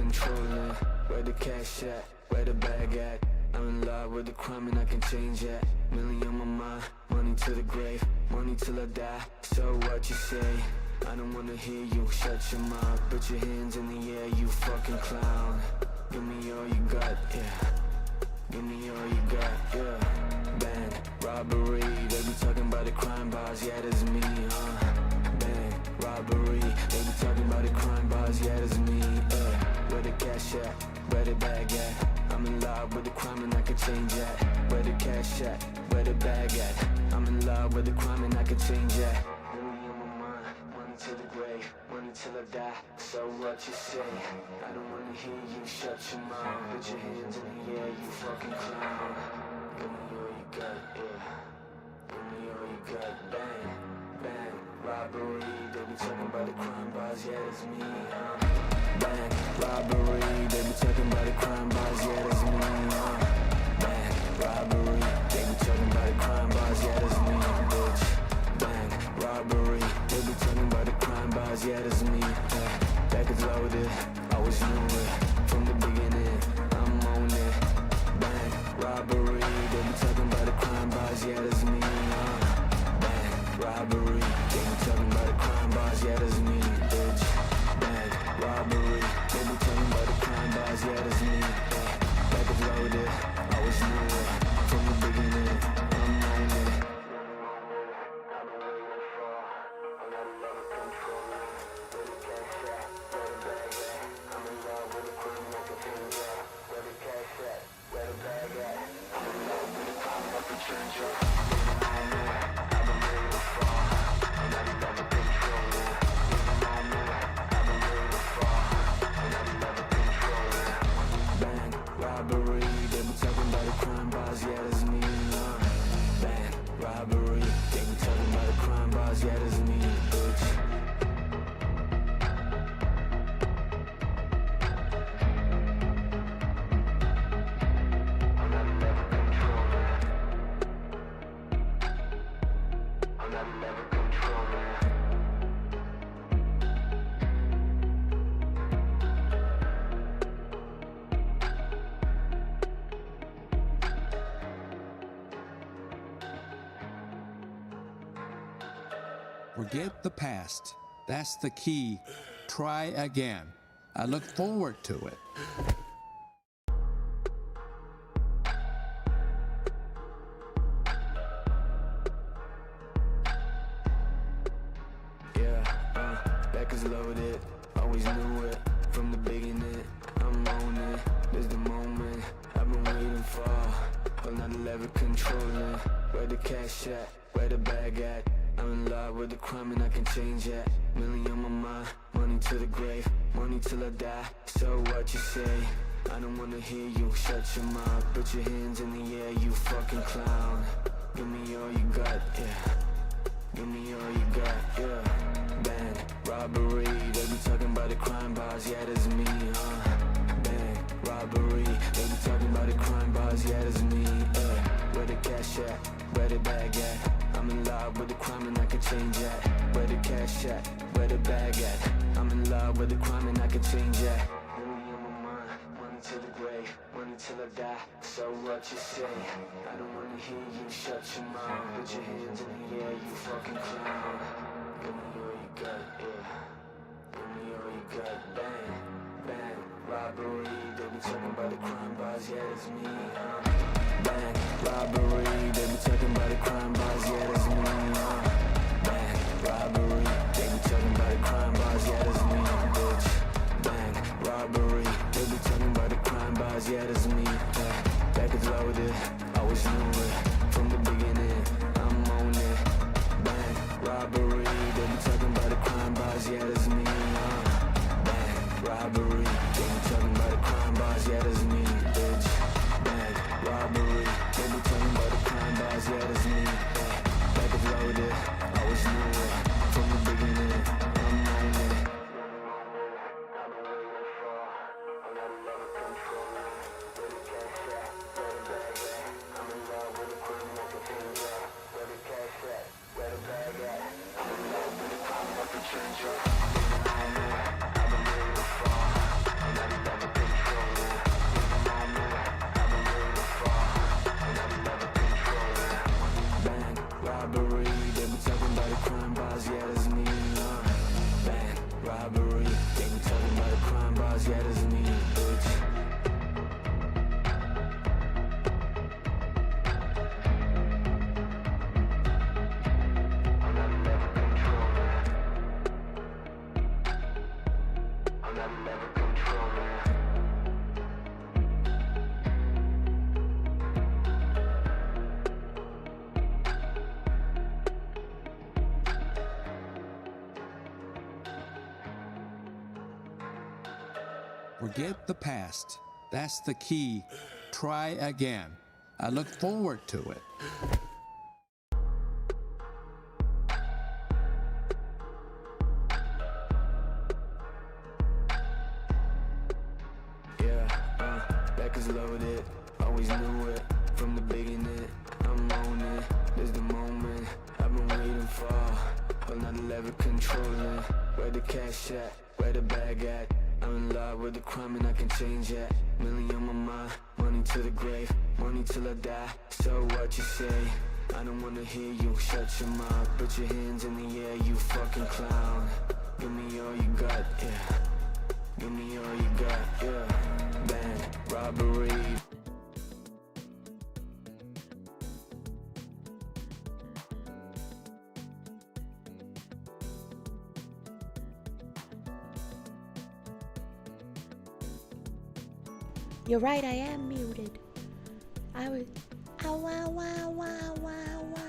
controlling. Where the cash at, where the bag at? I'm in love with the crime and I can change that. Million on my mind, money to the grave, money till I die. So what you say? I don't wanna hear you, shut your mouth. Put your hands in the air, you fucking clown. Give me all you got, yeah. Give me all you got, yeah. Bang, robbery, they be talking about the crime boss, yeah that's me, Bang, robbery, they be talking about the crime boss, yeah that's me, Where the cash at, where the bag at? I'm in love with the crime and I can change that. Where the cash at, where the bag at? I'm in love with the crime and I can change that. Money on my mind, money to the grave, money till I die. So what you say? I don't wanna hear you, shut your mouth. Put your hands in the air, you fucking clown. Give me all you got, yeah. Give me all you got, bang, bang, robbery. They be talking about the crime boss, yeah that's me, Bang, robbery, they be talking about the crime boss, yeah that's me, Bang, robbery, they be talking about the crime boss, yeah that's me, bitch. Bang, robbery, they be talking about the crime boss, yeah that's me, Back is loaded, always knew it, from the beginning, I'm on it. Bang, robbery, they be talking about the crime boss, yeah that's me, Bang, robbery, they be talking about the crime boss, yeah that's me, bitch. Bang, robbery, they be talking about the crime boss, yeah that's me, Back is loaded, always knew it, from the beginning, I'm on it. Bang, robbery, they be talking about the crime boss, yeah that's me, Bang, robbery, they be talking about the crime boss, yeah that's me, bitch. Forget the past. That's the key. Try again. I look forward to it. Back is loaded, always knew it, from the beginning, I'm on it, there's the moment, I've been waiting for, but not 11 controlling, where the cash at, where the bag at, I'm in love with the crime and I can change that, million on my mind, money to the grave, money till I die, so what you say, I don't wanna hear you, shut your mouth, put your hands in the air, you fucking clown, give me all you got, yeah. Give me all you got, yeah. Bang, robbery, they be talking about the crime boss, yeah that's me, Bang, robbery, they be talking about the crime boss, yeah that's me, Where the cash at, where the bag at? I'm in love with the crime and I can change that. Where the cash at, where the bag at? I'm in love with the crime and I can change that. Money on my mind, money to the grave, money till I die. So what you say? I don't wanna hear you, shut your mouth. Put your hands in the air, you fucking clown. Give me all you got, yeah. Give me all you got, bang, bang, robbery. They be talking about the crime boss, yeah that's me, Bang, robbery. They be talking about the crime boss, yeah that's me, Bang, robbery. They be talking about the crime boss, yeah that's me, bitch. Bang, robbery. They be talking about the crime boss, yeah that's me, Back is loaded, always knew it, from the beginning, I'm on it. Bang, robbery, they be talking about the crime boss, yeah that's me, Bang, robbery, they be talking about the crime boss, yeah that's me, bitch. Bang, robbery, they be talking about the crime boss, yeah that's me, Back is loaded, always knew it, from the beginning, I'm on it. I'm in love with the crime, I can feel it. Forget the past. That's the key. Try again. I look forward to it. Back is loaded, always knew it from the beginning. I'm on it, this the moment I've been waiting for. Another level controlling, where the cash at, where the bag at. I'm in love with the crime and I can change that. Million on my mind, money to the grave, money till I die. So what you say? I don't wanna hear you, shut your mouth. Put your hands in the air, you fucking clown. Give me all you got, yeah. Give me all you got, yeah. Bang, robbery. You're right, I am muted. I was... Ow, wow, wow, wow, wow, wow.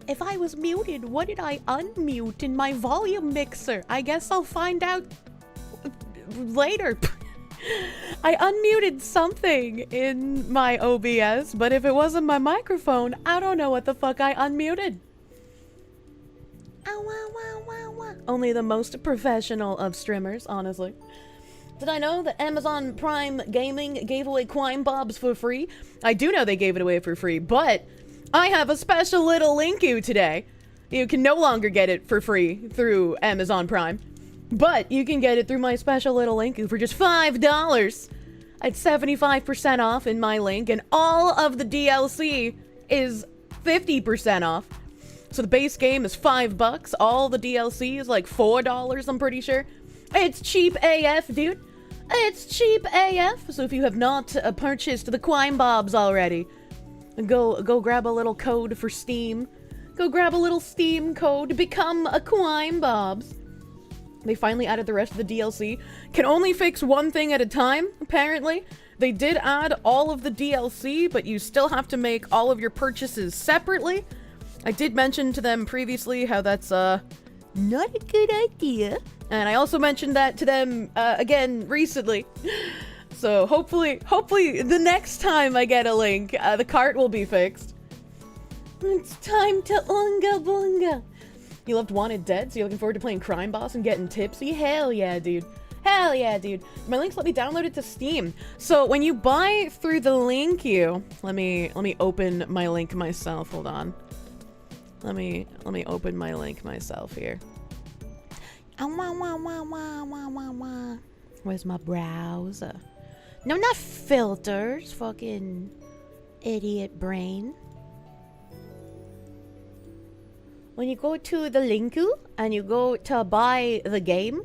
If I was muted, what did I unmute in my volume mixer? I guess I'll find out later. I unmuted something in my OBS, but if it wasn't my microphone, I don't know what the fuck I unmuted. Ow, wow, wow, wow, wow. Only the most professional of streamers, honestly. Did I know that Amazon Prime Gaming gave away Quime Bobs for free? I do know they gave it away for free, but I have a special little link you today. You can no longer get it for free through Amazon Prime, but you can get it through my special little link for just $5. It's 75% off in my link, and all of the DLC is 50% off. So the base game is $5. All the DLC is like $4, I'm pretty sure. It's cheap AF, dude. It's cheap AF. So if you have not purchased the Quime Bobs already, go grab a little code for Steam. Go grab a little Steam code to become a Quime Bobs. They finally added the rest of the DLC. Can only fix one thing at a time, apparently. They did add all of the DLC, but you still have to make all of your purchases separately. I did mention to them previously how that's not a good idea. And I also mentioned that to them again recently. So hopefully the next time I get a link, the cart will be fixed. It's time to unga bunga. You loved Wanted Dead, so you're looking forward to playing Crime Boss and getting tipsy? Hell yeah, dude. Hell yeah, dude. My links let me download it to Steam. So when you buy through the link, let me open my link myself. Hold on. Let me open my link myself here. Where's my browser? No, not filters, fucking idiot brain. When you go to the link and you go to buy the game,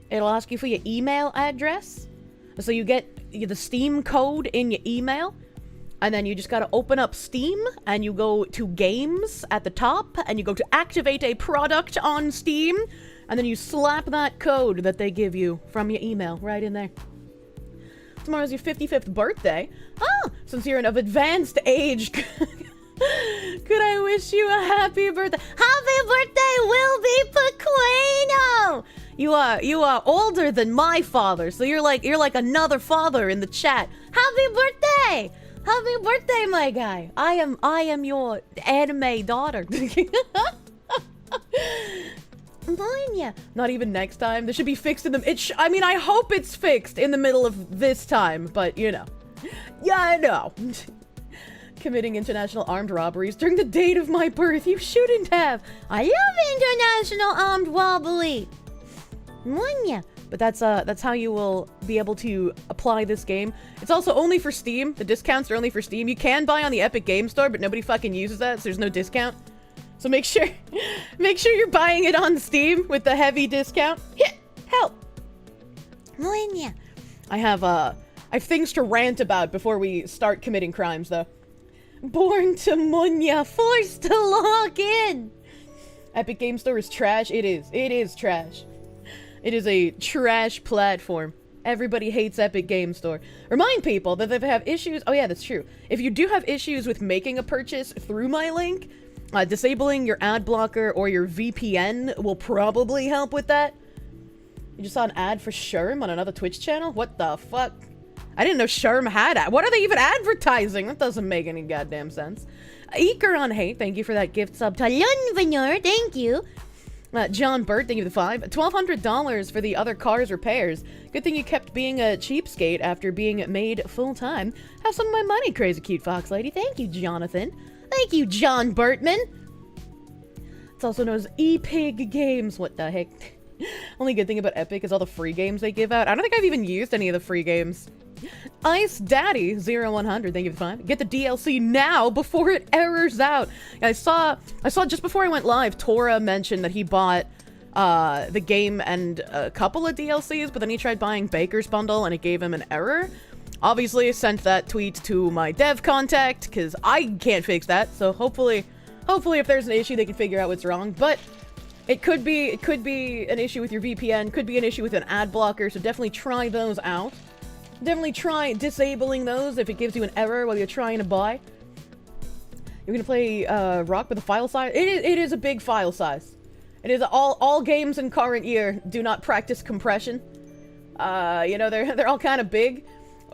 it'll ask you for your email address. So you get the Steam code in your email. And then you just gotta open up Steam, and you go to Games at the top, and you go to Activate a Product on Steam, and then you slap that code that they give you from your email right in there. Tomorrow's your 55th birthday. Oh, since you're of advanced age, could I wish you a happy birthday? Happy birthday, Will be Pequeno! You are older than my father, so you're like another father in the chat. Happy birthday! Happy birthday, my guy! I am your anime daughter. Yeah. Not even next time. This should be fixed in the. I mean, I hope it's fixed in the middle of this time, but you know. Yeah, I know. Committing international armed robberies during the date of my birth. You shouldn't have. I love international armed robbery. Yeah. But that's how you will be able to apply this game. It's also only for Steam. The discounts are only for Steam. You can buy on the Epic Game Store, but nobody fucking uses that, so there's no discount. So make sure you're buying it on Steam with the heavy discount. Help. Yeah. I have things to rant about before we start committing crimes, though. Born to Munya, forced to log in. Epic Game Store is trash. It is trash. It is a trash platform. Everybody hates Epic Game Store. Remind people that if they have issues... Oh yeah, that's true. If you do have issues with making a purchase through my link, disabling your ad blocker or your VPN will probably help with that. You just saw an ad for Sherm on another Twitch channel? What the fuck? I didn't know Sherm had ad. What are they even advertising? That doesn't make any goddamn sense. Ikaron, hey, thank you for that gift sub to Lunvinor, thank you. John Burt, thank you for the 5. $1,200 for the other car's repairs. Good thing you kept being a cheapskate after being made full-time. Have some of my money, crazy cute fox lady. Thank you, Jonathan. Thank you, John Burtman. It's also known as ePig Games. What the heck? Only good thing about Epic is all the free games they give out. I don't think I've even used any of the free games. Ice Daddy 0100, thank you for the 5. Get the DLC now before it errors out. I saw just before I went live, Tora mentioned that he bought the game and a couple of DLCs, but then he tried buying Baker's Bundle and it gave him an error. Obviously, I sent that tweet to my dev contact because I can't fix that. So hopefully if there's an issue, they can figure out what's wrong. But it could be an issue with your VPN, could be an issue with an ad blocker. So definitely try those out. Definitely try disabling those if it gives you an error while you're trying to buy. You're gonna play Rock with a file size? It is a big file size. It is all games in current year do not practice compression. You know, they're all kind of big.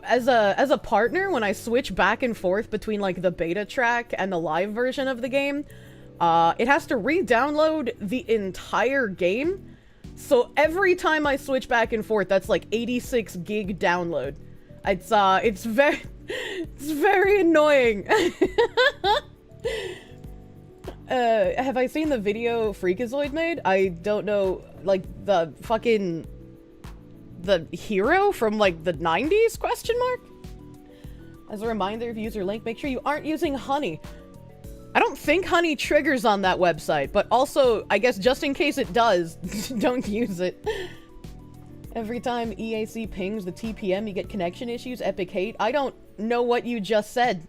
As a partner, when I switch back and forth between like the beta track and the live version of the game, it has to re-download the entire game. So every time I switch back and forth, that's like 86 gig download. It's very annoying. Have I seen the video Freakazoid made? I don't know, like the hero from like the 90s question mark? As a reminder, if you use your link, make sure you aren't using honey. I don't think honey triggers on that website, but also, I guess just in case it does, don't use it. Every time EAC pings the TPM, you get connection issues, epic hate. I don't know what you just said.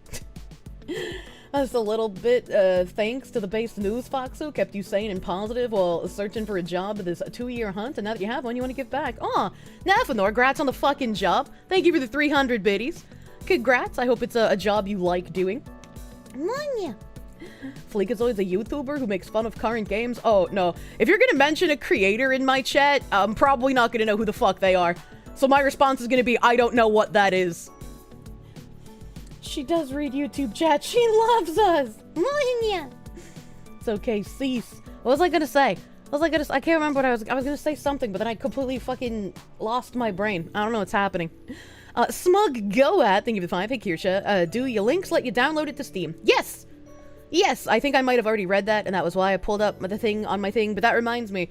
Just a little bit, thanks to the base news, Foxo, kept you sane and positive while searching for a job with this 2-year hunt, and now that you have one, you want to give back. Aw, Nafanor, congrats on the fucking job. Thank you for the 300 biddies. Congrats, I hope it's a job you like doing. Mwah. Fleekazoid's a YouTuber who makes fun of current games. Oh, no. If you're gonna mention a creator in my chat, I'm probably not gonna know who the fuck they are. So my response is gonna be, I don't know what that is. She does read YouTube chat. She loves us. It's okay, cease. What was I gonna say? I can't remember what I was gonna say something, but then I completely fucking lost my brain. I don't know what's happening. Smug Goat, thank you for the 5. Hey, Kirsche. Do your links let you download it to Steam? Yes! Yes, I think I might have already read that, and that was why I pulled up the thing on my thing, but that reminds me.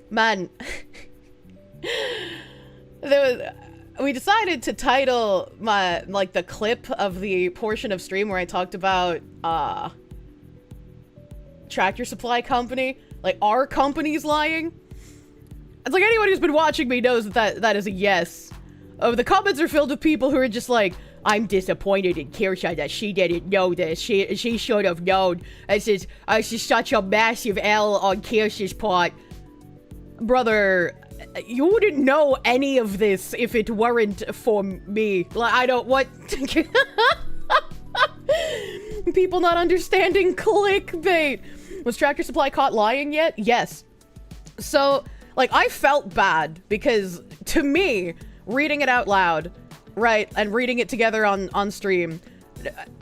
Man. We decided to title the clip of the portion of stream where I talked about, Tractor Supply Company. Like, our company's lying. It's like anyone who's been watching me knows that is a yes. The comments are filled with people who are just like, I'm disappointed in Kirsche that she didn't know this. She should have known. This is such a massive L on Kirsche's part. Brother, you wouldn't know any of this if it weren't for me. Like, I don't... What? People not understanding clickbait. Was Tractor Supply caught lying yet? Yes. So, like, I felt bad because, to me, reading it out loud... Right, and reading it together on stream,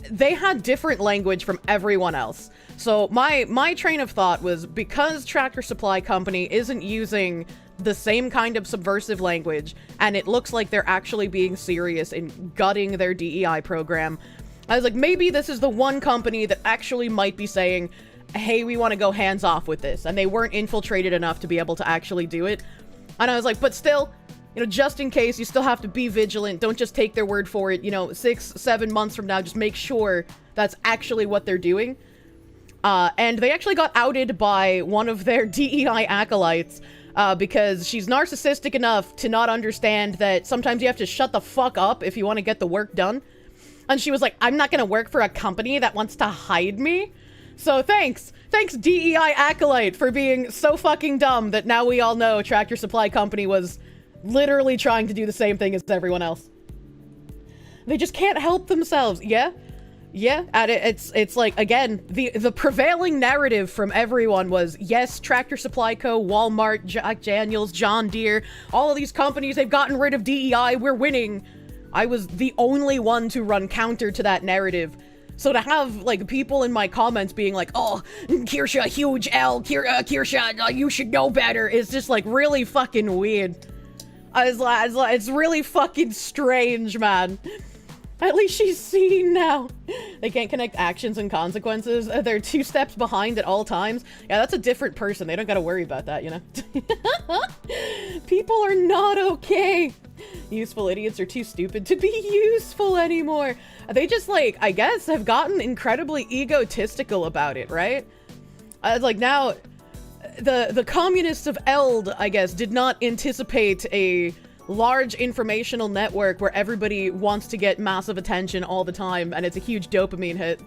they had different language from everyone else. So my train of thought was, because Tractor Supply Company isn't using the same kind of subversive language, and it looks like they're actually being serious in gutting their DEI program, I was like, maybe this is the one company that actually might be saying, hey, we want to go hands off with this, and they weren't infiltrated enough to be able to actually do it. And I was like, but still... You know, just in case, you still have to be vigilant. Don't just take their word for it. You know, 6-7 months from now, just make sure that's actually what they're doing. And they actually got outed by one of their DEI acolytes because she's narcissistic enough to not understand that sometimes you have to shut the fuck up if you want to get the work done. And she was like, I'm not going to work for a company that wants to hide me. So thanks. Thanks, DEI acolyte, for being so fucking dumb that now we all know Tractor Supply Company was... literally trying to do the same thing as everyone else. They just can't help themselves, yeah? Yeah, and it's like, again, the prevailing narrative from everyone was, yes, Tractor Supply Co., Walmart, Jack Daniels, John Deere, all of these companies, they've gotten rid of DEI, we're winning. I was the only one to run counter to that narrative. So to have, like, people in my comments being like, oh, Kirsche, huge L, Kirsche, you should know better, is just, like, really fucking weird. I was like, it's really fucking strange, man. At least she's seen now. They can't connect actions and consequences. They're 2 steps behind at all times. Yeah, that's a different person. They don't gotta worry about that, you know? People are not okay. Useful idiots are too stupid to be useful anymore. They just, like, I guess, have gotten incredibly egotistical about it, right? Like, now, the communists of Eld, I guess, did not anticipate a large informational network where everybody wants to get massive attention all the time, and it's a huge dopamine hit.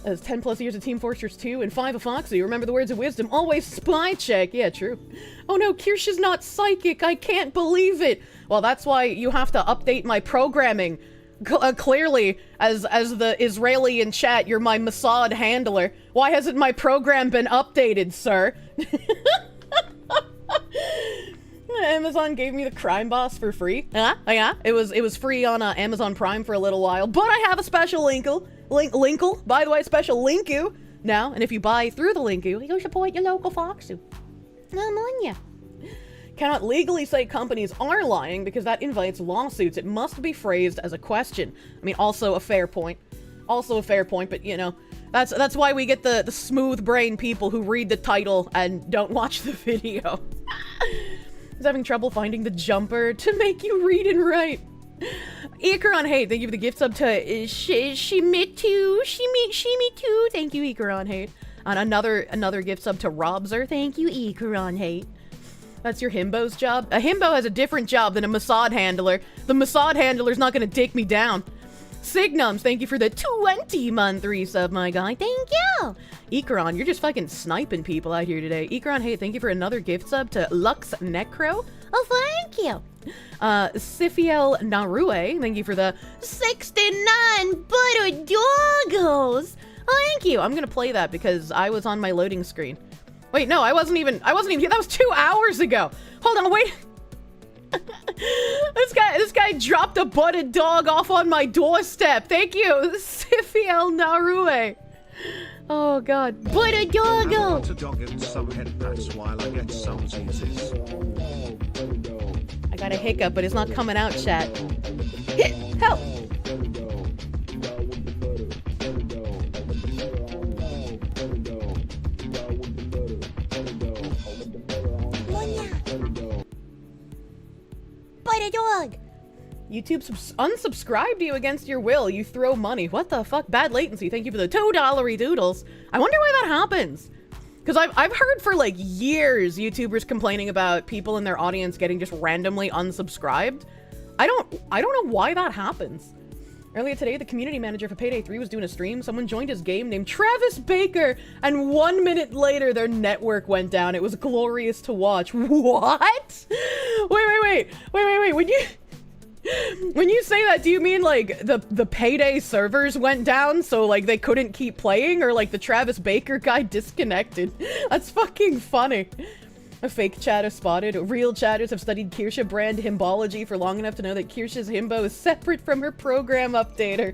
As 10 plus years of Team Fortress 2 and 5 of Foxy, remember the words of wisdom, always spy check. Yeah, true. Oh no, Kirsche's not psychic, I can't believe it. Well, that's why you have to update my programming. Clearly, as the Israeli in chat, you're my Mossad handler. Why hasn't my program been updated, sir? Amazon gave me the Crime Boss for free. Yeah, it was free on Amazon Prime for a little while, but I have a special linkle, by the way, special linku now, and if you buy through the linku, you support your local Foxu. I'm on ya. Cannot legally say companies are lying because that invites lawsuits. It must be phrased as a question. I mean, also a fair point. But you know, that's why we get the smooth brain people who read the title and don't watch the video. I was having trouble finding the jumper to make you read and write. Ikaron, hey, thank you for the gift sub to Shimitu. Thank you, Ikaron, hey. And another gift sub to Robzer. Thank you, Ikaron, hey. That's your himbo's job? A himbo has a different job than a Mossad handler. The Mossad handler's not gonna take me down. Signums, thank you for the 20-month resub, my guy. Thank you! Ikaron, you're just fucking sniping people out here today. Ikaron, hey, thank you for another gift sub to Lux Necro. Oh, thank you! Sifiel Narue, thank you for the 69 butter doggos! Oh, thank you! I'm gonna play that because I was on my loading screen. Wait, no, I wasn't even here. That was 2 hours ago! Hold on, wait! This guy dropped a butted dog off on my doorstep. Thank you, Sifiel Narue. Oh god, butted doggo. I got a hiccup, but it's not coming out, chat. Help! Bite a dog! YouTube unsubscribed you against your will. You throw money. What the fuck? Bad latency. Thank you for the $2 doodles. I wonder why that happens. Because I've heard for like years YouTubers complaining about people in their audience getting just randomly unsubscribed. I don't know why that happens. Earlier today, the community manager for Payday 3 was doing a stream. Someone joined his game named Travis Baker, and 1 minute later, their network went down. It was glorious to watch. What? Wait. When you say that, do you mean like the Payday servers went down, so like they couldn't keep playing, or like the Travis Baker guy disconnected? That's fucking funny. A fake chatter spotted. Real chatters have studied Kirsche brand himbology for long enough to know that Kirsche's himbo is separate from her program updater.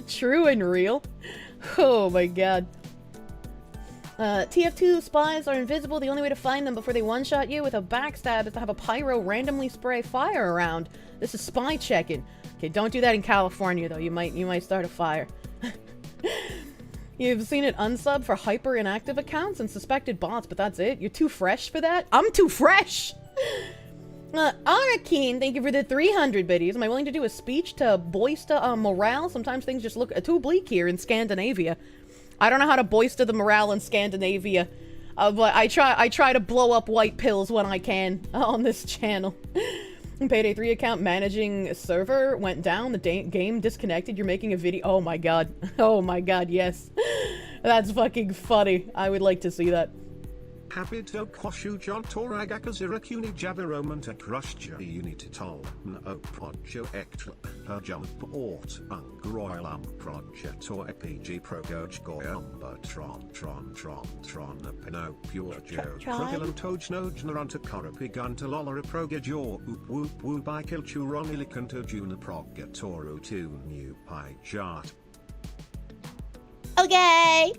True and real. Oh my god. TF2 spies are invisible. The only way to find them before they one-shot you with a backstab is to have a pyro randomly spray fire around. This is spy checking. Okay, don't do that in California though. You might start a fire. You've seen it unsub for hyper inactive accounts and suspected bots, but that's it? You're too fresh for that? I'm too fresh! Arakeen, thank you for the 300 biddies. Am I willing to do a speech to boista morale? Sometimes things just look too bleak here in Scandinavia. I don't know how to boista the morale in Scandinavia, but I try to blow up white pills when I can on this channel. Payday 3 account managing server went down. The game disconnected. You're making a video. Oh my god. Oh my god, yes. That's fucking funny. I would like to see that. Habito Koshu John Toragaka Zirakuni Jabaromanta Crush Unititol No Projo Ectl Her Jump Ort Ungroilam Projeto Epg Progoj Goyamba Tron Pinopure Joe Krogilan Tojnoj Naranta Korapiganta Lolara Progajor Oop Whoop Woo by Kilchuron Ilikanto Juna Progatoru 2 New Pie Chart. Okay.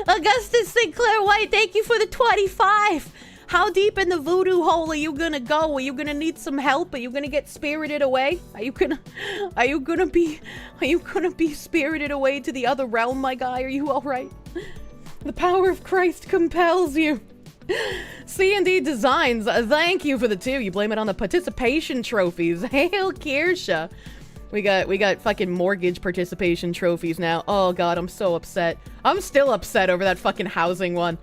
Augustus Sinclair White, thank you for the 25. How deep in the voodoo hole are you gonna go? Are you gonna need some help? Are you gonna get spirited away? Are you gonna be spirited away to the other realm, my guy? Are you alright? The power of Christ compels you. C&D Designs, thank you for the 2. You blame it on the participation trophies. Hail Kirsche. We got fucking mortgage participation trophies now. Oh god, I'm so upset. I'm still upset over that fucking housing one.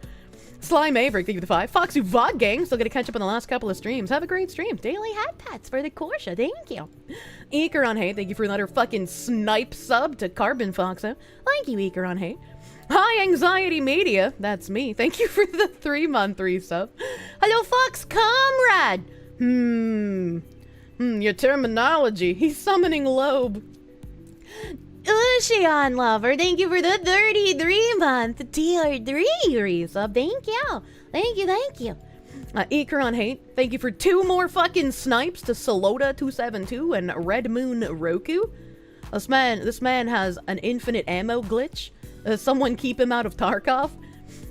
Sly Maverick, thank you for the 5. Foxu VoD Gang, still gonna catch up on the last couple of streams. Have a great stream. Daily Hat Pats for the Kirsche, thank you. Ekeron Hey, thank you for another fucking snipe sub to Carbon Foxo. Thank you, Ekeron Hey. High Anxiety Media, that's me. Thank you for the 3-month resub. Hello, Fox Comrade. Your terminology. He's summoning Lobe. Ocean Lover, thank you for the 33-month tier 3 resub. Thank you. Thank you. Ikaron Hate, thank you for 2 more fucking snipes to Solota272 and Red Moon Roku. This man has an infinite ammo glitch. Someone keep him out of Tarkov.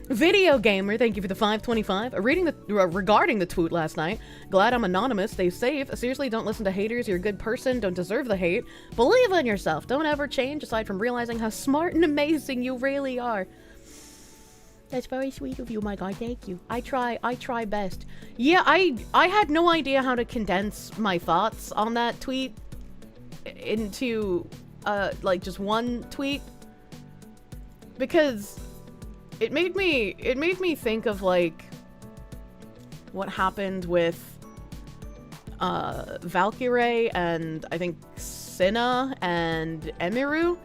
Video Gamer, thank you for the 525. Regarding the tweet last night, glad I'm anonymous, stay safe. Seriously, don't listen to haters, you're a good person, don't deserve the hate. Believe in yourself, don't ever change aside from realizing how smart and amazing you really are. That's very sweet of you, my guy, thank you. I try best. Yeah, I had no idea how to condense my thoughts on that tweet into, like, just one tweet. Because it made me think of, like, what happened with Valkyrie and I think Cinna and Emiru,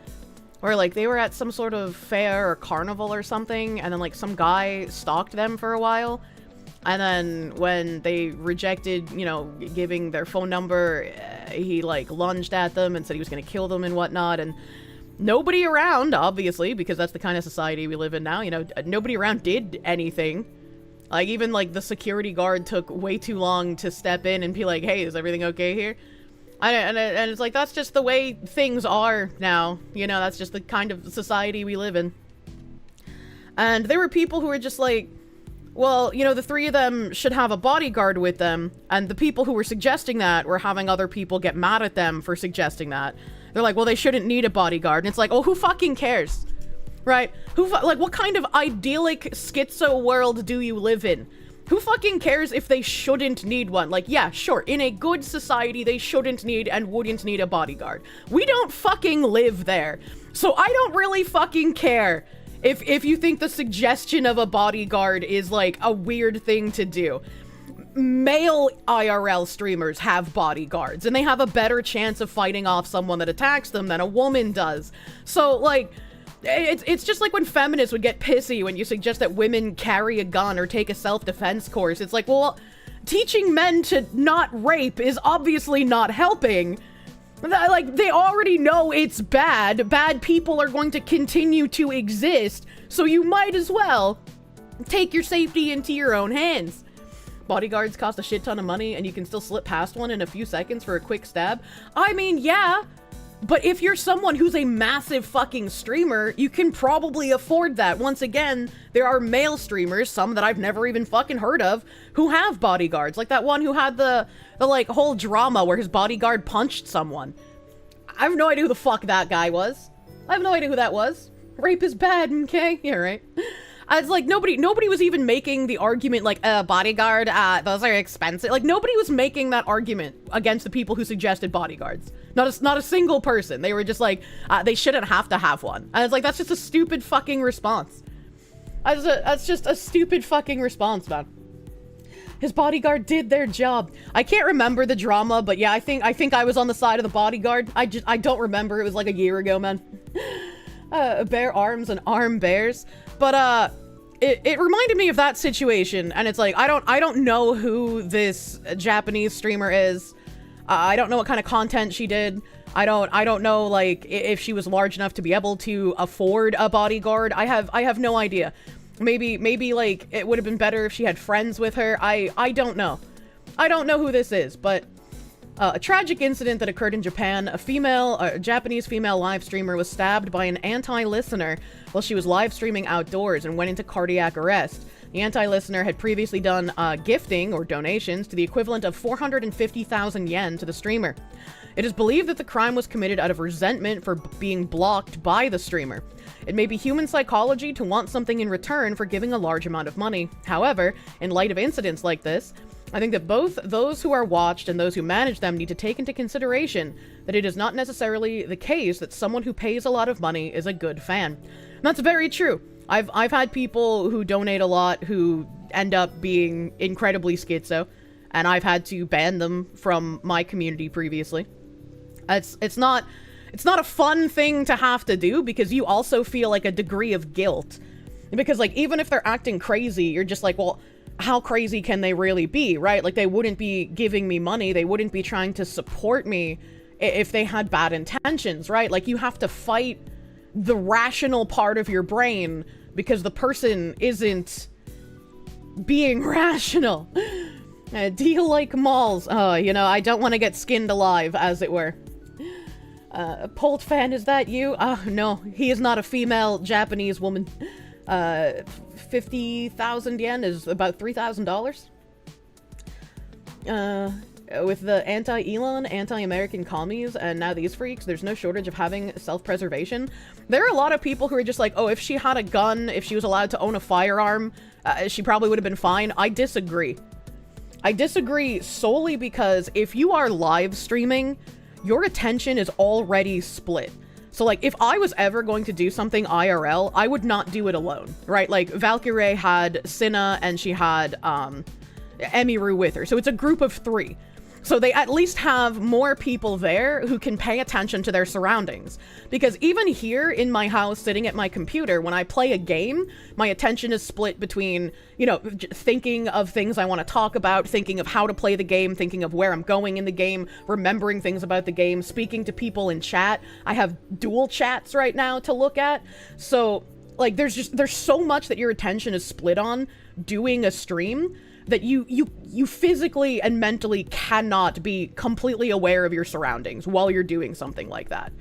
where, like, they were at some sort of fair or carnival or something, and then, like, some guy stalked them for a while, and then when they rejected, you know, giving their phone number, he, like, lunged at them and said he was gonna kill them and whatnot, and nobody around, obviously, because that's the kind of society we live in now, you know, nobody around did anything. Like, even, like, the security guard took way too long to step in and be like, hey, is everything okay here? And it's like, that's just the way things are now. You know, that's just the kind of society we live in. And there were people who were just like, well, you know, the 3 of them should have a bodyguard with them, and the people who were suggesting that were having other people get mad at them for suggesting that. They're like, well, they shouldn't need a bodyguard. And it's like, oh, who fucking cares? Right? Like, what kind of idyllic schizo world do you live in? Who fucking cares if they shouldn't need one? Like, yeah, sure, in a good society, they shouldn't need and wouldn't need a bodyguard. We don't fucking live there. So I don't really fucking care if you think the suggestion of a bodyguard is, like, a weird thing to do. Male IRL streamers have bodyguards, and they have a better chance of fighting off someone that attacks them than a woman does. So, like, it's just like when feminists would get pissy when you suggest that women carry a gun or take a self-defense course. It's like, well, teaching men to not rape is obviously not helping. Like, they already know it's bad. Bad people are going to continue to exist, so you might as well take your safety into your own hands. Bodyguards cost a shit ton of money, and you can still slip past one in a few seconds for a quick stab. I mean, yeah, but if you're someone who's a massive fucking streamer, you can probably afford that. Once again, there are male streamers, some that I've never even fucking heard of, who have bodyguards. Like that one who had the like, whole drama where his bodyguard punched someone. I have no idea who the fuck that guy was. I have no idea who that was. Rape is bad, okay? Yeah, right. It's like, nobody was even making the argument, like, bodyguard, those are expensive. Like, nobody was making that argument against the people who suggested bodyguards. Not a single person. They were just like, they shouldn't have to have one. And it's like, that's just a stupid fucking response. That's just a stupid fucking response, man. His bodyguard did their job. I can't remember the drama, but yeah, I think I was on the side of the bodyguard. I don't remember. It was like a year ago, man. Bear arms and arm bears. But, it reminded me of that situation, and it's like, I don't know who this Japanese streamer is. I don't know what kind of content she did. I don't know, like, if she was large enough to be able to afford a bodyguard. I have no idea. Maybe like, it would have been better if she had friends with her. I don't know. I don't know who this is, but a tragic incident that occurred in Japan. A Japanese female live streamer was stabbed by an anti-listener while she was live streaming outdoors and went into cardiac arrest. The anti-listener had previously done gifting or donations to the equivalent of 450,000 yen to the streamer. It is believed that the crime was committed out of resentment for being blocked by the streamer. It may be human psychology to want something in return for giving a large amount of money. However, in light of incidents like this, I think that both those who are watched and those who manage them need to take into consideration that it is not necessarily the case that someone who pays a lot of money is a good fan. And that's very true. I've had people who donate a lot who end up being incredibly schizo, and I've had to ban them from my community previously. It's not a fun thing to have to do, because you also feel like a degree of guilt. Because, like, even if they're acting crazy, you're just like, well, how crazy can they really be, right? Like, they wouldn't be giving me money, they wouldn't be trying to support me if they had bad intentions, right? Like, you have to fight the rational part of your brain because the person isn't being rational. Do you like malls? Oh, you know, I don't want to get skinned alive, as it were. Polt fan, is that you? No, he is not a female Japanese woman. 50,000 yen is about $3,000. With the anti-Elon, anti-American commies, and now these freaks, there's no shortage of having self-preservation. There are a lot of people who are just like, oh, if she had a gun, if she was allowed to own a firearm, she probably would have been fine. I disagree. I disagree solely because if you are live streaming, your attention is already split. So, like, if I was ever going to do something IRL, I would not do it alone, right? Like, Valkyrie had Cinna, and she had, Emiru with her. So it's a group of 3. So they at least have more people there who can pay attention to their surroundings. Because even here in my house, sitting at my computer, when I play a game, my attention is split between, you know, thinking of things I want to talk about, thinking of how to play the game, thinking of where I'm going in the game, remembering things about the game, speaking to people in chat. I have dual chats right now to look at. So, like, there's so much that your attention is split on doing a stream that you physically and mentally cannot be completely aware of your surroundings while you're doing something like that.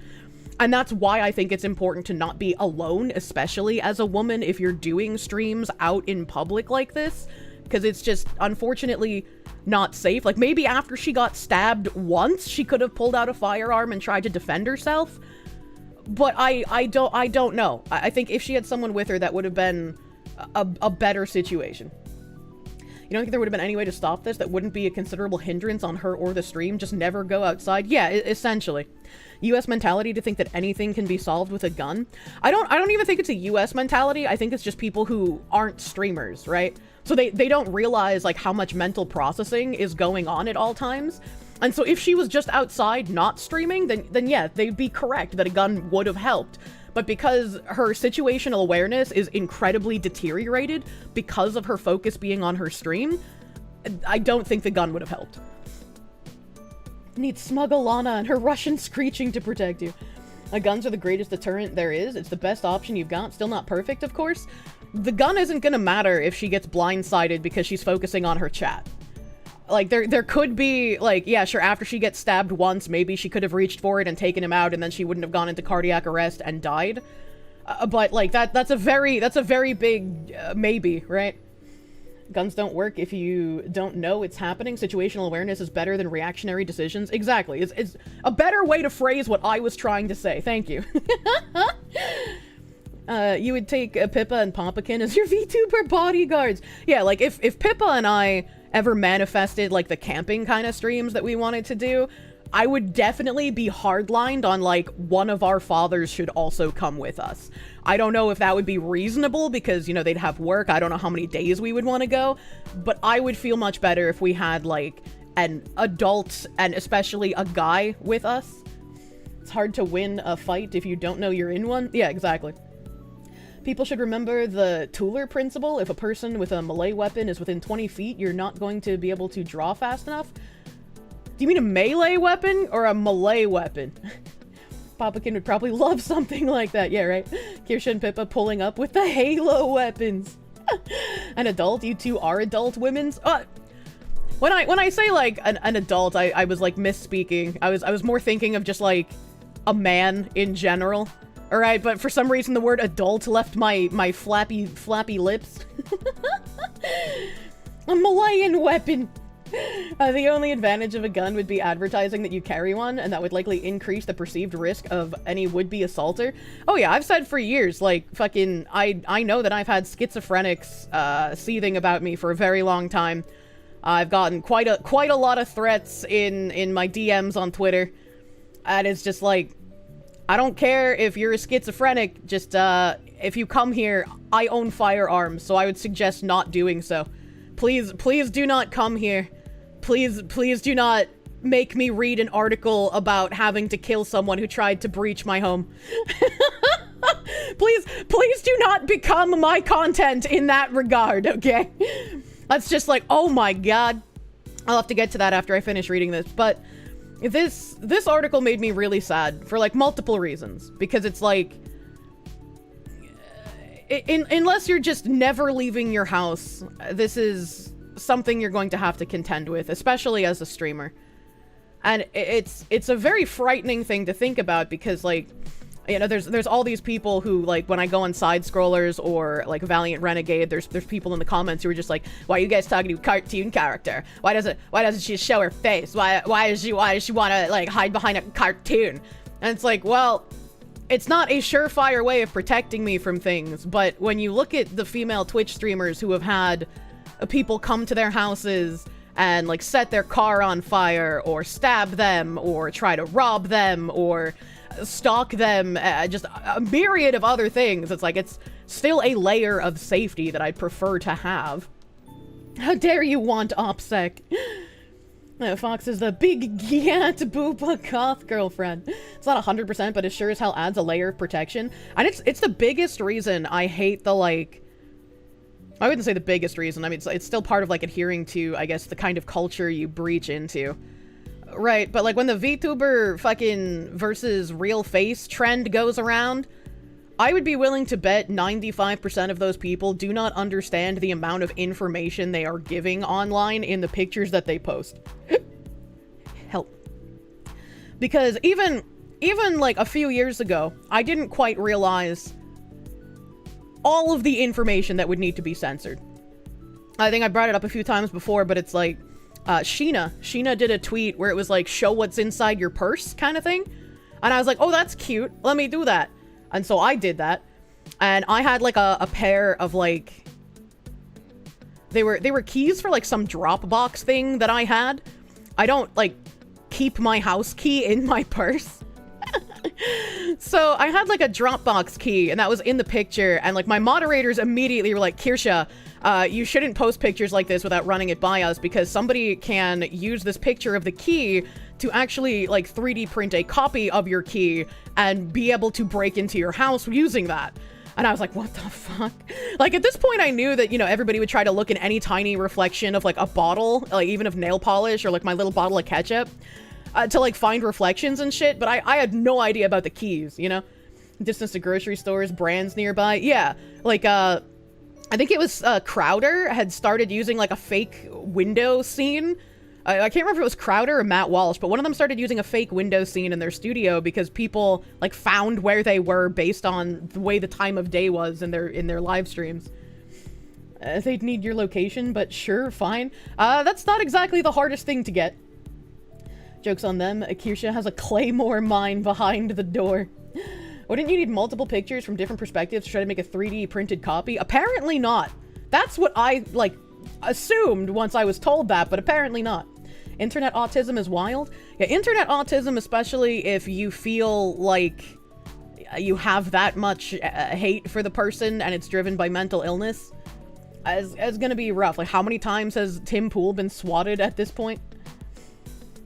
And that's why I think it's important to not be alone, especially as a woman, if you're doing streams out in public like this, because it's just unfortunately not safe. Like, maybe after she got stabbed once, she could have pulled out a firearm and tried to defend herself. But I don't know. I think if she had someone with her, that would have been a better situation. You don't think there would have been any way to stop this that wouldn't be a considerable hindrance on her or the stream? Just never go outside? Yeah, essentially. US mentality to think that anything can be solved with a gun. I don't even think it's a US mentality. I think it's just people who aren't streamers, right? So they don't realize, like, how much mental processing is going on at all times. And so if she was just outside not streaming, then yeah, they'd be correct that a gun would have helped. But because her situational awareness is incredibly deteriorated because of her focus being on her stream, I don't think the gun would have helped. Need smuggle Lana and her Russian screeching to protect you. Guns are the greatest deterrent there is. It's the best option you've got. Still not perfect, of course. The gun isn't gonna matter if she gets blindsided because she's focusing on her chat. Like, there could be, like, yeah, sure, after she gets stabbed once, maybe she could have reached for it and taken him out, and then she wouldn't have gone into cardiac arrest and died. But, like, that's a very big maybe, right? Guns don't work if you don't know it's happening. Situational awareness is better than reactionary decisions. Exactly. It's a better way to phrase what I was trying to say. Thank you. You would take Pippa and Pompakin as your VTuber bodyguards. Yeah, like, if Pippa and I ever manifested, like, the camping kind of streams that we wanted to do, I would definitely be hardlined on, like, one of our fathers should also come with us. I don't know if that would be reasonable because, you know, they'd have work. I don't know how many days we would want to go, but I would feel much better if we had, like, an adult and especially a guy with us. It's hard to win a fight if you don't know you're in one. Yeah, exactly. People should remember the Tooler principle. If a person with a melee weapon is within 20 feet, you're not going to be able to draw fast enough. Do you mean a melee weapon or a melee weapon? Papakin would probably love something like that. Yeah, right? Kirsche and Pippa pulling up with the Halo weapons. An adult? You two are adult women's? When I say, like, an adult, I was, like, misspeaking. I was more thinking of just, like, a man in general. Alright, but for some reason the word adult left my flappy lips. A Malayan weapon! The only advantage of a gun would be advertising that you carry one, and that would likely increase the perceived risk of any would-be assaulter. Oh yeah, I've said for years, like, fucking, I know that I've had schizophrenics, seething about me for a very long time. I've gotten quite a lot of threats in my DMs on Twitter, and it's just like, I don't care if you're a schizophrenic, just, if you come here, I own firearms, so I would suggest not doing so. Please do not come here. Please do not make me read an article about having to kill someone who tried to breach my home. Please do not become my content in that regard, okay? That's just like, oh my god. I'll have to get to that after I finish reading this, but this article made me really sad for, like, multiple reasons. Because it's like, unless you're just never leaving your house, this is something you're going to have to contend with, especially as a streamer. And it's a very frightening thing to think about because, like, you know, there's all these people who, like, when I go on side scrollers or, like, Valiant Renegade, there's people in the comments who are just like, why are you guys talking to a cartoon character? Why doesn't she show her face? Why does she want to, like, hide behind a cartoon? And it's like, well, it's not a surefire way of protecting me from things, but when you look at the female Twitch streamers who have had people come to their houses and, like, set their car on fire, or stab them, or try to rob them, or stalk them, just a myriad of other things, it's like, it's still a layer of safety that I'd prefer to have. How dare you want OPSEC? Fox is the big Gyat Boopa Goth girlfriend. It's not 100%, but it sure as hell adds a layer of protection. And it's the biggest reason I hate the, like, I wouldn't say the biggest reason. I mean, it's still part of, like, adhering to, I guess, the kind of culture you breach into. Right, but, like, when the VTuber fucking versus real face trend goes around, I would be willing to bet 95% of those people do not understand the amount of information they are giving online in the pictures that they post. Help. Because even, like, a few years ago, I didn't quite realize all of the information that would need to be censored. I think I brought it up a few times before, but it's like, Sheena did a tweet where it was like, show what's inside your purse kind of thing. And I was like, oh, that's cute. Let me do that. And so I did that. And I had, like, a pair of, like, they were keys for, like, some Dropbox thing that I had. I don't, like, keep my house key in my purse. So I had, like, a Dropbox key, and that was in the picture. And, like, my moderators immediately were like, Kirsche, you shouldn't post pictures like this without running it by us, because somebody can use this picture of the key to actually, like, 3D print a copy of your key and be able to break into your house using that. And I was like, what the fuck? Like, at this point, I knew that, you know, everybody would try to look in any tiny reflection of, like, a bottle, like, even of nail polish or, like, my little bottle of ketchup, to, like, find reflections and shit. But I had no idea about the keys, you know? Distance to grocery stores, brands nearby. Yeah, like, I think it was, Crowder had started using, like, a fake window scene. I can't remember if it was Crowder or Matt Walsh, but one of them started using a fake window scene in their studio because people, like, found where they were based on the way the time of day was in their live streams. They'd need your location, but sure, fine. That's not exactly the hardest thing to get. Joke's on them. Kirsche has a claymore mine behind the door. Wouldn't you need multiple pictures from different perspectives to try to make a 3D printed copy? Apparently not. That's what I, like, assumed once I was told that, but apparently not. Internet autism is wild. Yeah, internet autism, especially if you feel like you have that much hate for the person and it's driven by mental illness, is gonna be rough. Like, how many times has Tim Pool been swatted at this point?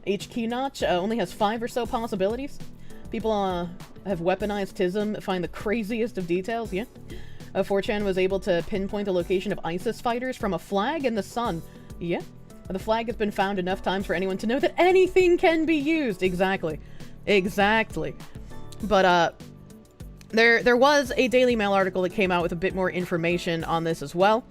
H key notch only has 5 or so possibilities. People have weaponized TISM, find the craziest of details, yeah. 4chan was able to pinpoint the location of ISIS fighters from a flag in the sun. Yeah. The flag has been found enough times for anyone to know that anything can be used. Exactly. Exactly. But, there was a Daily Mail article that came out with a bit more information on this as well.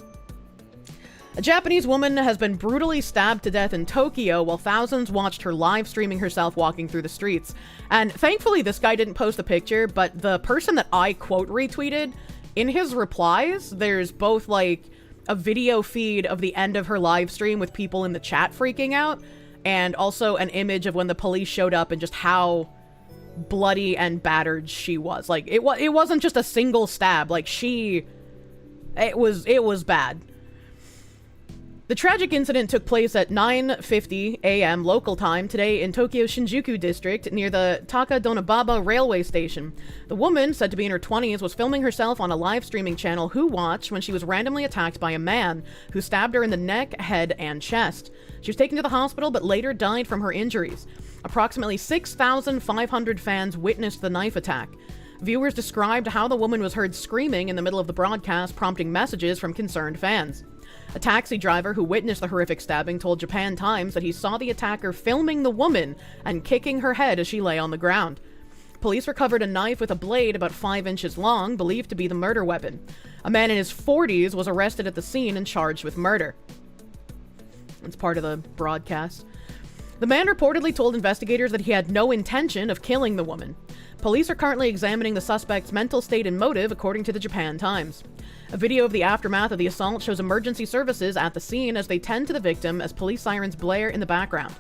A Japanese woman has been brutally stabbed to death in Tokyo while thousands watched her live streaming herself walking through the streets. And thankfully this guy didn't post a picture, but the person that I quote retweeted, in his replies, there's both like a video feed of the end of her live stream with people in the chat freaking out, and also an image of when the police showed up and just how bloody and battered she was. Like, it wasn't just a single stab. Like, it was bad. The tragic incident took place at 9:50 a.m. local time today in Tokyo's Shinjuku district near the Takadonababa railway station. The woman, said to be in her 20s, was filming herself on a live streaming channel Who Watch when she was randomly attacked by a man who stabbed her in the neck, head, and chest. She was taken to the hospital but later died from her injuries. Approximately 6,500 fans witnessed the knife attack. Viewers described how the woman was heard screaming in the middle of the broadcast, prompting messages from concerned fans. A taxi driver who witnessed the horrific stabbing told Japan Times that he saw the attacker filming the woman and kicking her head as she lay on the ground. Police recovered a knife with a blade about 5 inches long, believed to be the murder weapon. A man in his 40s was arrested at the scene and charged with murder. It's part of the broadcast. The man reportedly told investigators that he had no intention of killing the woman. Police are currently examining the suspect's mental state and motive, according to the Japan Times. A video of the aftermath of the assault shows emergency services at the scene as they tend to the victim as police sirens blare in the background.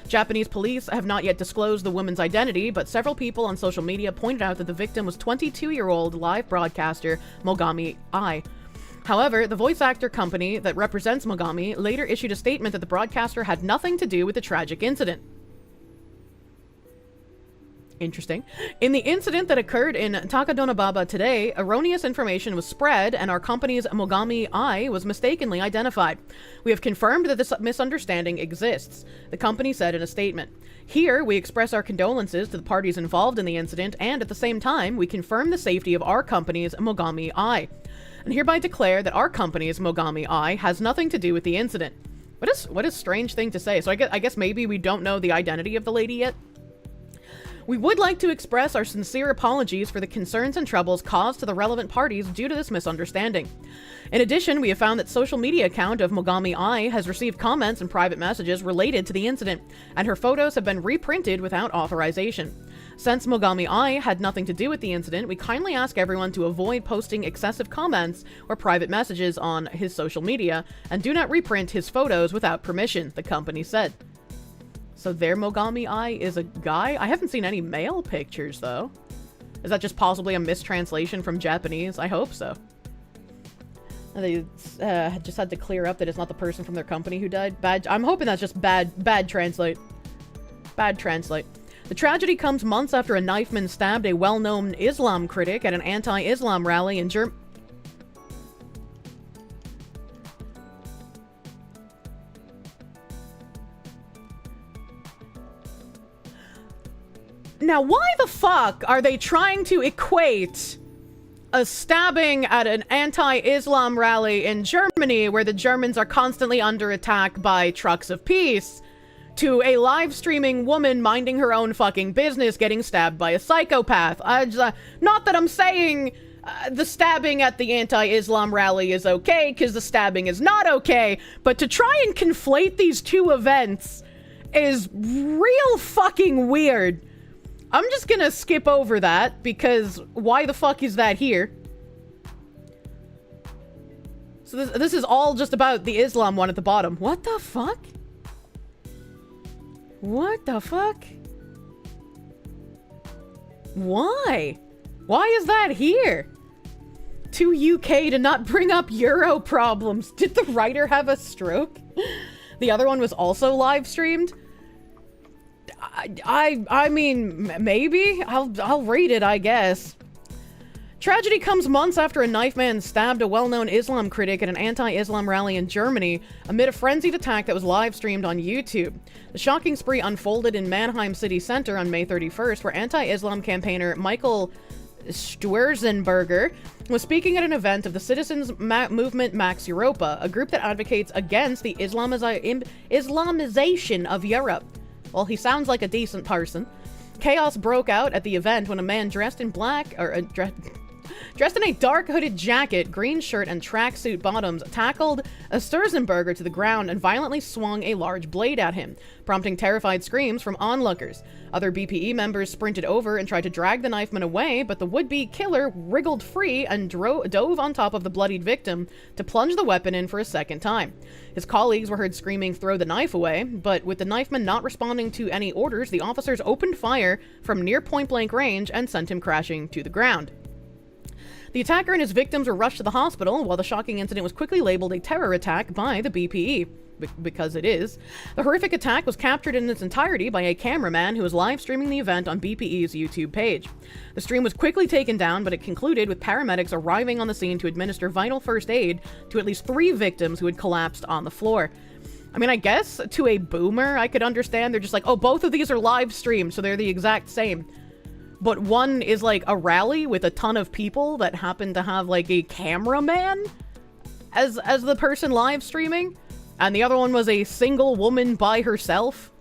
Japanese police have not yet disclosed the woman's identity, but several people on social media pointed out that the victim was 22-year-old live broadcaster Mogami Ai. However, the voice actor company that represents Mogami later issued a statement that the broadcaster had nothing to do with the tragic incident. Interesting. In the incident that occurred in Takadonababa today, erroneous information was spread and our company's Mogami Ai was mistakenly identified. We have confirmed that this misunderstanding exists, the company said in a statement. Here, we express our condolences to the parties involved in the incident, and at the same time, we confirm the safety of our company's Mogami Ai, and hereby declare that our company's Mogami Ai has nothing to do with the incident. What a strange thing to say. So I guess maybe we don't know the identity of the lady yet? We would like to express our sincere apologies for the concerns and troubles caused to the relevant parties due to this misunderstanding. In addition, we have found that social media account of Mogami Ai has received comments and private messages related to the incident, and her photos have been reprinted without authorization. Since Mogami Ai had nothing to do with the incident, we kindly ask everyone to avoid posting excessive comments or private messages on his social media, and do not reprint his photos without permission, the company said. So their Mogami Ai is a guy? I haven't seen any male pictures, though. Is that just possibly a mistranslation from Japanese? I hope so. They just had to clear up that it's not the person from their company who died. I'm hoping that's just bad translate. Bad translate. The tragedy comes months after a knifeman stabbed a well-known Islam critic at an anti-Islam rally in Germany. Now, why the fuck are they trying to equate a stabbing at an anti-Islam rally in Germany, where the Germans are constantly under attack by trucks of peace, to a live streaming woman minding her own fucking business getting stabbed by a psychopath? Not that I'm saying the stabbing at the anti-Islam rally is okay, because the stabbing is not okay, but to try and conflate these two events is real fucking weird. I'm just gonna skip over that, because why the fuck is that here? So this is all just about the Islam one at the bottom. What the fuck? What the fuck? Why? Why is that here? To UK to not bring up Euro problems. Did the writer have a stroke? The other one was also live streamed? I mean, maybe? I'll read it, I guess. Tragedy comes months after a knife man stabbed a well-known Islam critic at an anti-Islam rally in Germany amid a frenzied attack that was live-streamed on YouTube. The shocking spree unfolded in Mannheim city center on May 31st, where anti-Islam campaigner Michael Stwerzenberger was speaking at an event of the Citizens Movement Max Europa, a group that advocates against the Islamization of Europe. Well, he sounds like a decent person. Chaos broke out at the event when a man dressed in black, or dressed in a dark hooded jacket, green shirt, and tracksuit bottoms, tackled a Sturzenberger to the ground and violently swung a large blade at him, prompting terrified screams from onlookers. Other BPE members sprinted over and tried to drag the knifeman away, but the would-be killer wriggled free and dove on top of the bloodied victim to plunge the weapon in for a second time. His colleagues were heard screaming, "Throw the knife away," but with the knifeman not responding to any orders, the officers opened fire from near point-blank range and sent him crashing to the ground. The attacker and his victims were rushed to the hospital, while the shocking incident was quickly labeled a terror attack by the BPE. Because it is. The horrific attack was captured in its entirety by a cameraman who was live streaming the event on BPE's YouTube page. The stream was quickly taken down, but it concluded with paramedics arriving on the scene to administer vital first aid to at least 3 victims who had collapsed on the floor. I mean, I guess to a boomer, I could understand. They're just like, oh, both of these are live streamed, so they're the exact same. But one is like a rally with a ton of people that happen to have like a cameraman as the person live streaming. And the other one was a single woman by herself.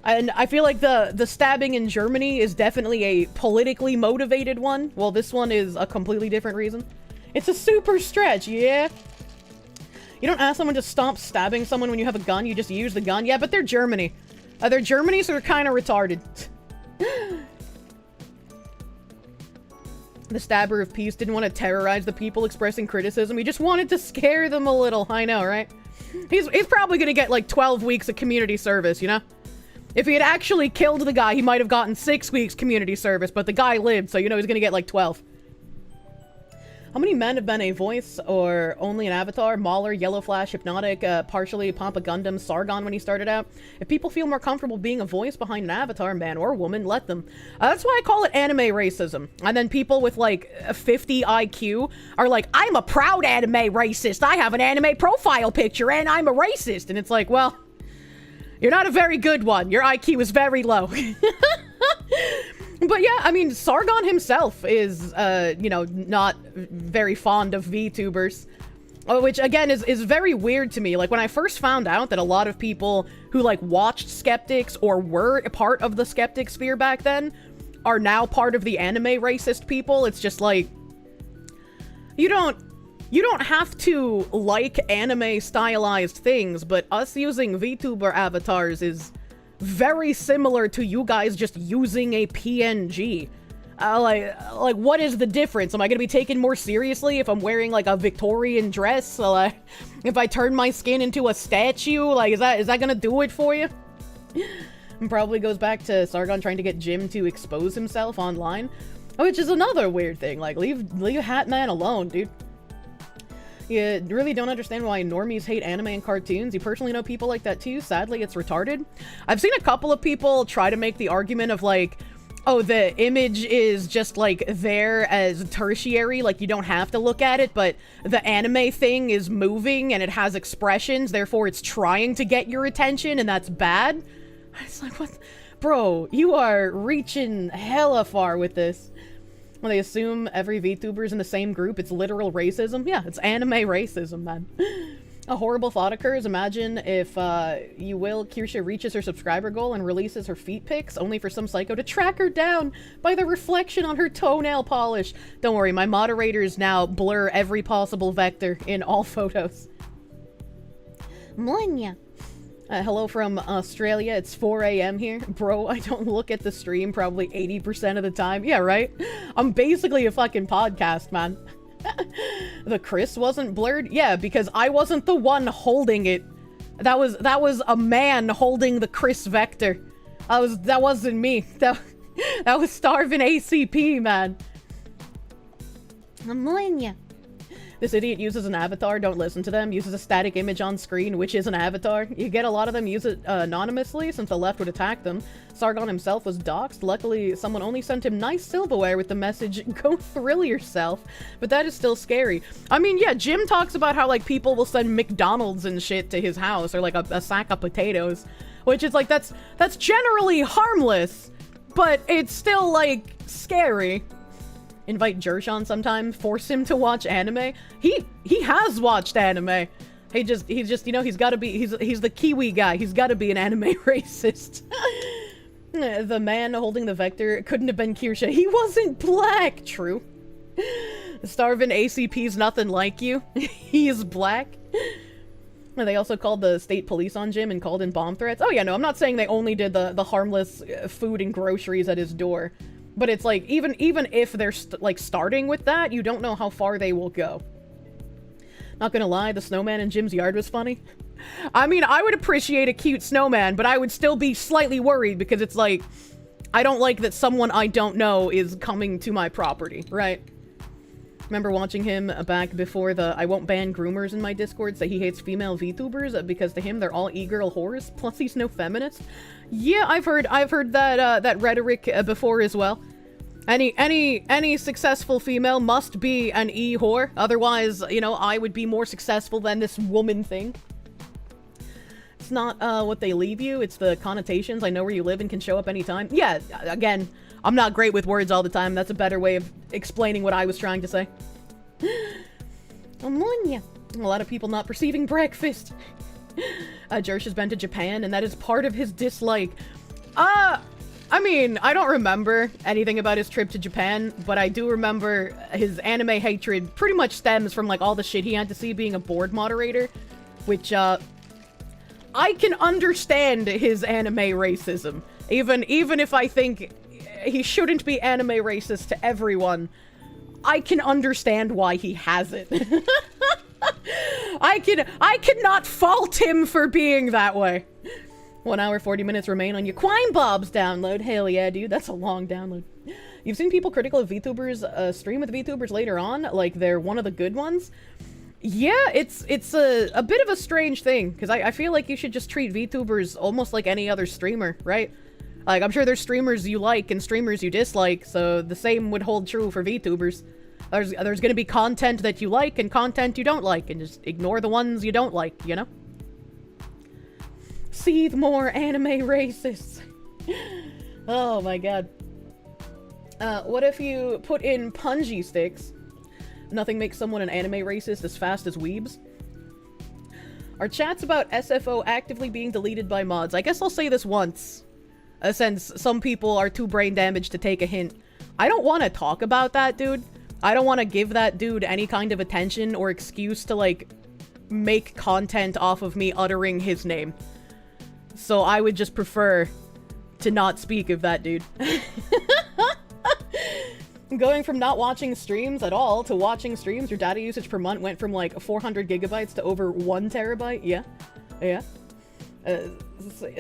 And I feel like the stabbing in Germany is definitely a politically motivated one. Well, this one is a completely different reason. It's a super stretch, yeah? You don't ask someone to stop stabbing someone when you have a gun, you just use the gun. Yeah, but they're Germany. They're Germany, so they're kind of retarded. The stabber of peace didn't want to terrorize the people expressing criticism. He just wanted to scare them a little. I know, right? He's probably gonna get like 12 weeks of community service, you know? If he had actually killed the guy, he might have gotten 6 weeks community service, but the guy lived, so you know he's gonna get like 12. How many men have been a voice or only an avatar? Mauler, Yellow Flash, Hypnotic, partially Pampa Gundam, Sargon when he started out. If people feel more comfortable being a voice behind an avatar, man or woman, let them. That's why I call it anime racism. And then people with like 50 IQ are like, I'm a proud anime racist. I have an anime profile picture and I'm a racist. And it's like, well, you're not a very good one. Your IQ is very low. But yeah, I mean, Sargon himself is, you know, not very fond of VTubers. Which, again, is very weird to me. Like, when I first found out that a lot of people who, like, watched Skeptics or were a part of the Skeptic sphere back then are now part of the anime racist people, it's just like, you don't have to like anime-stylized things, but us using VTuber avatars is very similar to you guys just using a PNG. Like, what is the difference? Am I gonna be taken more seriously if I'm wearing, like, a Victorian dress? So, like, if I turn my skin into a statue, like, is that gonna do it for you? And probably goes back to Sargon trying to get Jim to expose himself online, which is another weird thing. Like, leave Hatman alone, dude. You really don't understand why normies hate anime and cartoons. You personally know people like that too. Sadly, it's retarded. I've seen a couple of people try to make the argument of like, oh, the image is just like there as tertiary, like you don't have to look at it, but the anime thing is moving and it has expressions, therefore it's trying to get your attention and that's bad. It's like, what? Bro, you are reaching hella far with this. When they assume every VTuber's in the same group, it's literal racism. Yeah, it's anime racism, man. A horrible thought occurs. Imagine if, you will, Kirsche reaches her subscriber goal and releases her feet pics, only for some psycho to track her down by the reflection on her toenail polish. Don't worry, my moderators now blur every possible vector in all photos. Mwanya. Hello from Australia. It's 4 a.m. here. Bro, I don't look at the stream probably 80% of the time. Yeah, right? I'm basically a fucking podcast, man. The Chris wasn't blurred? Yeah, because I wasn't the one holding it. That was a man holding the Chris vector. That wasn't me. That was starving ACP, man. Amelia. This idiot uses an avatar, don't listen to them, uses a static image on screen, which is an avatar. You get a lot of them use it anonymously, since the left would attack them. Sargon himself was doxxed. Luckily, someone only sent him nice silverware with the message, go thrill yourself. But that is still scary. I mean, yeah, Jim talks about how, like, people will send McDonald's and shit to his house, or, like, a sack of potatoes. Which is, like, that's generally harmless, but it's still, like, scary. invite Kirsche on sometime, force him to watch anime. He has watched anime. He's just, you know, he's gotta be, he's the Kiwi guy. He's gotta be an anime racist. The man holding the vector couldn't have been Kirsche. He wasn't black. True. Starvin ACP's nothing like you. He is black. They also called the state police on Jim and called in bomb threats. Oh yeah, no, I'm not saying they only did the harmless food and groceries at his door. But it's like, even if they're starting with that, you don't know how far they will go. Not gonna lie, the snowman in Jim's yard was funny. I mean, I would appreciate a cute snowman, but I would still be slightly worried because it's like, I don't like that someone I don't know is coming to my property, right? Remember watching him back before the I won't ban groomers in my Discord say he hates female VTubers because to him they're all e-girl whores, plus he's no feminist. Yeah, I've heard that that rhetoric before as well. Any successful female must be an e-whore, otherwise, you know, I would be more successful than this woman thing. It's not what they leave you, it's the connotations. I know where you live and can show up anytime. Yeah, again, I'm not great with words all the time. That's a better way of explaining what I was trying to say. Ammonia. A lot of people not perceiving breakfast. Kirsche has been to Japan, and that is part of his dislike. I mean, I don't remember anything about his trip to Japan, but I do remember his anime hatred pretty much stems from, like, all the shit he had to see being a board moderator, which, I can understand his anime racism. Even if I think he shouldn't be anime racist to everyone, I can understand why he has it. I cannot fault him for being that way. 1 hour, 40 minutes remain on your Quine Bob's download. Hell yeah, dude. That's a long download. You've seen people critical of VTubers stream with VTubers later on, like they're one of the good ones. Yeah, it's a bit of a strange thing, because I feel like you should just treat VTubers almost like any other streamer, right? Like, I'm sure there's streamers you like and streamers you dislike, so the same would hold true for VTubers. There's gonna be content that you like and content you don't like, and just ignore the ones you don't like, you know? Seethe more anime racists. Oh my god. What if you put in punji sticks? Nothing makes someone an anime racist as fast as weebs. Are chats about SFO actively being deleted by mods? I guess I'll say this once, since some people are too brain damaged to take a hint. I don't want to talk about that dude. I don't want to give that dude any kind of attention or excuse to, like, make content off of me uttering his name. So I would just prefer to not speak of that dude. Going from not watching streams at all to watching streams, your data usage per month went from like 400 gigabytes to over 1 terabyte. Yeah. Yeah.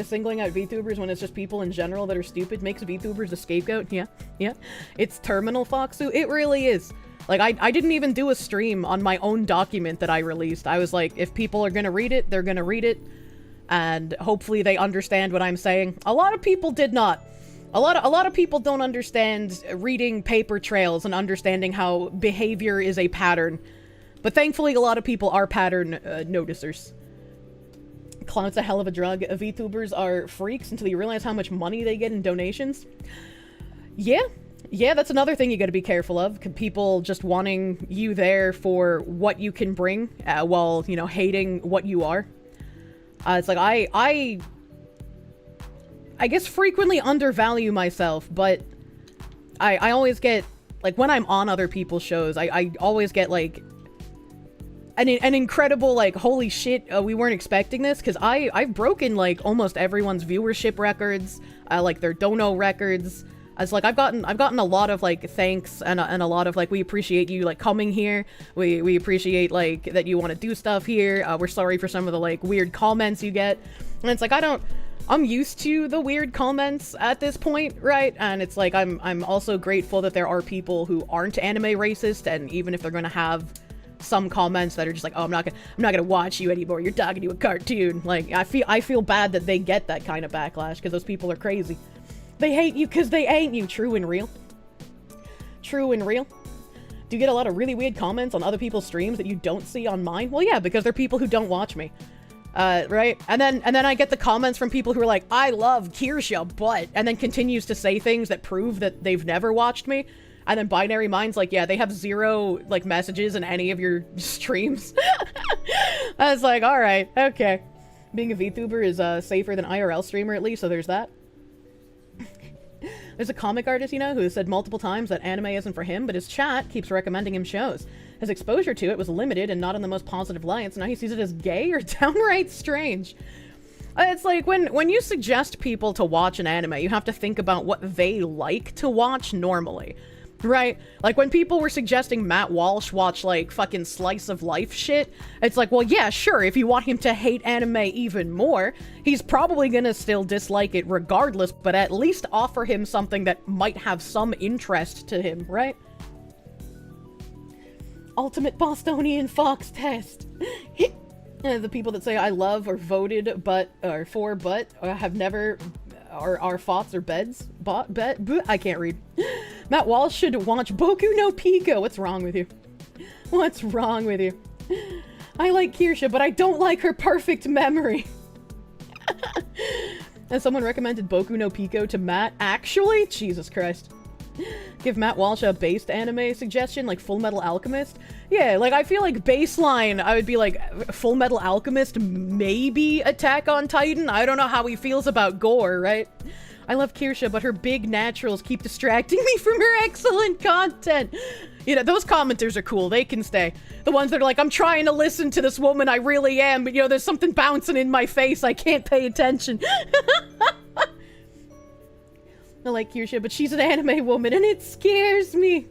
Singling out VTubers when it's just people in general that are stupid makes VTubers a scapegoat. Yeah. Yeah. It's terminal, Foxu. It really is. Like, I didn't even do a stream on my own document that I released. I was like, if people are gonna read it, they're gonna read it. And hopefully they understand what I'm saying. A lot of people did not. A lot of people don't understand reading paper trails and understanding how behavior is a pattern. But thankfully, a lot of people are pattern noticers. Clout's a hell of a drug. VTubers are freaks until you realize how much money they get in donations. Yeah. Yeah, that's another thing you gotta be careful of. People just wanting you there for what you can bring, while, you know, hating what you are. It's like, I guess frequently undervalue myself, but I always get, like, when I'm on other people's shows, I always get, like, an incredible, like, holy shit, we weren't expecting this, because I've broken, like, almost everyone's viewership records, like, their dono records. It's like, I've gotten a lot of, like, thanks, and a lot of, like, we appreciate you, like, coming here, we appreciate, like, that you want to do stuff here, we're sorry for some of the, like, weird comments you get, and it's like, I'm used to the weird comments at this point, right? And it's like, I'm also grateful that there are people who aren't anime racist, and even if they're gonna have some comments that are just like, oh, I'm not gonna watch you anymore, you're talking to a cartoon. Like, I feel bad that they get that kind of backlash, because those people are crazy. They hate you because they ain't you. True and real. True and real. Do you get a lot of really weird comments on other people's streams that you don't see on mine? Well, yeah, because they're people who don't watch me. Right? And then I get the comments from people who are like, I love Kirsche, but... And then continues to say things that prove that they've never watched me. And then Binary Mind's like, yeah, they have 0, like, messages in any of your streams. I was like, alright, okay. Being a VTuber is safer than IRL streamer at least, so there's that. There's a comic artist, you know, who has said multiple times that anime isn't for him, but his chat keeps recommending him shows. His exposure to it was limited and not in the most positive light, so now he sees it as gay or downright strange. It's like, when you suggest people to watch an anime, you have to think about what they like to watch normally. Right? Like, when people were suggesting Matt Walsh watch, like, fucking slice of life shit, it's like, well, yeah, sure, if you want him to hate anime even more, he's probably gonna still dislike it regardless, but at least offer him something that might have some interest to him, right? Ultimate Bostonian Fox test. The people that say I love or voted but, or for but, or have never... Our thoughts or beds? I can't read. Matt Walsh should watch Boku no Pico. What's wrong with you? What's wrong with you? I like Kirsche, but I don't like her perfect memory. And someone recommended Boku no Pico to Matt. Actually? Jesus Christ. Give Matt Walsh a based anime suggestion, like Full Metal Alchemist? Yeah, like, I feel like baseline, I would be like, Full Metal Alchemist, maybe Attack on Titan? I don't know how he feels about gore, right? I love Kirsche, but her big naturals keep distracting me from her excellent content. You know, those commenters are cool. They can stay. The ones that are like, I'm trying to listen to this woman, I really am, but, you know, there's something bouncing in my face, I can't pay attention. I like Kirsche, but she's an anime woman, and it scares me.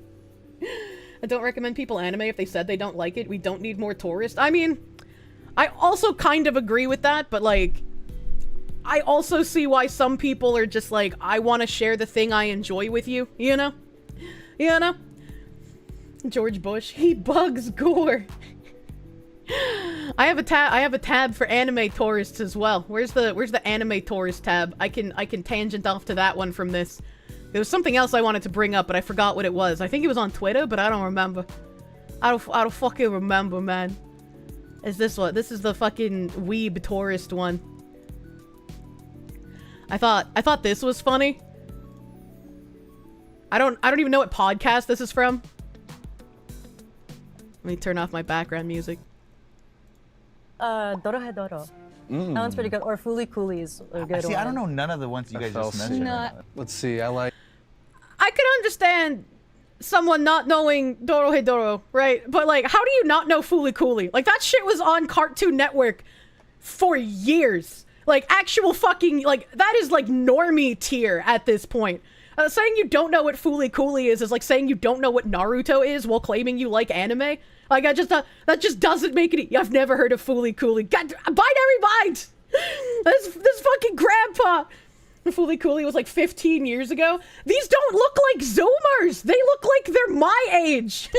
I don't recommend people anime if they said they don't like it. We don't need more tourists. I mean, I also kind of agree with that, but, like, I also see why some people are just like, I want to share the thing I enjoy with you, you know? You know? George Bush, he bugs gore. I have a tab for anime tourists as well. Where's the anime tourist tab? I can tangent off to that one from this. There was something else I wanted to bring up, but I forgot what it was. I think it was on Twitter, but I don't remember. I don't fucking remember, man. Is this one? This is the fucking weeb tourist one. I thought this was funny. I don't even know what podcast this is from. Let me turn off my background music. Dorohedoro. That one's pretty good. Or Fooly Cooly is a good one. See, I don't know none of the ones you guys just mentioned. Let's see, I could understand someone not knowing Dorohedoro, right? But, like, how do you not know Fooly Cooly? Like, that shit was on Cartoon Network for years. Like, actual fucking, like, that is, like, normie tier at this point. Saying you don't know what Fooly Cooly is like saying you don't know what Naruto is while claiming you like anime. Like, that just doesn't make it. I've never heard of Fooly Cooly. God, binary mind! This fucking grandpa! Fooly Cooly was like 15 years ago. These don't look like Zoomers! They look like they're my age!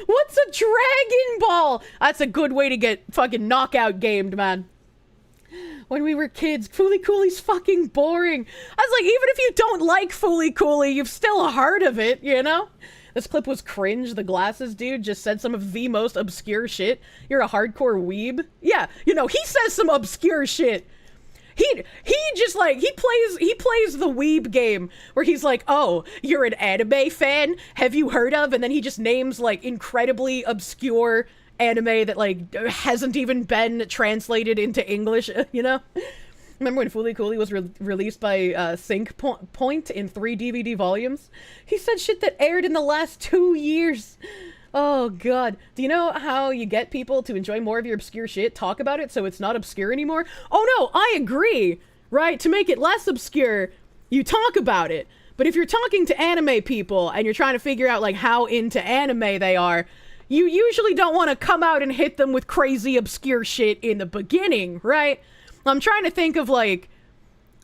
What's a Dragon Ball? That's a good way to get fucking knockout gamed, man. When we were kids, Fooly Cooly's fucking boring. I was like, even if you don't like Fooly Cooly, you've still heard of it, you know? This clip was cringe. The glasses dude just said some of the most obscure shit. You're a hardcore weeb? Yeah, you know, he says some obscure shit. He just like, he plays the weeb game where he's like, oh, you're an anime fan? Have you heard of? And then he just names like incredibly obscure anime that like hasn't even been translated into English, you know? Remember when Fooly Cooly was released by Sync Point in 3 DVD volumes? He said shit that aired in the last 2 years. Oh god. Do you know how you get people to enjoy more of your obscure shit? Talk about it so it's not obscure anymore? Oh no, I agree! Right? To make it less obscure, you talk about it. But if you're talking to anime people and you're trying to figure out like how into anime they are, you usually don't want to come out and hit them with crazy obscure shit in the beginning, right? I'm trying to think of, like,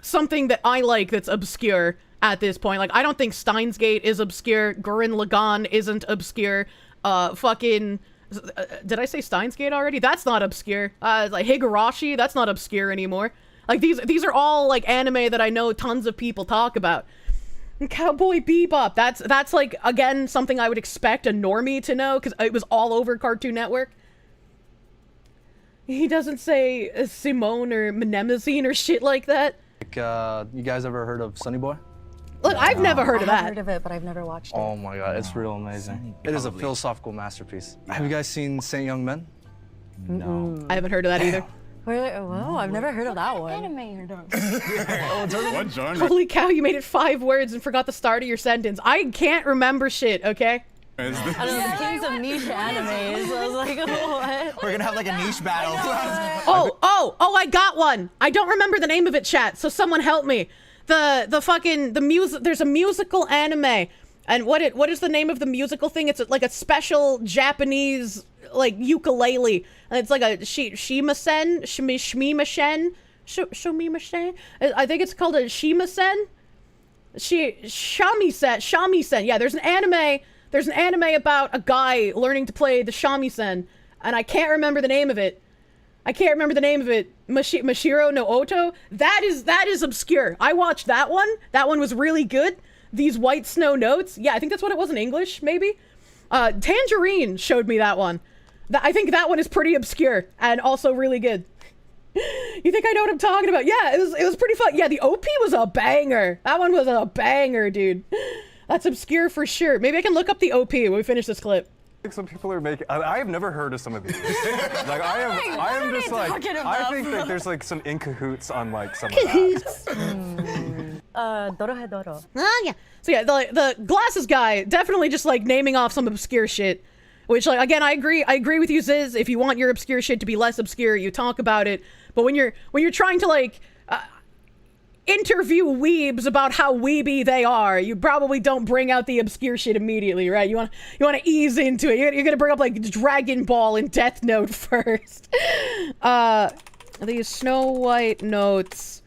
something that I like that's obscure at this point. Like, I don't think Steins Gate is obscure. Gurren Lagann isn't obscure. Did I say Steins Gate already? That's not obscure. Like, Higurashi, that's not obscure anymore. Like, these are all, like, anime that I know tons of people talk about. And Cowboy Bebop, that's like, again, something I would expect a normie to know, because it was all over Cartoon Network. He doesn't say Simone or Mnemosine or shit like that. like, you guys ever heard of Sunny Boy? Look, I've never heard of I've that. heard of it, but I've never watched it. Oh my god, it's real amazing. It is a philosophical masterpiece. Have you guys seen Saint Young Men? No. I haven't heard of that either. Whoa, I've never heard of that one. What genre? Holy cow, you made it 5 words and forgot the start of your sentence. I can't remember shit, okay? Is this? I don't know, kings of niche animes. I was like, what? We're gonna have like a niche battle. Oh, I got one. I don't remember the name of it, chat, so someone help me. The music, there's a musical anime. And what is the name of the musical thing? It's like a special Japanese, like, ukulele. And it's like a Shima-sen? Shomima-sen? I think it's called a Shima-sen? Shamisen. Yeah, there's an anime about a guy learning to play the shamisen, and I can't remember the name of it. Mashiro no Oto? That is obscure. I watched that one. That one was really good. These White Snow Notes. Yeah, I think that's what it was in English, maybe? Tangerine showed me that one. I think that one is pretty obscure and also really good. You think I know what I'm talking about? Yeah, it was pretty fun. Yeah, the OP was a banger. That one was a banger, dude. That's obscure for sure. Maybe I can look up the OP when we finish this clip. Some people are making. I have never heard of some of these. Like I am just like. I think that there's like some in cahoots on like some of that. Dorohedoro. Oh yeah. So yeah, the glasses guy definitely just like naming off some obscure shit. Which, like, again, I agree with you, Ziz. If you want your obscure shit to be less obscure, you talk about it. But when you're trying to like interview weebs about how weeby they are, you probably don't bring out the obscure shit immediately, right? You want to ease into it. You're gonna bring up like Dragon Ball and Death Note first. These Snow White Notes.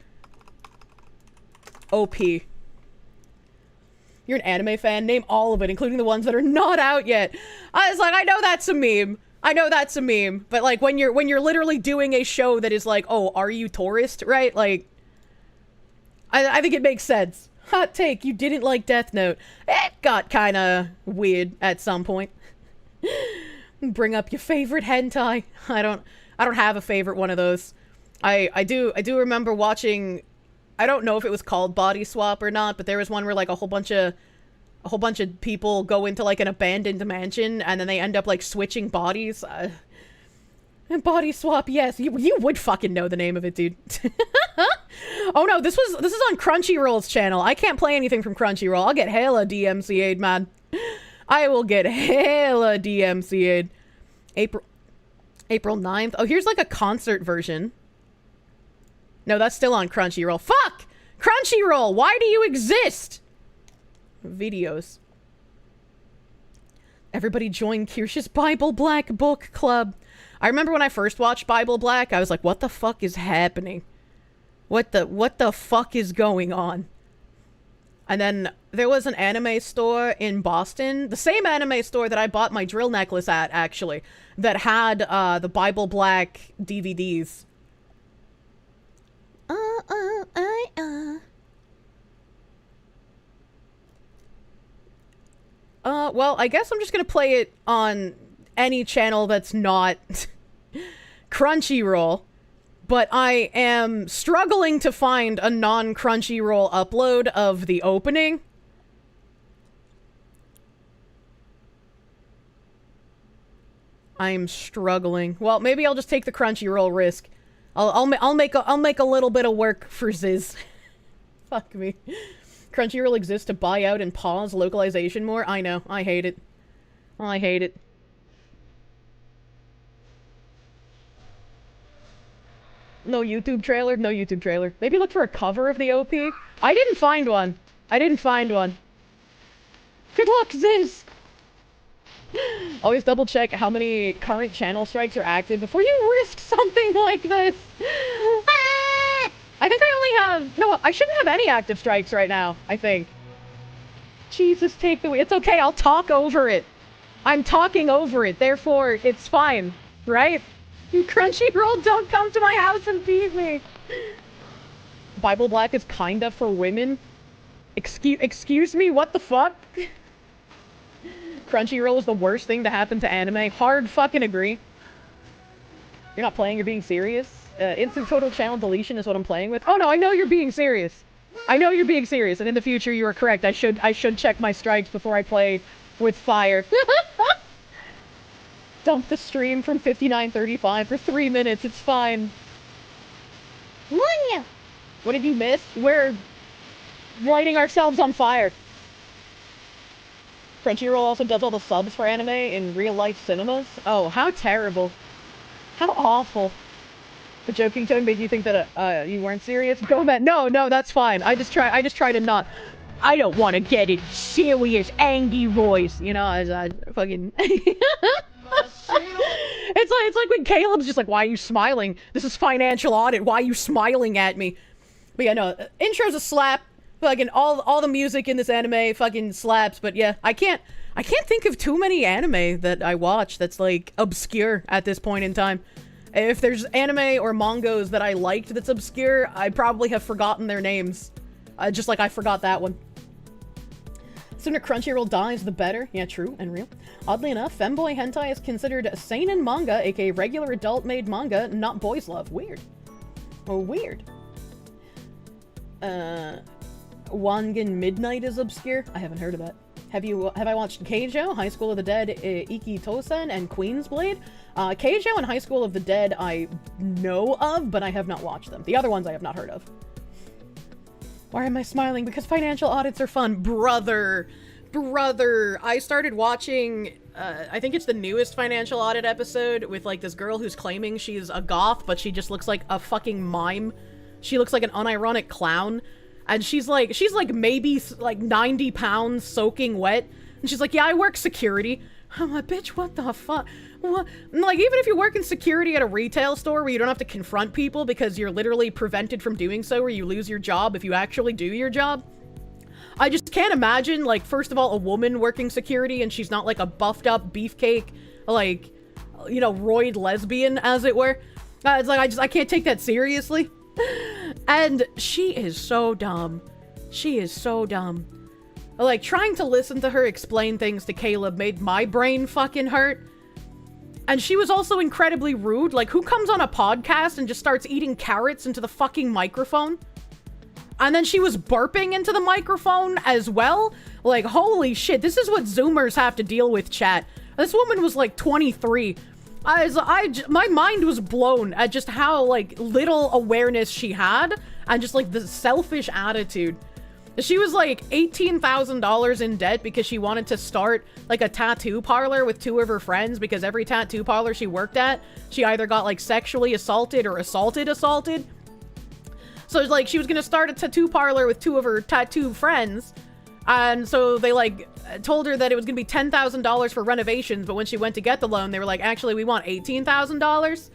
OP. You're an anime fan? Name all of it, including the ones that are not out yet. I was like, I know that's a meme. But like when you're literally doing a show that is like, oh, are you tourist, right? Like, I think it makes sense. Hot take, you didn't like Death Note. It got kind of weird at some point. Bring up your favorite hentai. I don't have a favorite one of those. I do remember watching. I don't know if it was called Body Swap or not, but there was one where like a whole bunch of people go into like an abandoned mansion and then they end up like switching bodies. And Body Swap, yes, you would fucking know the name of it, dude. Oh no, this is on Crunchyroll's channel. I can't play anything from Crunchyroll. I'll get hella DMCA'd, man. I will get hella DMCA'd. April 9th. Oh, here's like a concert version. No, that's still on Crunchyroll. Fuck! Crunchyroll, why do you exist? Videos. Everybody join Kirsche's Bible Black book club. I remember when I first watched Bible Black, I was like, what the fuck is happening? What the fuck is going on? And then there was an anime store in Boston, the same anime store that I bought my drill necklace at, actually, that had the Bible Black DVDs. Well, I guess I'm just gonna play it on any channel that's not Crunchyroll, but I am struggling to find a non-Crunchyroll upload of the opening. I'm struggling. Well, maybe I'll just take the Crunchyroll risk. I'll make a little bit of work for Ziz. Fuck me. Crunchyroll exists to buy out and pause localization more. I know. I hate it. I hate it. No YouTube trailer? No YouTube trailer. Maybe look for a cover of the OP? I didn't find one. Good luck, Ziz! Always double check how many current channel strikes are active before you risk something like this. I think I only have... No, I shouldn't have any active strikes right now, I think. Jesus, take the... It's okay, I'll talk over it. I'm talking over it, therefore it's fine, right? You Crunchyroll, don't come to my house and beat me. Bible Black is kinda for women? Excuse me, what the fuck? Crunchyroll is the worst thing to happen to anime. Hard fucking agree. You're not playing, you're being serious? Instant total channel deletion is what I'm playing with. Oh no, I know you're being serious. I know you're being serious, and in the future you are correct. I should check my strikes before I play with fire. Dump the stream from 59:35 for 3 minutes. It's fine. What did you miss? We're lighting ourselves on fire. Crunchyroll also does all the subs for anime in real-life cinemas. Oh, how terrible. How awful. The joking tone made you think that you weren't serious? Go, man. No, that's fine. I just try to not. I don't want to get it serious, angry voice. You know, I fucking. It's like when Caleb's just like, why are you smiling? This is financial audit. Why are you smiling at me? But yeah, no. Intro's a slap. Fucking all the music in this anime fucking slaps. But yeah, I can't think of too many anime that I watch that's like obscure at this point in time. If there's anime or mangas that I liked that's obscure, I probably have forgotten their names. Just like I forgot that one. Sooner Crunchyroll dies, the better. Yeah, true and real. Oddly enough, femboy hentai is considered seinen manga, aka regular adult-made manga, not boys' love. Weird. Oh, weird. Wangan Midnight is obscure. I haven't heard of that. Have I watched Keijo, High School of the Dead, Iki Tosen, and Queen's Blade? Keijo and High School of the Dead I know of, but I have not watched them. The other ones I have not heard of. Why am I smiling? Because financial audits are fun. Brother! I started watching, I think it's the newest financial audit episode with, like, this girl who's claiming she's a goth, but she just looks like a fucking mime. She looks like an unironic clown. And she's like maybe, like, 90 pounds soaking wet. And she's like, yeah, I work security. I'm like, bitch, what the fuck? What? Like, even if you work in security at a retail store where you don't have to confront people because you're literally prevented from doing so, where you lose your job if you actually do your job. I just can't imagine, like, first of all, a woman working security and she's not, like, a buffed up beefcake, like, you know, roid lesbian, as it were. It's like, I can't take that seriously. And she is so dumb. She is so dumb. Like, trying to listen to her explain things to Caleb made my brain fucking hurt. And she was also incredibly rude. Like, who comes on a podcast and just starts eating carrots into the fucking microphone? And then she was burping into the microphone as well. Like, holy shit, this is what Zoomers have to deal with, chat. This woman was like 23. My mind was blown at just how, like, little awareness she had and just, like, the selfish attitude. She was, like, $18,000 in debt because she wanted to start, like, a tattoo parlor with 2 of her friends because every tattoo parlor she worked at, she either got, like, sexually assaulted or assaulted. So, like, she was gonna start a tattoo parlor with 2 of her tattoo friends. And so they, like, told her that it was gonna be $10,000 for renovations, but when she went to get the loan, they were like, actually, we want $18,000.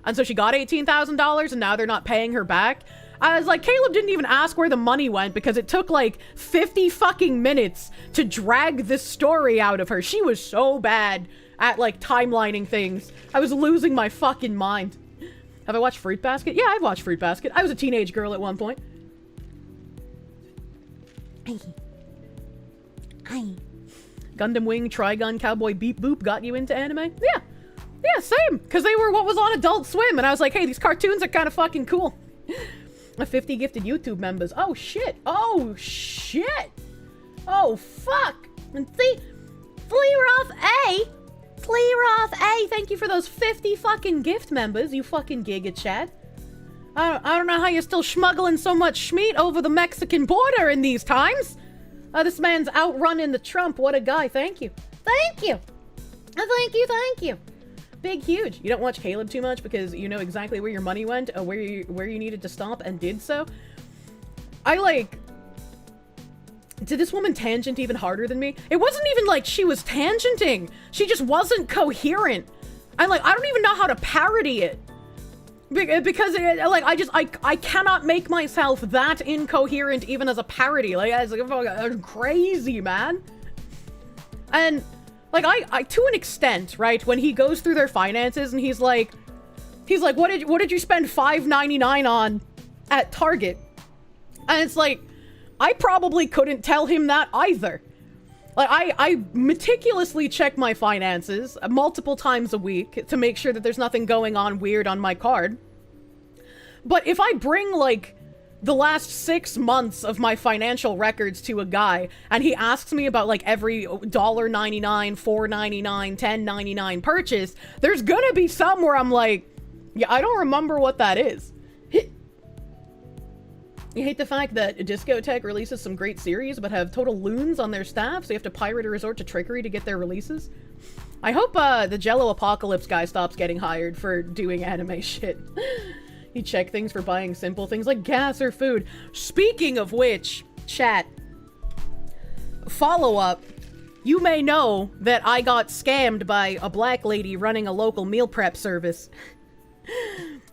And so she got $18,000, and now they're not paying her back. I was like, Caleb didn't even ask where the money went because it took, like, 50 fucking minutes to drag this story out of her. She was so bad at, like, timelining things. I was losing my fucking mind. Have I watched Fruit Basket? Yeah, I've watched Fruit Basket. I was a teenage girl at one point. Gundam Wing, Trigun, Cowboy Beep Boop got you into anime? Yeah, same. Because they were what was on Adult Swim, and I was like, hey, these cartoons are kind of fucking cool. 50 gifted YouTube members. Oh, shit. Oh, fuck. And see, Fleeroth A, thank you for those 50 fucking gift members, you fucking giga chat. I don't know how you're still smuggling so much schmeat over the Mexican border in these times. This man's outrunning the Trump. What a guy. Thank you. Thank you. Big, huge. You don't watch Caleb too much because you know exactly where your money went, where you needed to stop and did so. Did this woman tangent even harder than me? It wasn't even like she was tangenting. She just wasn't coherent. I don't even know how to parody it. Because I cannot make myself that incoherent even as a parody. Like, as like crazy, man. And like I to an extent, right? When he goes through their finances and he's like, what did you spend $5.99 on at Target? And it's like, I probably couldn't tell him that either. Like, I meticulously check my finances multiple times a week to make sure that there's nothing going on weird on my card. But if I bring, like, the last 6 months of my financial records to a guy, and he asks me about like every $1.99, $4.99, $10.99 purchase, there's gonna be some where I'm like, yeah, I don't remember what that is. You hate the fact that Discotech releases some great series but have total loons on their staff, so you have to pirate or resort to trickery to get their releases. I hope the Jello Apocalypse guy stops getting hired for doing anime shit. You check things for buying simple things like gas or food. Speaking of which, chat, follow-up, you may know that I got scammed by a black lady running a local meal prep service.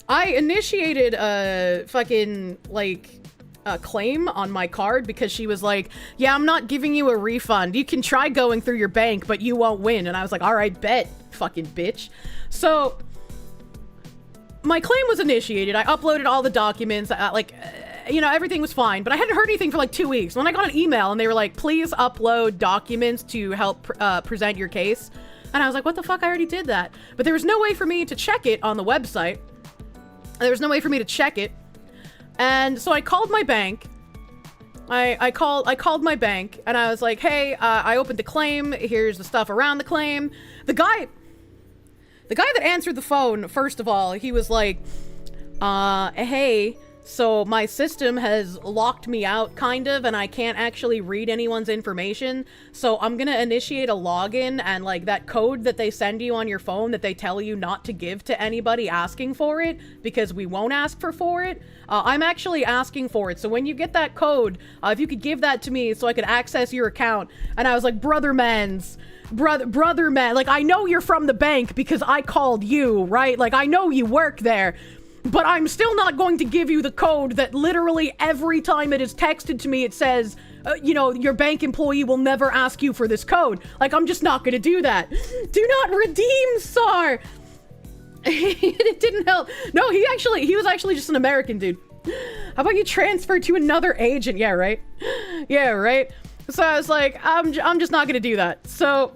I initiated a fucking, like, a claim on my card because she was like, yeah, I'm not giving you a refund. You can try going through your bank, but you won't win. And I was like, all right, bet, fucking bitch. So my claim was initiated. I uploaded all the documents, you know, everything was fine, but I hadn't heard anything for like 2 weeks. When I got an email and they were like, please upload documents to help present your case. And I was like, what the fuck? I already did that. But there was no way for me to check it on the website. There was no way for me to check it. And so I called my bank. I called my bank and I was like, hey, I opened a claim. Here's the stuff around the claim. The guy that answered the phone, first of all, he was like, hey, so my system has locked me out, kind of, and I can't actually read anyone's information, so I'm gonna initiate a login, and, like, that code that they send you on your phone that they tell you not to give to anybody asking for it, because we won't ask for it, I'm actually asking for it, so when you get that code, if you could give that to me so I could access your account. And I was like, brother man, like, I know you're from the bank because I called you, right? Like, I know you work there. But I'm still not going to give you the code that literally every time it is texted to me, it says, you know, your bank employee will never ask you for this code. Like, I'm just not gonna do that. Do not redeem, Sar! It didn't help. No, he was actually just an American dude. How about you transfer to another agent? Yeah, right? Yeah, right? So I was like, I'm just not gonna do that. So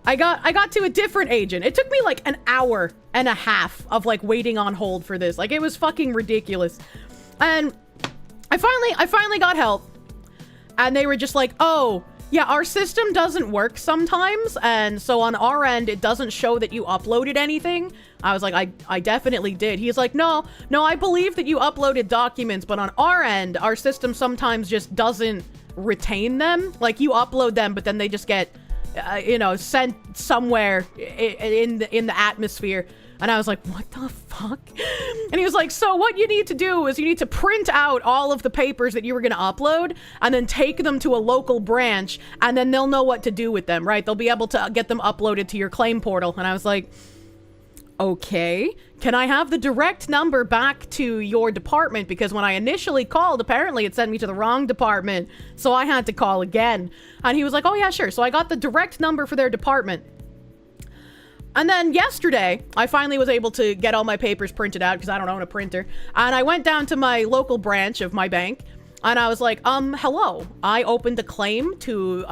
I got to a different agent. It took me like an hour and a half of like waiting on hold for this. Like, it was fucking ridiculous. And I finally got help. And they were just like, oh, yeah, our system doesn't work sometimes. And so on our end, it doesn't show that you uploaded anything. I was like, I definitely did. He's like, no, I believe that you uploaded documents, but on our end, our system sometimes just doesn't retain them. Like, you upload them, but then they just get, you know, sent somewhere in the atmosphere. And I was like, what the fuck? And he was like, so what you need to do is you need to print out all of the papers that you were going to upload and then take them to a local branch, and then they'll know what to do with them, right? They'll be able to get them uploaded to your claim portal. And I was like, okay, can I have the direct number back to your department? Because when I initially called, apparently it sent me to the wrong department. So I had to call again. And he was like, oh yeah, sure. So I got the direct number for their department. And then yesterday, I finally was able to get all my papers printed out because I don't own a printer. And I went down to my local branch of my bank. And I was like, hello. I opened a claim to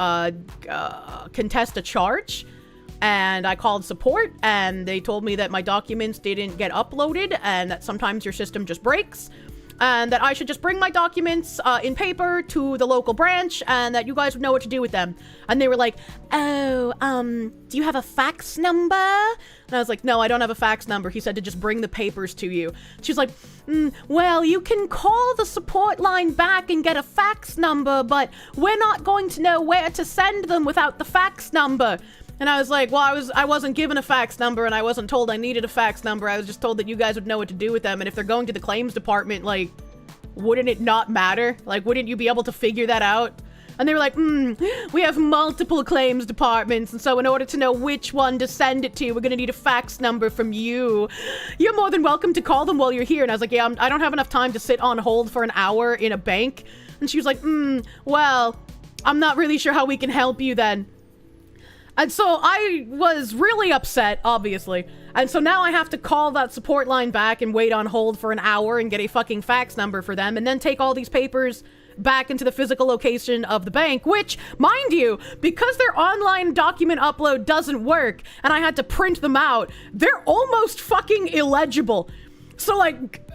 contest a charge. And I called support, and they told me that my documents didn't get uploaded, and that sometimes your system just breaks, and that I should just bring my documents in paper to the local branch, and that you guys would know what to do with them. And they were like, oh, do you have a fax number? And I was like, no, I don't have a fax number. He said to just bring the papers to you. She's like, well, you can call the support line back and get a fax number, but we're not going to know where to send them without the fax number. And I was like, well, I wasn't given a fax number, and I wasn't told I needed a fax number. I was just told that you guys would know what to do with them. And if they're going to the claims department, like, wouldn't it not matter? Like, wouldn't you be able to figure that out? And they were like, we have multiple claims departments, and so in order to know which one to send it to, we're gonna need a fax number from you. You're more than welcome to call them while you're here. And I was like, yeah, I don't have enough time to sit on hold for an hour in a bank. And she was like, well, I'm not really sure how we can help you then. And so I was really upset, obviously. And so now I have to call that support line back and wait on hold for an hour and get a fucking fax number for them, and then take all these papers back into the physical location of the bank, which, mind you, because their online document upload doesn't work, and I had to print them out, they're almost fucking illegible. So, like,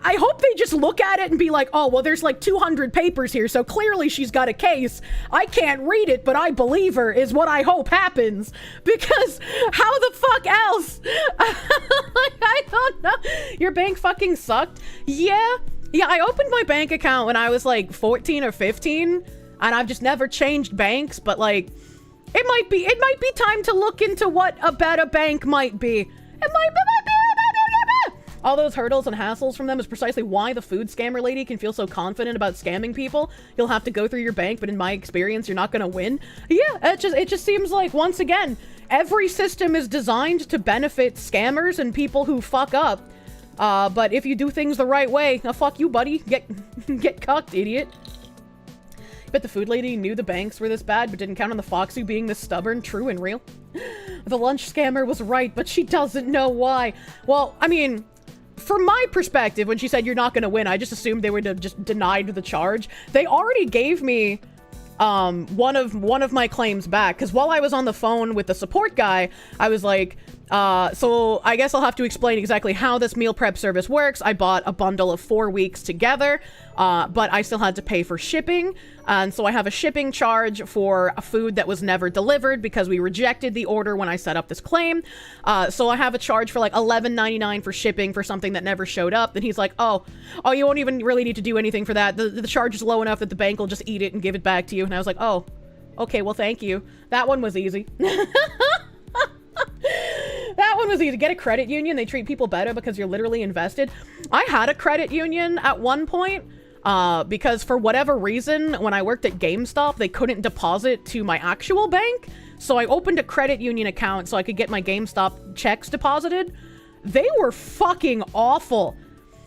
I hope they just look at it and be like, oh, well, there's like 200 papers here, so clearly she's got a case. I can't read it, but I believe her, is what I hope happens. Because how the fuck else? I don't know. Your bank fucking sucked? Yeah, I opened my bank account when I was like 14 or 15, and I've just never changed banks, but like, it might be time to look into what a better bank might be. It might be. All those hurdles and hassles from them is precisely why the food scammer lady can feel so confident about scamming people. You'll have to go through your bank, but in my experience, you're not gonna win. Yeah, it just seems like, once again, every system is designed to benefit scammers and people who fuck up. But if you do things the right way, fuck you, buddy. Get cucked, idiot. Bet the food lady knew the banks were this bad, but didn't count on the Foxy being this stubborn, true and real. The lunch scammer was right, but she doesn't know why. Well, I mean, from my perspective, when she said you're not going to win, I just assumed they would have just denied the charge. They already gave me one of my claims back, because while I was on the phone with the support guy, I was like, so I guess I'll have to explain exactly how this meal prep service works. I bought a bundle of 4 weeks together, but I still had to pay for shipping. And so I have a shipping charge for a food that was never delivered because we rejected the order when I set up this claim. So I have a charge for like $11.99 for shipping for something that never showed up. And he's like, oh, you won't even really need to do anything for that. The charge is low enough that the bank will just eat it and give it back to you. And I was like, oh, okay, well, thank you. That one was easy. That one was easy. Get a credit union. They treat people better because you're literally invested. I had a credit union at one point because for whatever reason, when I worked at GameStop, they couldn't deposit to my actual bank. So I opened a credit union account so I could get my GameStop checks deposited. They were fucking awful.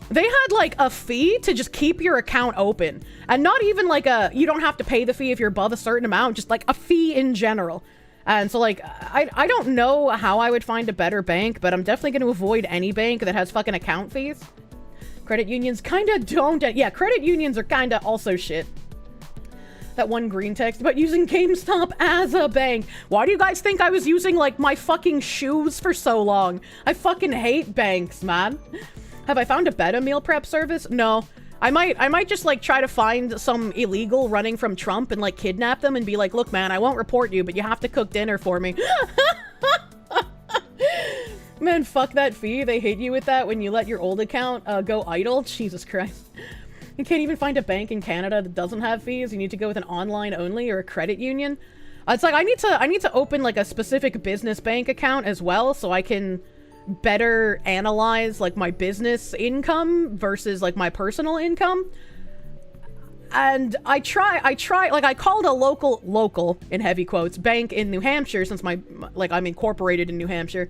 They had like a fee to just keep your account open, and not even like you don't have to pay the fee if you're above a certain amount, just like a fee in general. And so, like, I don't know how I would find a better bank, but I'm definitely going to avoid any bank that has fucking account fees. Credit unions kind of don't. Yeah, credit unions are kind of also shit. That one green text about using GameStop as a bank. Why do you guys think I was using, like, my fucking shoes for so long? I fucking hate banks, man. Have I found a better meal prep service? No. I might just like try to find some illegal running from Trump and like kidnap them and be like, look, man, I won't report you, but you have to cook dinner for me. Man, fuck that fee. They hit you with that when you let your old account go idle. Jesus Christ. You can't even find a bank in Canada that doesn't have fees. You need to go with an online only or a credit union. It's like I need to open like a specific business bank account as well so I can better analyze like my business income versus like my personal income. And I try like I called a local in heavy quotes bank in New Hampshire, since I'm incorporated in New Hampshire,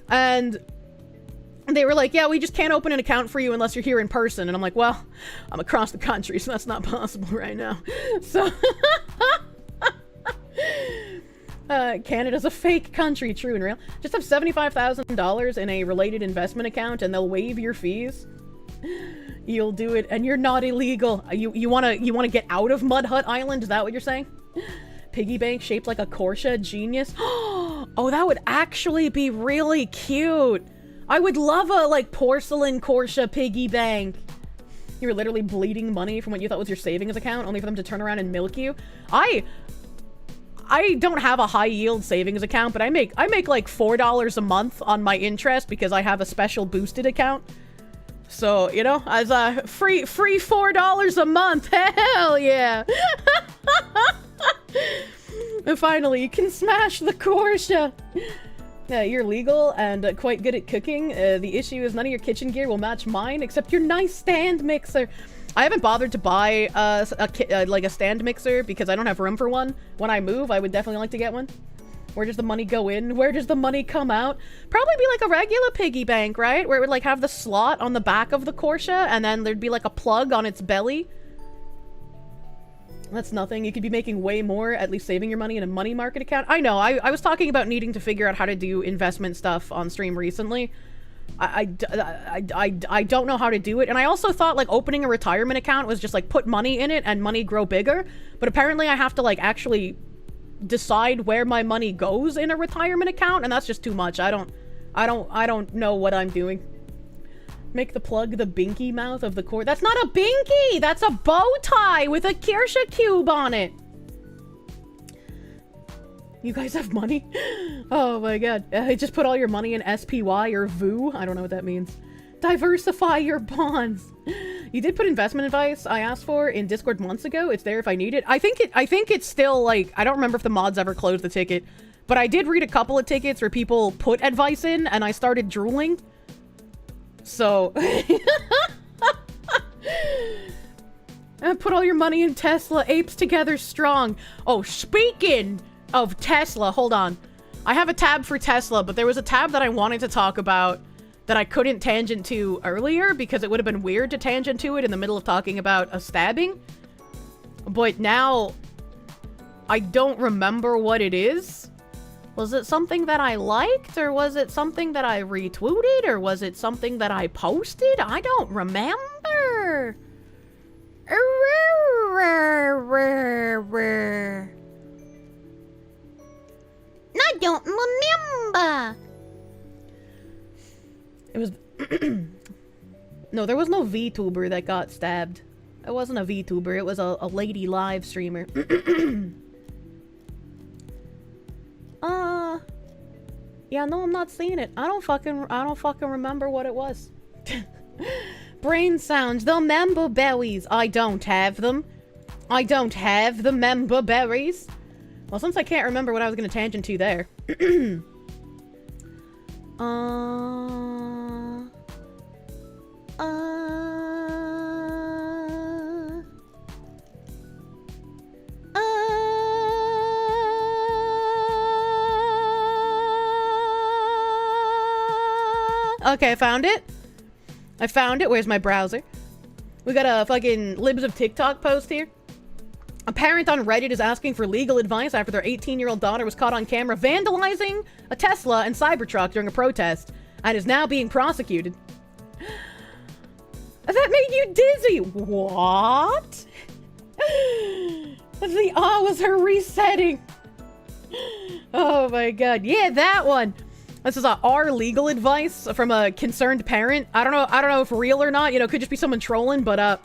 and they were like, yeah, we just can't open an account for you unless you're here in person. And I'm like, well, I'm across the country, so that's not possible right now. So Canada's a fake country, true and real. Just have $75,000 in a related investment account and they'll waive your fees. You'll do it and you're not illegal. You wanna get out of Mud Hut Island? Is that what you're saying? Piggy bank shaped like a Kirsche, genius. Oh, that would actually be really cute. I would love a like porcelain Kirsche piggy bank. You were literally bleeding money from what you thought was your savings account, only for them to turn around and milk you. I don't have a high yield savings account, but I make like $4 a month on my interest because I have a special boosted account. So, you know, as a free $4 a month. Hell yeah. And finally, you can smash the Kirsche. You're legal and quite good at cooking. The issue is none of your kitchen gear will match mine except your nice stand mixer. I haven't bothered to buy like a stand mixer because I don't have room for one. When I move, I would definitely like to get one. Where does the money go in? Where does the money come out? Probably be like a regular piggy bank, right? Where it would like have the slot on the back of the Kirsche and then there'd be like a plug on its belly. That's nothing. You could be making way more, at least saving your money in a money market account. I know. I was talking about needing to figure out how to do investment stuff on stream recently. I don't know how to do it. And I also thought like opening a retirement account was just like put money in it and money grow bigger. But apparently I have to like actually decide where my money goes in a retirement account. And that's just too much. I don't know what I'm doing. Make the plug the binky mouth of the cord. That's not a binky! That's a bow tie with a Kirsche cube on it! You guys have money? Oh my god. Just put all your money in SPY or VOO. I don't know what that means. Diversify your bonds. You did put investment advice I asked for in Discord months ago. It's there if I need it. I think it's still like, I don't remember if the mods ever closed the ticket, but I did read a couple of tickets where people put advice in and I started drooling. So put all your money in Tesla. Apes together strong. Oh, speaking of Tesla, hold on. I have a tab for Tesla, but there was a tab that I wanted to talk about that I couldn't tangent to earlier because it would have been weird to tangent to it in the middle of talking about a stabbing. But now I don't remember what it is. Was it something that I liked, or was it something that I retweeted, or was it something that I posted? I don't remember. I don't remember. It was... No, there was no VTuber that got stabbed. It wasn't a VTuber, it was a lady live streamer. Yeah, no, I'm not seeing it. I don't fucking remember what it was. Brain sounds, the member berries. I don't have them. I don't have the member berries. Well, since I can't remember what I was gonna tangent to there. Okay, I found it. Where's my browser? We got a fucking Libs of TikTok post here. A parent on Reddit is asking for legal advice after their 18-year-old daughter was caught on camera vandalizing a Tesla and Cybertruck during a protest and is now being prosecuted. That made you dizzy. What? The was her resetting. Oh my god. Yeah, that one. This is our legal advice from a concerned parent. I don't know if real or not. You know, could just be someone trolling, but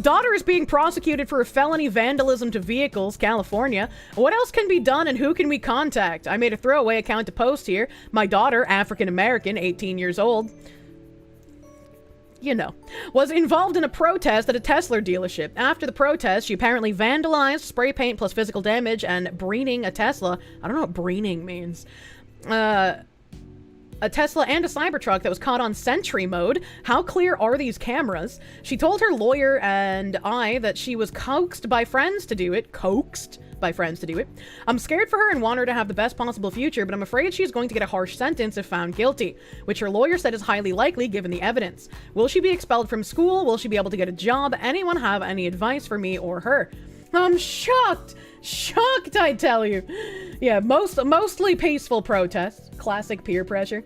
daughter is being prosecuted for a felony vandalism to vehicles, California. What else can be done and who can we contact? I made a throwaway account to post here. My daughter, African American, 18 years old, you know, was involved in a protest at a Tesla dealership. After the protest, she apparently vandalized, spray paint plus physical damage, and breening a Tesla. I don't know what breening means. A Tesla and a Cybertruck that was caught on Sentry mode. How clear are these cameras? She told her lawyer and I that she was coaxed by friends to do it. I'm scared for her and want her to have the best possible future, but I'm afraid she's going to get a harsh sentence if found guilty, which her lawyer said is highly likely given the evidence. Will she be expelled from school? Will she be able to get a job? Anyone have any advice for me or her? I'm shocked, I tell you. Yeah, mostly peaceful protests. Classic peer pressure.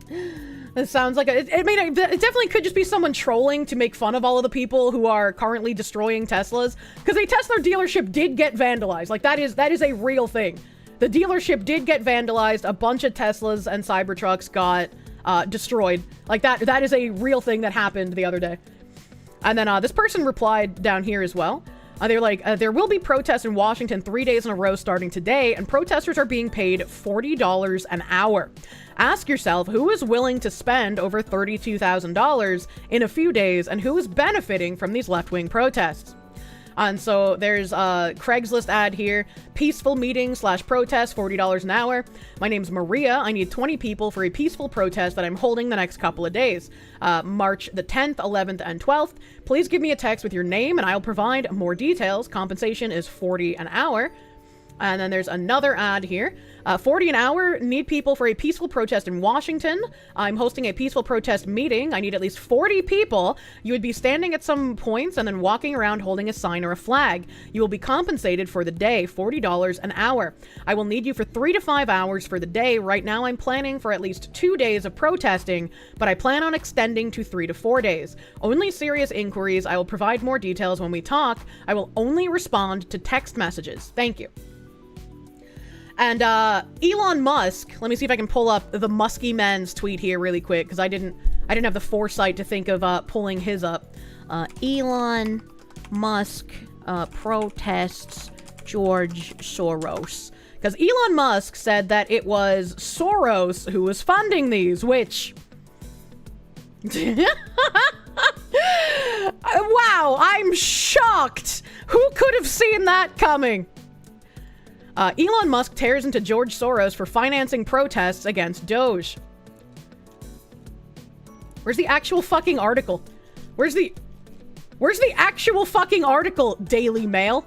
It sounds like it definitely could just be someone trolling to make fun of all of the people who are currently destroying Teslas. Because a Tesla dealership did get vandalized. Like, that is a real thing. The dealership did get vandalized. A bunch of Teslas and Cybertrucks got destroyed. Like, that is a real thing that happened the other day. And then this person replied down here as well. They're like, there will be protests in Washington 3 days in a row starting today, and protesters are being paid $40 an hour. Ask yourself, who is willing to spend over $32,000 in a few days, and who is benefiting from these left-wing protests? And so there's a Craigslist ad here. Peaceful meeting / protest, $40 an hour. My name's Maria. I need 20 people for a peaceful protest that I'm holding the next couple of days. March the 10th, 11th, and 12th. Please give me a text with your name and I'll provide more details. Compensation is $40 an hour. And then there's another ad here. $40 an hour, need people for a peaceful protest in Washington. I'm hosting a peaceful protest meeting. I need at least 40 people. You would be standing at some points and then walking around holding a sign or a flag. You will be compensated for the day, $40 an hour. I will need you for 3 to 5 hours for the day. Right now I'm planning for at least 2 days of protesting, but I plan on extending to 3 to 4 days. Only serious inquiries. I will provide more details when we talk. I will only respond to text messages. Thank you. And Elon Musk, let me see if I can pull up the Musky Men's tweet here really quick, because I didn't I didn't have the foresight to think of pulling his up. Elon Musk protests George Soros. Because Elon Musk said that it was Soros who was funding these, which... Wow, I'm shocked! Who could have seen that coming? Elon Musk tears into George Soros for financing protests against Doge. Where's the actual fucking article? Where's the actual fucking article, Daily Mail?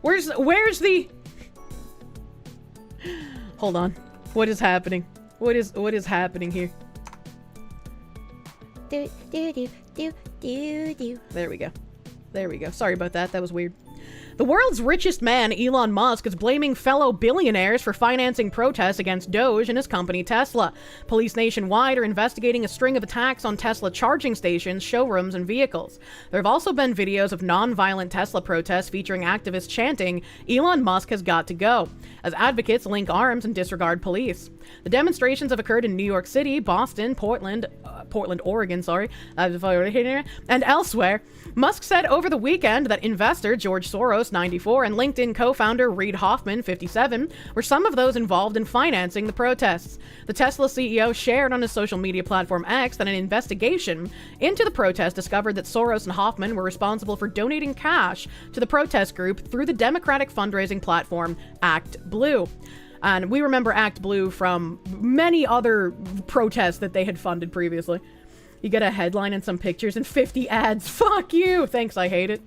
Where's the... Hold on. What is happening? What is happening here? Do, do, do, do, do, do. There we go. There we go. Sorry about that. That was weird. The world's richest man, Elon Musk, is blaming fellow billionaires for financing protests against Doge and his company Tesla. Police nationwide are investigating a string of attacks on Tesla charging stations, showrooms, and vehicles. There have also been videos of non-violent Tesla protests featuring activists chanting, "Elon Musk has got to go," as advocates link arms and disregard police. The demonstrations have occurred in New York City, Boston, Portland, Oregon, and elsewhere. Musk said over the weekend that investor George Soros, 94, and LinkedIn co-founder Reid Hoffman, 57, were some of those involved in financing the protests. The Tesla CEO shared on his social media platform X that an investigation into the protest discovered that Soros and Hoffman were responsible for donating cash to the protest group through the Democratic fundraising platform Act Blue. And we remember Act Blue from many other protests that they had funded previously. You get a headline and some pictures and 50 ads. Fuck you! Thanks, I hate it.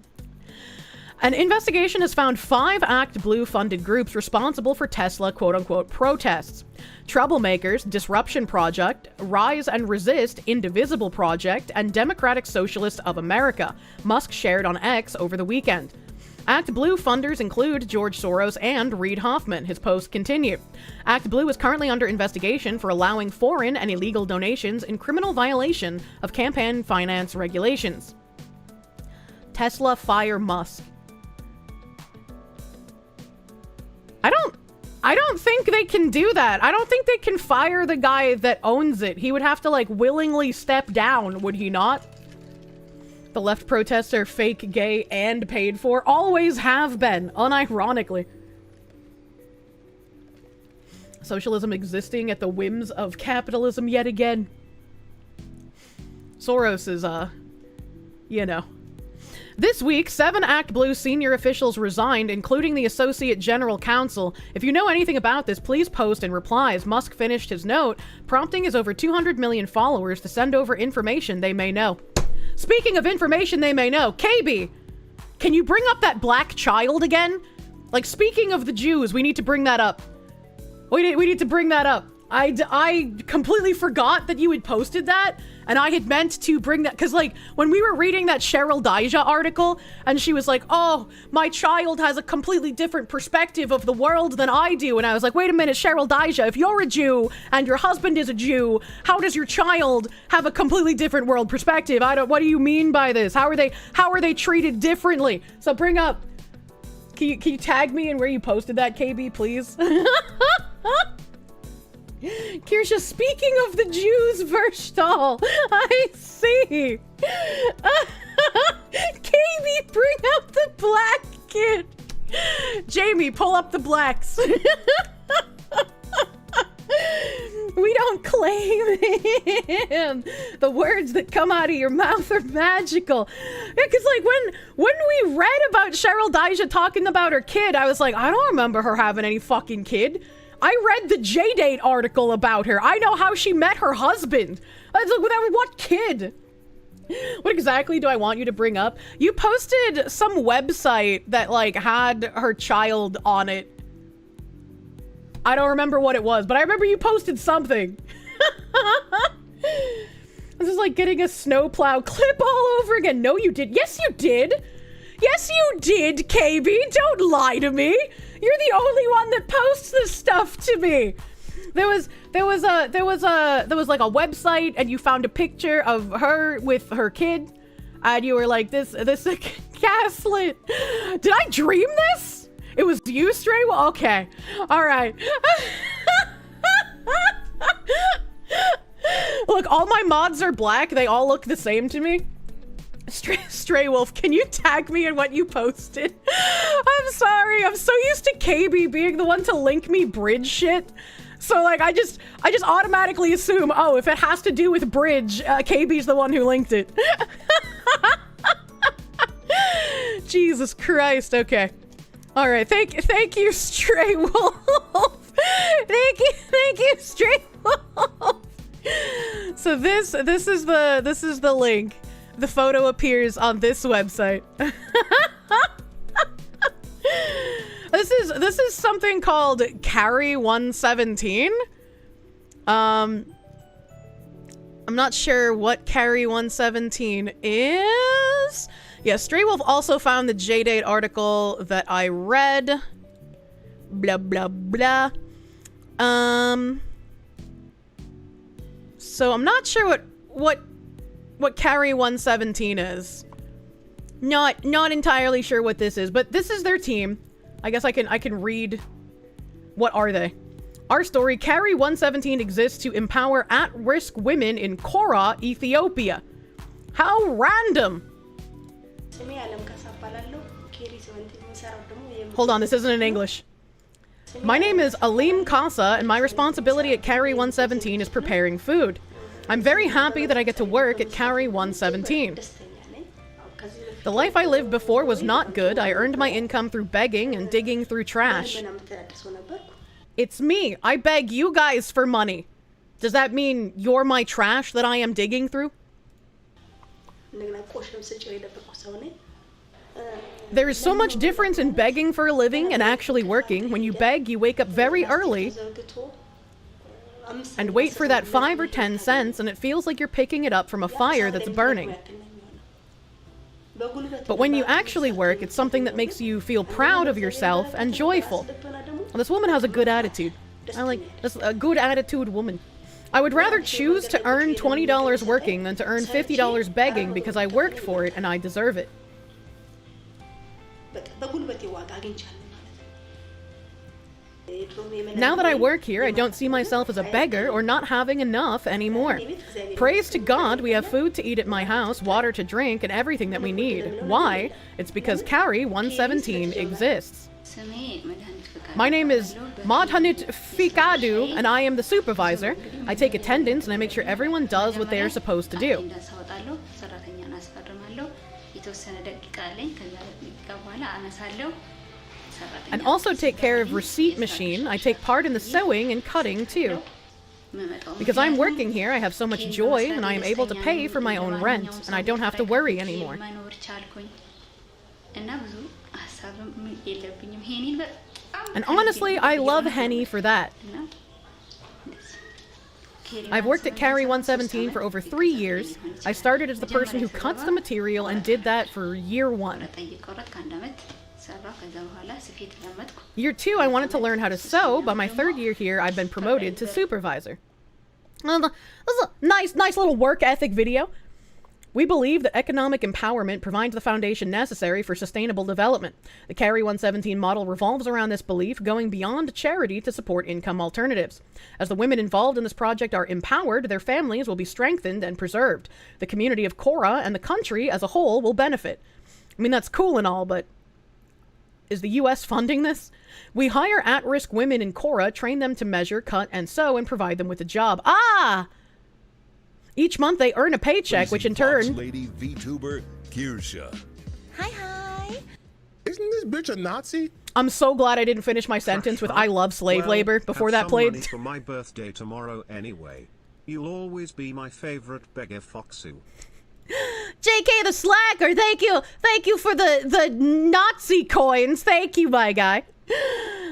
An investigation has found 5 Act Blue funded groups responsible for Tesla quote-unquote protests. Troublemakers, Disruption Project, Rise and Resist, Indivisible Project, and Democratic Socialists of America, Musk shared on X over the weekend. Act Blue funders include George Soros and Reid Hoffman. His posts continue. Act Blue is currently under investigation for allowing foreign and illegal donations in criminal violation of campaign finance regulations. Tesla fire Musk. I don't think they can do that. I don't think they can fire the guy that owns it. He would have to, like, willingly step down, would he not? The left protests are fake, gay, and paid for. Always have been, unironically. Socialism existing at the whims of capitalism yet again. Soros is, you know. This week, 7 Act Blue senior officials resigned, including the Associate General Counsel. If you know anything about this, please post in replies. Musk finished his note, prompting his over 200 million followers to send over information they may know. Speaking of information they may know, KB, can you bring up that black child again? Like, speaking of the Jews, we need to bring that up. We need to bring that up. I completely forgot that you had posted that, and I had meant to bring that, because, like, when we were reading that Cheryl Daija article, and she was like, oh, my child has a completely different perspective of the world than I do, and I was like, wait a minute, Cheryl Daija, if you're a Jew, and your husband is a Jew, how does your child have a completely different world perspective? What do you mean by this? How are they treated differently? So bring up, can you tag me in where you posted that, KB, please? Kirsche, speaking of the Jews, Verstall, I see. KB, bring up the black kid. Jamie, pull up the blacks. We don't claim him. The words that come out of your mouth are magical. Because, like, when we read about Cheryl Daija talking about her kid, I was like, I don't remember her having any fucking kid. I read the J-Date article about her. I know how she met her husband. I was like, what kid? What exactly do I want you to bring up? You posted some website that, like, had her child on it. I don't remember what it was, but I remember you posted something. This is like getting a snowplow clip all over again. No, you did. Yes, you did. Yes, you did, KB. Don't lie to me. You're the only one that posts this stuff to me. There was like a website, and you found a picture of her with her kid, and you were like, this gaslit. Did I dream this? It was you, Stray? Well, okay. All right. Look, all my mods are black. They all look the same to me. Stray Wolf, can you tag me in what you posted? I'm sorry. I'm so used to KB being the one to link me bridge shit. So like I just automatically assume, oh, if it has to do with bridge, KB's the one who linked it. Jesus Christ. Okay. All right. Thank you, Stray Wolf. Thank you, Stray Wolf. So this is the link. The photo appears on this website. This is something called Carry 117. I'm not sure what Carry 117 is. Yeah, Stray Wolf also found the JDate article that I read. Blah blah blah. So I'm not sure what Carry 117 is. Not entirely sure what this is, but this is their team. I guess I can read. What are they? Our story, Carry 117 exists to empower at-risk women in Kora, Ethiopia. How random. Hold on, this isn't in English. My name is Alim Kasa, and my responsibility at Carry 117 is preparing food. I'm very happy that I get to work at Carry 117. The life I lived before was not good. I earned my income through begging and digging through trash. It's me. I beg you guys for money. Does that mean you're my trash that I am digging through? There is so much difference in begging for a living and actually working. When you beg, you wake up very early and wait for that 5 or 10 cents, and it feels like you're picking it up from a fire that's burning. But when you actually work, it's something that makes you feel proud of yourself and joyful. Well, this woman has a good attitude. I like this, a good attitude woman. I would rather choose to earn $20 working than to earn $50 begging because I worked for it and I deserve it. Now that I work here, I don't see myself as a beggar or not having enough anymore. Praise to God, we have food to eat at my house, water to drink, and everything that we need. Why? It's because Carry 117 exists. My name is Madhanit Fikadu, and I am the supervisor. I take attendance and I make sure everyone does what they are supposed to do. And also take care of receipt machine. I take part in the sewing and cutting too. Because I'm working here, I have so much joy and I am able to pay for my own rent and I don't have to worry anymore. And honestly, I love Henny for that. I've worked at Carry 117 for over 3 years. I started as the person who cuts the material and did that for year 1. Year 2, I wanted to learn how to sew. By my 3rd year here, I've been promoted to supervisor. That's a nice little work ethic video. We believe that economic empowerment provides the foundation necessary for sustainable development. The Carry 117 model revolves around this belief, going beyond charity to support income alternatives. As the women involved in this project are empowered, their families will be strengthened and preserved. The community of Kora and the country as a whole will benefit. I mean, that's cool and all, but is the US funding this? We hire at-risk women in Kora, train them to measure, cut, and sew, and provide them with a job. Ah! Each month they earn a paycheck, which in turn... Lady VTuber Kirsche. Hi. Isn't this bitch a Nazi? I'm so glad I didn't finish my sentence with I love slave labor before that played. Money for my birthday tomorrow anyway. You'll always be my favorite beggar Foxu. JK the Slacker, thank you for the Nazi coins. Thank you, my guy.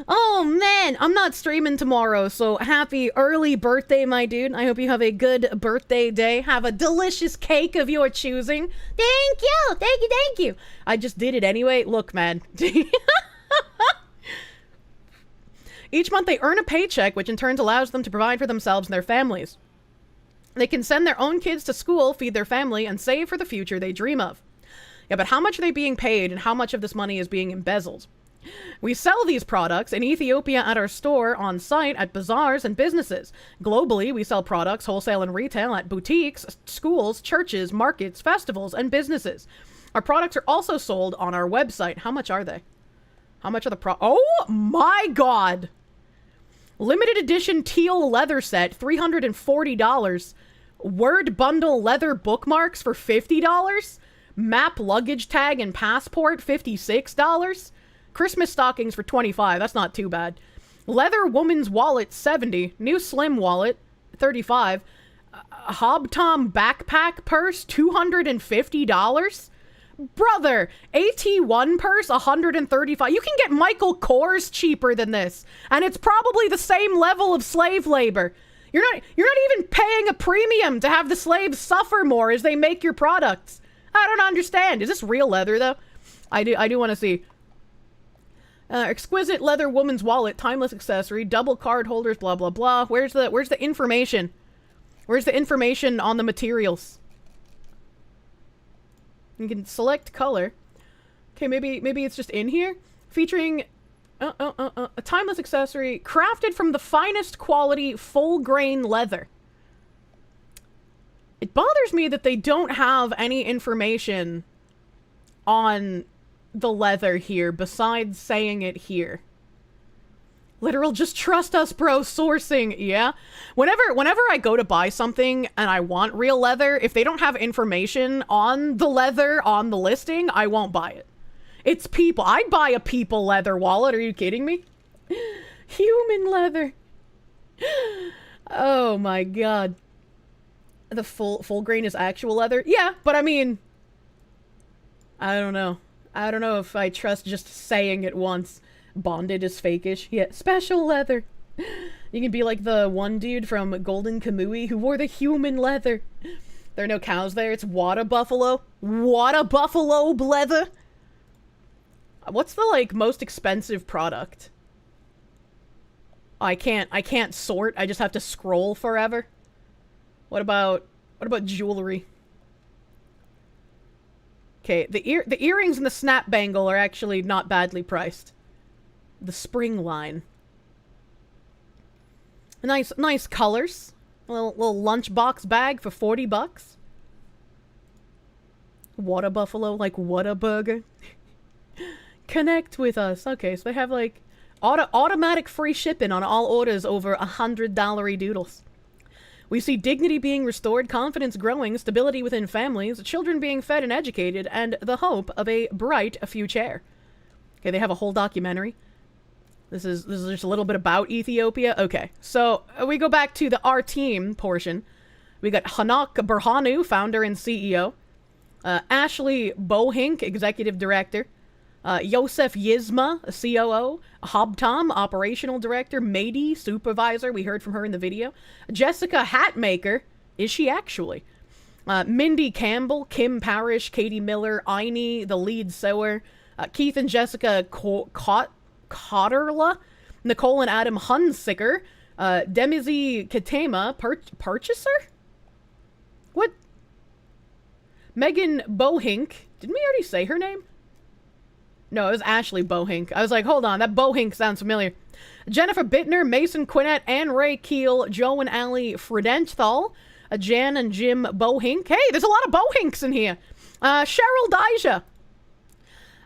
Oh man, I'm not streaming tomorrow, so happy early birthday, my dude. I hope you have a good birthday day. Have a delicious cake of your choosing. Thank you. I just did it anyway. Look, man. Each month they earn a paycheck, which in turn allows them to provide for themselves and their families. They can send their own kids to school, feed their family, and save for the future they dream of. Yeah, but how much are they being paid and how much of this money is being embezzled? We sell these products in Ethiopia at our store, on site, at bazaars, and businesses. Globally, we sell products, wholesale and retail, at boutiques, schools, churches, markets, festivals, and businesses. Our products are also sold on our website. How much are they? How much are the Oh my god! Limited edition teal leather set, $340. Word bundle leather bookmarks for $50. Map luggage tag and passport, $56. Christmas stockings for $25. That's not too bad. Leather woman's wallet, $70. New slim wallet, $35. Hobtom backpack purse, $250. Brother, AT1 purse, $135. You can get Michael Kors cheaper than this, and it's probably the same level of slave labor. You're not even paying a premium to have the slaves suffer more as they make your products. I don't understand. Is this real leather though? I do want to see. Exquisite leather woman's wallet, timeless accessory, double card holders, blah blah blah. Where's the information? Where's the information on the materials? You can select color. Okay, maybe it's just in here. Featuring a timeless accessory crafted from the finest quality full grain leather. It bothers me that they don't have any information on the leather here besides saying it here. Literal, just trust us, bro, sourcing. Yeah. Whenever I go to buy something and I want real leather, if they don't have information on the leather on the listing, I won't buy it. It's people. I'd buy a people leather wallet. Are you kidding me? Human leather. Oh my god. The full grain is actual leather? Yeah, but I mean, I don't know. I don't know if I trust just saying it once. Bonded is fakish. Yeah, special leather. You can be like the one dude from Golden Kamui who wore the human leather. There are no cows there. It's water buffalo. Water buffalo leather. What's the like most expensive product? I can't sort. I just have to scroll forever. What about jewelry? Okay, the earrings and the snap bangle are actually not badly priced. The spring line. Nice colors. A little lunchbox bag for $40. Water buffalo, like Whataburger. Connect with us. Okay, so they have like automatic free shipping on all orders over $100 doodles. We see dignity being restored, confidence growing, stability within families, children being fed and educated, and the hope of a bright future. Okay, they have a whole documentary. This is just a little bit about Ethiopia. Okay, so we go back to the Our Team portion. We got Hanak Berhanu, founder and CEO. Ashley Bohink, executive director. Yosef Yizma, COO. Hobtom, operational director. Mady, supervisor. We heard from her in the video. Jessica Hatmaker. Is she actually? Mindy Campbell, Kim Parrish, Katie Miller, Aini, the lead sewer. Keith and Jessica Cotterla. Nicole and Adam Hunsicker. Demizy Katema, purchaser? What? Megan Bohink. Didn't we already say her name? No, it was Ashley Bohink. I was like, hold on, that Bohink sounds familiar. Jennifer Bittner, Mason Quinnett, Anne Ray Keel, Joe and Allie Fredenthal, Jan and Jim Bohink. Hey, there's a lot of Bohinks in here. Cheryl Dijah.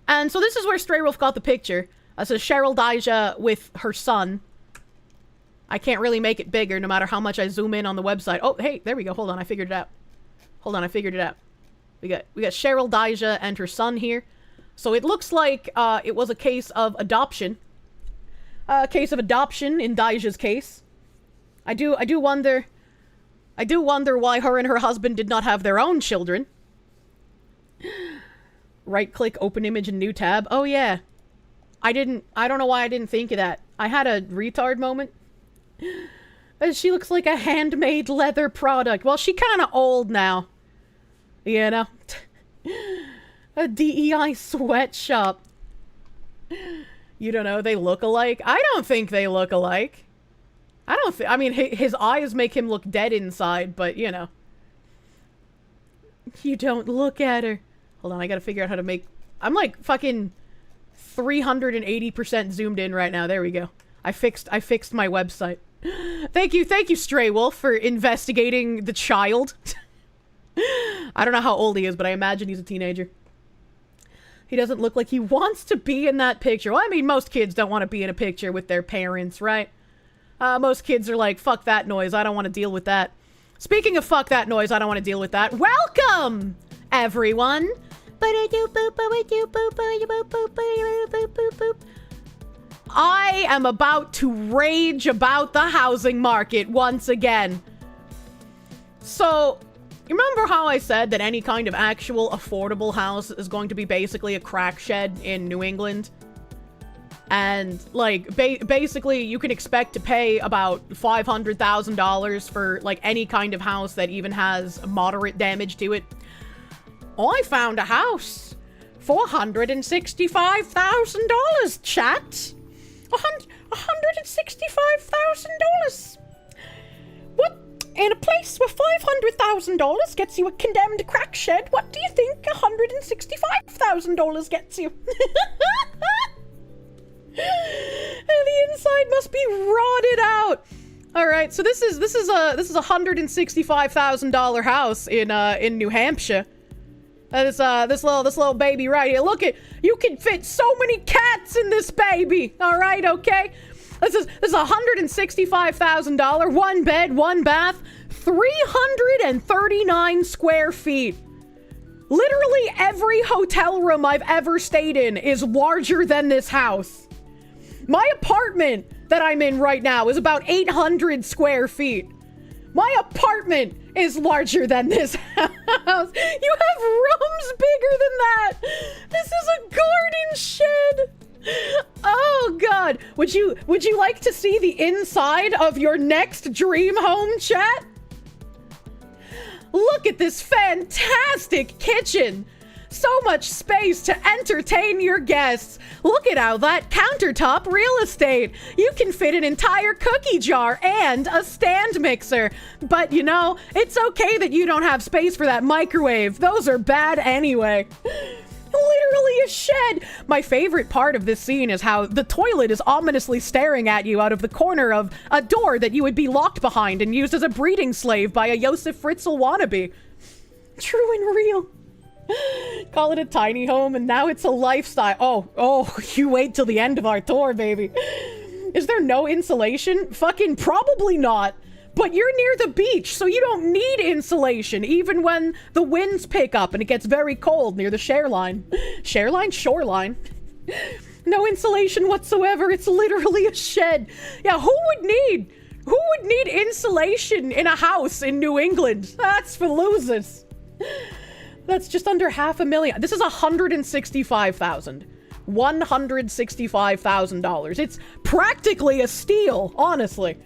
And so this is where Stray Wolf got the picture. So Cheryl Dijah with her son. I can't really make it bigger no matter how much I zoom in on the website. Oh, hey, there we go. Hold on, I figured it out. We got Cheryl Dijah and her son here. So it looks like it was a case of adoption. A case of adoption in Dijah's case. I do wonder why her and her husband did not have their own children. Right click, open image, and new tab. Oh yeah. I don't know why I didn't think of that. I had a retard moment. She looks like a handmade leather product. Well, she kind of old now. You know? A DEI sweatshop. You don't know, they look alike? I don't think they look alike. I mean, his eyes make him look dead inside, but, you know. You don't look at her. Hold on, I gotta figure out how to make... I'm like fucking 380% zoomed in right now. There we go. I fixed my website. Thank you, Stray Wolf, for investigating the child. I don't know how old he is, but I imagine he's a teenager. He doesn't look like he wants to be in that picture. Well, I mean, most kids don't want to be in a picture with their parents, right? Most kids are like, fuck that noise, I don't want to deal with that. Speaking of fuck that noise, I don't want to deal with that. Welcome, everyone. I am about to rage about the housing market once again. So, you remember how I said that any kind of actual affordable house is going to be basically a crack shed in New England? And, like, basically you can expect to pay about $500,000 for, like, any kind of house that even has moderate damage to it. I found a house. $465,000, chat. $165,000. What? In a place where $500,000 gets you a condemned crack shed, what do you think $165,000 gets you? The inside must be rotted out. All right, so this is a $165,000 house in New Hampshire. This little baby right here. Look at, you can fit so many cats in this baby. All right, okay. This is $165,000, 1 bed, 1 bath, 339 square feet. Literally every hotel room I've ever stayed in is larger than this house. My apartment that I'm in right now is about 800 square feet. My apartment is larger than this house. You have rooms bigger than that. This is a garden shed. Oh God. Would you like to see the inside of your next dream home, chat? Look at this fantastic kitchen. So much space to entertain your guests. Look at how that countertop real estate. You can fit an entire cookie jar and a stand mixer. But you know, it's okay that you don't have space for that microwave. Those are bad anyway. Literally a shed. My favorite part of this scene is how the toilet is ominously staring at you out of the corner of a door that you would be locked behind and used as a breeding slave by a Josef Fritzl wannabe. True and real. Call it a tiny home, and now it's a lifestyle. Oh, you wait till the end of our tour, baby. Is there no insulation? Fucking probably not. But you're near the beach, so you don't need insulation, even when the winds pick up and it gets very cold near the shoreline. Shoreline? No insulation whatsoever. It's literally a shed. Yeah, who would need insulation in a house in New England? That's for losers. That's just under $500,000. This is $165,000. $165,000. It's practically a steal, honestly.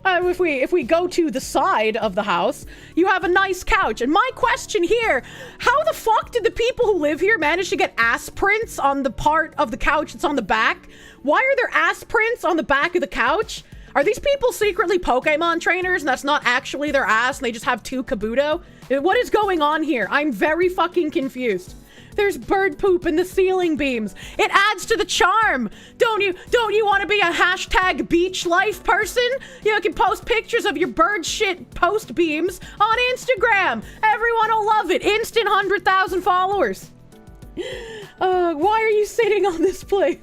If we go to the side of the house, you have a nice couch. And my question here, how the fuck did the people who live here manage to get ass prints on the part of the couch that's on the back? Why are there ass prints on the back of the couch? Are these people secretly Pokemon trainers and that's not actually their ass and they just have 2 Kabuto? What is going on here? I'm very fucking confused. There's bird poop in the ceiling beams. It adds to the charm. Don't you want to be a hashtag beach life person? You can post pictures of your bird shit post beams on Instagram. Everyone will love it. Instant 100,000 followers. Why are you sitting on this place?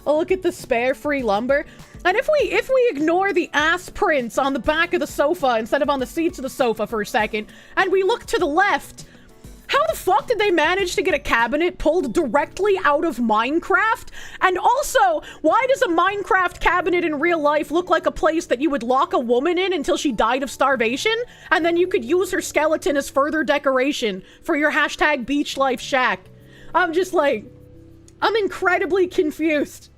Oh, look at the spare free lumber. And if we ignore the ass prints on the back of the sofa instead of on the seats of the sofa for a second, and we look to the left, how the fuck did they manage to get a cabinet pulled directly out of Minecraft? And also, why does a Minecraft cabinet in real life look like a place that you would lock a woman in until she died of starvation? And then you could use her skeleton as further decoration for your hashtag beach life shack. I'm just like, I'm incredibly confused.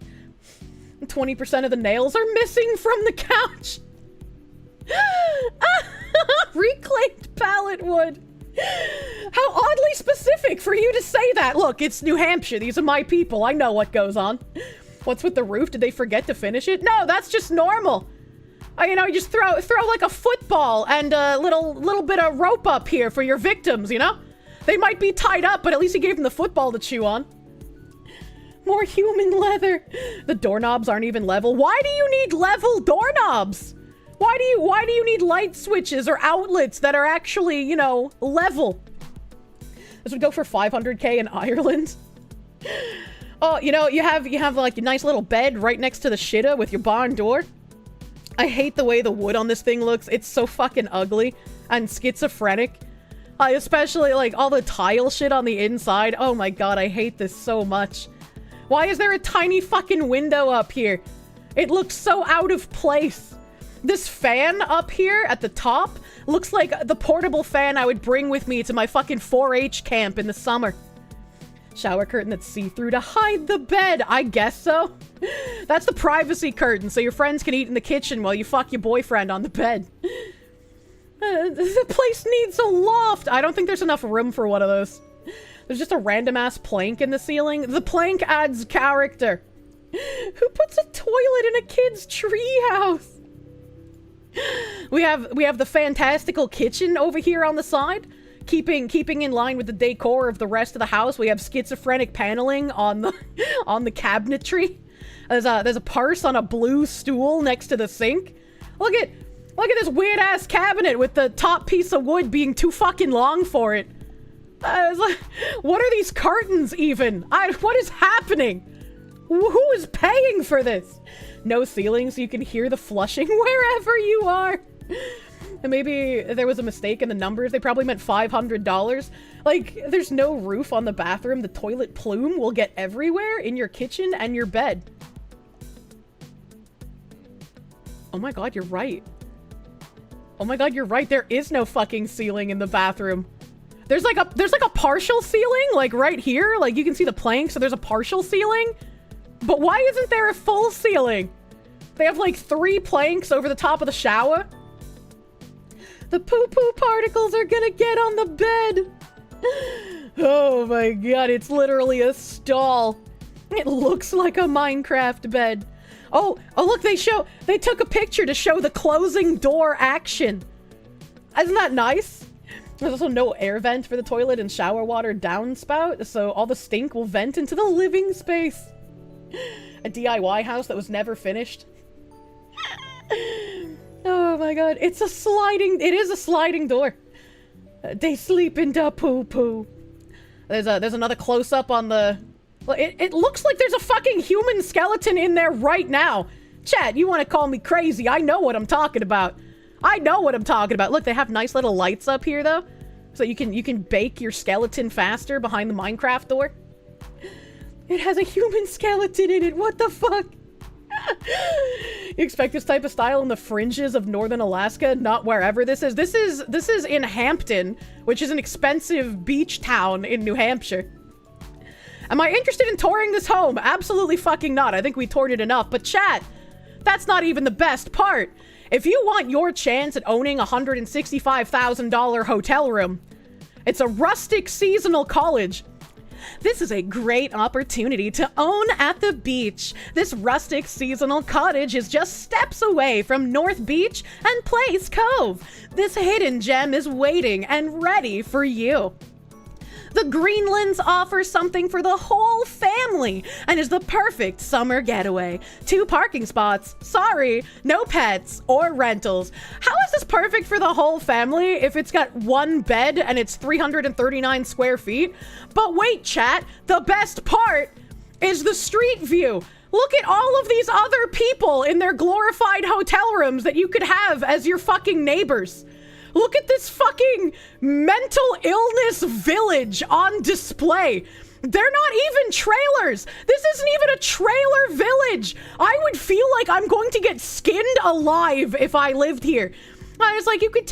20% of the nails are missing from the couch. Reclaimed pallet wood. How oddly specific for you to say that. Look, it's New Hampshire. These are my people. I know what goes on. What's with the roof? Did they forget to finish it? No, that's just normal. You know, you just throw like a football and a little bit of rope up here for your victims, you know? They might be tied up, but at least you gave them the football to chew on. More human leather. The doorknobs aren't even level. Why do you need level doorknobs? Why do you need light switches or outlets that are actually, you know, level? This would go for 500k in Ireland. Oh, you know, you have like a nice little bed right next to the shitta with your barn door. I hate the way the wood on this thing looks. It's so fucking ugly and schizophrenic. Especially like all the tile shit on the inside. Oh my god, I hate this so much. Why is there a tiny fucking window up here? It looks so out of place. This fan up here at the top looks like the portable fan I would bring with me to my fucking 4-H camp in the summer. Shower curtain that's see-through to hide the bed. I guess so. That's the privacy curtain, so your friends can eat in the kitchen while you fuck your boyfriend on the bed. The place needs a loft. I don't think there's enough room for one of those. There's just a random-ass plank in the ceiling. The plank adds character. Who puts a toilet in a kid's treehouse? We have the fantastical kitchen over here on the side. Keeping in line with the decor of the rest of the house, we have schizophrenic paneling on the cabinetry. There's a purse on a blue stool next to the sink. Look at this weird ass cabinet with the top piece of wood being too fucking long for it. It's like, what are these curtains even? What is happening? Who is paying for this? No ceiling, so you can hear the flushing wherever you are. And maybe there was a mistake in the numbers. They probably meant $500. Like, there's no roof on the bathroom. The toilet plume will get everywhere in your kitchen and your bed. Oh my god, you're right. Oh my god, you're right. There is no fucking ceiling in the bathroom. There's like a partial ceiling, like right here. Like, you can see the plank, so there's a partial ceiling. But why isn't there a full ceiling? They have like 3 planks over the top of the shower. The poo-poo particles are gonna get on the bed. Oh my god, it's literally a stall. It looks like a Minecraft bed. Oh look, they took a picture to show the closing door action. Isn't that nice? There's also no air vent for the toilet and shower water downspout, so all the stink will vent into the living space. A DIY house that was never finished. Oh my god, it is a sliding door. They sleep in the poo-poo. There's another close-up on the... Well, it looks like there's a fucking human skeleton in there right now. Chat, you want to call me crazy. I know what I'm talking about. Look, they have nice little lights up here, though. So you can bake your skeleton faster behind the Minecraft door. It has a human skeleton in it. What the fuck? You expect this type of style in the fringes of northern Alaska, not wherever this is. This is in Hampton, which is an expensive beach town in New Hampshire. Am I interested in touring this home? Absolutely fucking not. I think we toured it enough. But chat, that's not even the best part. If you want your chance at owning a $165,000 hotel room, it's a rustic seasonal college. This is a great opportunity to own at the beach. This rustic seasonal cottage is just steps away from North Beach and Place Cove. This hidden gem is waiting and ready for you. The Greenlands offers something for the whole family and is the perfect summer getaway. 2 parking spots, sorry, no pets or rentals. How is this perfect for the whole family if it's got 1 bed and it's 339 square feet? But wait, chat, the best part is the street view. Look at all of these other people in their glorified hotel rooms that you could have as your fucking neighbors. Look at this fucking mental illness village on display. They're not even trailers. This isn't even a trailer village. I would feel like I'm going to get skinned alive if I lived here. It's like you can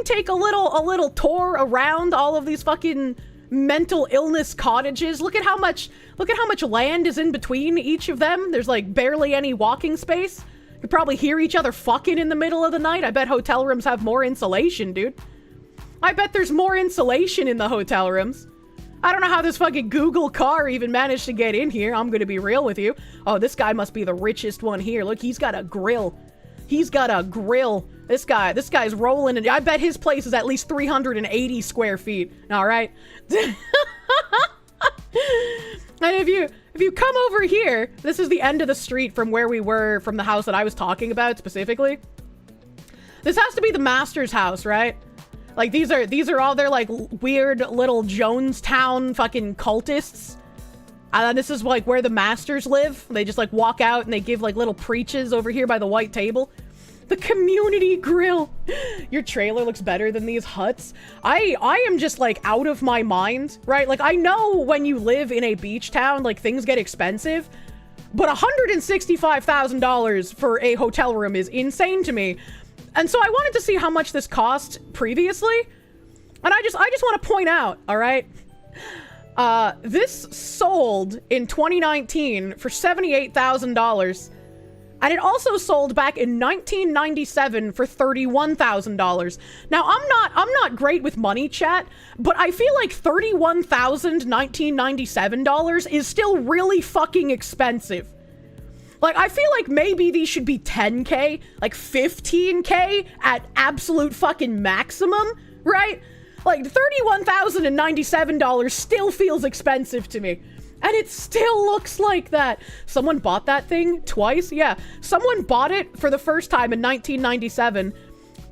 take a little tour around all of these fucking mental illness cottages. Look at how much land is in between each of them. There's like barely any walking space. You probably hear each other fucking in the middle of the night. I bet hotel rooms have more insulation, dude. I bet there's more insulation in the hotel rooms. I don't know how this fucking Google car even managed to get in here. I'm gonna be real with you. Oh, this guy must be the richest one here. Look, he's got a grill. This guy's rolling, and I bet his place is at least 380 square feet. All right. And if you come over here, this is the end of the street from where we were, from the house that I was talking about specifically. This has to be the master's house, right? Like, these are all their, like, weird little Jonestown fucking cultists. And this is, like, where the masters live. They just, like, walk out and they give, like, little preaches over here by the white table. The community grill. Your trailer looks better than these huts. I am just, like, out of my mind, right? Like, I know when you live in a beach town, like, things get expensive. But $165,000 for a hotel room is insane to me. And so I wanted to see how much this cost previously. And I just want to point out, all right? This sold in 2019 for $78,000. And it also sold back in 1997 for $31,000. Now, I'm not great with money, chat, but I feel like $31,1997 is still really fucking expensive. Like, I feel like maybe these should be 10K, like 15K at absolute fucking maximum, right? Like, $31,097 still feels expensive to me. And it still looks like that. Someone bought that thing twice? Yeah. Someone bought it for the first time in 1997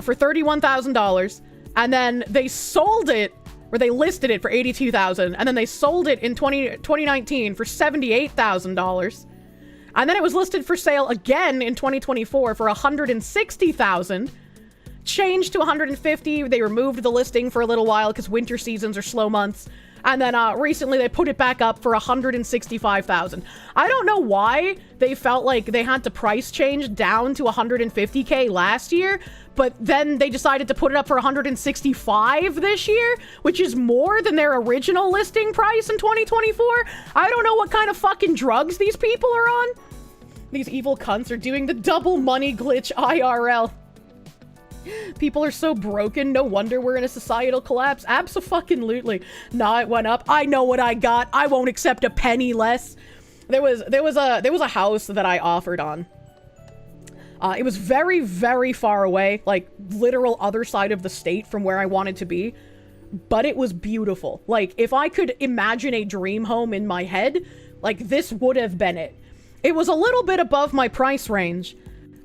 for $31,000. And then they sold it, or they listed it for $82,000. And then they sold it in 2019 for $78,000. And then it was listed for sale again in 2024 for $160,000. Changed to $150,000. They removed the listing for a little while because winter seasons are slow months. And then recently they put it back up for $165,000. I don't know why they felt like they had to price change down to $150K last year, but then they decided to put it up for $165 this year, which is more than their original listing price in 2024. I don't know what kind of fucking drugs these people are on. These evil cunts are doing the double money glitch IRL. People are so broken, no wonder we're in a societal collapse. Abso-fucking-lutely. Nah, it went up. I know what I got. I won't accept a penny less. There was a house that I offered on. It was very, very far away, like literal other side of the state from where I wanted to be. But it was beautiful. Like, if I could imagine a dream home in my head, like, this would have been it. It was a little bit above my price range.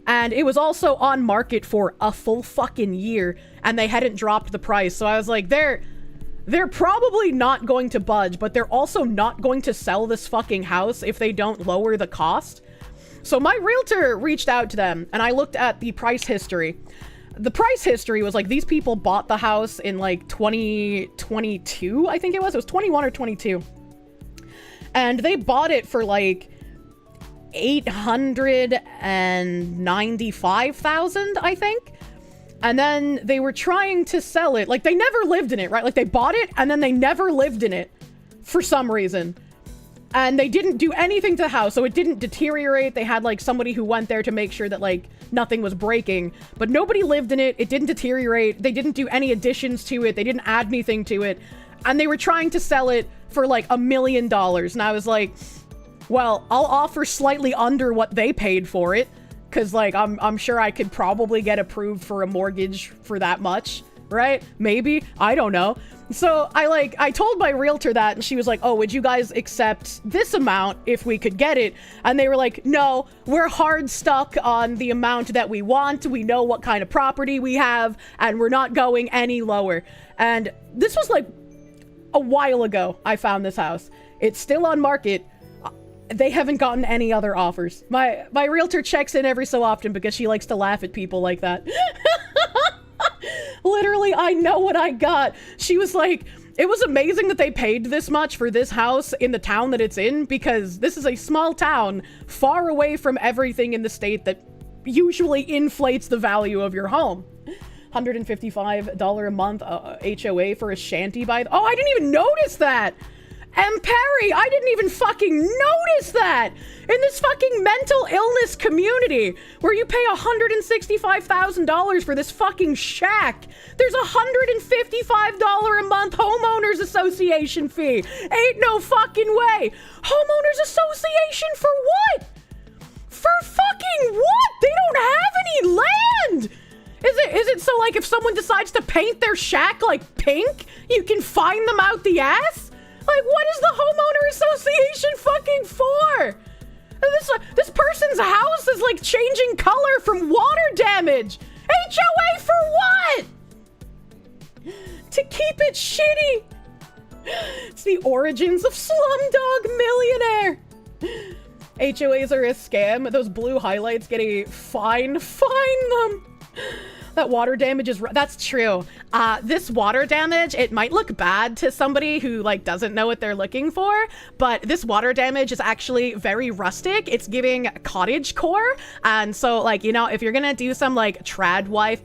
And it was also on market for a full fucking year, and they hadn't dropped the price. So I was like, they're probably not going to budge, but they're also not going to sell this fucking house if they don't lower the cost. So my realtor reached out to them, and I looked at the price history. The price history was like, these people bought the house in like 2022, I think it was. It was 21 or 22. And they bought it for like $895,000, I think. And then they were trying to sell it. Like, they never lived in it, right? Like, they bought it and then they never lived in it for some reason. And they didn't do anything to the house, so it didn't deteriorate. They had like somebody who went there to make sure that like nothing was breaking, but nobody lived in it. It didn't deteriorate. They didn't do any additions to it. They didn't add anything to it. And they were trying to sell it for like $1 million. And I was like, well, I'll offer slightly under what they paid for it, because like I'm sure I could probably get approved for a mortgage for that much, right? Maybe, I don't know. So I told my realtor that, and she was like, oh, would you guys accept this amount if we could get it? And they were like, no, we're hard stuck on the amount that we want. We know what kind of property we have, and we're not going any lower. And this was like a while ago I found this house. It's still on market. They haven't gotten any other offers. My realtor checks in every so often because she likes to laugh at people like that. Literally, I know what I got. She was like, it was amazing that they paid this much for this house in the town that it's in, because this is a small town far away from everything in the state that usually inflates the value of your home. $155 a month HOA for a shanty by... Oh, I didn't even notice that! M. Perry, I didn't even fucking notice that! In this fucking mental illness community, where you pay $165,000 for this fucking shack, there's a $155 a month homeowners association fee. Ain't no fucking way! Homeowners association for what? For fucking what? They don't have any land! Is it so like if someone decides to paint their shack like pink, you can find them out the ass? Like, what is the homeowner association fucking for? This person's house is like changing color from water damage. HOA for what? To keep it shitty. It's the origins of Slumdog Millionaire. HOAs are a scam. Those blue highlights get a fine. Fine them. That water damage is... That's true. This water damage, it might look bad to somebody who, like, doesn't know what they're looking for, but this water damage is actually very rustic. It's giving cottage core, and so, like, you know, if you're gonna do some, like, trad wife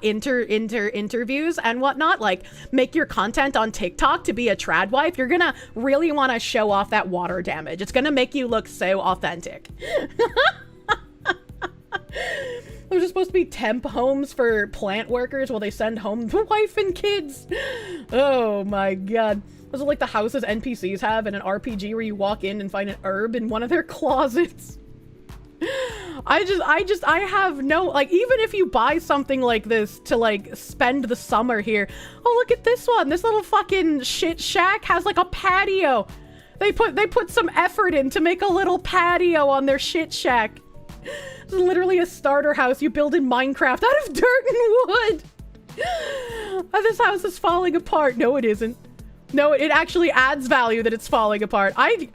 interviews and whatnot, like, make your content on TikTok to be a trad wife, you're gonna really want to show off that water damage. It's gonna make you look so authentic. There's supposed to be temp homes for plant workers while they send home the wife and kids. Oh my god. Those are like the houses NPCs have in an RPG where you walk in and find an herb in one of their closets. I have no, like, even if you buy something like this to, like, spend the summer here. Oh, look at this one. This little fucking shit shack has, like, a patio. They put some effort in to make a little patio on their shit shack. It's literally a starter house you build in Minecraft out of dirt and wood. This house is falling apart. No, it isn't. No, it actually adds value that it's falling apart. I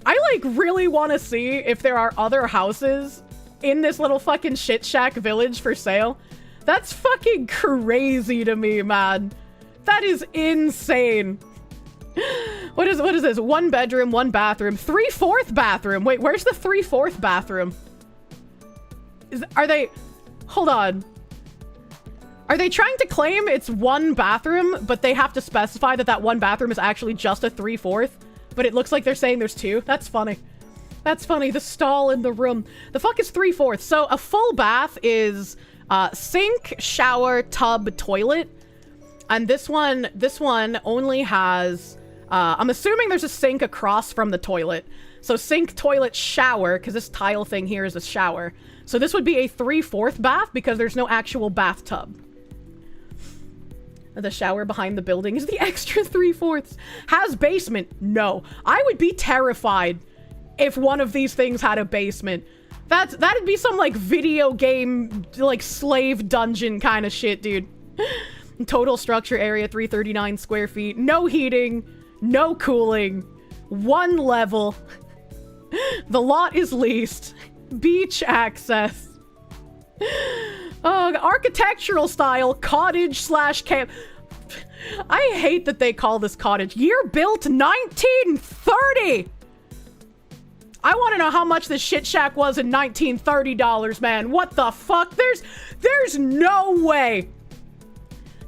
like really want to see if there are other houses in this little fucking shit shack village for sale. That's fucking crazy to me, man. That is insane. What is this? 1 bedroom, 1 bathroom, 3/4 bathroom. Wait, where's the 3/4 bathroom? Are they... Hold on. Are they trying to claim it's 1 bathroom, but they have to specify that that 1 bathroom is actually just a 3/4? But it looks like they're saying there's 2? That's funny. That's funny. The stall in the room. The fuck is 3/4? So a full bath is sink, shower, tub, toilet. And this one only has... I'm assuming there's a sink across from the toilet. So sink, toilet, shower, because this tile thing here is a shower. So this would be a 3/4 bath because there's no actual bathtub. The shower behind the building is the extra 3/4. Has basement? No. I would be terrified if one of these things had a basement. That'd be some, like, video game, like, slave dungeon kind of shit, dude. Total structure area, 339 square feet. No heating. No cooling. 1 level. The lot is leased. Beach access. Architectural style, cottage/camp. I hate that they call this cottage. Year built 1930. I want to know how much this shit shack was in 1930 dollars, man. What the fuck? There's no way.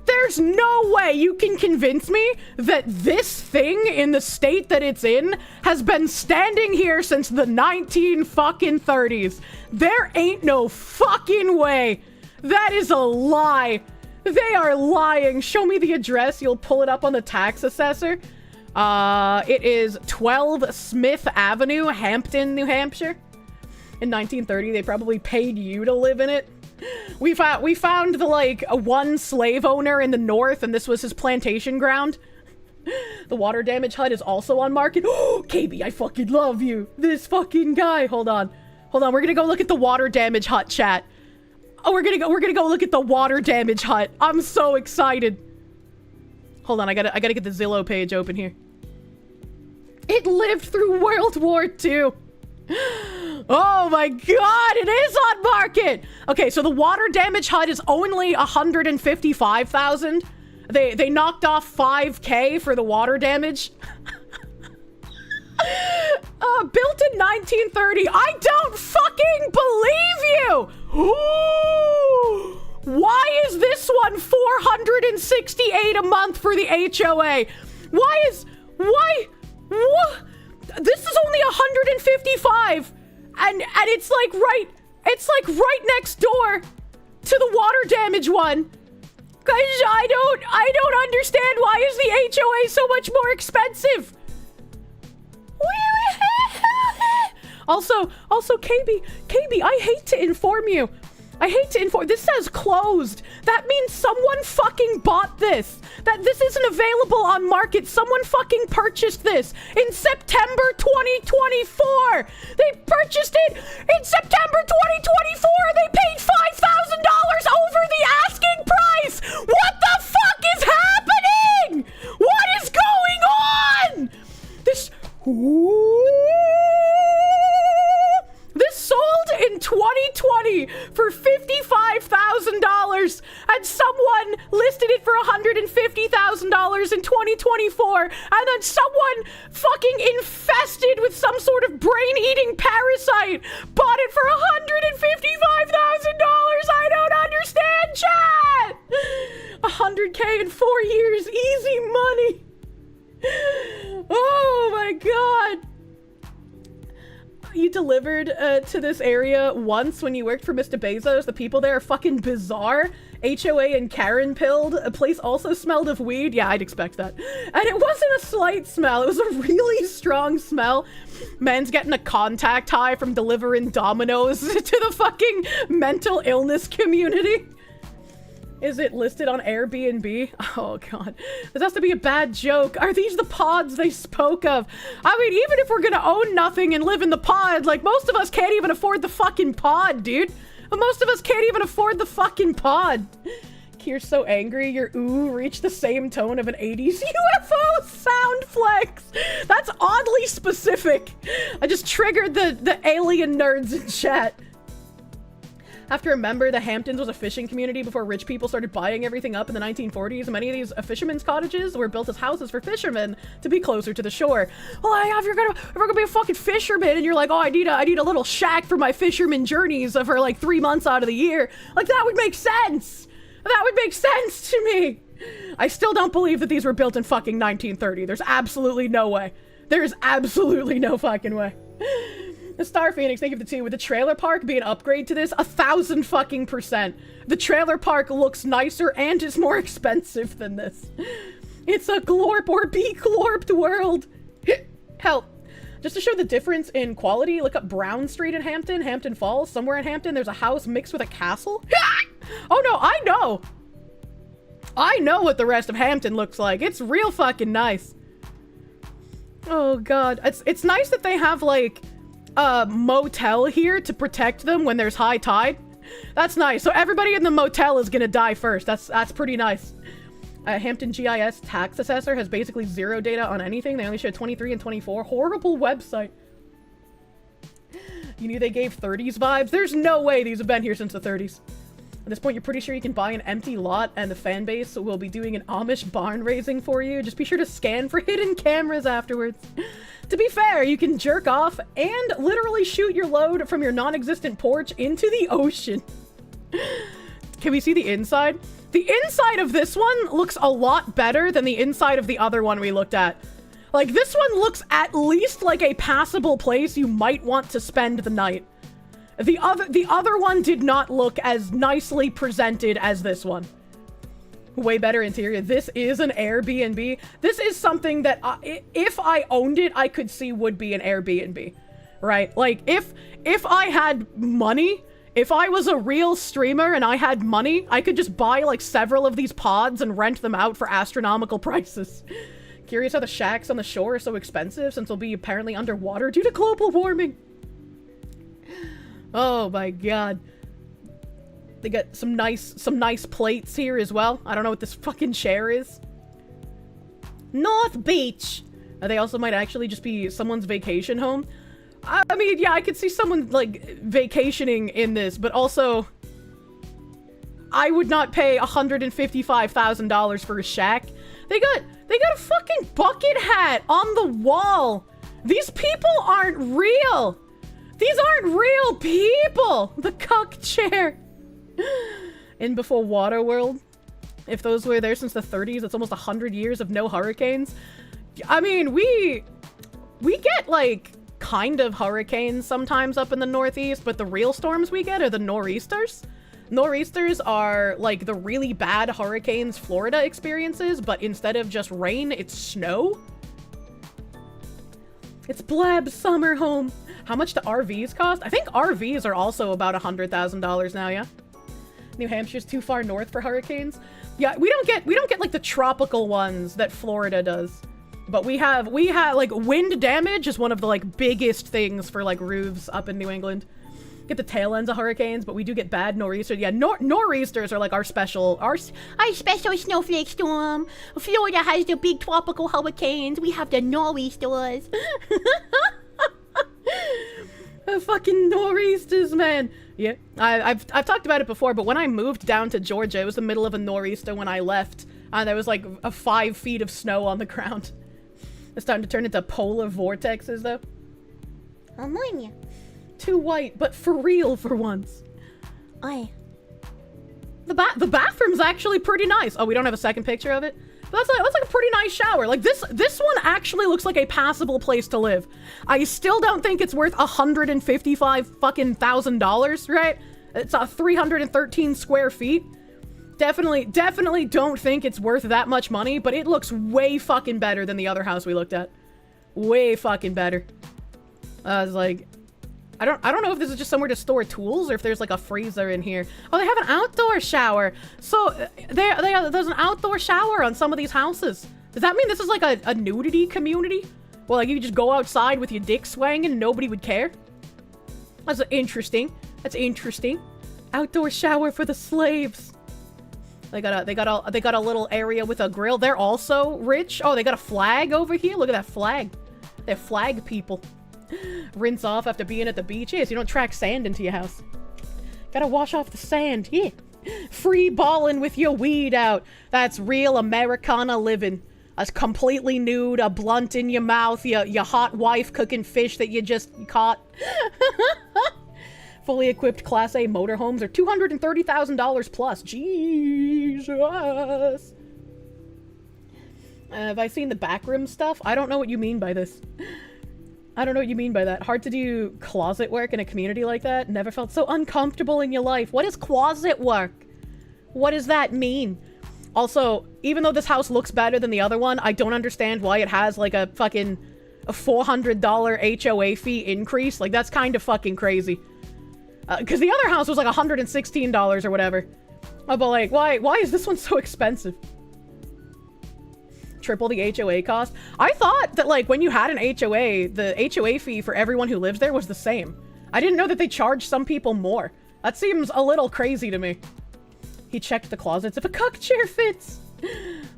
There's no way you can convince me that this thing in the state that it's in has been standing here since the 1930s. There ain't no fucking way. That is a lie. They are lying. Show me the address. You'll pull it up on the tax assessor. It is 12 Smith Avenue, Hampton, New Hampshire. In 1930, they probably paid you to live in it. We found the, like, one slave owner in the north, and this was his plantation ground. The water damage hut is also on market. Oh, KB, I fucking love you. This fucking guy. Hold on. We're gonna go look at the water damage hut, chat. Oh, we're gonna go look at the water damage hut. I'm so excited. Hold on, I gotta get the Zillow page open here. It lived through World War II. Oh my god, it is on market! Okay, so the water damage hut is only $155,000. They knocked off $5K for the water damage. Built in 1930. I don't fucking believe you! Ooh! Why is this one $468 a month for the HOA? What? This is only $155, and it's like right next door to the water damage one. Cause I don't understand why is the HOA so much more expensive. Also, KB, I hate to inform you, I hate to inform. This says closed. That means someone fucking bought this. That this isn't available on market. Someone fucking purchased this in September 2024. They purchased it in September 2024. They paid $5,000 over the asking price. What the fuck is happening? What is going on? This. This sold in 2020 for $55,000, and someone listed it for $150,000 in 2024, and then someone fucking infested with some sort of brain-eating parasite bought it for $155,000. I don't understand, chat. 100K in 4 years, easy money. Oh my god. You delivered to this area once when you worked for Mr. Bezos. The people there are fucking bizarre. HOA and Karen pilled. A place also smelled of weed. Yeah, I'd expect that. And it wasn't a slight smell. It was a really strong smell. Man's getting a contact high from delivering Dominoes to the fucking mental illness community. Is it listed on Airbnb? Oh god. This has to be a bad joke. Are these the pods they spoke of? I mean, even if we're gonna own nothing and live in the pod, like, most of us can't even afford the fucking pod, dude. Most of us can't even afford the fucking pod. Kirsche so angry, your ooh reached the same tone of an 80s UFO sound flex. That's oddly specific. I just triggered the alien nerds in chat. Have to remember the Hamptons was a fishing community before rich people started buying everything up in the 1940s. Many of these fishermen's cottages were built as houses for fishermen to be closer to the shore. Well, if you're gonna be a fucking fisherman and you're like, oh, I need a little shack for my fisherman journeys for like 3 months out of the year, like, that would make sense. That would make sense to me. I still don't believe that these were built in fucking 1930. There's absolutely no way. There's absolutely no fucking way. The Star Phoenix, thank you for the 2. Would the trailer park be an upgrade to this? 1,000 fucking %. The trailer park looks nicer and is more expensive than this. It's a glorp or be-glorped world. Help. Just to show the difference in quality, look up Brown Street in Hampton, Hampton Falls. Somewhere in Hampton, there's a house mixed with a castle. Oh no, I know. I know what the rest of Hampton looks like. It's real fucking nice. Oh god. It's nice that they have, like, a motel here to protect them when there's high tide. That's nice. So everybody in the motel is gonna die first. That's pretty nice. Hampton GIS tax assessor has basically zero data on anything. They only show 23 and 24. Horrible website. You knew they gave 30s vibes? There's no way these have been here since the 30s. At this point, you're pretty sure you can buy an empty lot and the fan base will be doing an Amish barn raising for you. Just be sure to scan for hidden cameras afterwards. To be fair, you can jerk off and literally shoot your load from your non-existent porch into the ocean. Can we see the inside? The inside of this one looks a lot better than the inside of the other one we looked at. Like, this one looks at least like a passable place you might want to spend the night. The other one did not look as nicely presented as this one. Way better interior. This is an Airbnb. This is something that if I owned it, I could see would be an Airbnb, right? Like, if I had money, if I was a real streamer and I had money, I could just buy like several of these pods and rent them out for astronomical prices. Curious how the shacks on the shore are so expensive since they'll be apparently underwater due to global warming. Oh my god. They got some nice plates here as well. I don't know what this fucking chair is. North Beach. They also might actually just be someone's vacation home. I mean, yeah, I could see someone, like, vacationing in this, but also I would not pay $155,000 for a shack. They got a fucking bucket hat on the wall. These people aren't real. These aren't real people. The cuck chair. In before Waterworld. If those were there since the 30s, it's almost 100 years of no hurricanes. I mean, we get, like, kind of hurricanes sometimes up in the Northeast, but the real storms we get are the nor'easters. Nor'easters are, like, the really bad hurricanes Florida experiences, but instead of just rain, it's snow. It's Blab's summer home. How much do RVs cost? I think RVs are also about $100,000 now, yeah? New Hampshire's too far north for hurricanes. Yeah, we don't get like the tropical ones that Florida does. But we have like wind damage is one of the like biggest things for like roofs up in New England. Get the tail ends of hurricanes, but we do get bad nor'easters. Yeah, nor'easters are like our special snowflake storm. Florida has the big tropical hurricanes. We have the nor'easters. Fucking nor'easters, man. Yeah, I've talked about it before, but when I moved down to Georgia, it was the middle of a nor'easter when I left. There was like 5 feet of snow on the ground. It's starting to turn into polar vortexes, though. Ammonia. Too white, but for real for once. Aye. The bathroom's actually pretty nice. Oh, we don't have a second picture of it? But that's like a pretty nice shower. Like this one actually looks like a passable place to live. I still don't think it's worth $155,000, right? It's 313 square feet. Definitely don't think it's worth that much money, but it looks way fucking better than the other house we looked at. Way fucking better. I was like, I don't know if this is just somewhere to store tools or if there's like a freezer in here. Oh, they have an outdoor shower. So there's an outdoor shower on some of these houses. Does that mean this is like a nudity community? Well, like you could just go outside with your dick swinging and nobody would care? That's interesting. That's interesting. Outdoor shower for the slaves. They got a little area with a grill. They're also rich. Oh, they got a flag over here. Look at that flag. They're flag people. Rinse off after being at the beach. Yes, you don't track sand into your house. Gotta wash off the sand. Yeah. Free balling with your weed out. That's real Americana living. A completely nude, a blunt in your mouth, your hot wife cooking fish that you just caught. Fully equipped Class A motorhomes are $230,000 plus. Jesus. Have I seen the backroom stuff? I don't know what you mean by this. I don't know what you mean by that. Hard to do closet work in a community like that? Never felt so uncomfortable in your life. What is closet work? What does that mean? Also, even though this house looks better than the other one, I don't understand why it has like a fucking $400 HOA fee increase. Like, that's kind of fucking crazy. Because the other house was like $116 or whatever. Oh, but like, why is this one so expensive? Triple the HOA cost. I thought that like when you had an HOA, the HOA fee for everyone who lives there was the same. I didn't know that they charged some people more. That seems a little crazy to me. He checked the closets if a cuck chair fits.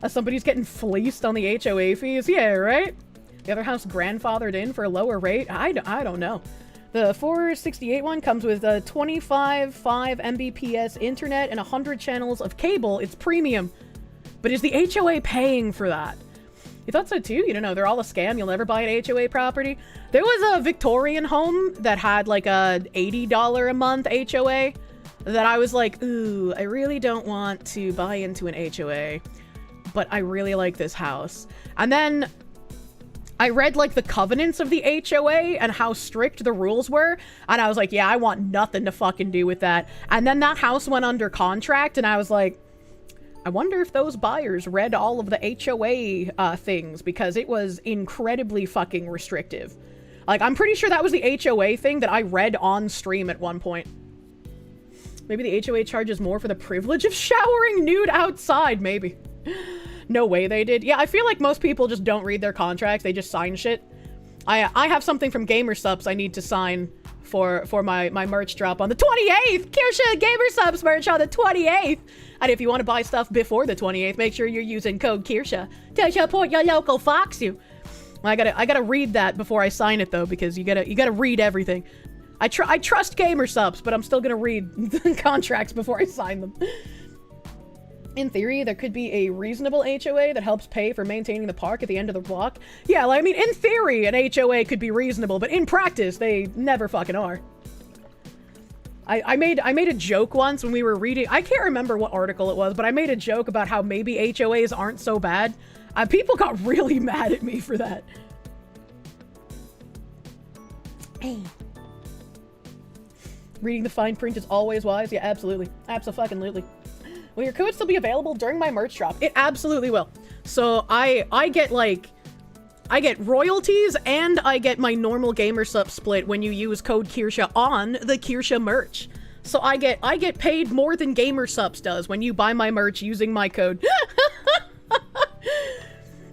Somebody's getting fleeced on the HOA fees. Yeah, right? The other house grandfathered in for a lower rate. I don't know. The 468 one comes with a 25.5 Mbps internet and 100 channels of cable. It's premium. But is the HOA paying for that? You thought so too? You don't know. They're all a scam. You'll never buy an HOA property. There was a Victorian home that had like a $80 a month HOA that I was like, ooh, I really don't want to buy into an HOA, but I really like this house. And then I read like the covenants of the HOA and how strict the rules were. And I was like, yeah, I want nothing to fucking do with that. And then that house went under contract and I was like, I wonder if those buyers read all of the HOA things because it was incredibly fucking restrictive. Like, I'm pretty sure that was the HOA thing that I read on stream at one point. Maybe the HOA charges more for the privilege of showering nude outside, maybe. No way they did. Yeah, I feel like most people just don't read their contracts. They just sign shit. I have something from GamerSupps I need to sign for my merch drop on the 28th. Kirsche GamerSupps merch on the 28th. And if you want to buy stuff before the 28th, make sure you're using code Kirsche to support your local Foxu. I gotta read that before I sign it though, because you gotta read everything. I trust GamerSupps, but I'm still gonna read the contracts before I sign them. In theory, there could be a reasonable HOA that helps pay for maintaining the park at the end of the block. Yeah, like, I mean, in theory, an HOA could be reasonable, but in practice, they never fucking are. I made a joke once when we were reading, I can't remember what article it was, but I made a joke about how maybe HOAs aren't so bad. People got really mad at me for that. Hey. Reading the fine print is always wise. Yeah, absolutely. Abso-fucking-lutely. Will your code still be available during my merch drop? It absolutely will. So I get royalties and I get my normal GamerSupp split when you use code Kirsche on the Kirsche merch. So I get paid more than GamerSupps does when you buy my merch using my code.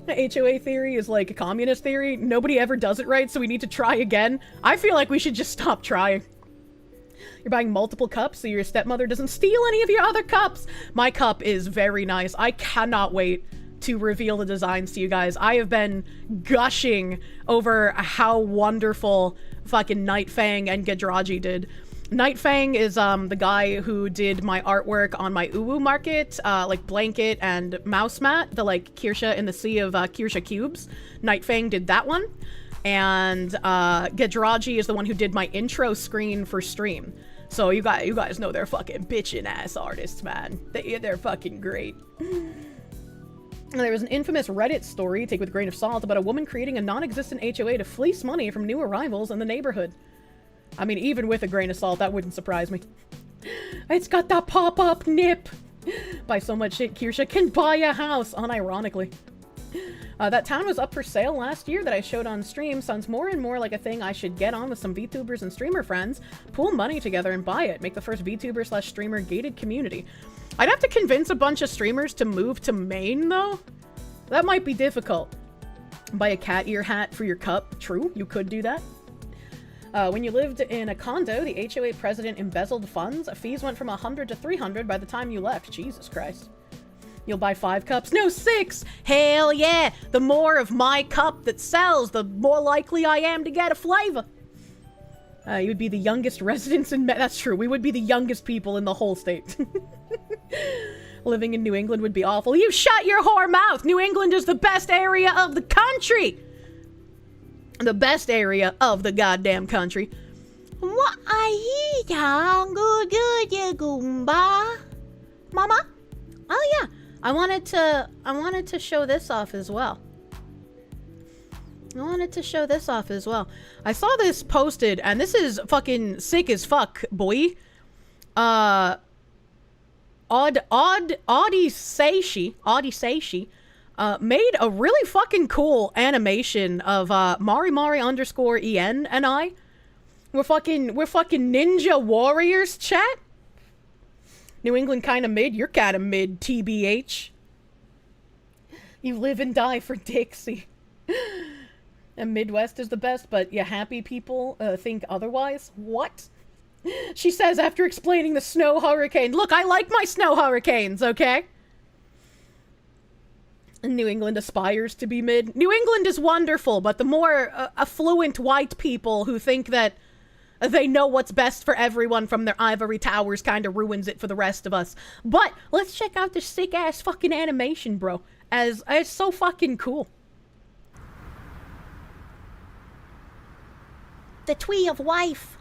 The HOA theory is like a communist theory. Nobody ever does it right, so we need to try again. I feel like we should just stop trying. You're buying multiple cups so your stepmother doesn't steal any of your other cups. My cup is very nice. I cannot wait to reveal the designs to you guys. I have been gushing over how wonderful fucking Nightfang and Gedraji did. Nightfang is the guy who did my artwork on my Uwu market, like blanket and mouse mat, the like Kirsche in the sea of Kirsche cubes. Nightfang did that one. And Gedraji is the one who did my intro screen for stream. So you guys know they're fucking bitchin' ass artists, man. They're fucking great. There was an infamous Reddit story, take with a grain of salt, about a woman creating a non-existent HOA to fleece money from new arrivals in the neighborhood. I mean, even with a grain of salt, that wouldn't surprise me. It's got that pop-up nip! Buy so much shit, Kirsche can buy a house, unironically. That town was up for sale last year that I showed on stream. Sounds more and more like a thing I should get on with some VTubers and streamer friends, pool money together and buy it. Make the first VTuber/streamer gated community. I'd have to convince a bunch of streamers to move to Maine, though. That might be difficult. Buy a cat ear hat for your cup. True, you could do that. When you lived in a condo, the HOA president embezzled funds. Fees went from 100 to 300 by the time you left. Jesus Christ. You'll buy 5 cups. No, 6! Hell yeah! The more of my cup that sells, the more likely I am to get a flavor. You would be the youngest residents in... That's true. We would be the youngest people in the whole state. Living in New England would be awful. You shut your whore mouth! New England is the best area of the country! The best area of the goddamn country. What are you doing? Good, you Goomba. Mama? Oh yeah. I wanted to show this off as well. I saw this posted, and this is fucking sick as fuck, boy. Audi Seishi made a really fucking cool animation of Mari_en and I. We're fucking ninja warriors, chat. New England kinda mid, you're kinda mid, TBH. You live and die for Dixie. And Midwest is the best, but you happy people think otherwise? What? She says after explaining the snow hurricane. Look, I like my snow hurricanes, okay? New England aspires to be mid. New England is wonderful, but the more affluent white people who think that they know what's best for everyone from their ivory towers kind of ruins it for the rest of us. But let's check out this sick-ass fucking animation, bro. As it's so fucking cool. The Tree of Wife.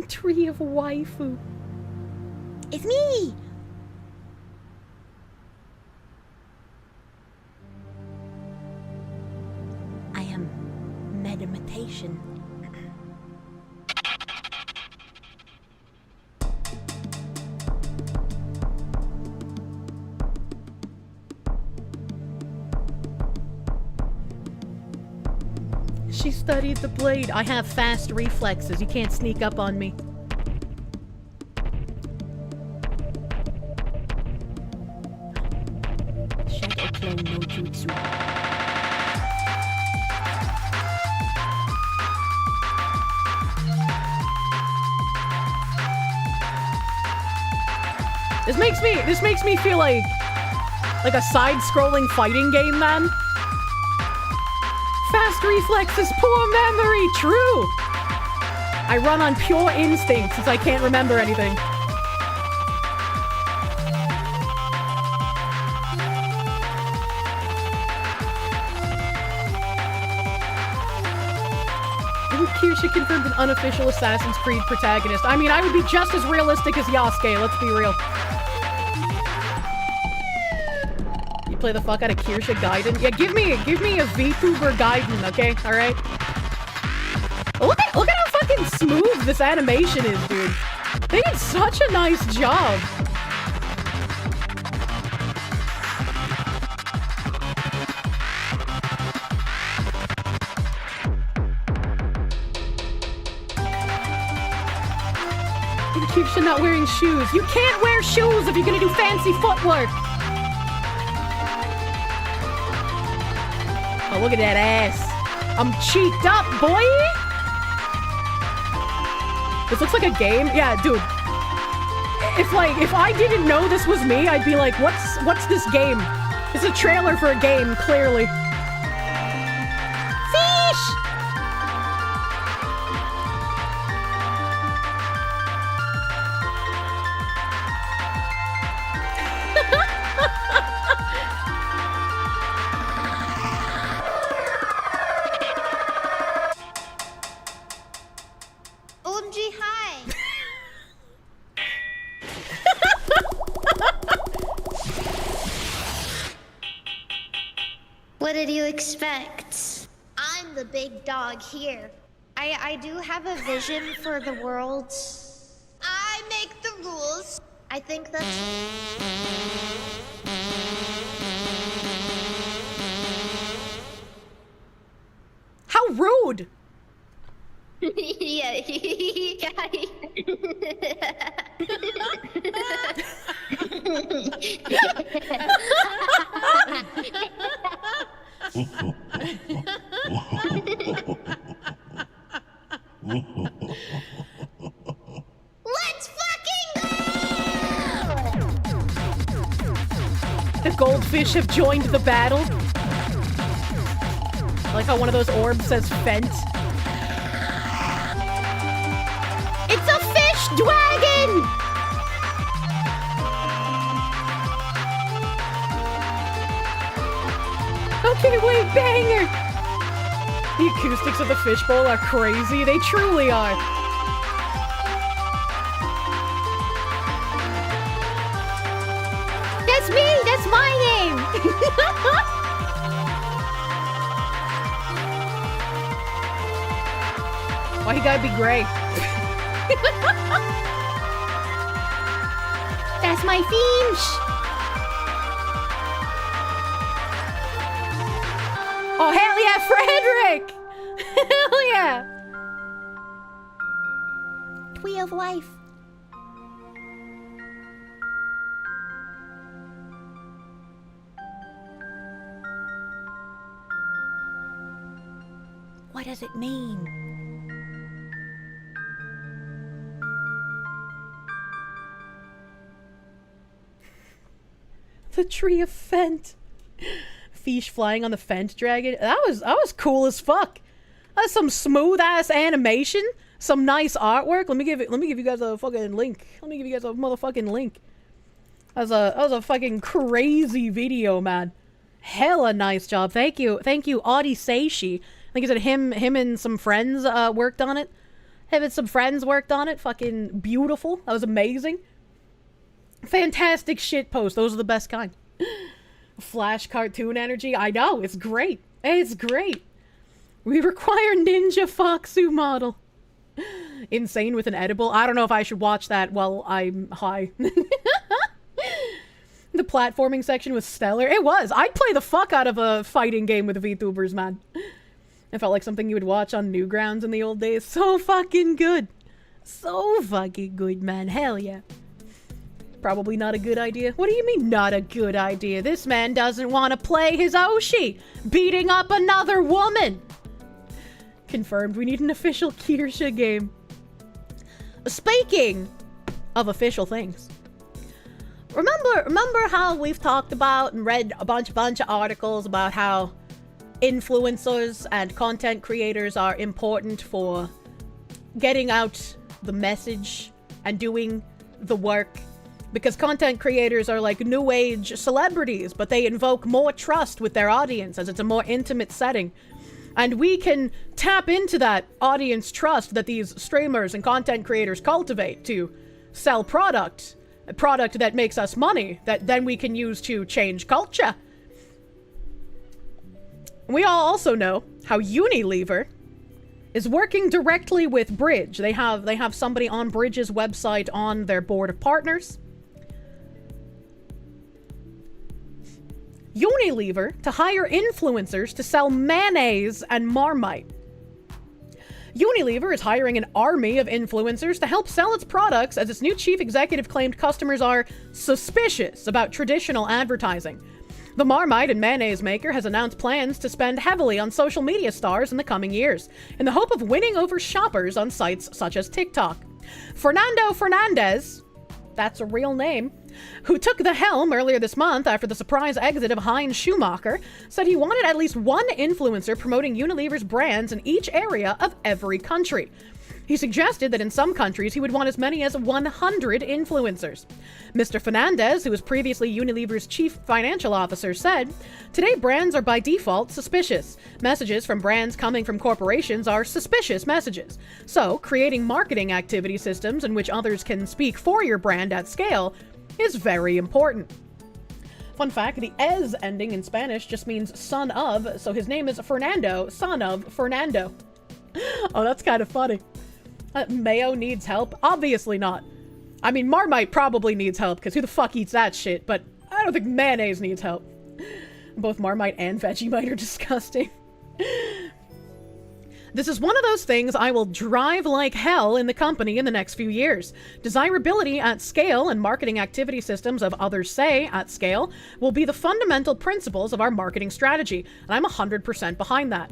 Tree of Waifu. It's me! I am meditation. She studied the blade. I have fast reflexes. You can't sneak up on me. Shadow clone no jutsu. This makes me feel like a side-scrolling fighting game, man. Fast reflexes, poor memory, true! I run on pure instinct since I can't remember anything. Kirsche confirmed an unofficial Assassin's Creed protagonist. I mean, I would be just as realistic as Yasuke, let's be real. You play the fuck out of Kirsche Gaiden? Yeah, give me a VTuber Gaiden, okay? Alright? Look at how fucking smooth this animation is, dude. They did such a nice job. Kirsche not wearing shoes. You can't wear shoes if you're gonna do fancy footwork. Oh, look at that ass. I'm cheeked up, boy. This looks like a game. Yeah, dude. If I didn't know this was me, I'd be like, what's this game? It's a trailer for a game, clearly. Fish! OMG, hi. What did you expect? I'm the big dog here. I do have a vision for the world. I make the rules. I think that's... How rude! Yeah. Let's fucking go! The goldfish have joined the battle. I like how one of those orbs says Fent. It's a fish dragon! Okay, wait, banger! The acoustics of the fishbowl are crazy. They truly are. That's me! That's my name! Why you gotta be gray? That's my fish! Oh, hell yeah, Frederick! Hell yeah! Tree of life. What does it mean? The tree of Fent. Fish flying on the Fent dragon. That was cool as fuck. That's some smooth ass animation. Some nice artwork. Let me give you guys a fucking link. Let me give you guys a motherfucking link. That was a fucking crazy video, man. Hella nice job. Thank you, Audie Seishi. I think he said him and some friends worked on it. Him and some friends worked on it. Fucking beautiful. That was amazing. Fantastic shit post. Those are the best kind. Flash cartoon energy. I know. It's great. It's great. We require Ninja Foxu model. Insane with an edible. I don't know if I should watch that while I'm high. The platforming section was stellar. It was. I'd play the fuck out of a fighting game with VTubers, man. It felt like something you would watch on Newgrounds in the old days. So fucking good. So fucking good, man. Hell yeah. Probably not a good idea. What do you mean, not a good idea? This man doesn't want to play his Oshi, beating up another woman. Confirmed. We need an official Kirsche game. Speaking of official things, remember how we've talked about and read a bunch of articles about how influencers and content creators are important for getting out the message and doing the work? Because content creators are like new age celebrities, but they invoke more trust with their audience as it's a more intimate setting. And we can tap into that audience trust that these streamers and content creators cultivate to sell product. A product that makes us money, that then we can use to change culture. We all also know how Unilever is working directly with Bridge. They have somebody on Bridge's website on their board of partners. Unilever to hire influencers to sell mayonnaise and Marmite. Unilever is hiring an army of influencers to help sell its products, as its new chief executive claimed customers are suspicious about traditional advertising. The Marmite and mayonnaise maker has announced plans to spend heavily on social media stars in the coming years, in the hope of winning over shoppers on sites such as TikTok. Fernando Fernandez, that's a real name, who took the helm earlier this month after the surprise exit of Heinz Schumacher, said he wanted at least one influencer promoting Unilever's brands in each area of every country. He suggested that in some countries he would want as many as 100 influencers. Mr. Fernandez, who was previously Unilever's chief financial officer, said, "Today brands are by default suspicious. Messages from brands coming from corporations are suspicious messages. So, creating marketing activity systems in which others can speak for your brand at scale is very important." Fun fact, the "es" ending in Spanish just means son of, so his name is Fernando, son of Fernando. Oh, that's kind of funny. Mayo needs help? Obviously not. I mean, Marmite probably needs help, because who the fuck eats that shit? But I don't think mayonnaise needs help. Both Marmite and Vegemite are disgusting. This is one of those things I will drive like hell in the company in the next few years. Desirability at scale and marketing activity systems of others say at scale will be the fundamental principles of our marketing strategy, and I'm 100% behind that.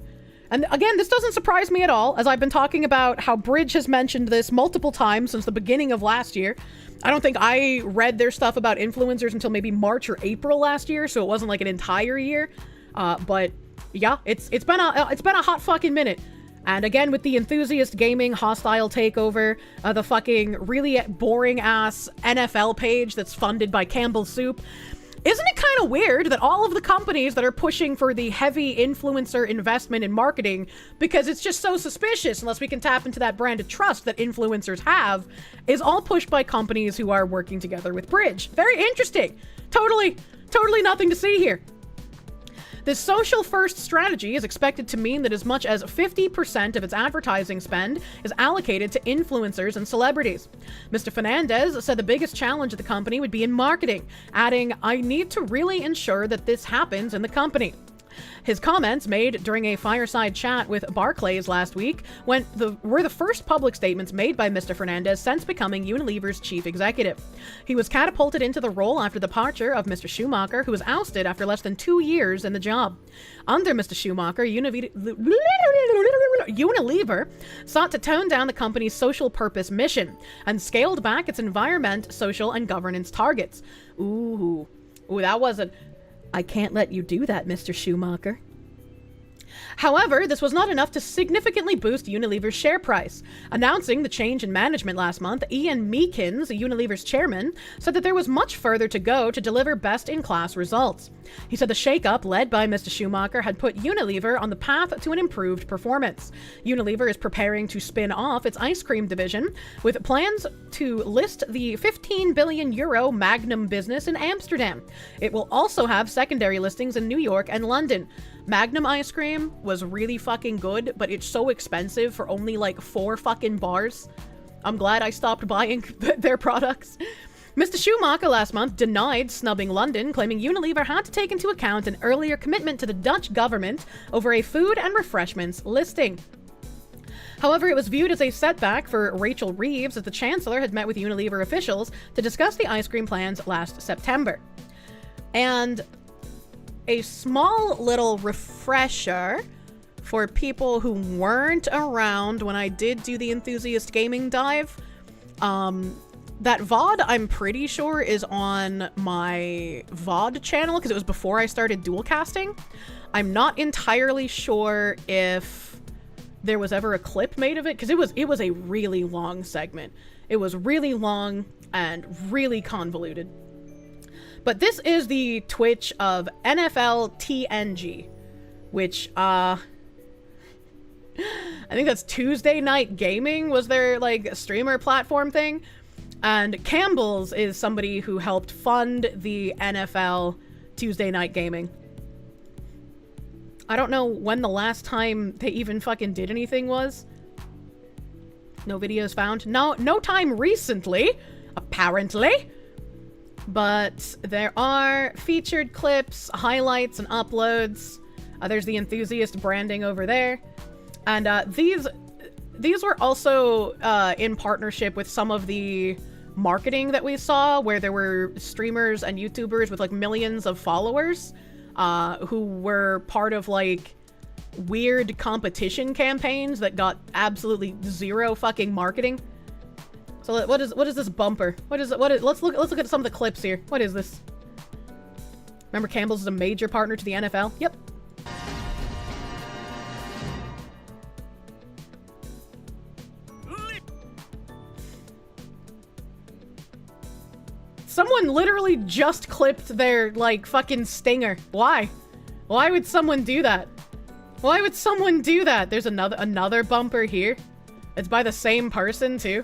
And again, this doesn't surprise me at all, as I've been talking about how Bridge has mentioned this multiple times since the beginning of last year. I don't think I read their stuff about influencers until maybe March or April last year, so it wasn't like an entire year. But yeah, it's been a hot fucking minute. And again, with the Enthusiast Gaming hostile takeover, the fucking really boring ass NFL page that's funded by Campbell's Soup. Isn't it kind of weird that all of the companies that are pushing for the heavy influencer investment in marketing, because it's just so suspicious unless we can tap into that brand of trust that influencers have, is all pushed by companies who are working together with Bridge? Very interesting. Totally nothing to see here. This social-first strategy is expected to mean that as much as 50% of its advertising spend is allocated to influencers and celebrities. Mr. Fernandez said the biggest challenge of the company would be in marketing, adding, "I need to really ensure that this happens in the company." His comments, made during a fireside chat with Barclays last week, were the first public statements made by Mr. Fernandez since becoming Unilever's chief executive. He was catapulted into the role after the departure of Mr. Schumacher, who was ousted after less than 2 years in the job. Under Mr. Schumacher, Unilever sought to tone down the company's social purpose mission and scaled back its environment, social, and governance targets. Ooh, that wasn't... I can't let you do that, Mr. Schumacher. However, this was not enough to significantly boost Unilever's share price. Announcing the change in management last month, Ian Meakins, Unilever's chairman, said that there was much further to go to deliver best-in-class results. He said the shakeup led by Mr. Schumacher had put Unilever on the path to an improved performance. Unilever is preparing to spin off its ice cream division, with plans to list the €15 billion Magnum business in Amsterdam. It will also have secondary listings in New York and London. Magnum ice cream was really fucking good, but it's so expensive for only like 4 fucking bars. I'm glad I stopped buying their products. Mr. Schumacher last month denied snubbing London, claiming Unilever had to take into account an earlier commitment to the Dutch government over a food and refreshments listing. However, it was viewed as a setback for Rachel Reeves, as the Chancellor had met with Unilever officials to discuss the ice cream plans last September. And a small little refresher for people who weren't around when I did do the Enthusiast Gaming dive. That VoD, I'm pretty sure, is on my VoD channel because it was before I started dual casting. I'm not entirely sure if there was ever a clip made of it because it was a really long segment. It was really long and really convoluted. But this is the Twitch of NFL TNG, which, I think that's Tuesday Night Gaming was their, like, streamer platform thing. And Campbell's is somebody who helped fund the NFL Tuesday Night Gaming. I don't know when the last time they even fucking did anything was. No videos found. No time recently, apparently. But there are featured clips, highlights, and uploads. There's the Enthusiast branding over there. And these these were also in partnership with some of the marketing that we saw, where there were streamers and YouTubers with like millions of followers who were part of like weird competition campaigns that got absolutely zero fucking marketing. So what is this bumper? Let's look at some of the clips here. What is this? Remember, Campbell's is a major partner to the NFL? Yep. Someone literally just clipped their, like, fucking stinger. Why? Why would someone do that? Why would someone do that? There's another bumper here. It's by the same person, too.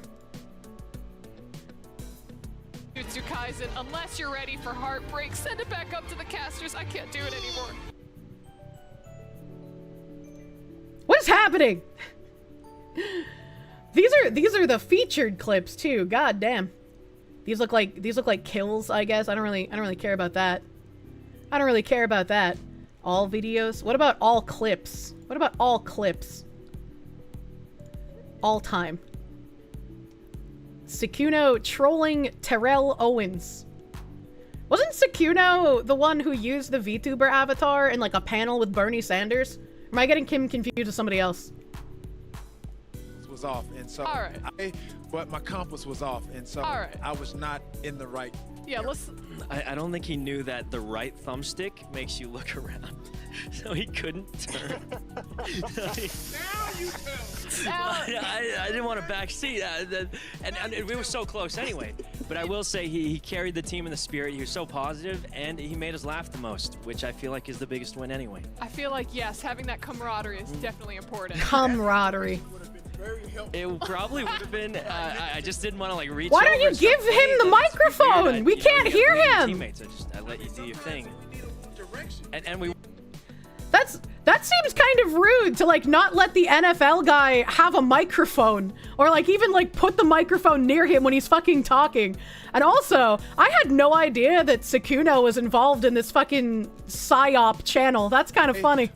Kaizen, unless you're ready for heartbreak, send it back up to the casters. I can't do it anymore. What is happening? These are the featured clips too. God damn. These look like kills, I guess. I don't really care about that. I don't really care about that. All videos? What about all clips? What about all clips? All time. Sekuno trolling Terrell Owens. Wasn't Sekuno the one who used the VTuber avatar in like a panel with Bernie Sanders? Or am I getting him confused with somebody else? Was off, and so but my compass was off, and so I was not in the right. Yeah, let's. I don't think he knew that the right thumbstick makes you look around, so he couldn't turn. I didn't want to backseat, and we were so close anyway. But I will say he carried the team in the spirit. He was so positive, and he made us laugh the most, which I feel like is the biggest win anyway. I feel like, yes, having that camaraderie is definitely important. Camaraderie. It probably would have been. I just didn't want to like reach. Why don't you give him the microphone? We can't hear him. Teammates, I let you do your thing. And we. That seems kind of rude to like not let the NFL guy have a microphone, or like even like put the microphone near him when he's fucking talking. And also, I had no idea that Sekuno was involved in this fucking PsyOp channel. That's kind of funny.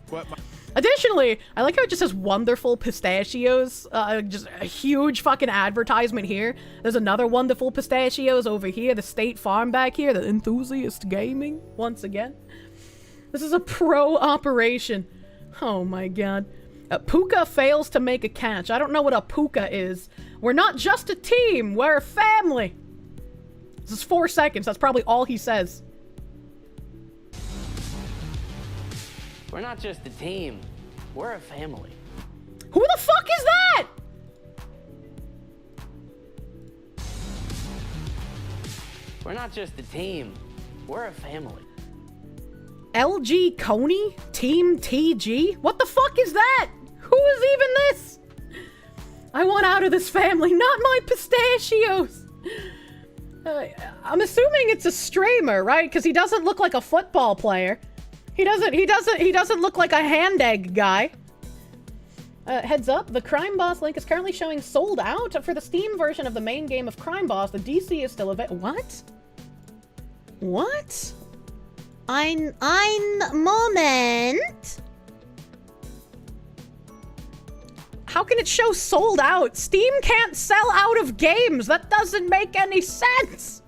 Additionally, I like how it just says wonderful pistachios. Just a huge fucking advertisement here. There's another wonderful pistachios over here. The State Farm back here. The Enthusiast Gaming, once again. This is a pro operation. Oh my god. Puka fails to make a catch. I don't know what a puka is. We're not just a team. We're a family. This is 4 seconds. That's probably all he says. We're not just a team, we're a family. Who the fuck is that? We're not just a team, we're a family. LG Coney? Team TG? What the fuck is that? Who is even this? I want out of this family, not my pistachios. I'm assuming it's a streamer, right? Because he doesn't look like a football player. He doesn't look like a hand egg guy. Heads up, the Crime Boss link is currently showing sold out for the Steam version of the main game of Crime Boss. The DC is still available. What? What? Ein Moment. How can it show sold out? Steam can't sell out of games. That doesn't make any sense.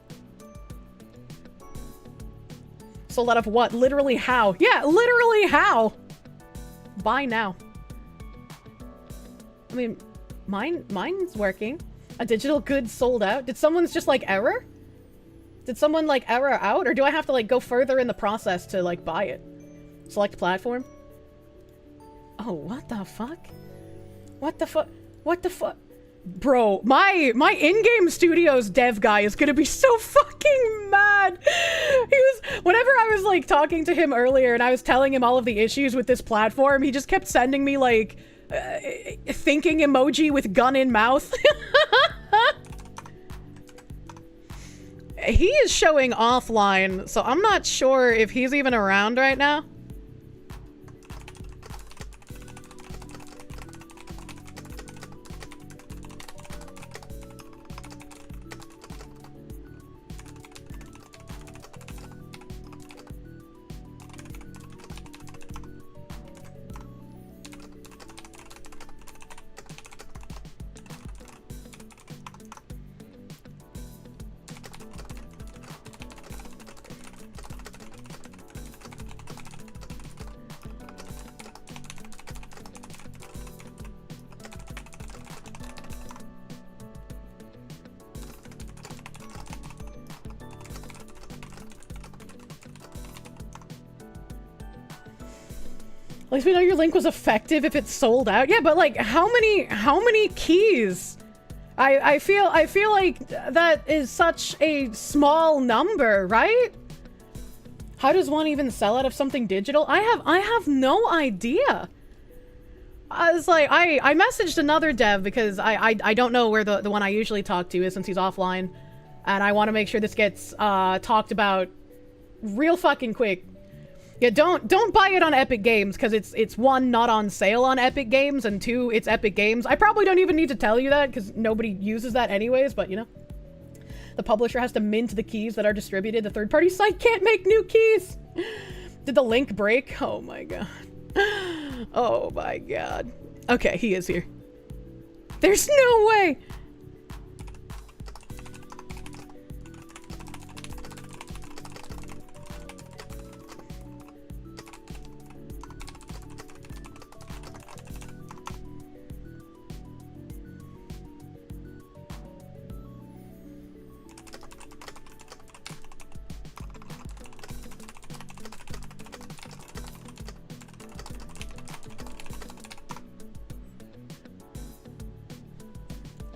Sold out of what? Literally how? Yeah, literally how? Buy now. I mean, mine's working. A digital goods sold out. Did someone's just like error? Did someone like error out? Or do I have to like go further in the process to like buy it? Select platform. Oh, what the fuck? What the fuck? What the fuck? Bro, my in-game studios dev guy is gonna be so fucking mad. Whenever I was like talking to him earlier and I was telling him all of the issues with this platform, he just kept sending me like thinking emoji with gun in mouth. He is showing offline, so I'm not sure if he's even around right now. At least we know your link was effective if it's sold out. Yeah, but like, how many keys? I feel like that is such a small number, right? How does one even sell out of something digital? I have no idea. I was like, I messaged another dev because I don't know where the one I usually talk to is since he's offline, and I want to make sure this gets talked about real fucking quick. Yeah, don't buy it on Epic Games because it's one, not on sale on Epic Games, and two, it's Epic Games. I probably don't even need to tell you that because nobody uses that anyways, but you know. The publisher has to mint the keys that are distributed. The third-party site can't make new keys. Did the link break? Oh my god. Oh my god. Okay, he is here. There's no way!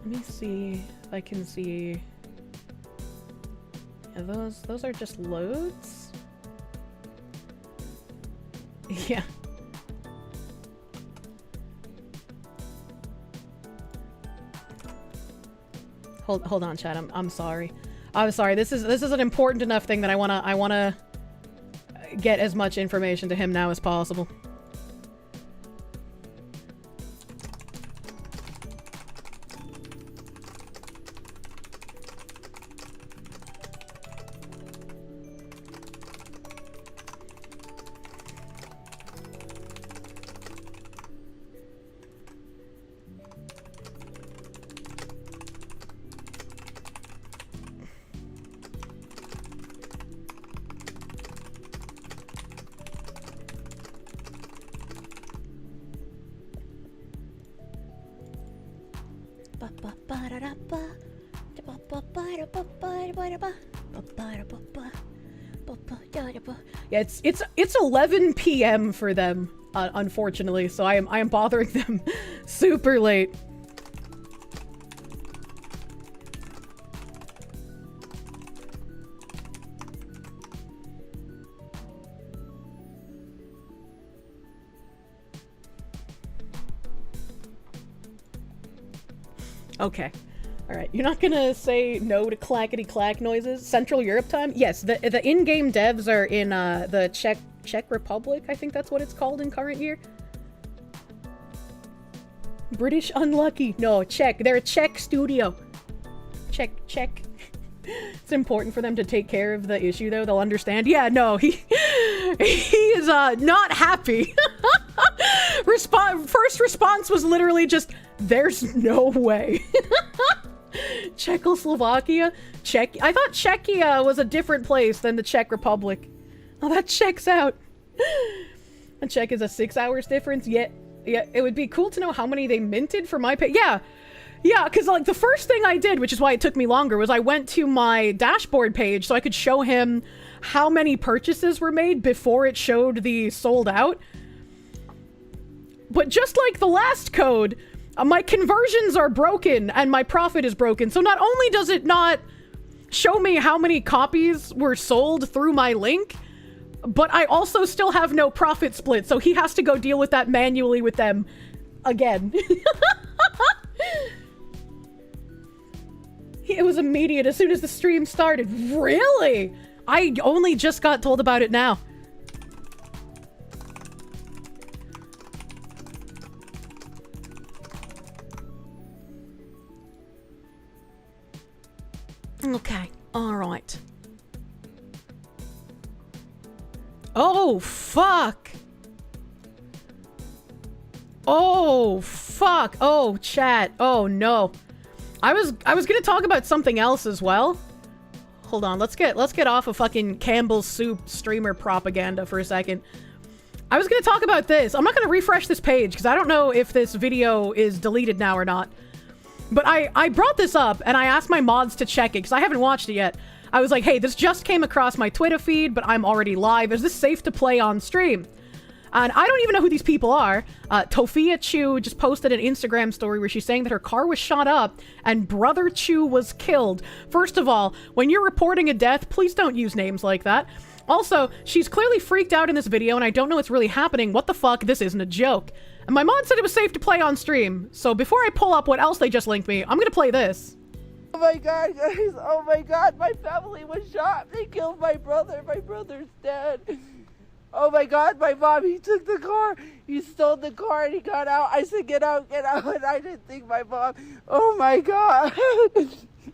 Let me see if I can see. Yeah, those are just loads. Yeah. Hold on, chat. I'm sorry. I'm sorry. This is an important enough thing that I wanna get as much information to him now as possible. Yeah, it's 11 p.m. for them, unfortunately, so I am bothering them super late. Okay. Alright, you're not gonna say no to clackety-clack noises? Central Europe time? Yes, the in-game devs are in the Czech Republic, I think that's what it's called in current year. British unlucky. No, Czech. They're a Czech studio. Czech. It's important for them to take care of the issue, though. They'll understand. Yeah, no, he is not happy. First response was literally just, there's no way. Czechoslovakia? I thought Czechia was a different place than the Czech Republic. Oh, that checks out. A Czech is a 6 hours difference? Yeah, it would be cool to know how many they minted for my pay. Yeah, because like the first thing I did, which is why it took me longer, was I went to my dashboard page so I could show him how many purchases were made before it showed the sold out. But just like the last code, my conversions are broken and my profit is broken. So not only does it not show me how many copies were sold through my link, but I also still have no profit split. So he has to go deal with that manually with them again. It was immediate as soon as the stream started. Really? I only just got told about it now. Okay, alright. Oh, fuck! Oh, fuck! Oh, chat. Oh, no. I was gonna talk about something else as well. Hold on, let's get off of fucking Campbell's Soup streamer propaganda for a second. I was gonna talk about this. I'm not gonna refresh this page, because I don't know if this video is deleted now or not. But I brought this up, and I asked my mods to check it, because I haven't watched it yet. I was like, hey, this just came across my Twitter feed, but I'm already live. Is this safe to play on stream? And I don't even know who these people are. Tofia Chu just posted an Instagram story where she's saying that her car was shot up and Brother Chu was killed. First of all, when you're reporting a death, please don't use names like that. Also, she's clearly freaked out in this video and I don't know what's really happening. What the fuck? This isn't a joke. And my mod said it was safe to play on stream. So before I pull up what else they just linked me, I'm gonna play this. Oh my god, guys. Oh my god, my family was shot. They killed my brother. My brother's dead. Oh my god, my mom, he took the car. He stole the car and he got out. I said, get out, get out. And I didn't think my mom. Oh my god.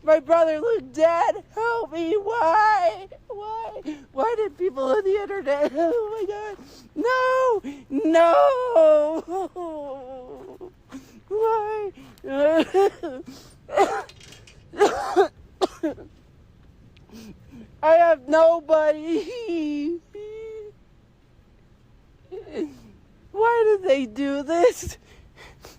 My brother looked dead. Help me. Why? Why? Why did people on the internet? Oh my god. No. No. Why? I have nobody. Why did they do this?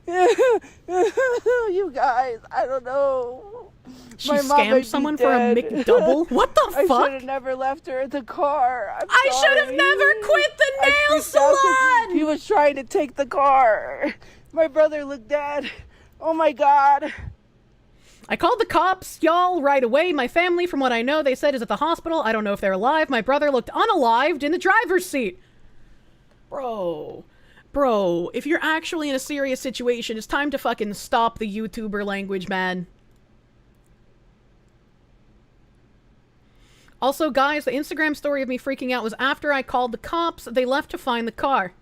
You guys, I don't know. She scammed someone for a McDouble? What the fuck? I should have never left her in the car. I should have never quit the nail salon! He was trying to take the car. My brother looked dead. Oh my god. I called the cops, y'all, right away. My family, from what I know, they said is at the hospital. I don't know if they're alive. My brother looked unalived in the driver's seat. Bro, if you're actually in a serious situation, it's time to fucking stop the YouTuber language, man. Also, guys, the Instagram story of me freaking out was after I called the cops. They left to find the car.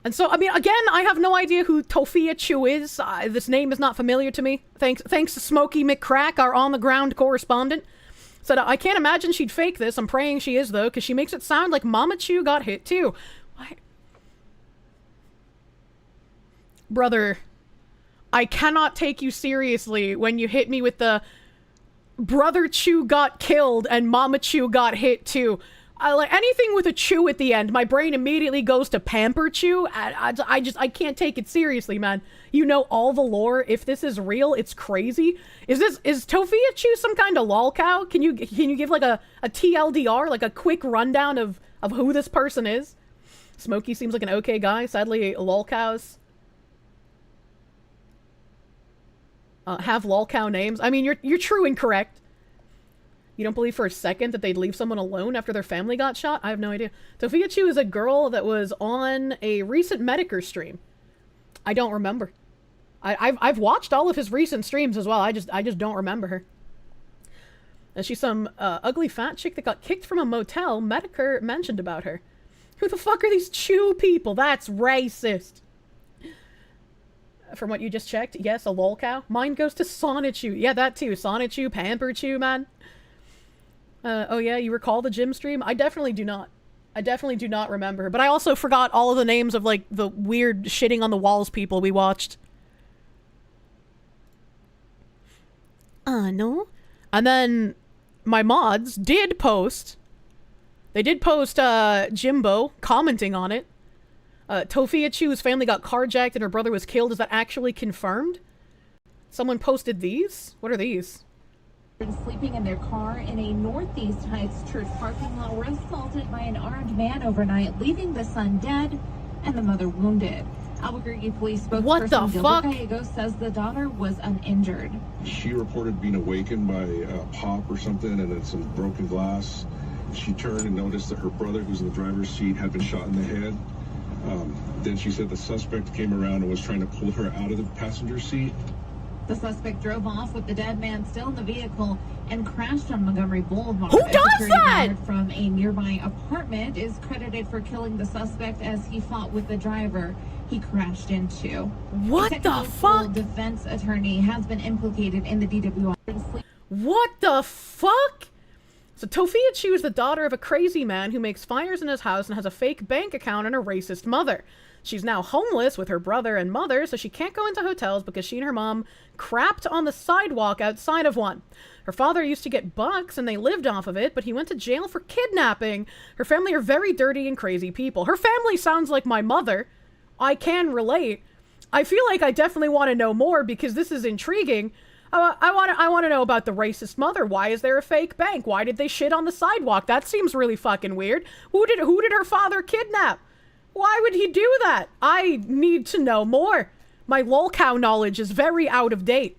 And so, I mean, again, I have no idea who Tofia Chu is. This name is not familiar to me. Thanks to Smokey McCrack, our on-the-ground correspondent. Said, I can't imagine she'd fake this. I'm praying she is, though, because she makes it sound like Mama Chu got hit, too. Why? Brother, I cannot take you seriously when you hit me with the Brother Chu got killed and Mama Chu got hit, too. Like anything with a Chu at the end, my brain immediately goes to Pamper Chu. I can't take it seriously, man. You know all the lore. If this is real, it's crazy. Is Tofia Chu some kind of lol cow? Can you give like a TLDR, like a quick rundown of who this person is? Smokey seems like an okay guy. Sadly, lol cows have lol cow names. I mean, you're true and correct. You don't believe for a second that they'd leave someone alone after their family got shot? I have no idea. Tofia Chu is a girl that was on a recent Medicare stream. I don't remember. I've watched all of his recent streams as well. I just don't remember her. And she's some ugly fat chick that got kicked from a motel. Medicare mentioned about her. Who the fuck are these Chu people? That's racist. From what you just checked, yes, a lol cow. Mine goes to Sonichu. Yeah, that too. Sonichu, Pamper Chu, man. Oh yeah, you recall the gym stream? I definitely do not. I definitely do not remember. But I also forgot all of the names of, like, the weird shitting on the walls people we watched. No. And then my mods did post. They did post, Jimbo commenting on it. Tofia Chu's family got carjacked and her brother was killed. Is that actually confirmed? Someone posted these? What are these? Sleeping in their car in a Northeast Heights church parking lot were assaulted by an armed man overnight, leaving the son dead and the mother wounded. Albuquerque police spokesperson Gilbert Gallego says the daughter was uninjured. She reported being awakened by a pop or something and then some broken glass. She turned and noticed that her brother, who's in the driver's seat, had been shot in the head. Then she said the suspect came around and was trying to pull her out of the passenger seat. The suspect drove off with the dead man still in the vehicle and crashed on Montgomery Boulevard. Who does that? From a nearby apartment is credited for killing the suspect as he fought with the driver he crashed into. What the fuck? A defense attorney has been implicated in the DWI. What the fuck? So Tofia Chu is the daughter of a crazy man who makes fires in his house and has a fake bank account and a racist mother. She's now homeless with her brother and mother, so she can't go into hotels because she and her mom crapped on the sidewalk outside of one. Her father used to get bucks and they lived off of it, but he went to jail for kidnapping. Her family are very dirty and crazy people. Her family sounds like my mother. I can relate. I feel like I definitely want to know more because this is intriguing. I want to know about the racist mother. Why is there a fake bank? Why did they shit on the sidewalk? That seems really fucking weird. Who did her father kidnap? Why would he do that? I need to know more. My lolcow knowledge is very out of date.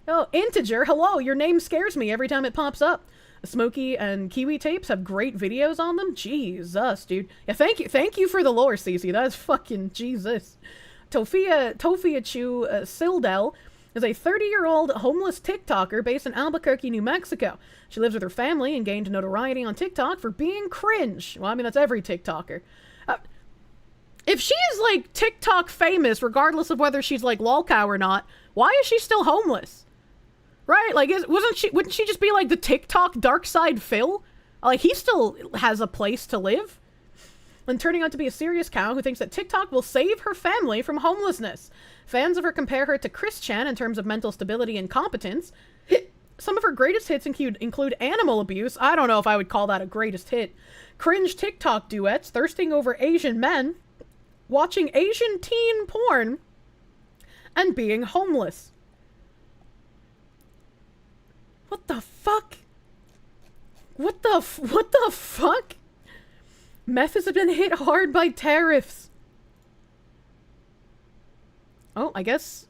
Oh, Integer, hello. Your name scares me every time it pops up. The Smokey and Kiwi tapes have great videos on them. Jesus, dude. Yeah, thank you for the lore, Cece. That's fucking Jesus. Tofia Chu Sildel is a 30-year-old homeless TikToker based in Albuquerque, New Mexico. She lives with her family and gained notoriety on TikTok for being cringe. Well, I mean, that's every TikToker. If she is, like, TikTok famous, regardless of whether she's, like, lolcow or not, why is she still homeless? Right? Like, wouldn't she just be, like, the TikTok dark side Phil? Like, he still has a place to live. And turning out to be a serious cow who thinks that TikTok will save her family from homelessness. Fans of her compare her to Chris Chan in terms of mental stability and competence. Some of her greatest hits include animal abuse. I don't know if I would call that a greatest hit. Cringe TikTok duets, thirsting over Asian men, watching Asian teen porn, and being homeless. What the fuck? What the fuck? Meth has been hit hard by tariffs. Oh, I guess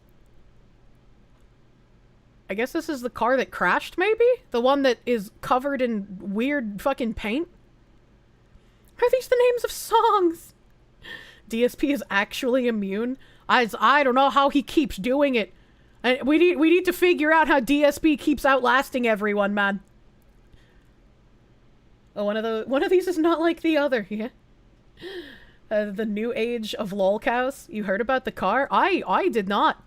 this is the car that crashed, maybe? The one that is covered in weird fucking paint? Are these the names of songs? DSP is actually immune? I don't know how he keeps doing it. We need to figure out how DSP keeps outlasting everyone, man. Oh, one of these is not like the other, yeah. The new age of lolcows. You heard about the car? I did not.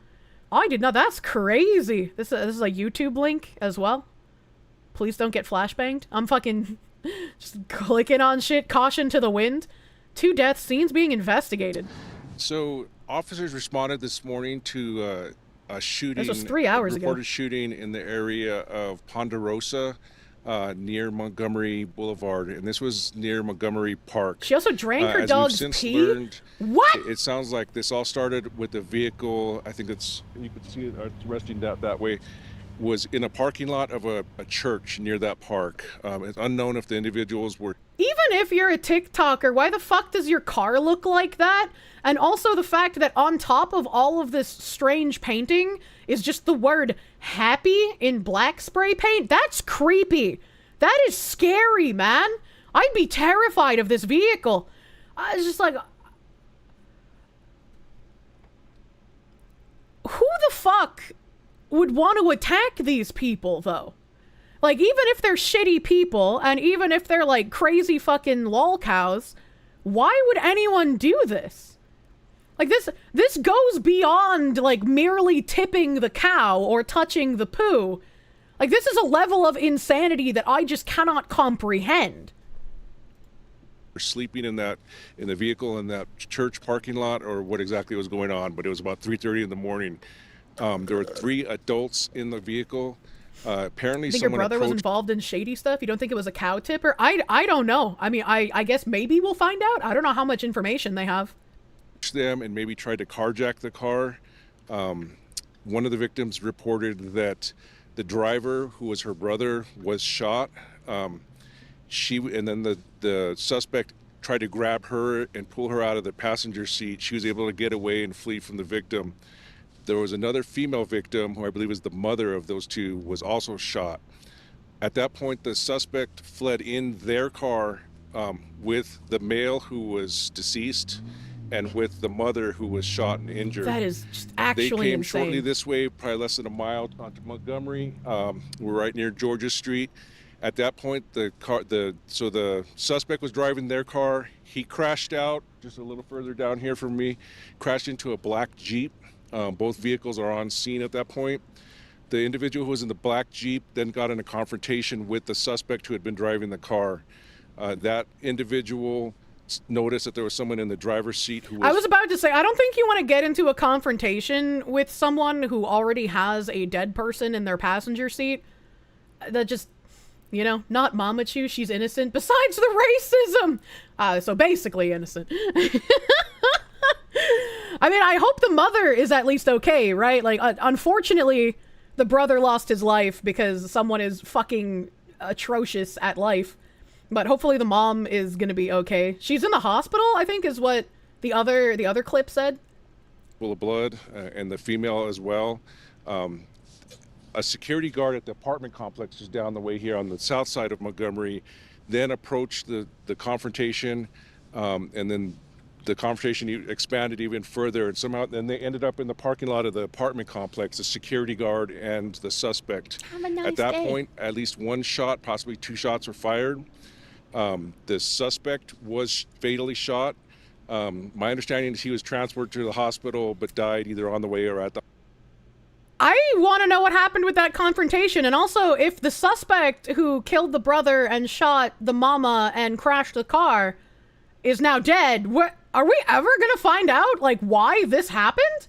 That's crazy. This is a YouTube link as well. Please don't get flashbanged. I'm fucking just clicking on shit. Caution to the wind. 2 death scenes being investigated. So officers responded this morning to a shooting. This was 3 hours ago. Reported shooting in the area of Ponderosa, near Montgomery Boulevard, and this was near Montgomery Park. She also drank her dog's pee? Learned, what? It sounds like this all started with a vehicle. I think it's, you can see it resting that way, was in a parking lot of a church near that park. It's unknown if the individuals were... Even if you're a TikToker, why the fuck does your car look like that? And also the fact that on top of all of this strange painting is just the word happy in black spray paint. That's creepy. That is scary, man. I'd be terrified of this vehicle. I was just like... Who the fuck would want to attack these people, though? Like, even if they're shitty people, and even if they're, like, crazy fucking lolcows, why would anyone do this? Like, this goes beyond, like, merely tipping the cow or touching the poo. Like, this is a level of insanity that I just cannot comprehend. Sleeping in the vehicle in that church parking lot, or what exactly was going on, but it was about 3:30 in the morning. There were 3 adults in the vehicle. Apparently, you think your brother was involved in shady stuff? You don't think it was a cow tipper? I don't know. I mean, I guess maybe we'll find out. I don't know how much information they have. Them and maybe tried to carjack the car. One of the victims reported that the driver, who was her brother, was shot. And then the suspect tried to grab her and pull her out of the passenger seat. She was able to get away and flee from the victim. There was another female victim, who I believe is the mother of those 2, was also shot. At that point, the suspect fled in their car with the male who was deceased and with the mother who was shot and injured. That is just actually They came insane. shortly this way, probably less than a mile onto Montgomery. We're right near Georgia Street. At that point, the suspect was driving their car. He crashed out just a little further down here from me, crashed into a black Jeep. Both vehicles are on scene at that point. The individual who was in the black Jeep then got in a confrontation with the suspect who had been driving the car. That individual noticed that there was someone in the driver's seat who was... I was about to say, I don't think you want to get into a confrontation with someone who already has a dead person in their passenger seat. That just, you know, not Mama Chu, she's innocent. Besides the racism! So basically innocent. I mean, I hope the mother is at least okay, right? Like, unfortunately, the brother lost his life because someone is fucking atrocious at life. But hopefully the mom is gonna be okay. She's in the hospital, I think, is what the other clip said. Full of blood, and the female as well. A security guard at the apartment complex is down the way here on the south side of Montgomery, then approached the confrontation, and then the confrontation expanded even further, and somehow then they ended up in the parking lot of the apartment complex, the security guard and the suspect. Have a nice At that day. point, at least one shot, possibly 2 shots were fired. The suspect was fatally shot. My understanding is he was transported to the hospital but died either on the way or at the... I want to know what happened with that confrontation, and also if the suspect who killed the brother and shot the mama and crashed the car is now dead. What are we ever gonna find out, like, why this happened?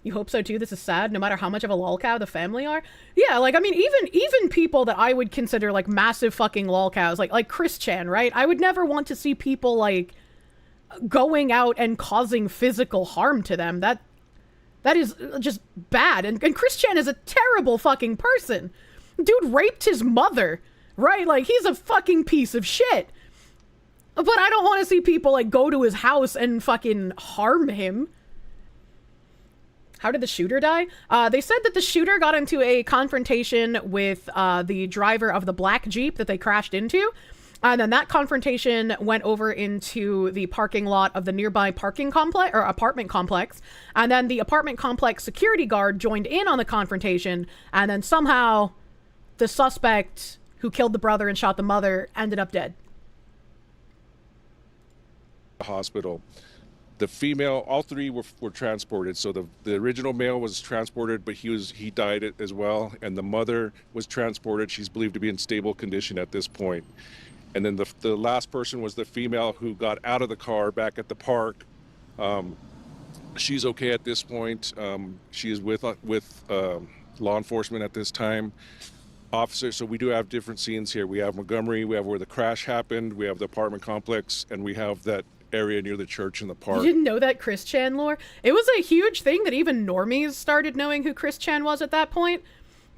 You hope so too. This is sad, no matter how much of a lolcow the family are. Yeah, like, I mean, even people that I would consider like massive fucking lolcows, like Chris Chan, right? I would never want to see people like going out and causing physical harm to them. That is just bad. And Chris Chan is a terrible fucking person. Dude raped his mother, right? Like, he's a fucking piece of shit. But I don't want to see people, like, go to his house and fucking harm him. How did the shooter die? They said that the shooter got into a confrontation with the driver of the black Jeep that they crashed into. And then that confrontation went over into the parking lot of the nearby parking complex or apartment complex. And then the apartment complex security guard joined in on the confrontation. And then somehow the suspect who killed the brother and shot the mother ended up dead. Hospital. The female, all 3 were transported. So the original male was transported, but he died as well. And the mother was transported. She's believed to be in stable condition at this point. And then the last person was the female who got out of the car back at the park. She's okay at this point. She is with law enforcement at this time. Officers, so we do have different scenes here. We have Montgomery, we have where the crash happened, we have the apartment complex, and we have that area near the church in the park. You didn't know that Chris Chan lore? It was a huge thing that even normies started knowing who Chris Chan was at that point,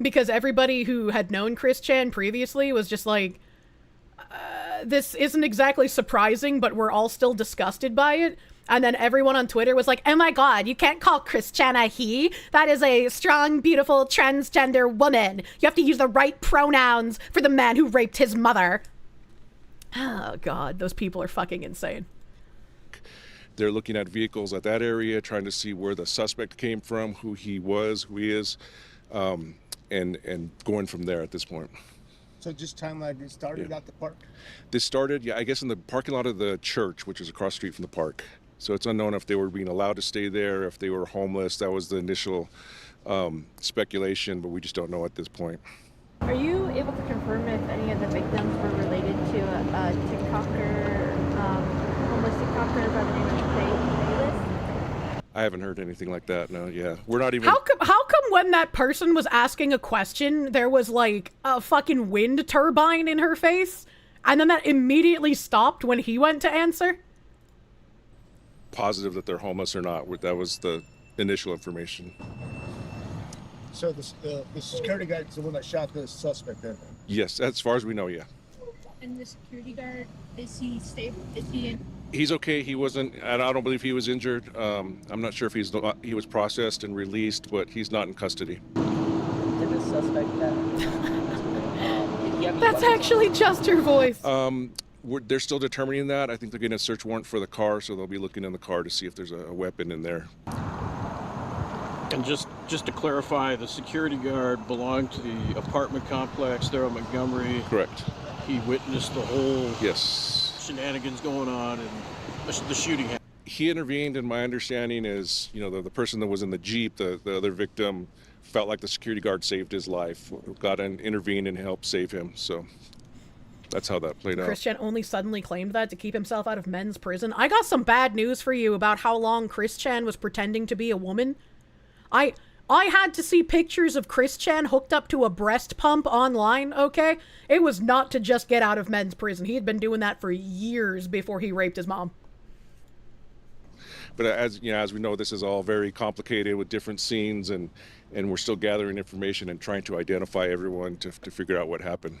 because everybody who had known Chris Chan previously was just like, this isn't exactly surprising, but we're all still disgusted by it. And then everyone on Twitter was like, oh my god, you can't call Chris Chan a he. That is a strong, beautiful, transgender woman. You have to use the right pronouns for the man who raped his mother. Oh god, those people are fucking insane. They're looking at vehicles at that area, trying to see where the suspect came from, who he was, who he is, and going from there at this point. So just timeline, it started at the park? This started, yeah, I guess in the parking lot of the church, which is across the street from the park. So it's unknown if they were being allowed to stay there, if they were homeless. That was the initial speculation, but we just don't know at this point. Are you able to confirm if any of the victims were related to a TikToker, homeless TikToker by the name of Illust? I haven't heard anything like that, no, yeah. We're not even... How come when that person was asking a question, there was like a fucking wind turbine in her face? And then that immediately stopped when he went to answer? Positive that they're homeless or not. That was the initial information. So the security guard is the one that shot the suspect then? Yes, as far as we know, yeah. And the security guard, is he stable? Is he in? He's okay. He wasn't, and I don't believe he was injured. I'm not sure if he was processed and released, but he's not in custody. Did the suspect That's actually just her voice. They're still determining that. I think they're getting a search warrant for the car, so they'll be looking in the car to see if there's a weapon in there. And just to clarify, the security guard belonged to the apartment complex there on Montgomery. Correct. He witnessed the whole shenanigans going on and the shooting. He intervened, and my understanding is, you know, the person that was in the Jeep, the other victim, felt like the security guard saved his life, got in, intervened and helped save him. So that's how that played out. Christian only suddenly claimed that to keep himself out of men's prison. I got some bad news for you about how long Chris Chan was pretending to be a woman. I had to see pictures of Chris Chan hooked up to a breast pump online, okay? It was not to just get out of men's prison. He had been doing that for years before he raped his mom. But as you know, as we know, this is all very complicated with different scenes and and we're still gathering information and trying to identify everyone to figure out what happened.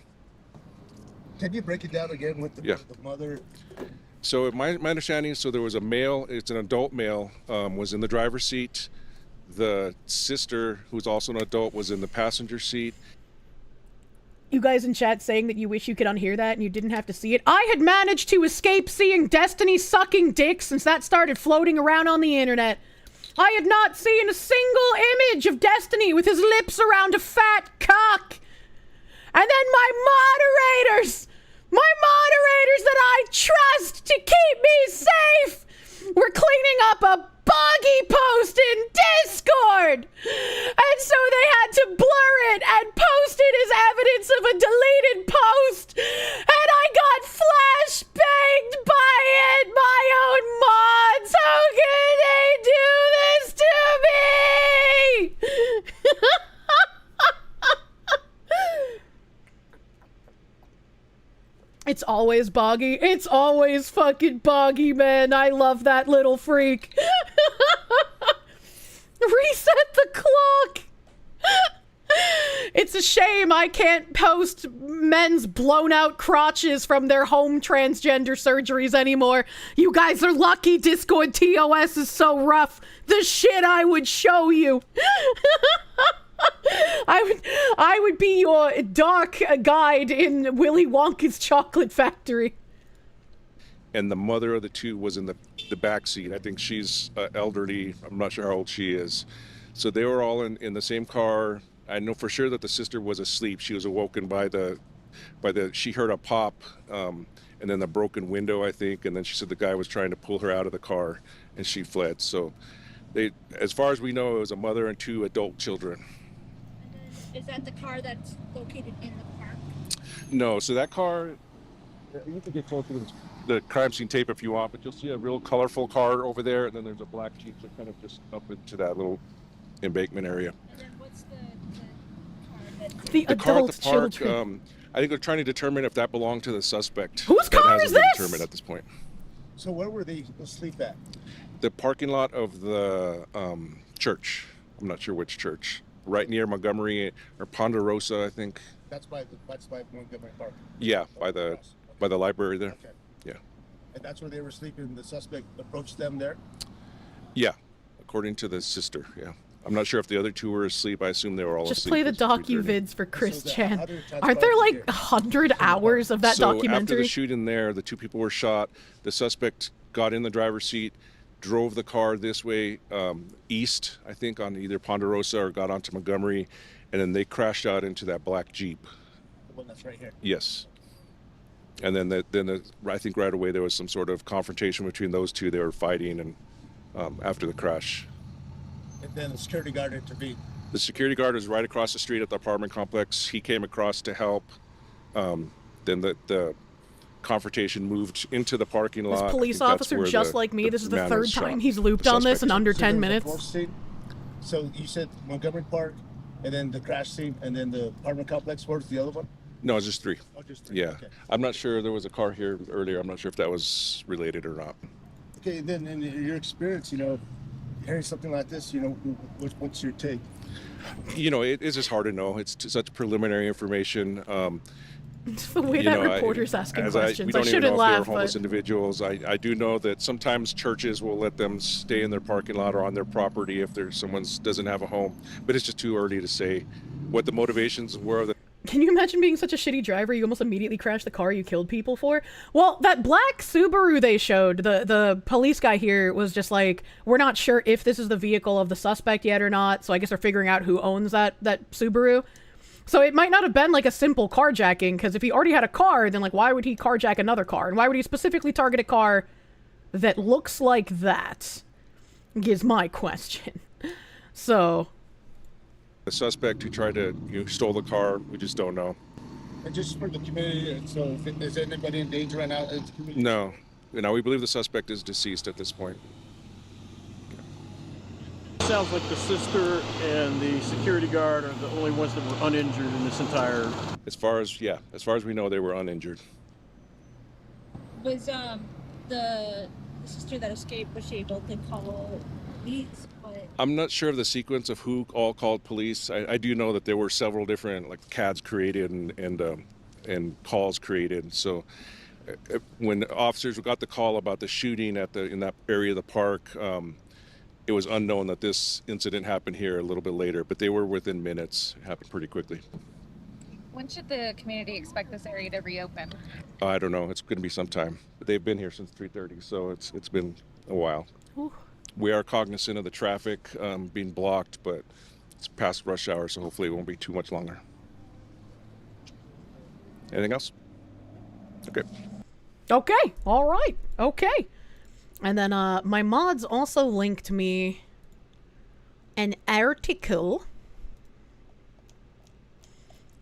Can you break it down again with the mother? So my understanding, so there was a male, it's an adult male, was in the driver's seat. The sister, who's also an adult, was in the passenger seat. You guys in chat saying that you wish you could unhear that and you didn't have to see it. I had managed to escape seeing Destiny sucking dick since that started floating around on the internet. I had not seen a single image of Destiny with his lips around a fat cock. And then my moderators that I trust to keep me safe, were cleaning up a boggy post in Discord. And so they had to blur it and post it as evidence of a deleted post. And I got flashbanged by it, my own mods. How can they do this to me? It's always boggy. It's always fucking boggy, man. I love that little freak. Reset the clock. It's a shame I can't post men's blown out crotches from their home transgender surgeries anymore. You guys are lucky Discord TOS is so rough. The shit I would show you. I would be your dark guide in Willy Wonka's chocolate factory. And the mother of the two was in the back seat. I think she's elderly. I'm not sure how old she is. So they were all in the same car. I know for sure that the sister was asleep. She was awoken by she heard a pop, and then the broken window, I think. And then she said the guy was trying to pull her out of the car, and she fled. So as far as we know, it was a mother and two adult children. Is that the car that's located in the park? No, so that car, you can get close to the crime scene tape if you want, but you'll see a real colorful car over there, and then there's a black Jeep that kind of just up into that little embankment area. And then what's the car that's... The car at the park, children. I think they're trying to determine if that belonged to the suspect. Whose car that is hasn't been this? determined at this point. So where were they asleep at? The parking lot of the church. I'm not sure which church. Right near Montgomery or Ponderosa, I think. That's by Montgomery Park. Yeah, by the library there. Okay. Yeah. And that's where they were sleeping. The suspect approached them there. Yeah, according to the sister. Yeah, I'm not sure if the other two were asleep. I assume they were all Just asleep. play the docu-vids for Chris Chan. Aren't there like 100 hours of that so documentary? After the shooting there, the two people were shot. The suspect got in the driver's seat, drove the car this way east, I think, on either Ponderosa or got onto Montgomery, and then they crashed out into that black Jeep. The one that's right here. Yes. And then I think right away there was some sort of confrontation between those two. They were fighting, and after the crash. And then the security guard intervened. The security guard was right across the street at the apartment complex. He came across to help. Then the confrontation moved into the parking lot. This police officer just like me, this is the third time he's looped on this in under 10 minutes. So you said Montgomery Park, and then the crash scene, and then the apartment complex. Where's the other one? No, it's just three. Oh, just three. Yeah. Okay. I'm not sure. There was a car here earlier. I'm not sure if that was related or not. Okay, and then in your experience, hearing something like this, what's your take? It's just hard to know. It's such preliminary information. It's the way that reporter's asking questions. We don't I even know shouldn't if laugh, they're homeless but... individuals. I do know that sometimes churches will let them stay in their parking lot or on their property if someone doesn't have a home. But it's just too early to say what the motivations were. Can you imagine being such a shitty driver you almost immediately crashed the car you killed people for? Well, that black Subaru they showed, the police guy here was just like, we're not sure if this is the vehicle of the suspect yet or not, so I guess they're figuring out who owns that Subaru. So it might not have been like a simple carjacking, because if he already had a car, then like why would he carjack another car? And why would he specifically target a car that looks like that? Is my question. So... The suspect who tried to stole the car, we just don't know. And just for the community, so is anybody in danger right now in the community? No. We believe the suspect is deceased at this point. Sounds like the sister and the security guard are the only ones that were uninjured in this entire... As far as we know, they were uninjured. Was the sister that escaped, was she able to call police? I'm not sure of the sequence of who all called police. I do know that there were several different like CADs created and calls created. So when officers got the call about the shooting in that area of the park, it was unknown that this incident happened here a little bit later, but they were within minutes. It happened pretty quickly. When should the community expect this area to reopen? I don't know. It's going to be some time. But they've been here since 3:30, so it's been a while. Ooh. We are cognizant of the traffic being blocked, but it's past rush hour, so hopefully it won't be too much longer. Anything else? Okay. Okay. All right. Okay. And then my mods also linked me an article.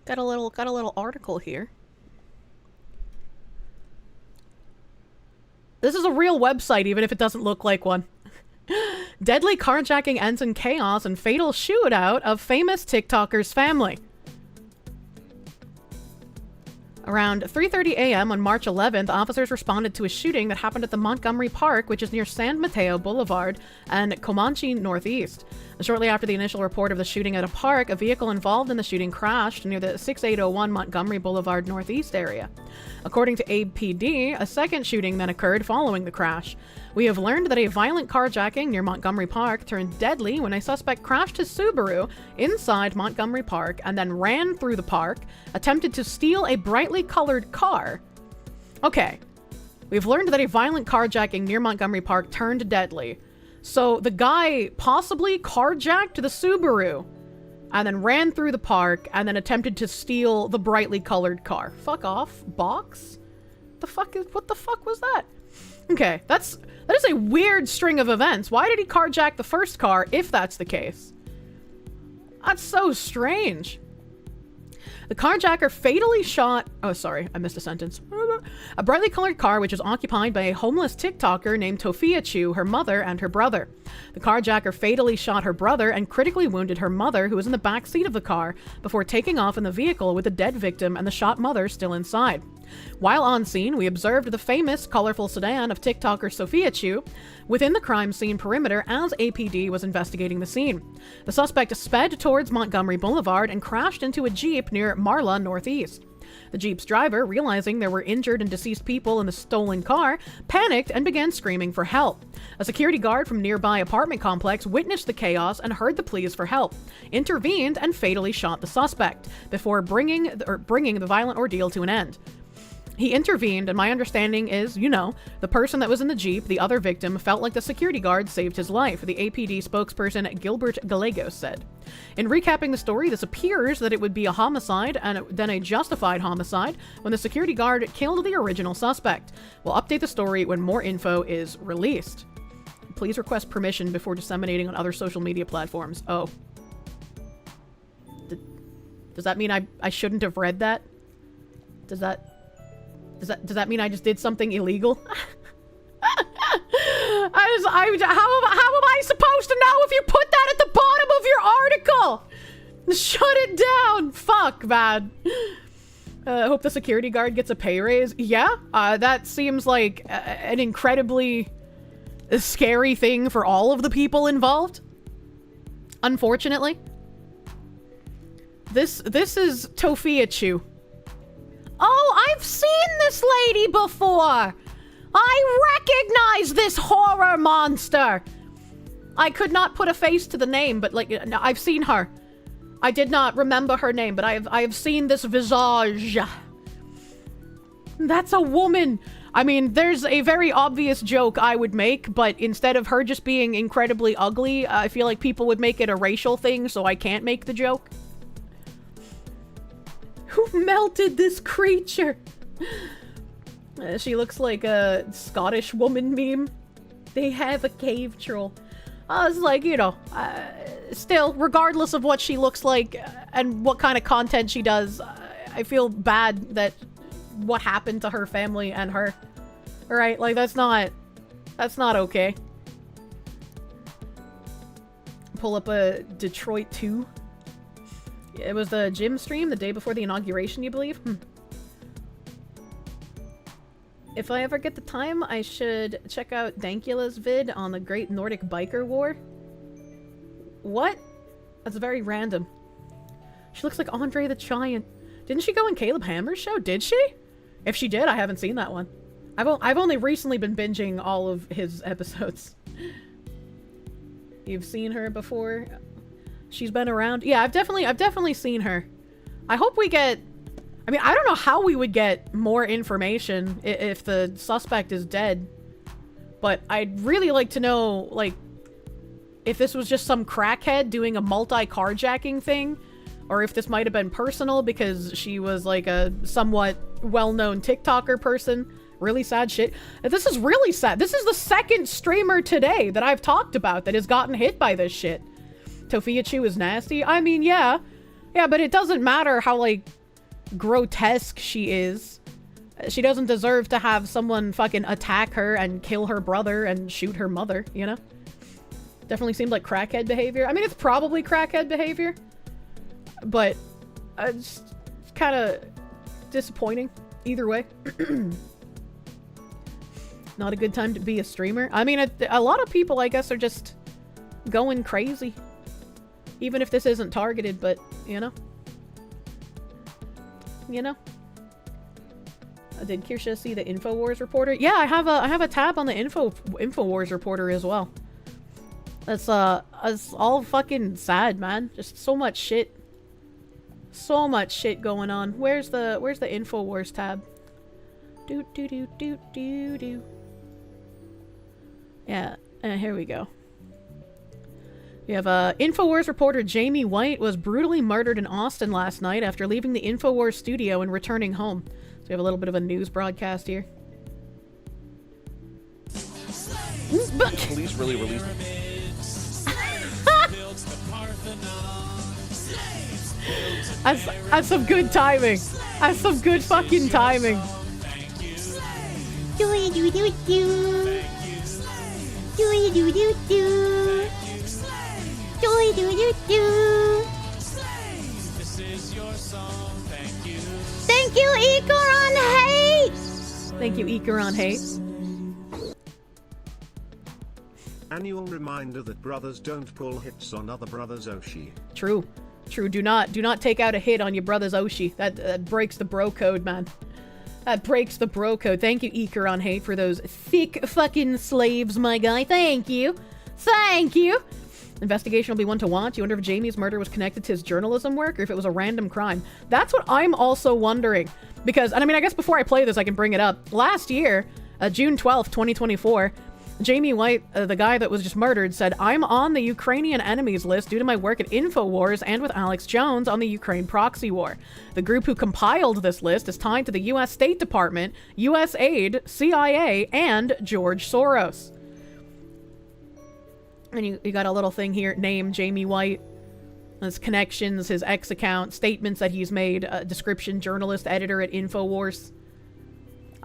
Got a little article here. This is a real website, even if it doesn't look like one. Deadly carjacking ends in chaos and fatal shootout of famous TikToker's family. Around 3:30 a.m. on March 11th, officers responded to a shooting that happened at the Montgomery Park, which is near San Mateo Boulevard and Comanche Northeast. Shortly after the initial report of the shooting at a park, a vehicle involved in the shooting crashed near the 6801 Montgomery Boulevard Northeast area. According to APD, a second shooting then occurred following the crash. We have learned that a violent carjacking near Montgomery Park turned deadly when a suspect crashed his Subaru inside Montgomery Park and then ran through the park, attempted to steal a brightly colored car. Okay, we've learned that a violent carjacking near Montgomery Park turned deadly. So the guy possibly carjacked the Subaru and then ran through the park and then attempted to steal the brightly colored car. Fuck off, box? What the fuck was that? Okay, that is a weird string of events. Why did he carjack the first car if that's the case? That's so strange. The carjacker fatally shot... Oh, sorry, I missed a sentence. A brightly colored car which was occupied by a homeless TikToker named Tofia Chu, her mother, and her brother. The carjacker fatally shot her brother and critically wounded her mother, who was in the back seat of the car, before taking off in the vehicle with the dead victim and the shot mother still inside. While on scene, we observed the famous, colorful sedan of TikToker Sophia Chu within the crime scene perimeter as APD was investigating the scene. The suspect sped towards Montgomery Boulevard and crashed into a Jeep near Marla Northeast. The Jeep's driver, realizing there were injured and deceased people in the stolen car, panicked and began screaming for help. A security guard from nearby apartment complex witnessed the chaos and heard the pleas for help, intervened, and fatally shot the suspect before bringing the violent ordeal to an end. He intervened, and my understanding is, the person that was in the Jeep, the other victim, felt like the security guard saved his life, the APD spokesperson Gilbert Gallegos said. In recapping the story, this appears that it would be a homicide and then a justified homicide when the security guard killed the original suspect. We'll update the story when more info is released. Please request permission before disseminating on other social media platforms. Oh. Does that mean I shouldn't have read that? Does that mean I just did something illegal? How am I supposed to know if you put that at the bottom of your article? Shut it down. Fuck, man. I hope the security guard gets a pay raise. Yeah, that seems like an incredibly scary thing for all of the people involved. Unfortunately. This is Tofia Chu. Oh, I've seen this lady before! I recognize this horror monster! I could not put a face to the name, but I've seen her. I did not remember her name, but I have seen this visage. That's a woman! I mean, there's a very obvious joke I would make, but instead of her just being incredibly ugly, I feel like people would make it a racial thing, so I can't make the joke. Who melted this creature? She looks like a Scottish woman meme. They have a cave troll. I was like, still, regardless of what she looks like and what kind of content she does, I feel bad that what happened to her family and her. Right? Like, that's not okay. Pull up a Detroit 2. It was the gym stream the day before the inauguration, you believe? If I ever get the time, I should check out Dankula's vid on the Great Nordic Biker War. What? That's very random. She looks like Andre the Giant. Didn't she go in Caleb Hammer's show? Did she? If she did, I haven't seen that one. I've only recently been binging all of his episodes. You've seen her before? She's been around? Yeah, I've definitely seen her. I hope we get... I mean, I don't know how we would get more information if the suspect is dead. But I'd really like to know, like, if this was just some crackhead doing a multi-carjacking thing, or if this might have been personal because she was, like, a somewhat well-known TikToker person. Really sad shit. This is really sad. This is the second streamer today that I've talked about that has gotten hit by this shit. Tofia Chu is nasty. I mean, yeah. Yeah, but it doesn't matter how, like, grotesque she is. She doesn't deserve to have someone fucking attack her and kill her brother and shoot her mother, you know? Definitely seemed like crackhead behavior. I mean, it's probably crackhead behavior. But it's kind of disappointing either way. Not a good time to be a streamer. I mean, a lot of people, I guess, are just going crazy. Even if this isn't targeted, but, you know. You know. Did Kirsche see the InfoWars reporter? Yeah, I have a tab on the InfoWars reporter as well. That's all fucking sad, man. Just so much shit. So much shit going on. Where's the InfoWars tab? Do. Yeah, here we go. We have InfoWars reporter Jamie White was brutally murdered in Austin last night after leaving the InfoWars studio and returning home. So we have a little bit of a news broadcast here. Police really released. That's some good timing. That's some good fucking timing. Thank you, Ikaron Hate! Thank you, Ikaron Hate. Annual reminder that brothers don't pull hits on other brothers' Oshi. True. True. Do not take out a hit on your brother's Oshi. That breaks the bro code, man. That breaks the bro code. Thank you, Ikaron Hate, for those thick fucking slaves, my guy. Thank you. Thank you. Investigation will be one to watch. You wonder if Jamie's murder was connected to his journalism work or if it was a random crime. That's what I'm also wondering. Because, and I mean, I guess before I play this, I can bring it up. Last year, June 12th, 2024, Jamie White, the guy that was just murdered, said, "I'm on the Ukrainian enemies list due to my work at InfoWars and with Alex Jones on the Ukraine proxy war. The group who compiled this list is tied to the U.S. State Department, USAID, CIA, and George Soros." And you got a little thing here, name Jamie White, his connections, his X account, statements that he's made, description, journalist, editor at InfoWars.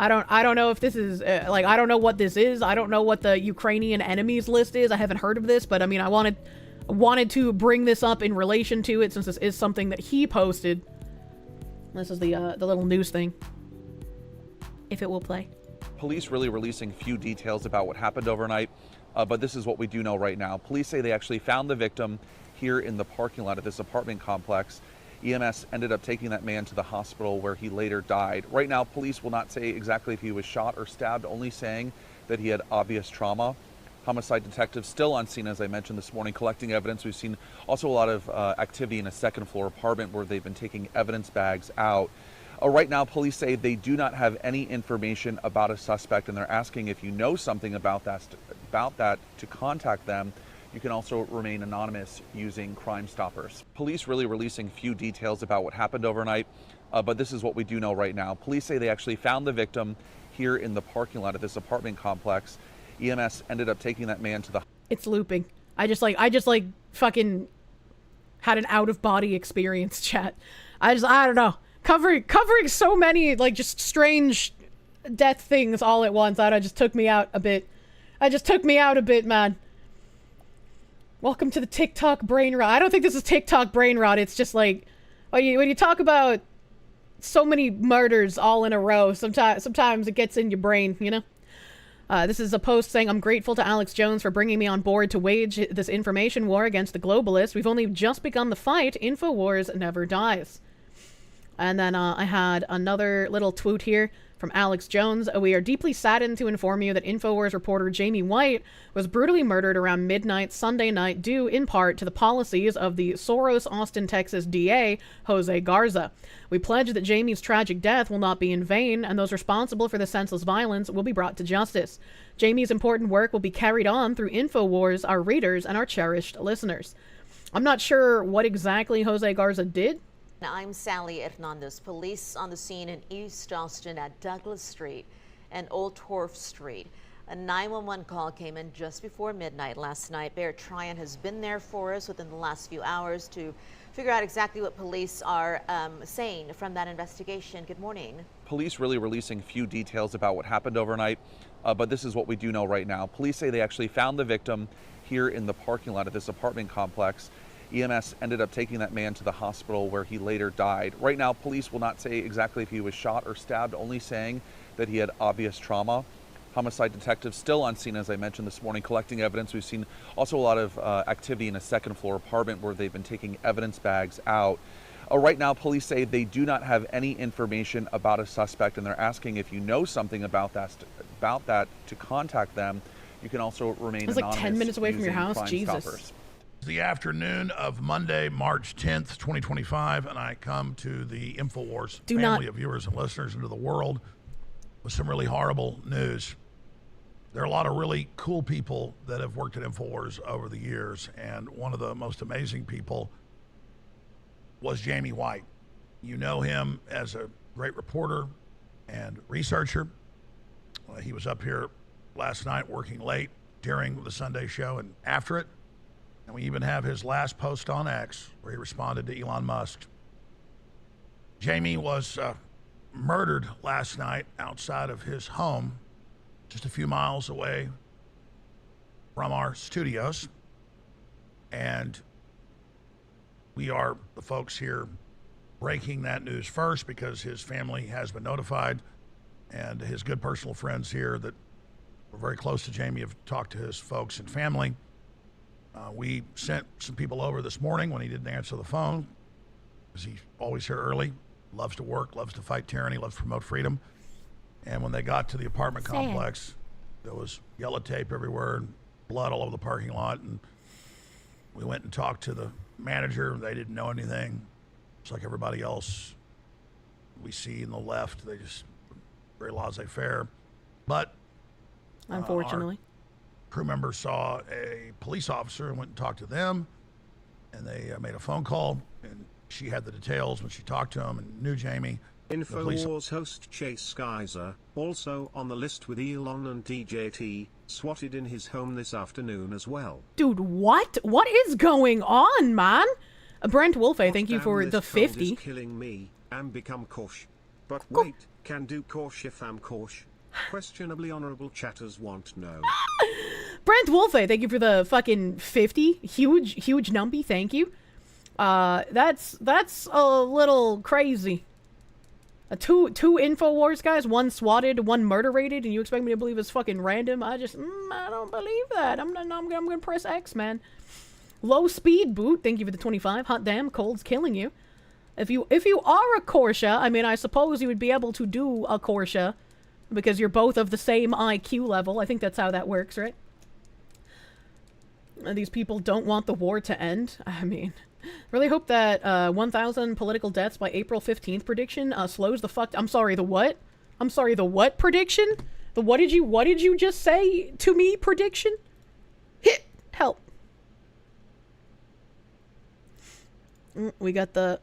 I don't know if this is, like, I don't know what this is. I don't know what the Ukrainian enemies list is. I haven't heard of this, but I mean, I wanted to bring this up in relation to it since this is something that he posted. This is the little news thing. If it will play. Police really releasing few details about what happened overnight, but this is what we do know right now. Police say they actually found the victim here in the parking lot of this apartment complex. EMS ended up taking that man to the hospital where he later died. Right now, police will not say exactly if he was shot or stabbed, only saying that he had obvious trauma. Homicide detectives still on scene, as I mentioned this morning, collecting evidence. We've seen also a lot of activity in a second floor apartment where they've been taking evidence bags out. Right now, police say they do not have any information about a suspect, and they're asking if you know something about that to contact them. You can also remain anonymous using Crime Stoppers. Police really releasing few details about what happened overnight, but this is what we do know right now. Police say they actually found the victim here in the parking lot of this apartment complex. EMS ended up taking that man to the... It's looping. I just fucking had an out-of-body experience, chat. I don't know. Covering so many, like, just strange death things all at once, that just took me out a bit. Man. Welcome to the TikTok brain rot. I don't think this is TikTok brain rot. It's just like, when you talk about so many murders all in a row, sometimes it gets in your brain, you know? This is a post saying, I'm grateful to Alex Jones for bringing me on board to wage this information war against the globalists. We've only just begun the fight. InfoWars never dies. And then I had another little tweet here from Alex Jones. We are deeply saddened to inform you that InfoWars reporter Jamie White was brutally murdered around midnight Sunday night due in part to the policies of the Soros Austin, Texas DA, Jose Garza. We pledge that Jamie's tragic death will not be in vain, and those responsible for the senseless violence will be brought to justice. Jamie's important work will be carried on through InfoWars, our readers, and our cherished listeners. I'm not sure what exactly Jose Garza did. I'm Sally Hernandez. Police on the scene in East Austin at Douglas Street and Old Torf Street. A 911 call came in just before midnight last night. Bear Tryon has been there for us within the last few hours to figure out exactly what police are saying from that investigation. Good morning. Police really releasing few details about what happened overnight, but this is what we do know right now. Police say they actually found the victim here in the parking lot of this apartment complex. EMS ended up taking that man to the hospital where he later died. Right now, police will not say exactly if he was shot or stabbed, only saying that he had obvious trauma. Homicide detectives still on scene, as I mentioned this morning, collecting evidence. We've seen also a lot of activity in a second floor apartment where they've been taking evidence bags out. Right now, police say they do not have any information about a suspect, and they're asking if you know something about that to contact them. You can also remain anonymous. It's like 10 minutes away from your house. Jesus. Stoppers. The afternoon of Monday, March 10th, 2025, and I come to the InfoWars family of viewers and listeners into the world with some really horrible news. There are a lot of really cool people that have worked at InfoWars over the years, and one of the most amazing people was Jamie White. You know him as a great reporter and researcher. He was up here last night working late during the Sunday show and after it. And we even have his last post on X where he responded to Elon Musk. Jamie was murdered last night outside of his home, just a few miles away from our studios. And we are the folks here breaking that news first because his family has been notified, and his good personal friends here that were very close to Jamie have talked to his folks and family. We sent some people over this morning when he didn't answer the phone, because he's always here early, loves to work, loves to fight tyranny, loves to promote freedom. And when they got to the apartment complex, there was yellow tape everywhere and blood all over the parking lot. And we went and talked to the manager. They didn't know anything. It's like everybody else we see in the left. They just very laissez-faire. But unfortunately, crew member saw a police officer and went and talked to them, and they made a phone call, and she had the details when she talked to him and knew Jamie. InfoWars host Chase Geyser, also on the list with Elon and DJT, swatted in his home this afternoon as well. Dude, what? What is going on, man? Brent Wolfe, thank you for the 50. Killing me and become Kirsche. But wait, can do Kirsche if I'm Kirsche? Questionably honorable chatters want to know. Brent Wolfe, thank you for the fucking 50. Huge numpy, thank you. That's a little crazy. Two InfoWars guys, one swatted, one murder-rated, and you expect me to believe it's fucking random? I don't believe that. I'm gonna press X, man. Low speed boot, thank you for the 25. Hot damn, cold's killing you. If you are a Kirsche, I mean, I suppose you would be able to do a Kirsche, because you're both of the same IQ level. I think that's how that works, right? These people don't want the war to end. I mean, really hope that 1,000 political deaths by April 15th prediction slows the fuck... I'm sorry, the what? I'm sorry, the what prediction? The what did you just say to me prediction? Hit! Help. We got the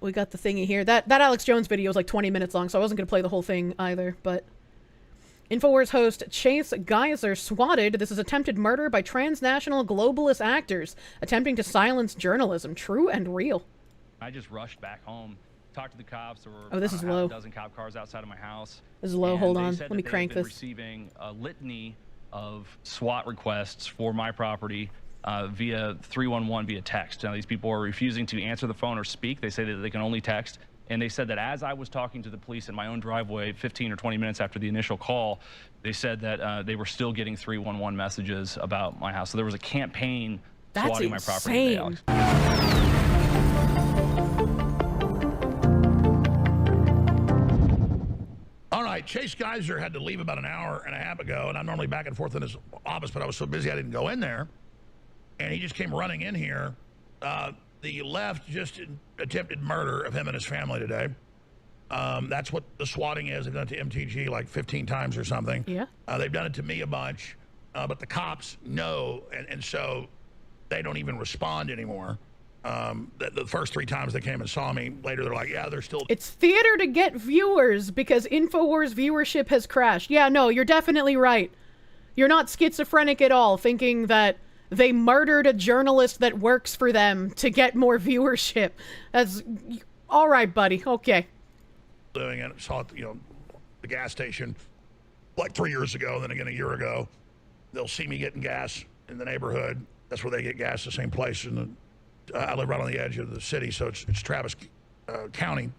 thingy here. That Alex Jones video is like 20 minutes long, so I wasn't going to play the whole thing either, but... InfoWars host Chase Geyser swatted. This is attempted murder by transnational globalist actors attempting to silence journalism. True and real. I just rushed back home, talked to the cops. There were oh, this is low. A dozen cop cars outside of my house. This is low. Hold on. Let me crank this. Receiving a litany of SWAT requests for my property via 311 via text. Now, these people are refusing to answer the phone or speak. They say that they can only text. And they said that as I was talking to the police in my own driveway 15 or 20 minutes after the initial call, they said that they were still getting 311 messages about my house. So there was a campaign swatting my property today, Alex. All right, Chase Geyser had to leave about an hour and a half ago, and I'm normally back and forth in his office, but I was so busy I didn't go in there. And he just came running in here. The left just attempted murder of him and his family today. That's what the swatting is. They've done it to MTG like 15 times or something. Yeah. They've done it to me a bunch, but the cops know, and so they don't even respond anymore. The first 3 times they came and saw me, later they're like, yeah, they're still... It's theater to get viewers because InfoWars viewership has crashed. Yeah, no, you're definitely right. You're not schizophrenic at all, thinking that they murdered a journalist that works for them to get more viewership. That's... All right, buddy. Okay. Doing it. Saw it, the gas station like 3 years ago, then again a year ago. They'll see me getting gas in the neighborhood. That's where they get gas, the same place in the... I live right on the edge of the city, so it's Travis County.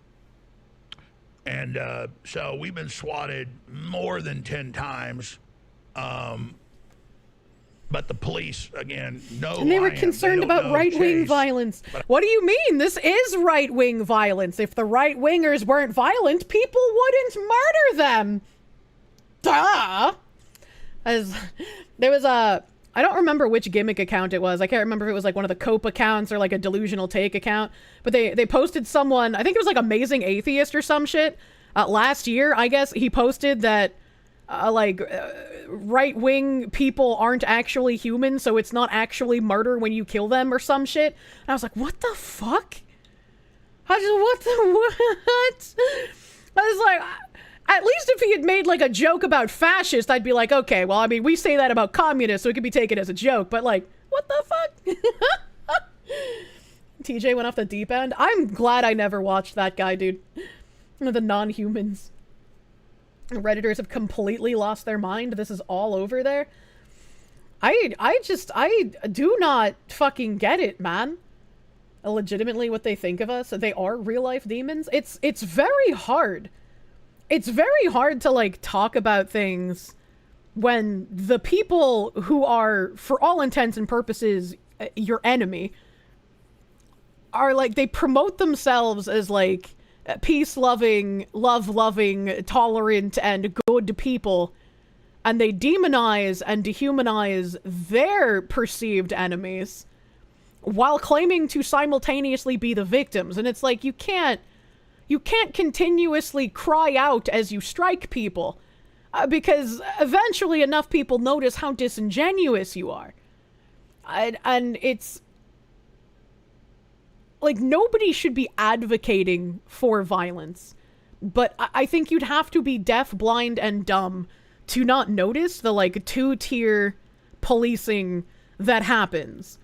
And so we've been swatted more than 10 times. But the police, again, know. And they were concerned about right-wing violence. What do you mean? This is right-wing violence. If the right-wingers weren't violent, people wouldn't murder them. Duh! There was a... I don't remember which gimmick account it was. I can't remember if it was like one of the Cope accounts or like a Delusional Take account. But they posted someone, I think it was like Amazing Atheist or some shit. Last year, I guess, he posted that right-wing people aren't actually human, so it's not actually murder when you kill them or some shit. And I was like, what the fuck? What? I was like... At least if he had made, like, a joke about fascist, I'd be like, okay, well, I mean, we say that about communists, so it could be taken as a joke, but, like, what the fuck? TJ went off the deep end. I'm glad I never watched that guy, dude. The non-humans. Redditors have completely lost their mind. This is all over there. I do not fucking get it, man. Legitimately what they think of us. They are real-life demons. It's very hard. It's very hard to, like, talk about things when the people who are, for all intents and purposes, your enemy, are, like, they promote themselves as, like, peace-loving, love-loving, tolerant, and good people, and they demonize and dehumanize their perceived enemies while claiming to simultaneously be the victims. And it's like, you can't continuously cry out as you strike people, because eventually enough people notice how disingenuous you are. And it's like, nobody should be advocating for violence, but I think you'd have to be deaf, blind, and dumb to not notice the, like, 2-tier policing that happens,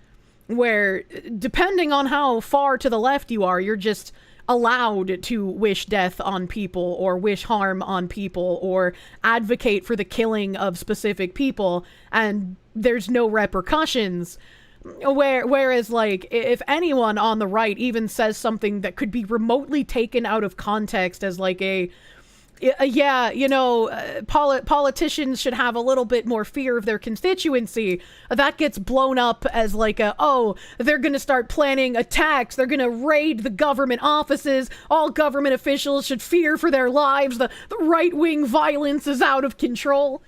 where depending on how far to the left you are, you're just allowed to wish death on people or wish harm on people or advocate for the killing of specific people, and there's no repercussions. Whereas, like, if anyone on the right even says something that could be remotely taken out of context as, like, politicians should have a little bit more fear of their constituency, that gets blown up as like they're gonna start planning attacks, they're gonna raid the government offices, all government officials should fear for their lives, the right-wing violence is out of control.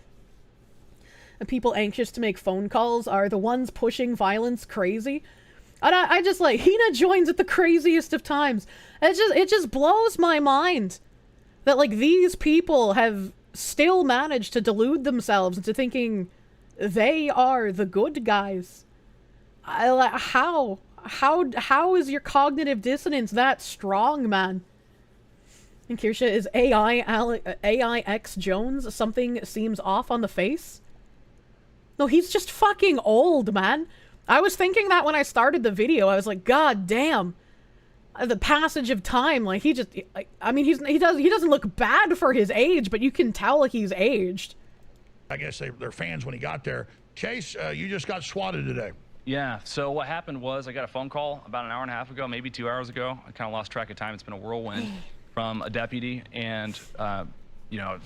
The people anxious to make phone calls are the ones pushing violence crazy. And I just, like, Hina joins at the craziest of times. It just blows my mind that, like, these people have still managed to delude themselves into thinking they are the good guys. How is your cognitive dissonance that strong, man? And Kirsche, is AIX Jones something seems off on the face? No, he's just fucking old, man. I was thinking that when I started the video. I was like, God damn. The passage of time, like, he just, like, I mean, he doesn't look bad for his age, but you can tell he's aged. I guess they're fans when he got there. Chase, you just got swatted today. Yeah, so what happened was I got a phone call about an hour and a half ago, maybe 2 hours ago. I kind of lost track of time. It's been a whirlwind from a deputy. And, you know,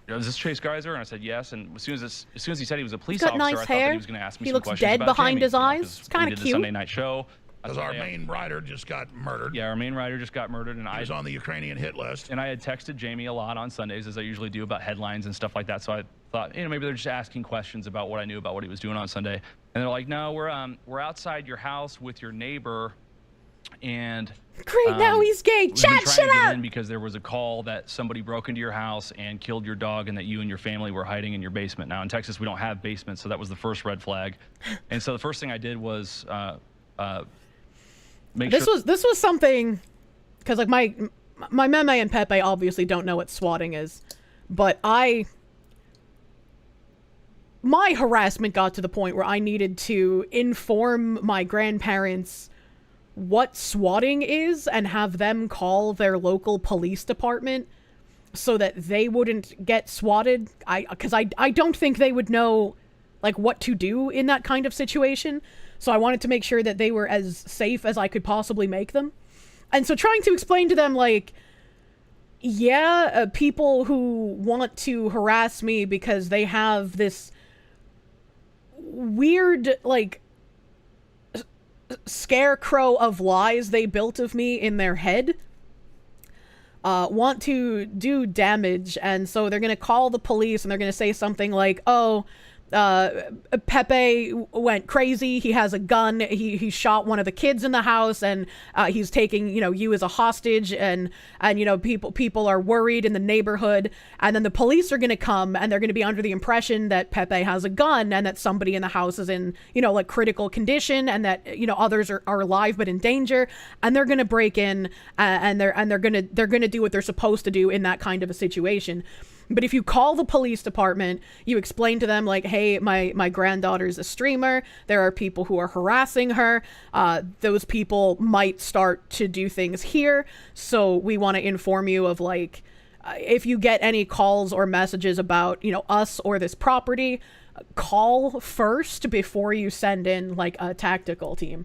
is this Chase Geyser? And I said yes. And as soon as he said he was a police officer, nice I thought hair. that he was going to ask me He some looks questions dead about behind Jamie, his you know, eyes. 'cause It's kind we of did the cute. Sunday night show. Because our main writer just got murdered. Yeah, our main writer just got murdered, and He was on the Ukrainian hit list. And I had texted Jamie a lot on Sundays, as I usually do, about headlines and stuff like that. So I thought, you know, maybe they're just asking questions about what I knew about what he was doing on Sunday. And they're like, "No, we're outside your house with your neighbor." And great, now he's gay. we've been Chat, trying shut to get up. in because there was a call that somebody broke into your house and killed your dog, and that you and your family were hiding in your basement. Now in Texas, we don't have basements, so that was the first red flag. And so the first thing I did was This was something, because like my Meme and Pepe obviously don't know what swatting is, but my harassment got to the point where I needed to inform my grandparents what swatting is and have them call their local police department so that they wouldn't get swatted. Because I don't think they would know like what to do in that kind of situation. So I wanted to make sure that they were as safe as I could possibly make them. And so trying to explain to them, like, yeah, people who want to harass me because they have this weird, like, scarecrow of lies they built of me in their head, want to do damage. And so they're going to call the police and they're going to say something like, oh, Pepe went crazy. He has a gun. He shot one of the kids in the house, and he's taking, you know, you as a hostage, and you know, people are worried in the neighborhood. And then the police are going to come and they're going to be under the impression that Pepe has a gun and that somebody in the house is in, you know, like critical condition, and that, you know, others are alive but in danger, and they're going to break in and they're going to do what they're supposed to do in that kind of a situation. But if you call the police department, you explain to them, like, hey, my granddaughter's a streamer. There are people who are harassing her. Those people might start to do things here. So we want to inform you of, like, if you get any calls or messages about, you know, us or this property, call first before you send in, like, a tactical team.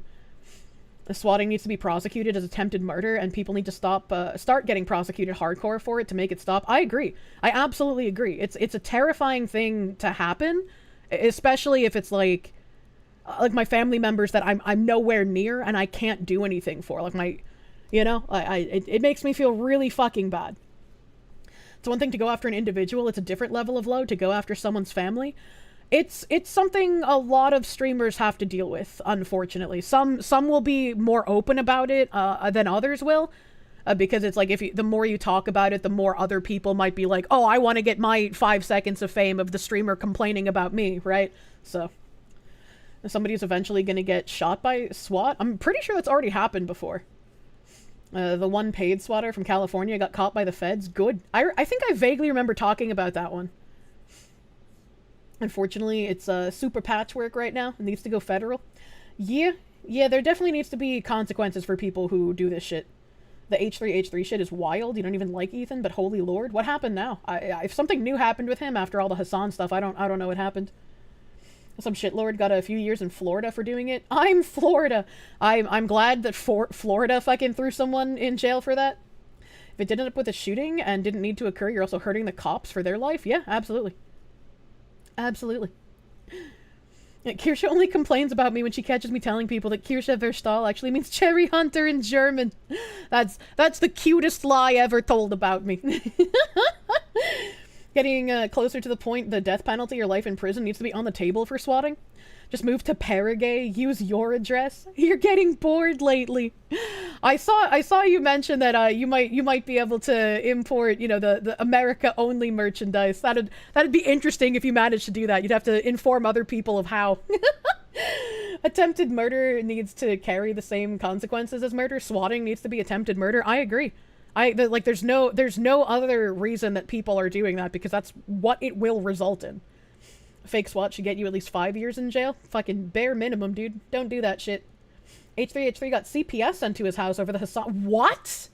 The swatting needs to be prosecuted as attempted murder, and people need to start getting prosecuted hardcore for it to make it stop. I agree. I absolutely agree. It's a terrifying thing to happen, especially if it's like my family members that I'm nowhere near and I can't do anything for. Like my, you know, it makes me feel really fucking bad. It's one thing to go after an individual. It's a different level of load to go after someone's family. It's something a lot of streamers have to deal with, unfortunately. Some will be more open about it than others will, because it's like the more you talk about it, the more other people might be like, oh, I want to get my 5 seconds of fame of the streamer complaining about me, right? So somebody's eventually going to get shot by SWAT. I'm pretty sure that's already happened before. The one paid SWATter from California got caught by the feds. Good. I think I vaguely remember talking about that one. Unfortunately, it's super patchwork right now. It needs to go federal. Yeah, there definitely needs to be consequences for people who do this shit. The H3 shit is wild. You don't even like Ethan, but holy lord, what happened now? If something new happened with him after all the Hassan stuff, I don't know what happened. Some shitlord got a few years in Florida for doing it. I'm Florida. I'm glad that Florida fucking threw someone in jail for that. If it did end up with a shooting and didn't need to occur, you're also hurting the cops for their life. Yeah, absolutely. Absolutely. Kirsche only complains about me when she catches me telling people that Kirsche Verstal actually means cherry hunter in German. That's the cutest lie ever told about me. Getting closer to the point, the death penalty or life in prison needs to be on the table for swatting. Just move to Paraguay, use your address. You're getting bored lately. I saw you mention that you might be able to import, you know, the America only merchandise. That'd be interesting if you managed to do that. You'd have to inform other people of how. Attempted murder needs to carry the same consequences as murder. Swatting needs to be attempted murder. I agree. There's no other reason that people are doing that, because that's what it will result in. Fake SWAT should get you at least 5 years in jail. Fucking bare minimum, dude. Don't do that shit. H3 got CPS sent to his house over the Hassan. What?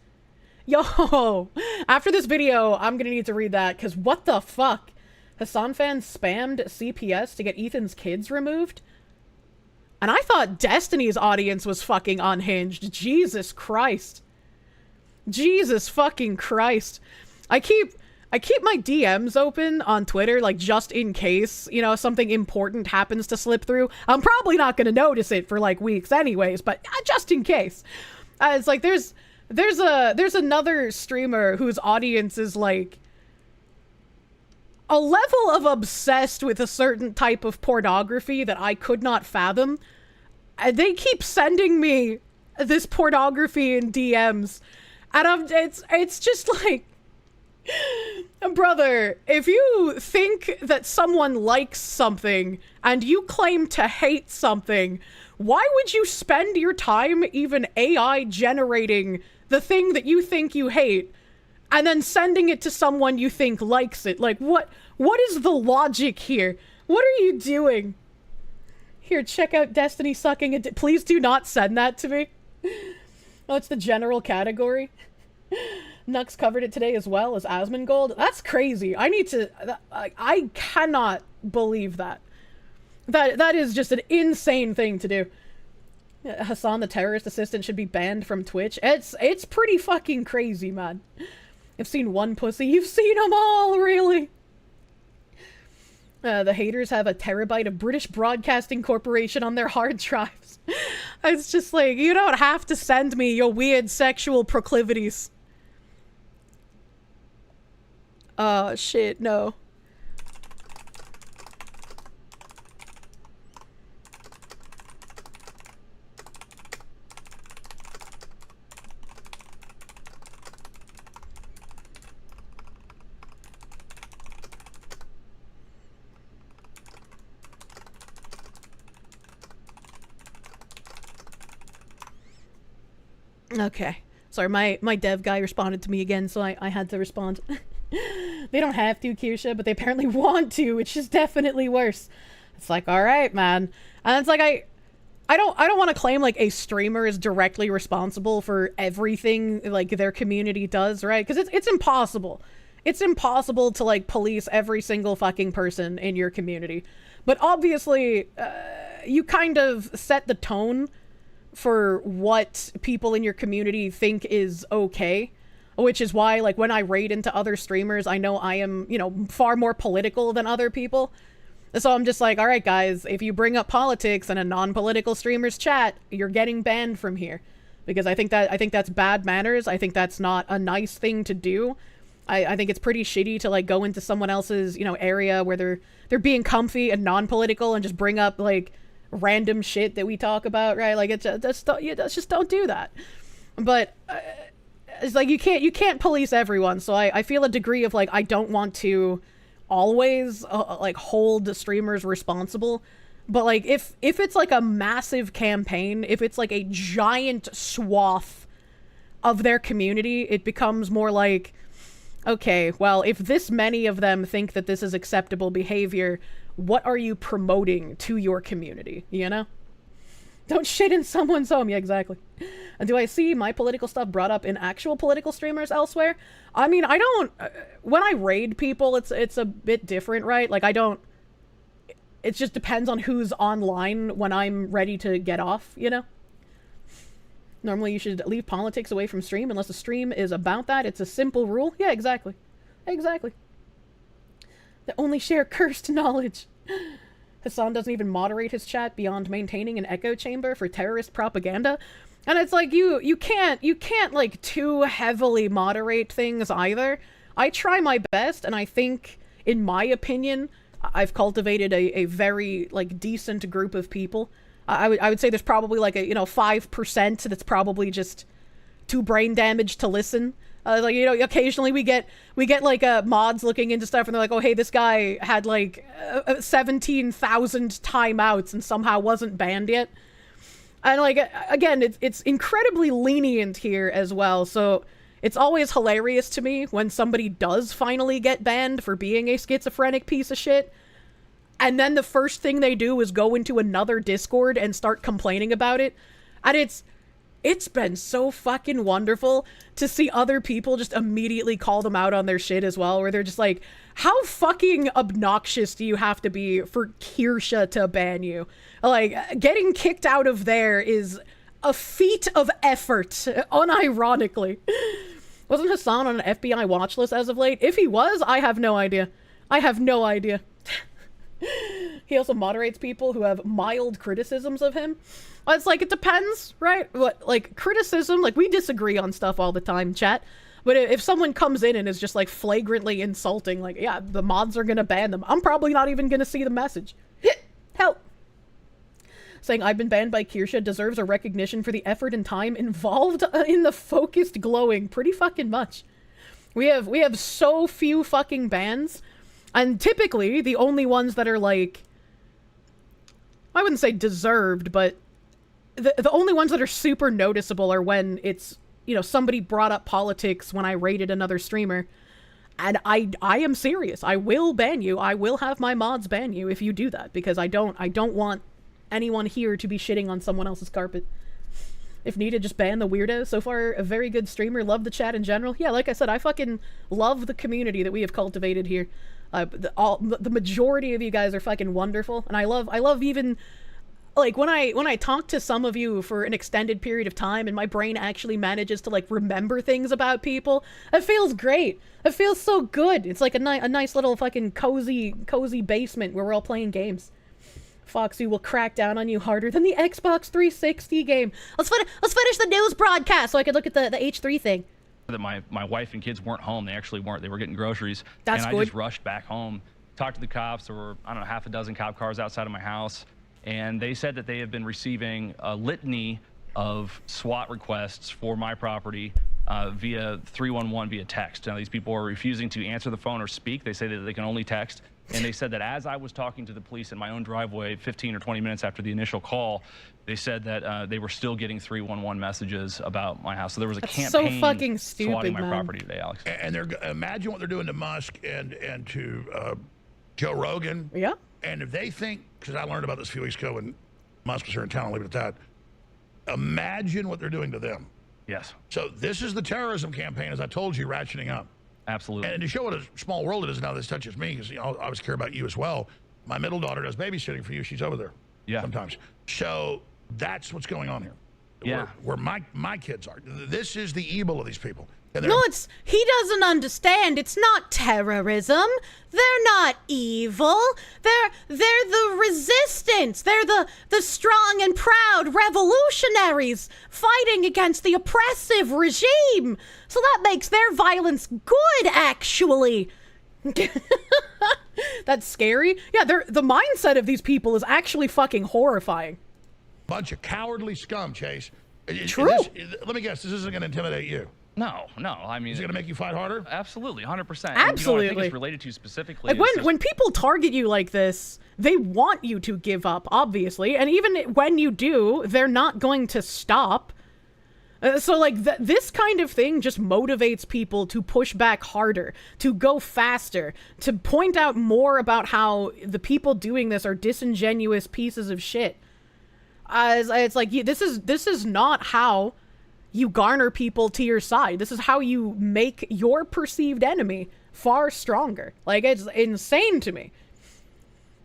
Yo, after this video, I'm gonna need to read that, because what the fuck? Hassan fans spammed CPS to get Ethan's kids removed? And I thought Destiny's audience was fucking unhinged. Jesus Christ. Jesus fucking Christ. I keep my DMs open on Twitter, like, just in case, you know, something important happens to slip through. I'm probably not going to notice it for, like, weeks anyways, but just in case. It's like, there's another streamer whose audience is, like, a level of obsessed with a certain type of pornography that I could not fathom. And they keep sending me this pornography in DMs. And it's just like, brother, if you think that someone likes something and you claim to hate something, why would you spend your time even AI generating the thing that you think you hate and then sending it to someone you think likes it? Like, what is the logic here? What are you doing? Here, check out Destiny sucking please do not send that to me. Oh, it's the general category. Nux covered it today as well as Asmongold. That's crazy. I cannot believe that. That is just an insane thing to do. Hassan, the terrorist assistant, should be banned from Twitch. It's pretty fucking crazy, man. I've seen one pussy. You've seen them all, really. The haters have a terabyte of British Broadcasting Corporation on their hard drives. It's just like, you don't have to send me your weird sexual proclivities. Oh, shit, no. Okay. Sorry, my dev guy responded to me again, so I had to respond. They don't have to, Kirsche, but they apparently want to, which is definitely worse. It's like, all right, man. And it's like, I don't want to claim like a streamer is directly responsible for everything like their community does, right? Because it's impossible. It's impossible to like police every single fucking person in your community. But obviously, you kind of set the tone for what people in your community think is okay, which is why, like, when I raid into other streamers, I know I am, you know, far more political than other people. So I'm just like, all right, guys, if you bring up politics in a non-political streamer's chat, you're getting banned from here, because I think that's bad manners. I think that's not a nice thing to do. I think it's pretty shitty to like go into someone else's, you know, area where they're being comfy and non-political and just bring up like random shit that we talk about, right? Like, just don't do that. But it's like you can't police everyone, so I feel a degree of like I don't want to always like hold the streamers responsible. But like if it's like a massive campaign, if it's like a giant swath of their community, it becomes more like, okay, well, if this many of them think that this is acceptable behavior, what are you promoting to your community, you know? Don't shit in someone's home. Yeah, exactly. And do I see my political stuff brought up in actual political streamers elsewhere? I mean, I don't... when I raid people, it's a bit different, right? Like, I don't... It just depends on who's online when I'm ready to get off, you know? Normally, you should leave politics away from stream unless the stream is about that. It's a simple rule. Yeah, exactly. Exactly. They only share cursed knowledge. Hassan doesn't even moderate his chat beyond maintaining an echo chamber for terrorist propaganda. And it's like, you can't like too heavily moderate things either. I try my best, and I think, in my opinion, I've cultivated a very like decent group of people. I would say there's probably like a 5% that's probably just too brain damaged to listen. Like, you know, occasionally we get like mods looking into stuff and they're like, oh hey, this guy had like 17,000 timeouts and somehow wasn't banned yet. And like, again, it's incredibly lenient here as well. So it's always hilarious to me when somebody does finally get banned for being a schizophrenic piece of shit. And then the first thing they do is go into another Discord and start complaining about it. And it's been so fucking wonderful to see other people just immediately call them out on their shit as well, where they're just like, how fucking obnoxious do you have to be for Kirsche to ban you? Like, getting kicked out of there is a feat of effort, unironically. Wasn't Hassan on an FBI watch list as of late? If he was, I have no idea. I have no idea. He also moderates people who have mild criticisms of him. It's like, it depends, right? What, like, criticism, like, we disagree on stuff all the time, chat. But if someone comes in and is just, like, flagrantly insulting, like, yeah, the mods are gonna ban them, I'm probably not even gonna see the message. Help. Saying I've been banned by Kirsche deserves a recognition for the effort and time involved in the focused glowing pretty fucking much. We have so few fucking bans, and typically the only ones that are, like, I wouldn't say deserved, but the only ones that are super noticeable are when it's, you know, somebody brought up politics when I raided another streamer. And I am serious. I will ban you. I will have my mods ban you if you do that, because I don't want anyone here to be shitting on someone else's carpet. If needed, just ban the weirdos. So far, a very good streamer. Love the chat in general. Yeah, like I said, I fucking love the community that we have cultivated here. The majority of you guys are fucking wonderful, and I love even, like, when I talk to some of you for an extended period of time and my brain actually manages to, like, remember things about people, it feels great. It feels so good. It's like a nice little fucking cozy basement where we're all playing games. Foxy will crack down on you harder than the Xbox 360 game. Let's finish the news broadcast so I can look at the H3 thing. That my wife and kids weren't home. They actually weren't. They were getting groceries. That's and good. I just rushed back home, talked to the cops. There were, I don't know, half a dozen cop cars outside of my house. And they said that they have been receiving a litany of SWAT requests for my property via 311 via text. Now, these people are refusing to answer the phone or speak. They say that they can only text. And they said that as I was talking to the police in my own driveway 15 or 20 minutes after the initial call, they said that they were still getting 311 messages about my house. So there was a campaign so fucking stupid, swatting my man. property today, Alex. And imagine what they're doing to Musk and to Joe Rogan. Yeah. And if they think, because I learned about this a few weeks ago when Musk was here in town, I'll leave it at that. Imagine what they're doing to them. Yes. So this is the terrorism campaign, as I told you, ratcheting up. Absolutely. And to show what a small world it is and how this touches me, because, you know, I always care about you as well. My middle daughter does babysitting for you. She's over there. Yeah. Sometimes. So that's what's going on here. Yeah. Where my kids are. This is the evil of these people. And No, he doesn't understand. It's not terrorism. They're not evil. They're the resistance. They're the strong and proud revolutionaries fighting against the oppressive regime. So that makes their violence good, actually. That's scary. Yeah, the mindset of these people is actually fucking horrifying. Bunch of cowardly scum, Chase. True. Let me guess, this isn't going to intimidate you. No. I mean, is it going to make you fight harder? Absolutely, 100%. Absolutely. And, you know, what I think it's related to specifically. Like when people target you like this, they want you to give up, obviously, and even when you do, they're not going to stop. So, like, this kind of thing just motivates people to push back harder, to go faster, to point out more about how the people doing this are disingenuous pieces of shit. It's like, this is not how you garner people to your side. This is how you make your perceived enemy far stronger. Like, it's insane to me.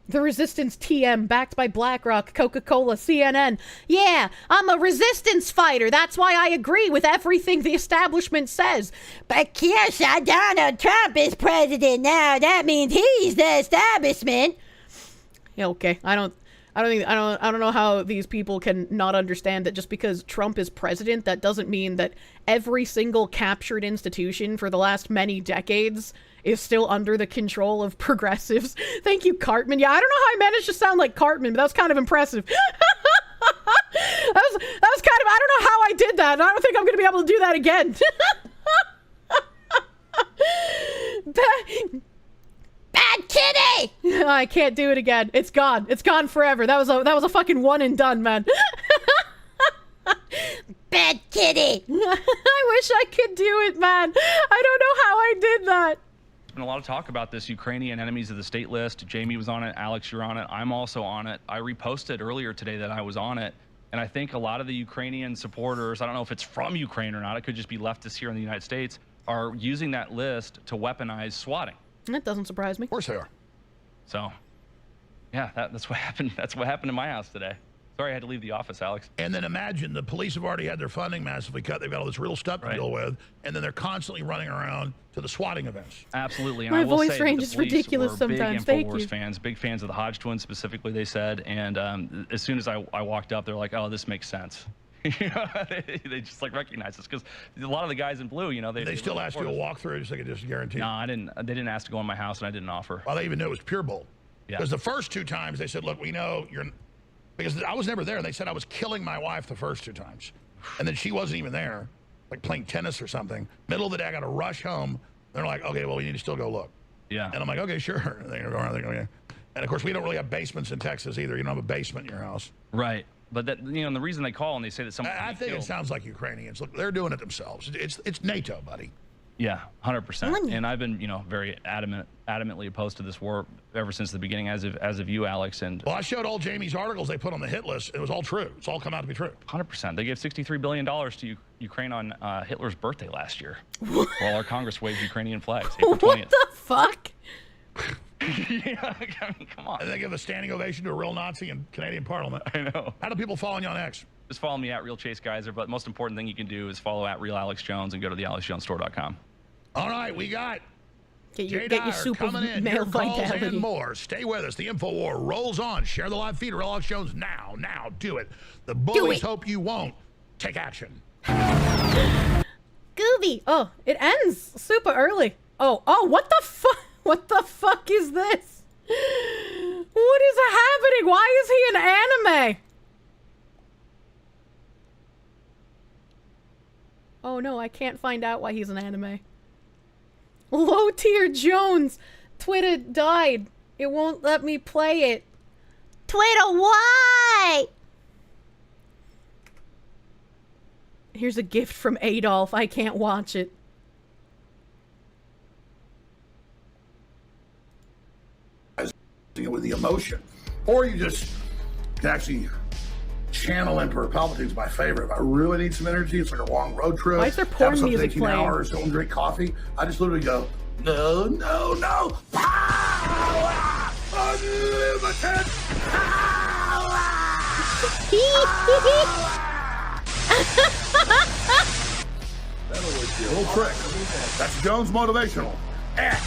The Resistance TM, backed by BlackRock, Coca-Cola, CNN. Yeah, I'm a resistance fighter. That's why I agree with everything the establishment says. But Kirsche, Donald Trump is president now. That means he's the establishment. Yeah, okay. I don't know how these people can not understand that just because Trump is president, that doesn't mean that every single captured institution for the last many decades is still under the control of progressives. Thank you, Cartman. Yeah, I don't know how I managed to sound like Cartman, but that was kind of impressive. that was kind of, I don't know how I did that, and I don't think I'm going to be able to do that again. Bad kitty! I can't do it again. It's gone. It's gone forever. That was a fucking one and done, man. Bad kitty! I wish I could do it, man. I don't know how I did that. There's been a lot of talk about this Ukrainian enemies of the state list. Jamie was on it. Alex, you're on it. I'm also on it. I reposted earlier today that I was on it. And I think a lot of the Ukrainian supporters, I don't know if it's from Ukraine or not, it could just be leftists here in the United States, are using that list to weaponize swatting. That doesn't surprise me. Of course they are. So, yeah, that's what happened. That's what happened in my house today. Sorry, I had to leave the office, Alex. And then imagine the police have already had their funding massively cut. They've got all this real stuff to deal with, and then they're constantly running around to the swatting events. Absolutely. And My I will voice say range that is the police ridiculous were sometimes. Big Thank InfoWars you. fans, big fans of the Hodge twins specifically, they said. And as soon as I walked up, they're like, "Oh, this makes sense." You know, they just like recognize us because a lot of the guys in blue, you know, they still asked you a walkthrough just so they could just guarantee. No, I didn't. They didn't ask to go in my house, and I didn't offer. Well, they even knew it was pure bull. Yeah. Because the first 2 times they said, "Look, we know you're," because I was never there. They said I was killing my wife the first 2 times, and then she wasn't even there, like playing tennis or something. Middle of the day, I got to rush home. They're like, "Okay, well, we need to still go look." Yeah. And I'm like, "Okay, sure." And they're going around. They're going, and of course, we don't really have basements in Texas either. You don't have a basement in your house. Right. But that, you know, and the reason they call and they say that someone. I think it sounds like Ukrainians. Look, they're doing it themselves. It's NATO, buddy. Yeah, 100%. And I've been, you know, very adamantly opposed to this war ever since the beginning, as of you, Alex. And well, I showed all Jamie's articles they put on the hit list. It was all true. It's all come out to be true. 100%. They gave $63 billion to Ukraine on Hitler's birthday last year, while our Congress waved Ukrainian flags. April 20th. What the fuck? Yeah, I mean, come on. And they give a standing ovation to a real Nazi in Canadian Parliament. I know. How do people follow you on X? Just follow me at Real Chase Geyser, but the most important thing you can do is follow at Real Alex Jones and go to the AlexJonesStore.com. All right, we got get your Dyer soup coming in. male Your calls vitality. and more. Stay with us. The InfoWar rolls on. Share the live feed. Real Alex Jones now. Do it. The bullies hope you won't. Take action. Gooby. Oh, it ends super early. Oh, what the fuck? What the fuck is this? What is happening? Why is he an anime? Oh no, I can't find out why he's an anime. Low tier Jones. Twitter died. It won't let me play it. Twitter, why? Here's a gift from Adolf. I can't watch it. It with the emotion, or you just can actually channel Emperor Palpatine's my favorite. If I really need some energy, it's like a long road trip. Why is there porn music 18 playing? hours, don't drink coffee. I just literally go, no, power, unlimited power. Little trick. That's Jones Motivational. And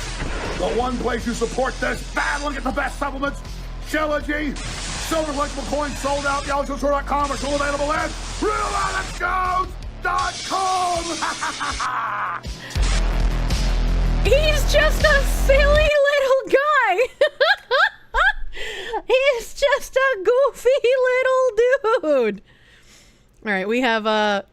the one place you support this battle and get the best supplements, Trilogy, silver collectible coins sold out, YellowStore.com are still available at RealAlexJones.com. He's just a silly little guy. He's just a goofy little dude. All right, we have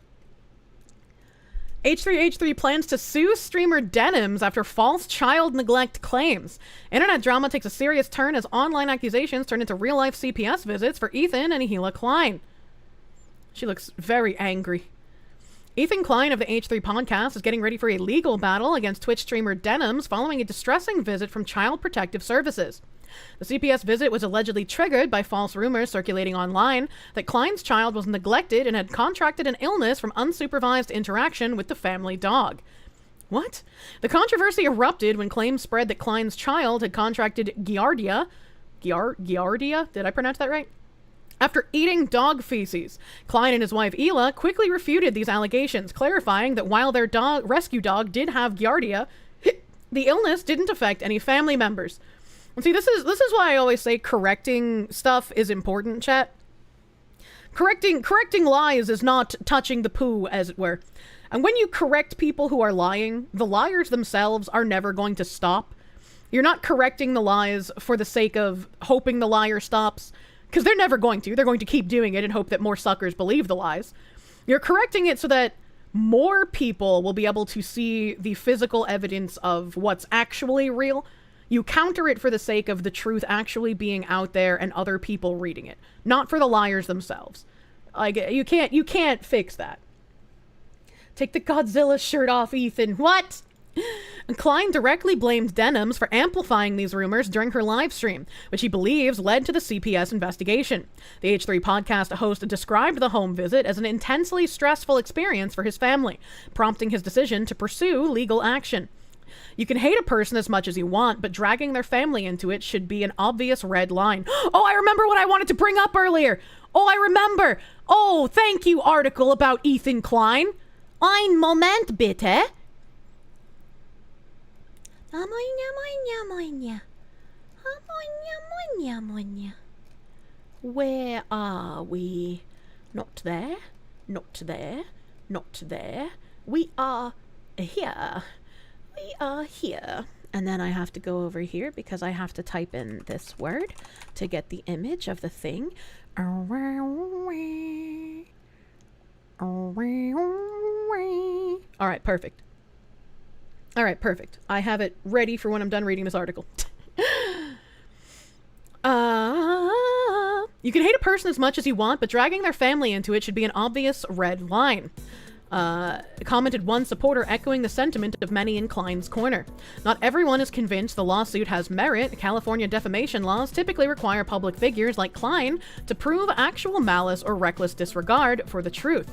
H3H3 plans to sue streamer Denims after false child neglect claims. Internet drama takes a serious turn as online accusations turn into real-life CPS visits for Ethan and Gila Klein. She looks very angry. Ethan Klein of the H3 podcast is getting ready for a legal battle against Twitch streamer Denims following a distressing visit from Child Protective Services. The CPS visit was allegedly triggered by false rumors circulating online that Klein's child was neglected and had contracted an illness from unsupervised interaction with the family dog. What? The controversy erupted when claims spread that Klein's child had contracted Giardia. Giardia? Did I pronounce that right? After eating dog feces. Klein and his wife Hila quickly refuted these allegations, clarifying that while their rescue dog did have Giardia, the illness didn't affect any family members. And see, this is why I always say correcting stuff is important, chat. Correcting lies is not touching the poo, as it were. And when you correct people who are lying, the liars themselves are never going to stop. You're not correcting the lies for the sake of hoping the liar stops, because they're never going to. They're going to keep doing it and hope that more suckers believe the lies. You're correcting it so that more people will be able to see the physical evidence of what's actually real. You counter it for the sake of the truth actually being out there and other people reading it, not for the liars themselves. Like, you can't fix that. Take the Godzilla shirt off, Ethan. What? Klein directly blamed Denims for amplifying these rumors during her live stream, which he believes led to the CPS investigation. The H3 podcast host described the home visit as an intensely stressful experience for his family, prompting his decision to pursue legal action. You can hate a person as much as you want, but dragging their family into it should be an obvious red line. Oh, I remember what I wanted to bring up earlier. Oh, I remember. Oh, thank you, article about Ethan Klein. Ein Moment, bitte. Where are we? Not there. Not there. Not there. We are here. We are here. And then I have to go over here because I have to type in this word to get the image of the thing. Alright, perfect. Alright, perfect. I have it ready for when I'm done reading this article. You can hate a person as much as you want, but dragging their family into it should be an obvious red line. Commented one supporter, echoing the sentiment of many in Klein's corner. Not everyone is convinced the lawsuit has merit. California defamation laws typically require public figures like Klein to prove actual malice or reckless disregard for the truth.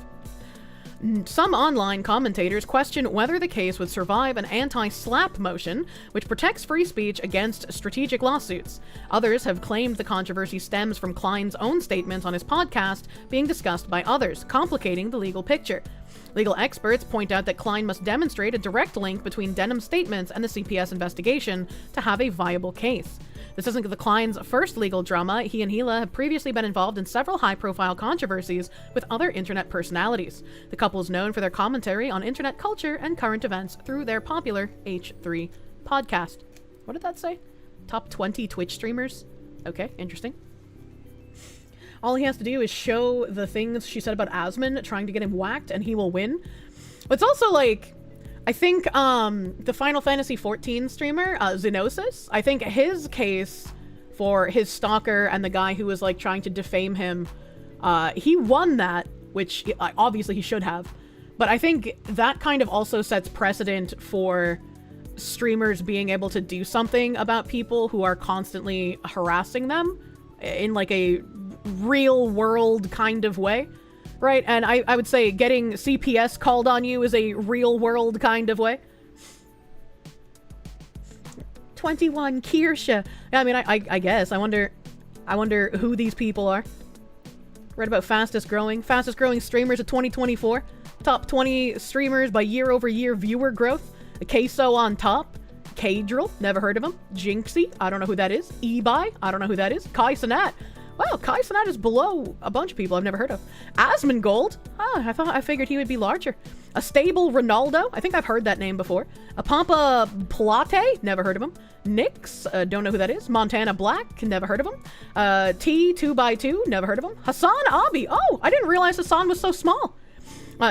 Some online commentators question whether the case would survive an anti-SLAPP motion, which protects free speech against strategic lawsuits. Others have claimed the controversy stems from Klein's own statements on his podcast being discussed by others, complicating the legal picture. Legal experts point out that Klein must demonstrate a direct link between Denham's statements and the CPS investigation to have a viable case. This isn't the Klein's first legal drama. He and Gila have previously been involved in several high-profile controversies with other internet personalities. The couple is known for their commentary on internet culture and current events through their popular H3 podcast. What did that say? Top 20 Twitch streamers? Okay, interesting. All he has to do is show the things she said about Asmon trying to get him whacked, and he will win. It's also like, I think the Final Fantasy XIV streamer, Xenosis, I think his case for his stalker and the guy who was like trying to defame him, he won that, which obviously he should have. But I think that kind of also sets precedent for streamers being able to do something about people who are constantly harassing them in like a real world kind of way. Right, and I would say getting CPS called on you is a real-world kind of way. 21 Kirsche. I mean, I guess. I wonder who these people are. Read about fastest growing streamers of 2024. Top 20 streamers by year-over-year viewer growth. Queso on top. Kadrill, never heard of him. Jinxie, I don't know who that is. Ebi, I don't know who that is. Kai Cenat. Wow, Kai Cenat is below a bunch of people I've never heard of. Asmongold? I figured he would be larger. A Stable Ronaldo? I think I've heard that name before. A Pampa Plate? Never heard of him. Nix? Don't know who that is. Montana Black? Never heard of him. T2x2? Never heard of him. Hassan Abi? Oh, I didn't realize Hassan was so small.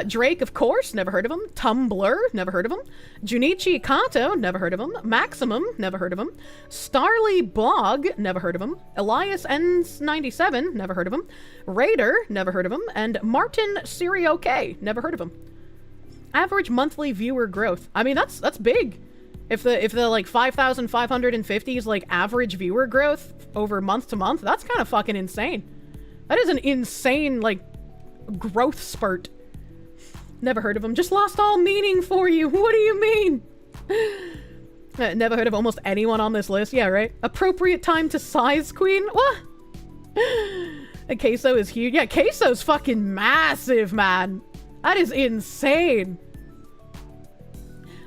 Drake, of course, never heard of him. Tumblr, never heard of him. Junichi Kato, never heard of him. Maximum, never heard of him. Starly Blog, never heard of him. Elias N97, never heard of him. Raider, never heard of him. And Martin Sirioke, never heard of him. Average monthly viewer growth. I mean, that's big. If the like 5,550 is like average viewer growth over month to month, that's kind of fucking insane. That is an insane like growth spurt. Never heard of him. Just lost all meaning for you. What do you mean? Never heard of almost anyone on this list. Yeah, right? Appropriate time to size queen? What? Queso is huge. Yeah, Queso's fucking massive, man. That is insane.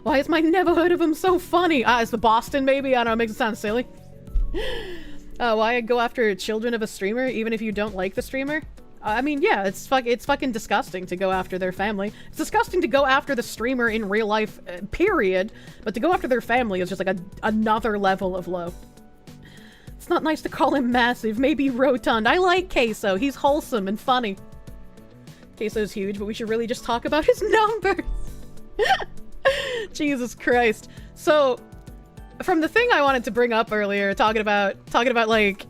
Why is my never heard of him so funny? It's the Boston, maybe? I don't know, it makes it sound silly. Why go after children of a streamer, even if you don't like the streamer? I mean, yeah, it's fucking disgusting to go after their family. It's disgusting to go after the streamer in real life, period. But to go after their family is just like another level of low. It's not nice to call him massive, maybe rotund. I like Queso. He's wholesome and funny. Queso's huge, but we should really just talk about his numbers. Jesus Christ. So, from the thing I wanted to bring up earlier, talking about like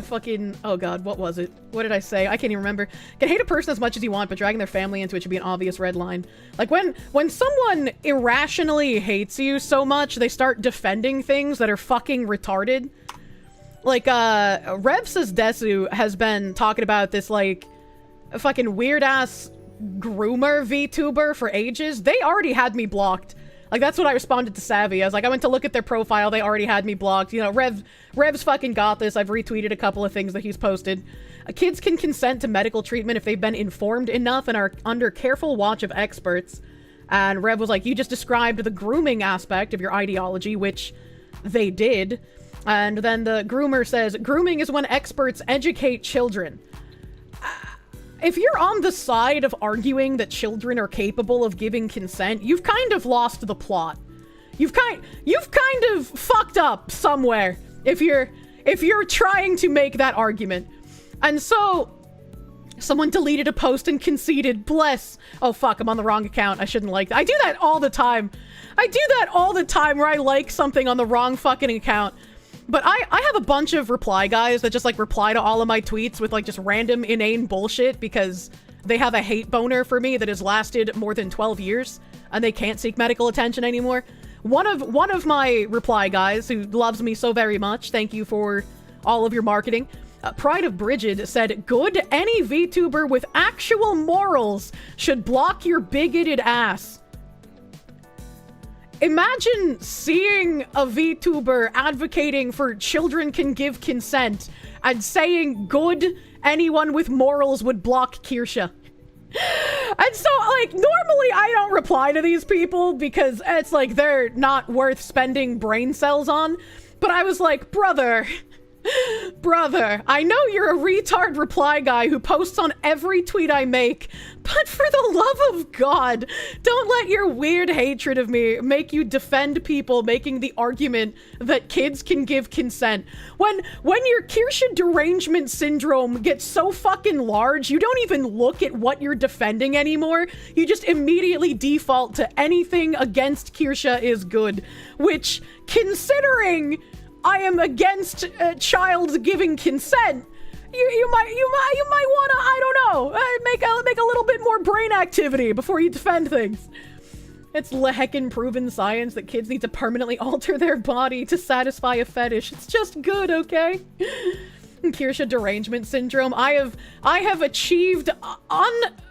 fucking, oh god, what was it? What did I say? I can't even remember. Can hate a person as much as you want, but dragging their family into it should be an obvious red line. Like, when someone irrationally hates you so much, they start defending things that are fucking retarded. Like, Rev says Desu has been talking about this, like, fucking weird-ass groomer VTuber for ages. They already had me blocked. Like, that's what I responded to Savvy. I was like, I went to look at their profile, they already had me blocked. You know, Rev's fucking got this. I've retweeted a couple of things that he's posted. Kids can consent to medical treatment if they've been informed enough and are under careful watch of experts. And Rev was like, you just described the grooming aspect of your ideology, which they did. And then the groomer says, grooming is when experts educate children. If you're on the side of arguing that children are capable of giving consent, you've kind of lost the plot. You've kind of fucked up somewhere if you're trying to make that argument. And so someone deleted a post and conceded, bless. Oh fuck, I'm on the wrong account. I shouldn't like that. I do that all the time. Where I like something on the wrong fucking account. But I have a bunch of reply guys that just, like, reply to all of my tweets with, like, just random inane bullshit because they have a hate boner for me that has lasted more than 12 years and they can't seek medical attention anymore. One of my reply guys who loves me so very much, thank you for all of your marketing, Pride of Bridget said, good, any VTuber with actual morals should block your bigoted ass. Imagine seeing a VTuber advocating for children can give consent and saying, good, anyone with morals would block Kirsche. And so, like, normally I don't reply to these people because it's like they're not worth spending brain cells on. But I was like, brother, I know you're a retard reply guy who posts on every tweet I make, but for the love of God, don't let your weird hatred of me make you defend people making the argument that kids can give consent. When your Kirsche derangement syndrome gets so fucking large, you don't even look at what you're defending anymore. You just immediately default to anything against Kirsche is good, which, considering I am against child giving consent, you might wanna, I don't know, make a little bit more brain activity before you defend things. It's heckin' proven science that kids need to permanently alter their body to satisfy a fetish. It's just good, okay? Kirsche derangement syndrome. I have achieved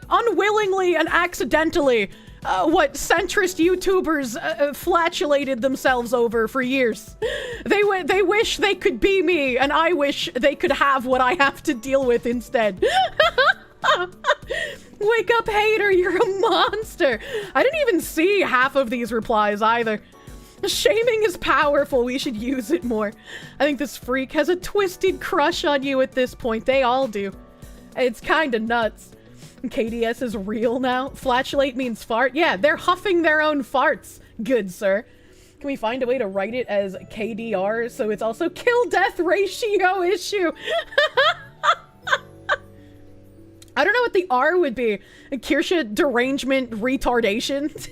unwillingly and accidentally what centrist YouTubers flatulated themselves over for years. They wish they could be me, and I wish they could have what I have to deal with instead. Wake up, hater, you're a monster. I didn't even see half of these replies either. Shaming is powerful, we should use it more. I think this freak has a twisted crush on you at this point. They all do. It's kinda nuts. KDS is real now. Flatulate means fart. Yeah, they're huffing their own farts. Good, sir. Can we find a way to write it as KDR so it's also kill-death ratio issue? I don't know what the R would be. Kirsche derangement retardation.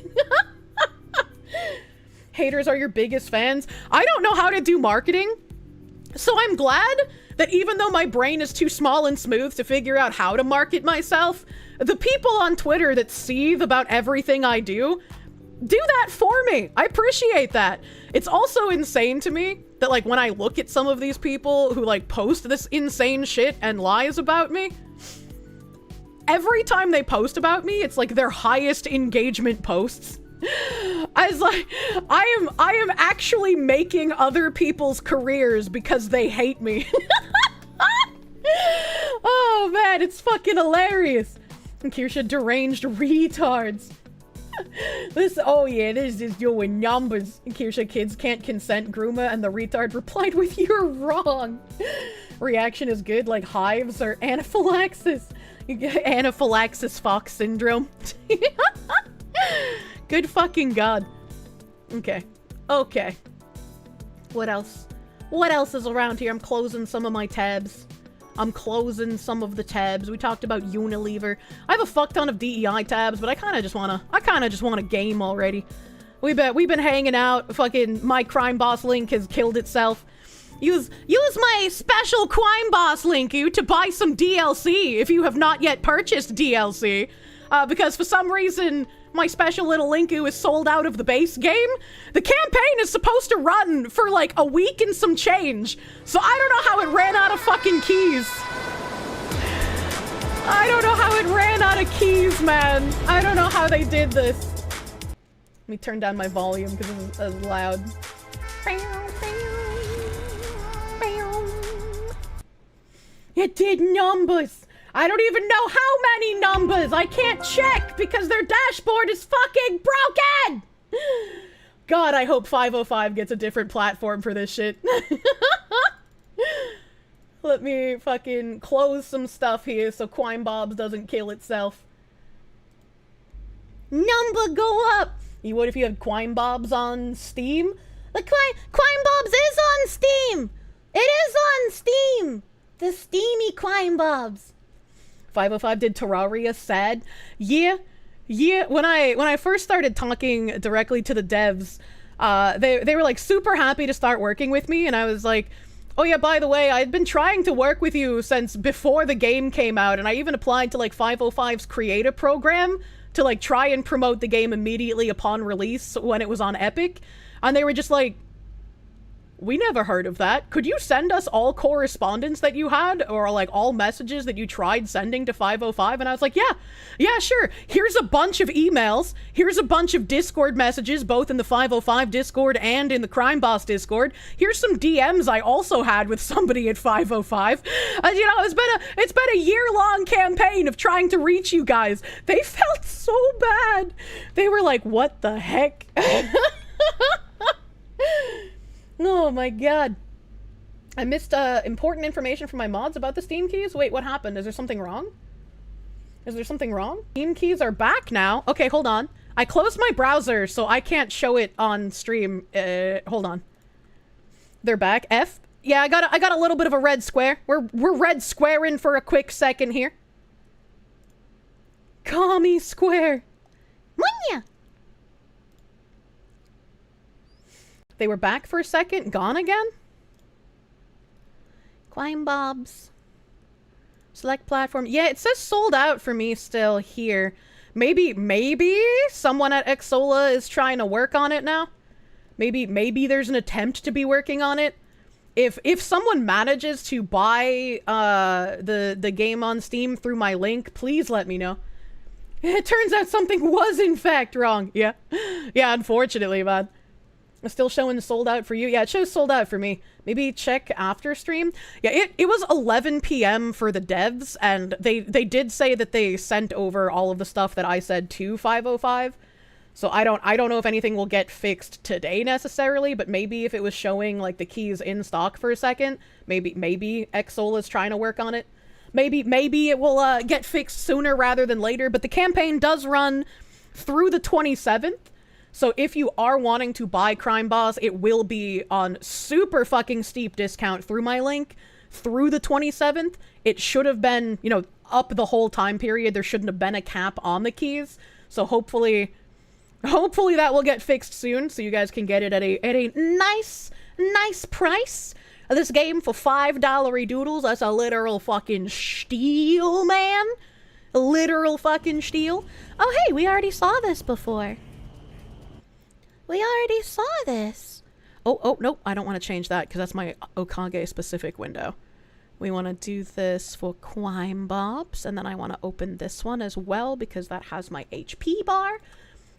Haters are your biggest fans. I don't know how to do marketing, so I'm glad that even though my brain is too small and smooth to figure out how to market myself, the people on Twitter that seethe about everything I do that for me. I appreciate that. It's also insane to me that, like, when I look at some of these people who, like, post this insane shit and lies about me, every time they post about me, it's like their highest engagement posts. As like, I am actually making other people's careers because they hate me. Oh man, it's fucking hilarious. Kirsche deranged retards. This is doing numbers. Kirsche kids can't consent groomer, and the retard replied with you're wrong. Reaction is good, like hives or anaphylaxis. Anaphylaxis Fox syndrome. Good fucking god. Okay. What else? What else is around here? I'm closing some of my tabs. I'm closing some of the tabs. We talked about Unilever. I have a fuck ton of DEI tabs, but I kind of just wanna game already. We've been hanging out. Fucking my crime boss link has killed itself. Use my special Quine Boss link to buy some DLC if you have not yet purchased DLC. Because for some reason, my special little Linku is sold out of the base game. The campaign is supposed to run for like a week and some change. So I don't know how it ran out of fucking keys. I don't know how it ran out of keys, man. I don't know how they did this. Let me turn down my volume because it's loud. It did numbers. I don't even know how many numbers. I can't check because their dashboard is fucking broken. God, I hope 505 gets a different platform for this shit. Let me fucking close some stuff here so Quine Bobs doesn't kill itself. Number go up. You would if you had Quine Bobs on Steam? The Quine Bobs is on Steam. It is on Steam. The steamy Quine Bobs. 505 did Terraria sad. Yeah. When I first started talking directly to the devs, they were like super happy to start working with me, and I was like, oh yeah, by the way, I'd been trying to work with you since before the game came out, and I even applied to like 505's creative program to like try and promote the game immediately upon release when it was on Epic, and they were just like, we never heard of that. Could you send us all correspondence that you had, or like all messages that you tried sending to 505? And I was like, yeah, sure. Here's a bunch of emails. Here's a bunch of Discord messages, both in the 505 Discord and in the Crime Boss Discord. Here's some DMs I also had with somebody at 505. You know, it's been a year-long campaign of trying to reach you guys. They felt so bad. They were like, what the heck? Oh my god. I missed important information from my mods about the Steam keys. Wait, what happened? Is there something wrong? Is there something wrong? Steam keys are back now. Okay, hold on. I closed my browser, so I can't show it on stream. Hold on. They're back. F. Yeah, I got a little bit of a red square. We're red squaring for a quick second here. Commie square. Munya. They were back for a second, gone again? Quine Bobs. Select platform. Yeah, it says sold out for me still here. Maybe someone at Xsola is trying to work on it now. Maybe there's an attempt to be working on it. If someone manages to buy the game on Steam through my link, please let me know. It turns out something was in fact wrong. Yeah, unfortunately, man. It's still showing sold out for you. Yeah, it shows sold out for me. Maybe check after stream. Yeah, it was 11 p.m. for the devs, and they did say that they sent over all of the stuff that I said to 505. So I don't know if anything will get fixed today necessarily, but maybe if it was showing like the keys in stock for a second, maybe Xsola is trying to work on it. Maybe it will get fixed sooner rather than later, but the campaign does run through the 27th. So if you are wanting to buy Crime Boss, it will be on super fucking steep discount through my link through the 27th. It should have been, you know, up the whole time period. There shouldn't have been a cap on the keys. So hopefully that will get fixed soon, so you guys can get it at a nice price. This game for $5 doodles. That's a literal fucking steal, man. A literal fucking steal. Oh, hey, we already saw this before. We already saw this. Oh, nope. I don't want to change that because that's my Okage specific window. We want to do this for Quine Bobs, and then I want to open this one as well because that has my HP bar.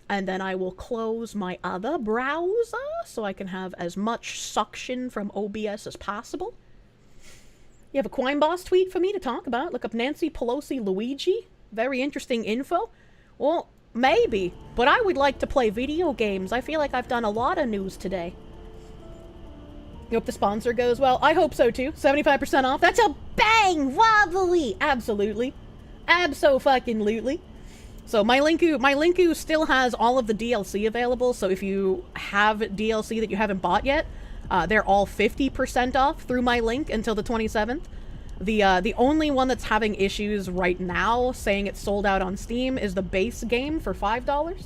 And then I will close my other browser so I can have as much suction from OBS as possible. You have a Quine Boss tweet for me to talk about? Look up Nancy Pelosi Luigi. Very interesting info. Well, maybe, but I would like to play video games. I feel like I've done a lot of news today. You hope the sponsor goes well? I hope so too. 75% off. That's a bang robbery. Absolutely. Abso-fucking-lutely. So my Linku still has all of the DLC available, so if you have DLC that you haven't bought yet, they're all 50% off through my link until the 27th. The only one that's having issues right now, saying it's sold out on Steam, is the base game for $5.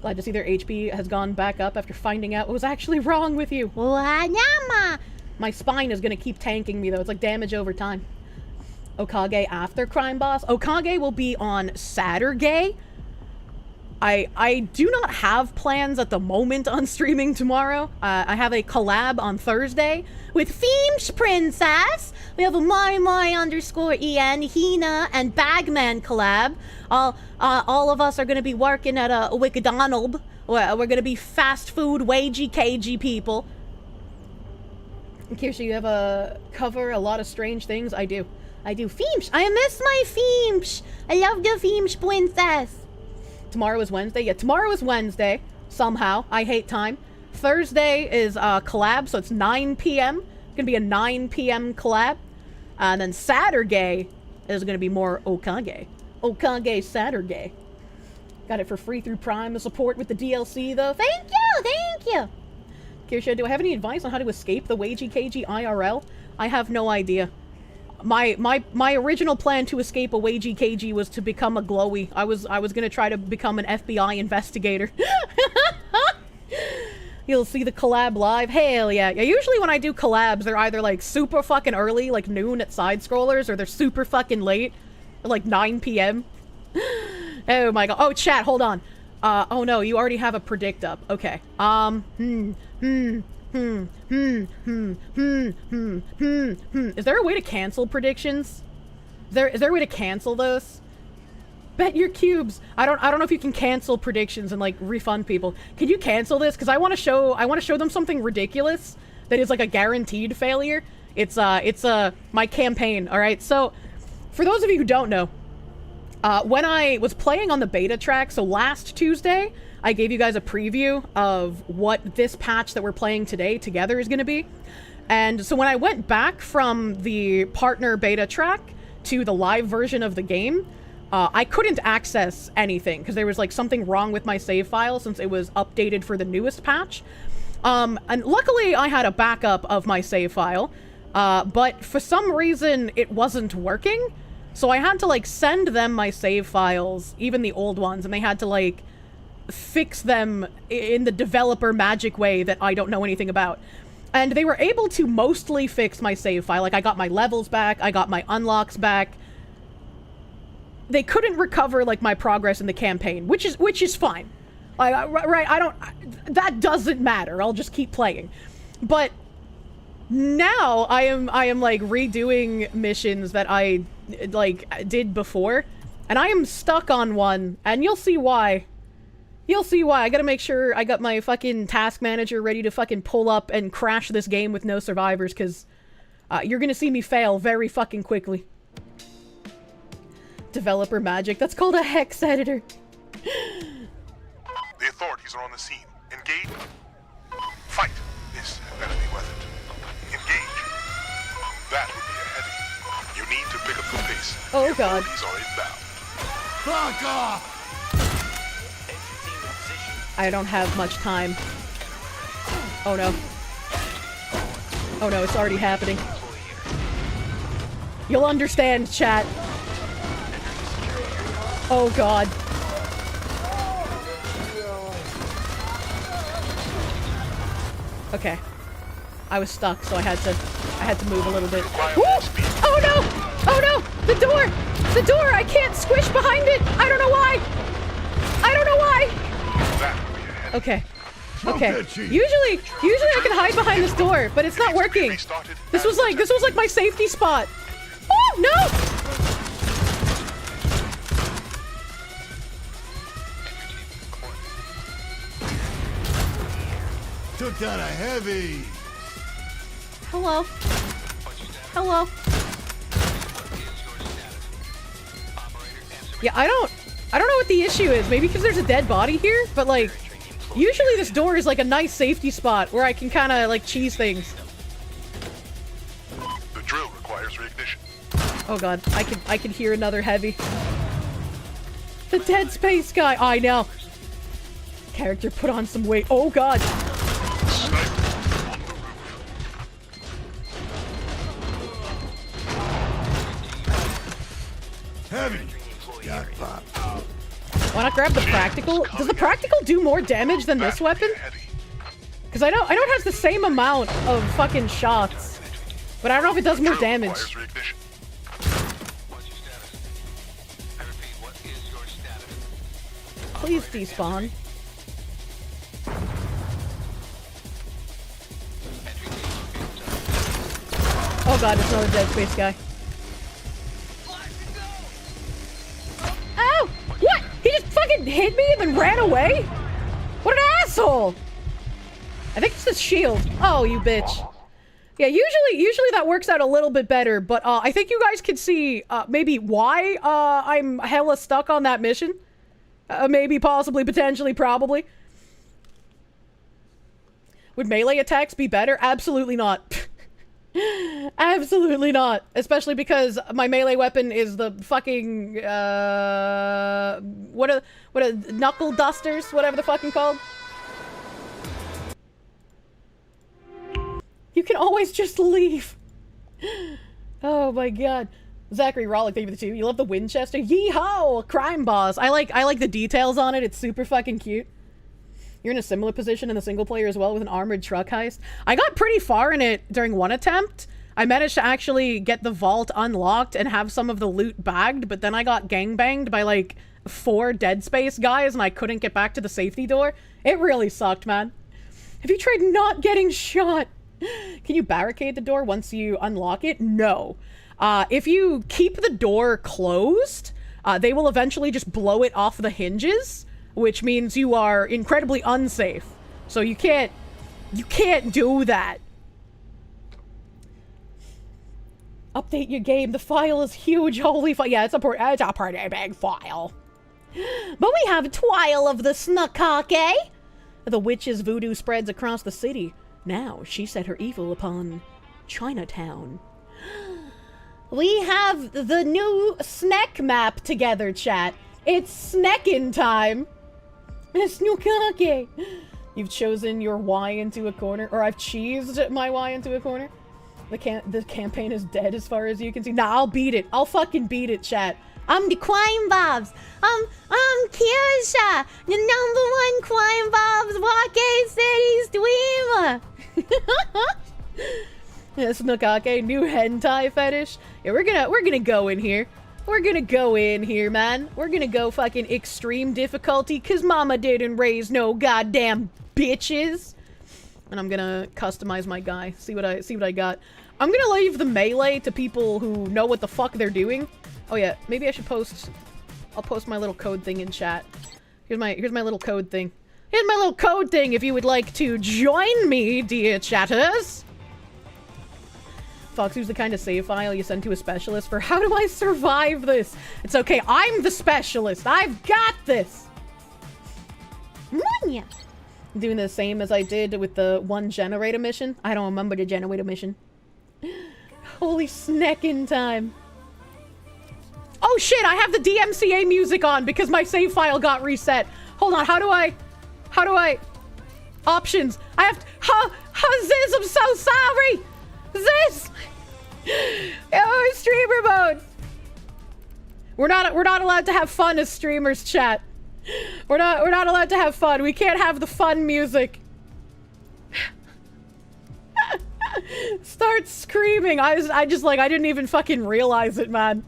Glad to see their HP has gone back up after finding out what was actually wrong with you. Wanyama! My spine is gonna keep tanking me, though. It's like damage over time. Okage after Crime Boss. Okage will be on Saturday. I do not have plans at the moment on streaming tomorrow. I have a collab on Thursday with Feemsh Princess. We have a my_en, Hina, and Bagman collab. All of us are going to be working at a Wickedonald. We're going to be fast food, wagey, cagey people. Kirsche, you have a cover a lot of strange things? I do. Feemsh! I miss my Feemsh! I love the Feemsh Princess! Tomorrow is Wednesday? Yeah, tomorrow is Wednesday. Somehow. I hate time. Thursday is collab, so it's 9 p.m. It's gonna be a 9 p.m. collab. And then Saturday is gonna be more Okage. Okage Saturday. Got it for free through Prime. The support with the DLC, though. Thank you! Kirsche, do I have any advice on how to escape the Wagey KG IRL? I have no idea. My original plan to escape a Wagey KG was to become a glowy. I was gonna try to become an FBI investigator. You'll see the collab live. Hell yeah. Usually when I do collabs, they're either like super fucking early, like noon at side scrollers, or they're super fucking late, like 9 p.m. Oh my god. Oh, chat, hold on. Oh no, you already have a predict up. Okay. Is there a way to cancel predictions? Is there a way to cancel those? Bet your cubes. I don't know if you can cancel predictions and like refund people. Can you cancel this? Because I want to show them something ridiculous that is like a guaranteed failure. It's my campaign. All right. So for those of you who don't know, when I was playing on the beta track, so last Tuesday, I gave you guys a preview of what this patch that we're playing today together is going to be. And so when I went back from the partner beta track to the live version of the game, I couldn't access anything because there was like something wrong with my save file since it was updated for the newest patch. And luckily I had a backup of my save file, but for some reason it wasn't working. So I had to like send them my save files, even the old ones, and they had to like fix them in the developer magic way that I don't know anything about. And they were able to mostly fix my save file. Like I got my levels back, I got my unlocks back. They couldn't recover like my progress in the campaign, which is fine. Right, that doesn't matter. I'll just keep playing. But now I am like redoing missions that I like did before, and I am stuck on one, and you'll see why. You'll see why. I gotta make sure I got my fucking task manager ready to fucking pull up and crash this game with no survivors, because you're gonna see me fail very fucking quickly. Developer magic. That's called a hex editor. The authorities are on the scene. Engage. Fight is better be worth it. Engage. That would be a heavy. You need to pick up the pace. Oh god. These are inbound. Fuck off! I don't have much time. Oh no. Oh no, it's already happening. You'll understand, chat. Oh god. Okay. I was stuck, so I had to move a little bit. Woo! Oh no! Oh no! The door! The door! I can't squish behind it! I don't know why! I don't know why! Okay. Okay. Usually I can hide behind this door, but it's not working. This was like my safety spot. Oh no! Took down a heavy. Hello. Hello. Yeah, I don't know what the issue is. Maybe because there's a dead body here, but like usually this door is like a nice safety spot where I can kind of like cheese things. The drill requires reignition. Oh god, I can hear another heavy. The dead space guy. I know. Character put on some weight. Oh god. Heavy. Got pop. Why not grab the practical? Does the practical do more damage than this weapon? Because Because I know it has the same amount of fucking shots. But I don't know if it does more damage. Please despawn. Oh god, it's another Dead Space guy. Ow! What? He just fucking hit me and then ran away? What an asshole! I think it's the shield. Oh, you bitch. Yeah, usually that works out a little bit better, but I think you guys can see maybe why I'm hella stuck on that mission. Maybe, possibly, potentially, probably. Would melee attacks be better? Absolutely not. Absolutely not. Especially because my melee weapon is the fucking, what are knuckle dusters? Whatever the fucking called. You can always just leave. Oh my god. Zachary Rollick, thank you for the 2. You love the Winchester? Yeehaw! Crime boss. I like the details on it. It's super fucking cute. You're in a similar position in the single player as well with an armored truck heist. I got pretty far in it during one attempt. I managed to actually get the vault unlocked and have some of the loot bagged, but then I got gangbanged by like 4 Dead Space guys and I couldn't get back to the safety door. It really sucked, man. Have you tried not getting shot? Can you barricade the door once you unlock it? No. If you keep the door closed, they will eventually just blow it off the hinges, which means you are incredibly unsafe. So you can't do that. Update your game. The file is huge. Holy fuck. Yeah, it's a pretty big file. But we have Trial of the Snukake. The witch's voodoo spreads across the city. Now she set her evil upon Chinatown. We have the new snack map together, chat. It's snacking time. Snukake. You've chosen your Y into a corner, or I've cheesed my Y into a corner. The campaign is dead as far as you can see. Nah, I'll beat it. I'll fucking beat it, chat. I'm the Crime Bobs. I'm Kirsche, the #1 Crime Bobs Wake City streamer. Snukake, new hentai fetish. Yeah, we're gonna go in here. We're gonna go in here, man. We're gonna go fucking extreme difficulty, cause mama didn't raise no goddamn bitches. And I'm gonna customize my guy. See what I got. I'm gonna leave the melee to people who know what the fuck they're doing. Oh yeah, maybe I should post. I'll post my little code thing in chat. Here's my little code thing. Here's my little code thing if you would like to join me, dear chatters. Foxy's the kind of save file you send to a specialist for how do I survive this? It's okay, I'm the specialist. I've got this. Munya. I'm doing the same as I did with the one generator mission. I don't remember the generator mission. Holy snacking time. Oh shit, I have the DMCA music on because my save file got reset. Hold on, how do I... Options. I have to... Ziz, I'm so sorry! Ziz! Oh, streamer mode! We're not allowed to have fun as streamers, chat. We're not allowed to have fun. We can't have the fun music. Start screaming. I didn't even fucking realize it, man.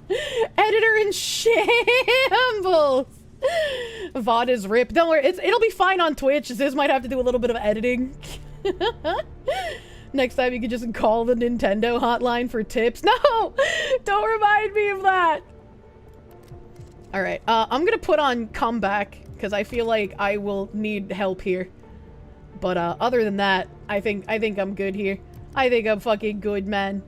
Editor in shambles. VoD is rip. Don't worry, it'll be fine on Twitch. Ziz might have to do a little bit of editing. Next time you can just call the Nintendo hotline for tips. No! Don't remind me of that. Alright, I'm gonna put on comeback, because I feel like I will need help here. But, other than that, I think I'm good here. I think I'm fucking good, man.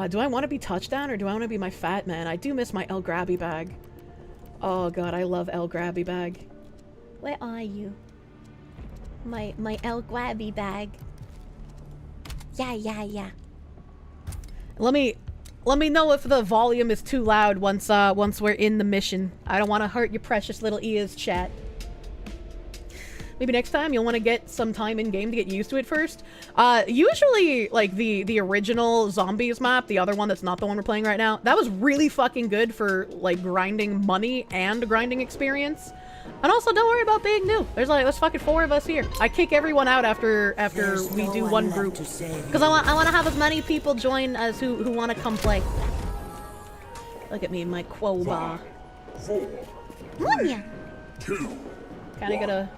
Do I want to be touchdown, or do I want to be my fat man? I do miss my El Grabby bag. Oh god, I love El Grabby bag. Where are you? My El Grabby bag. Yeah. Let me know if the volume is too loud once we're in the mission. I don't want to hurt your precious little ears, chat. Maybe next time you'll want to get some time in game to get used to it first. Usually, like, the original Zombies map, the other one that's not the one we're playing right now, that was really fucking good for, like, grinding money and grinding experience. And also, don't worry about being new. There's fucking 4 of us here. I kick everyone out after we do one group. Because I want to have as many people join as who want to come play. Look at me in my quo bar. 4, 3, 2, Kind of gotta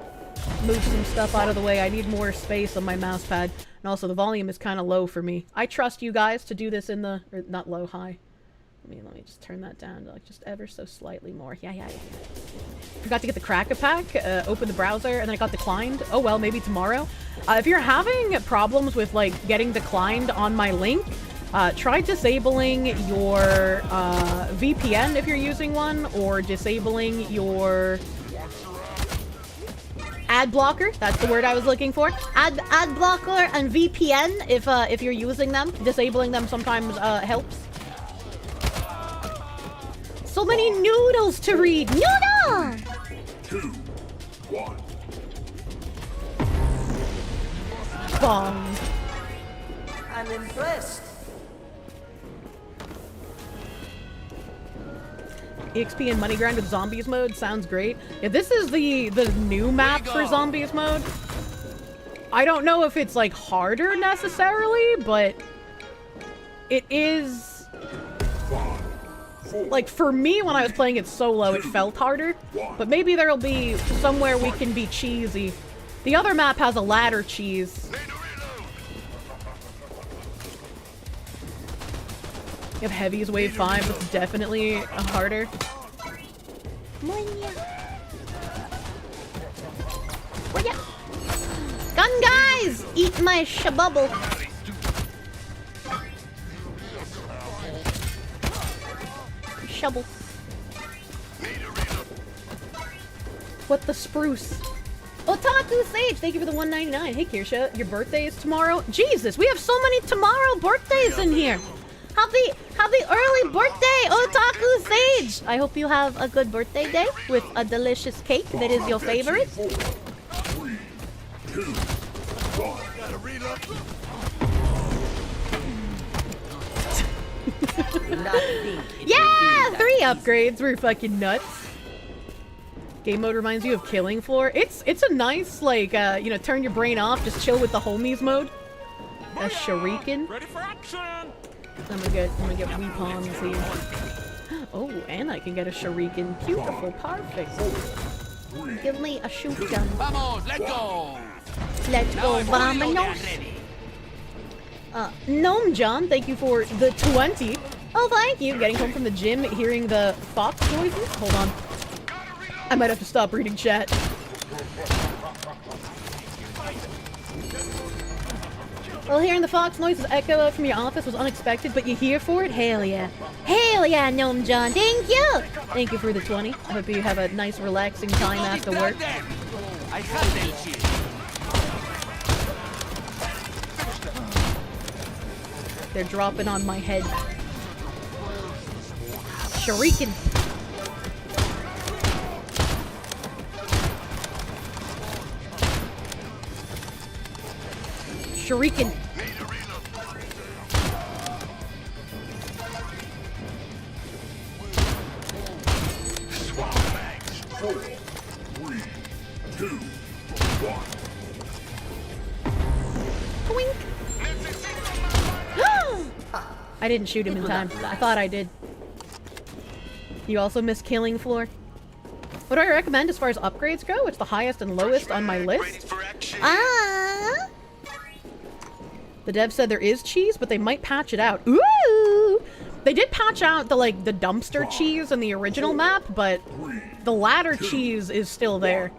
move some stuff out of the way. I need more space on my mouse pad. And also, the volume is kind of low for me. I trust you guys to do this in the... Or not low, high. Let me just turn that down to like just ever so slightly more. Yeah. Forgot to get the Cracker Pack, open the browser, and then it got declined. Oh well, maybe tomorrow. If you're having problems with like getting declined on my link, try disabling your VPN if you're using one, or disabling your ad blocker. That's the word I was looking for. Ad blocker and VPN if you're using them. Disabling them sometimes helps. So many noodles to read. Noodle! 2, 1. Bong. I'm impressed. EXP and money grind with zombies mode sounds great. Yeah, this is the new map for zombies mode. I don't know if it's like harder necessarily, but it is. Like, for me, when I was playing it solo, it felt harder. But maybe there'll be somewhere we can be cheesy. The other map has a ladder cheese. You have Heavy's Wave 5, it's definitely harder. Gun guys! Eat my shabubble. Shovel. What the spruce? Otaku Sage, thank you for the 199. Hey Kirsche, your birthday is tomorrow? Jesus, we have so many tomorrow birthdays in here. Happy early birthday, Otaku Sage. I hope you have a good birthday day with a delicious cake that is your favorite. 4, 3, 2, 1. Yeah! 3 upgrades. We're fucking nuts. Game mode reminds you of Killing Floor. It's a nice, like, you know, turn your brain off, just chill with the homies mode. A shuriken. Ready for action. I'm gonna get weapons here. Oh, and I can get a shuriken. Beautiful, perfect. Give me a shoot gun. Vamos, let's go. Let's go, vamonos. Gnome John, thank you for the 20. Oh, thank you. Getting home from the gym, hearing the fox noises. Hold on. I might have to stop reading chat. Well, hearing the fox noises echo out from your office was unexpected, but you're here for it? Hell yeah. Hell yeah, Gnome John. Thank you. Thank you for the 20. I hope you have a nice, relaxing time after work. I have them shit. They're dropping on my head. Shuriken. Shuriken. Swap bags. 4, 3, 2, 1. I didn't shoot him in time. I thought I did. You also miss Killing Floor? What do I recommend as far as upgrades go? It's the highest and lowest on my list. The dev said there is cheese, but they might patch it out. Ooh! They did patch out the dumpster cheese in the original map, but the ladder cheese is still there.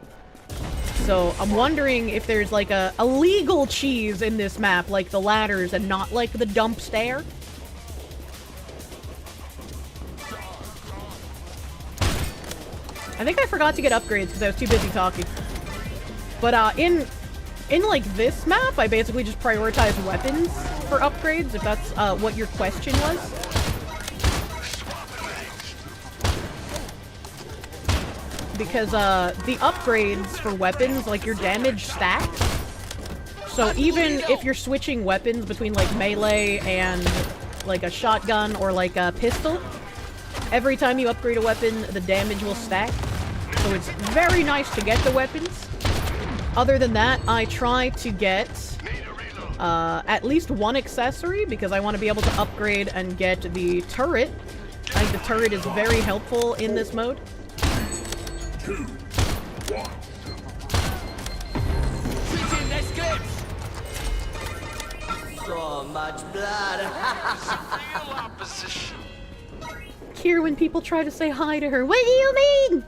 So I'm wondering if there's like a legal cheese in this map, like the ladders and not like the dumpster. I think I forgot to get upgrades because I was too busy talking. But in like this map, I basically just prioritize weapons for upgrades, if that's what your question was. Because the upgrades for weapons, like your damage stacks. So even if you're switching weapons between like melee and like a shotgun or like a pistol, every time you upgrade a weapon, the damage will stack. So so it's very nice to get the weapons. Other than that, I try to get at least one accessory because I want to be able to upgrade and get the turret. I think the turret is very helpful in this mode. 2, 1. So much blood. Here when people try to say hi to her. What do you mean?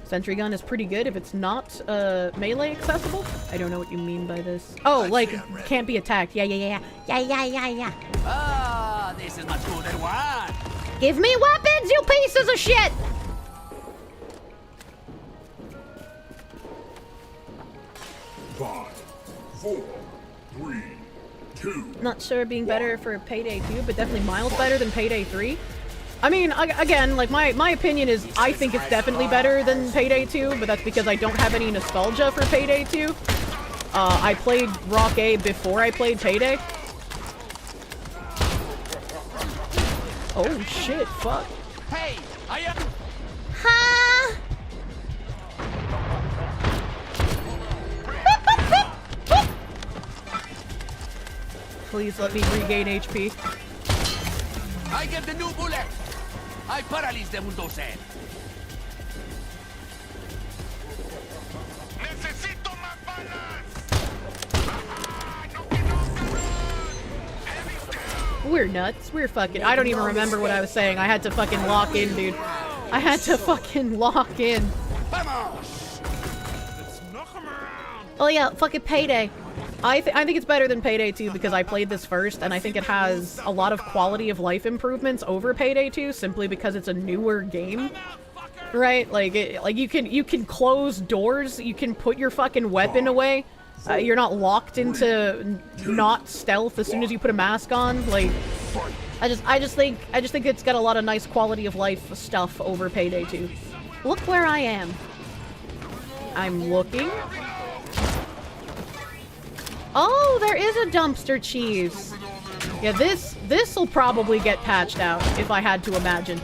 Sentry gun is pretty good if it's not melee accessible. I don't know what you mean by this. Oh, like can't be attacked. Yeah. Ah, this is much more than one. Give me weapons, you pieces of shit! 5, 4, 3, 2. Not sure being better for Payday 2, but definitely miles better than Payday 3. I mean, again, like, my opinion is I think it's definitely better than Payday 2, but that's because I don't have any nostalgia for Payday 2. I played Rock A before I played Payday. Oh shit, fuck. Hey, I am. Ha! Please let me regain HP. I get the new bullet. I paralyze them with those hands. We're nuts. We're fucking... I don't even remember what I was saying. I had to fucking lock in, dude. I had to fucking lock in. Oh yeah, fucking Payday. I think it's better than Payday 2 because I played this first, and I think it has a lot of quality of life improvements over Payday 2 simply because it's a newer game. Right? Like, you can close doors, you can put your fucking weapon away. You're not locked into not stealth as soon as you put a mask on. Like, I just think it's got a lot of nice quality of life stuff over Payday 2. Look where I am. I'm looking. Oh, there is a dumpster cheese. Yeah, this'll probably get patched out if I had to imagine.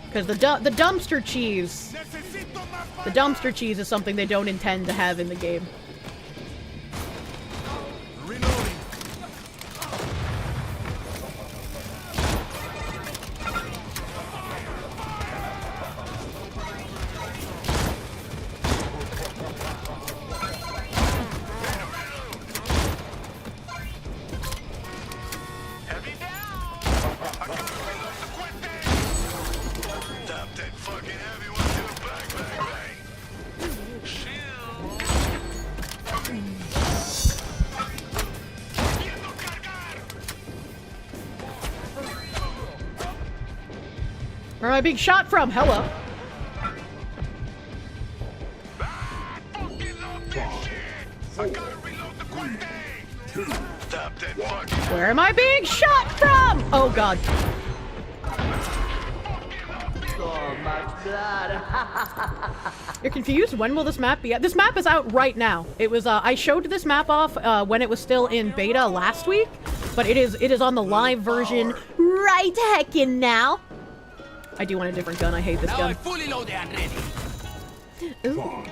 Because the dumpster cheese is something they don't intend to have in the game. Where am I being shot from? Hello. Where am I being shot from? Oh god. So much blood. You're confused? When will this map be out? This map is out right now. It was, I showed this map off when it was still in beta last week, but it is on the live version right heckin' now. I do want a different gun. I hate this gun. Fully loaded and ready. Ooh. 5,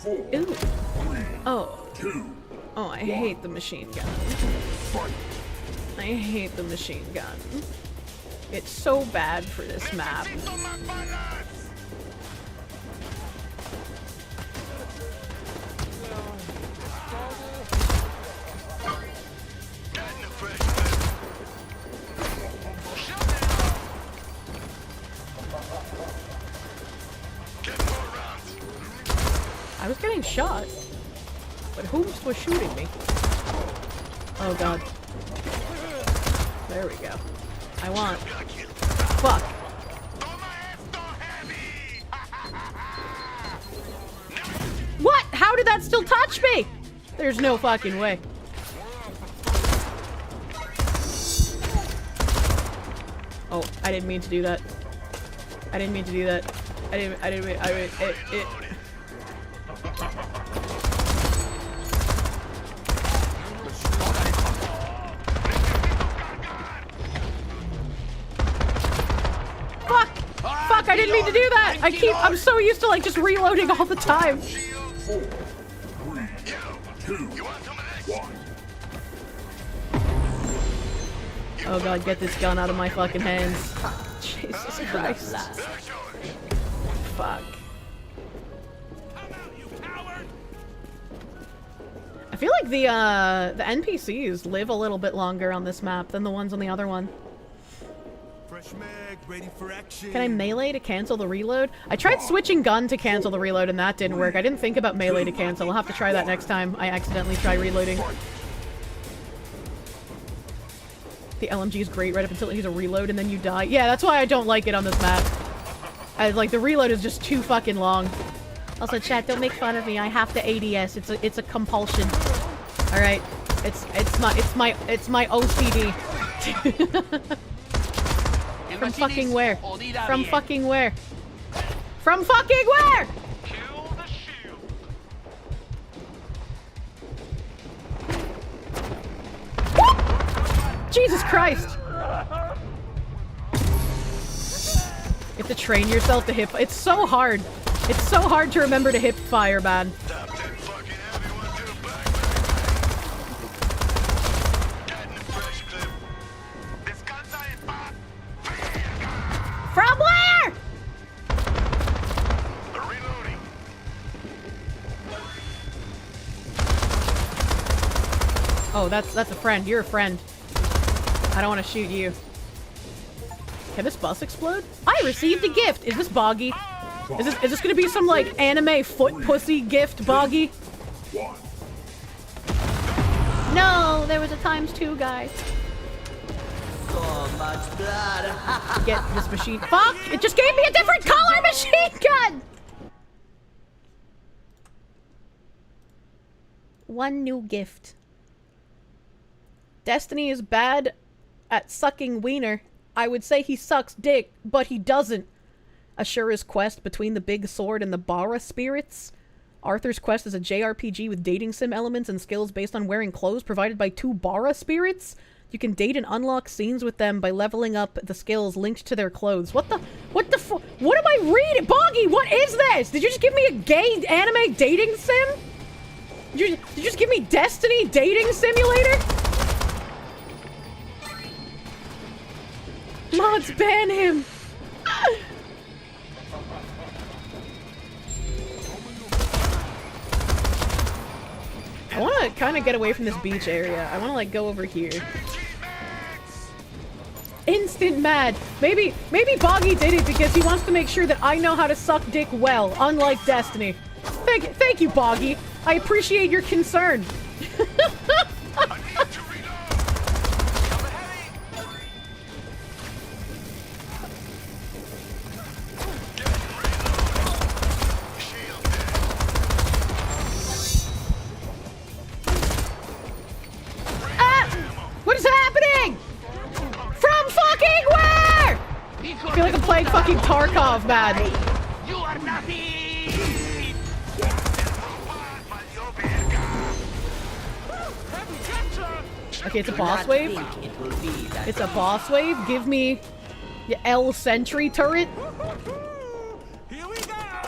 4, Ooh. 3, Oh. 2. Oh, I hate the machine gun. I hate the machine gun. It's so bad for this map. I was getting shot, but who was shooting me? Oh god. There we go. I want... Fuck. What? How did that still touch me? There's no fucking way. Oh, I didn't mean to do that. I didn't mean to do that. I didn't mean, it. Fuck, I didn't mean to do that. I'm so used to like just reloading all the time. 4, 3, 2, 1. Oh god, get this gun out of my fucking hands. Jesus Christ. Fuck. I feel like the NPCs live a little bit longer on this map than the ones on the other one. Can I melee to cancel the reload? I tried switching gun to cancel the reload and that didn't work. I didn't think about melee to cancel. I'll have to try that next time I accidentally try reloading. The LMG is great right up until it needs a reload and then you die. Yeah, that's why I don't like it on this map. Like, the reload is just too fucking long. Also, chat, don't make fun of me. I have to ADS. It's a compulsion. All right, it's my OCD. From fucking where? From fucking where? From fucking where? Jesus Christ! You have to train yourself to hip. It's so hard. It's so hard to remember to hip fire, man. From where? Oh, that's a friend. You're a friend. I don't want to shoot you. Can this bus explode? I received a gift. Is this Boggy? Is this gonna be some like anime foot pussy gift, Boggy? No, there was a ×2, guys. So much blood. Get this machine. Fuck! It just gave me a different color machine gun! One new gift. Destiny is bad at sucking wiener. I would say he sucks dick, but he doesn't. Ashura's quest between the big sword and the Bara spirits. Arthur's quest is a JRPG with dating sim elements and skills based on wearing clothes provided by 2 Bara spirits. You can date and unlock scenes with them by leveling up the skills linked to their clothes. What am I reading? Boggy, what is this? Did you just give me a gay anime dating sim? Did you just give me Destiny dating simulator? Mods ban him! I want to kind of get away from this beach area. I want to like go over here. Instant mad. Maybe Boggy did it because he wants to make sure that I know how to suck dick well, unlike Destiny. Thank you, Boggy. I appreciate your concern. What is happening? From fucking where? I feel like I'm playing fucking Tarkov, man. You are nothing. Okay, it's a boss wave. It's a boss wave. Give me your L sentry turret.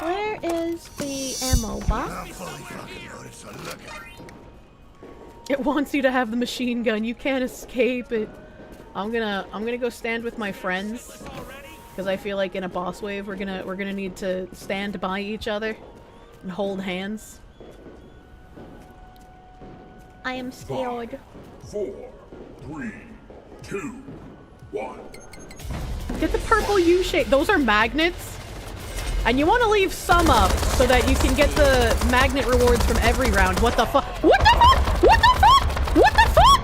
Where is the ammo box? It wants you to have the machine gun. You can't escape it. I'm gonna go stand with my friends because I feel like in a boss wave we're gonna need to stand by each other and hold hands. I am scared. 4, 3, 2, 1. Get the purple U-shape. Those are magnets. And you want to leave some up so that you can get the magnet rewards from every round. What the fuck? What the fuck? What the fuck? What the fuck?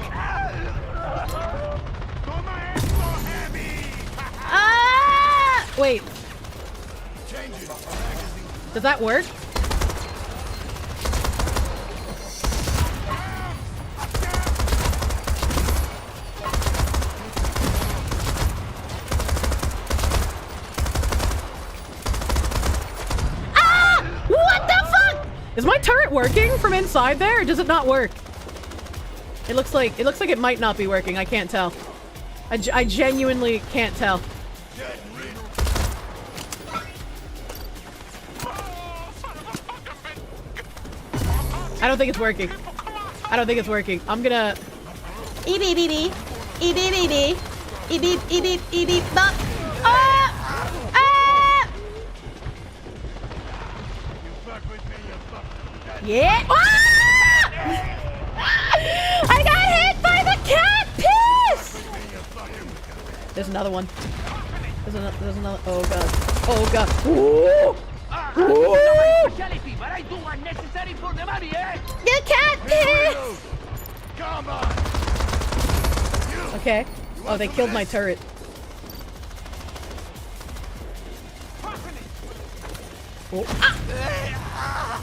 Ah! Wait. Does that work? What the fuck? Is my turret working from inside there, or does it not work? It looks like it might not be working. I can't tell. I genuinely can't tell. I don't think it's working. I don't think it's working. I'm gonna... E-beep-beep-beep. E-beep-beep-beep. E-beep, e-beep, e-beep, bop. Ah! Ah! Yeah! Ah! I got hit by the cat piss! There's another one. There's another. Oh god. Oh god. Ooh! Ooh! The cat piss! Okay. Oh, they killed my turret. Oh. Ah!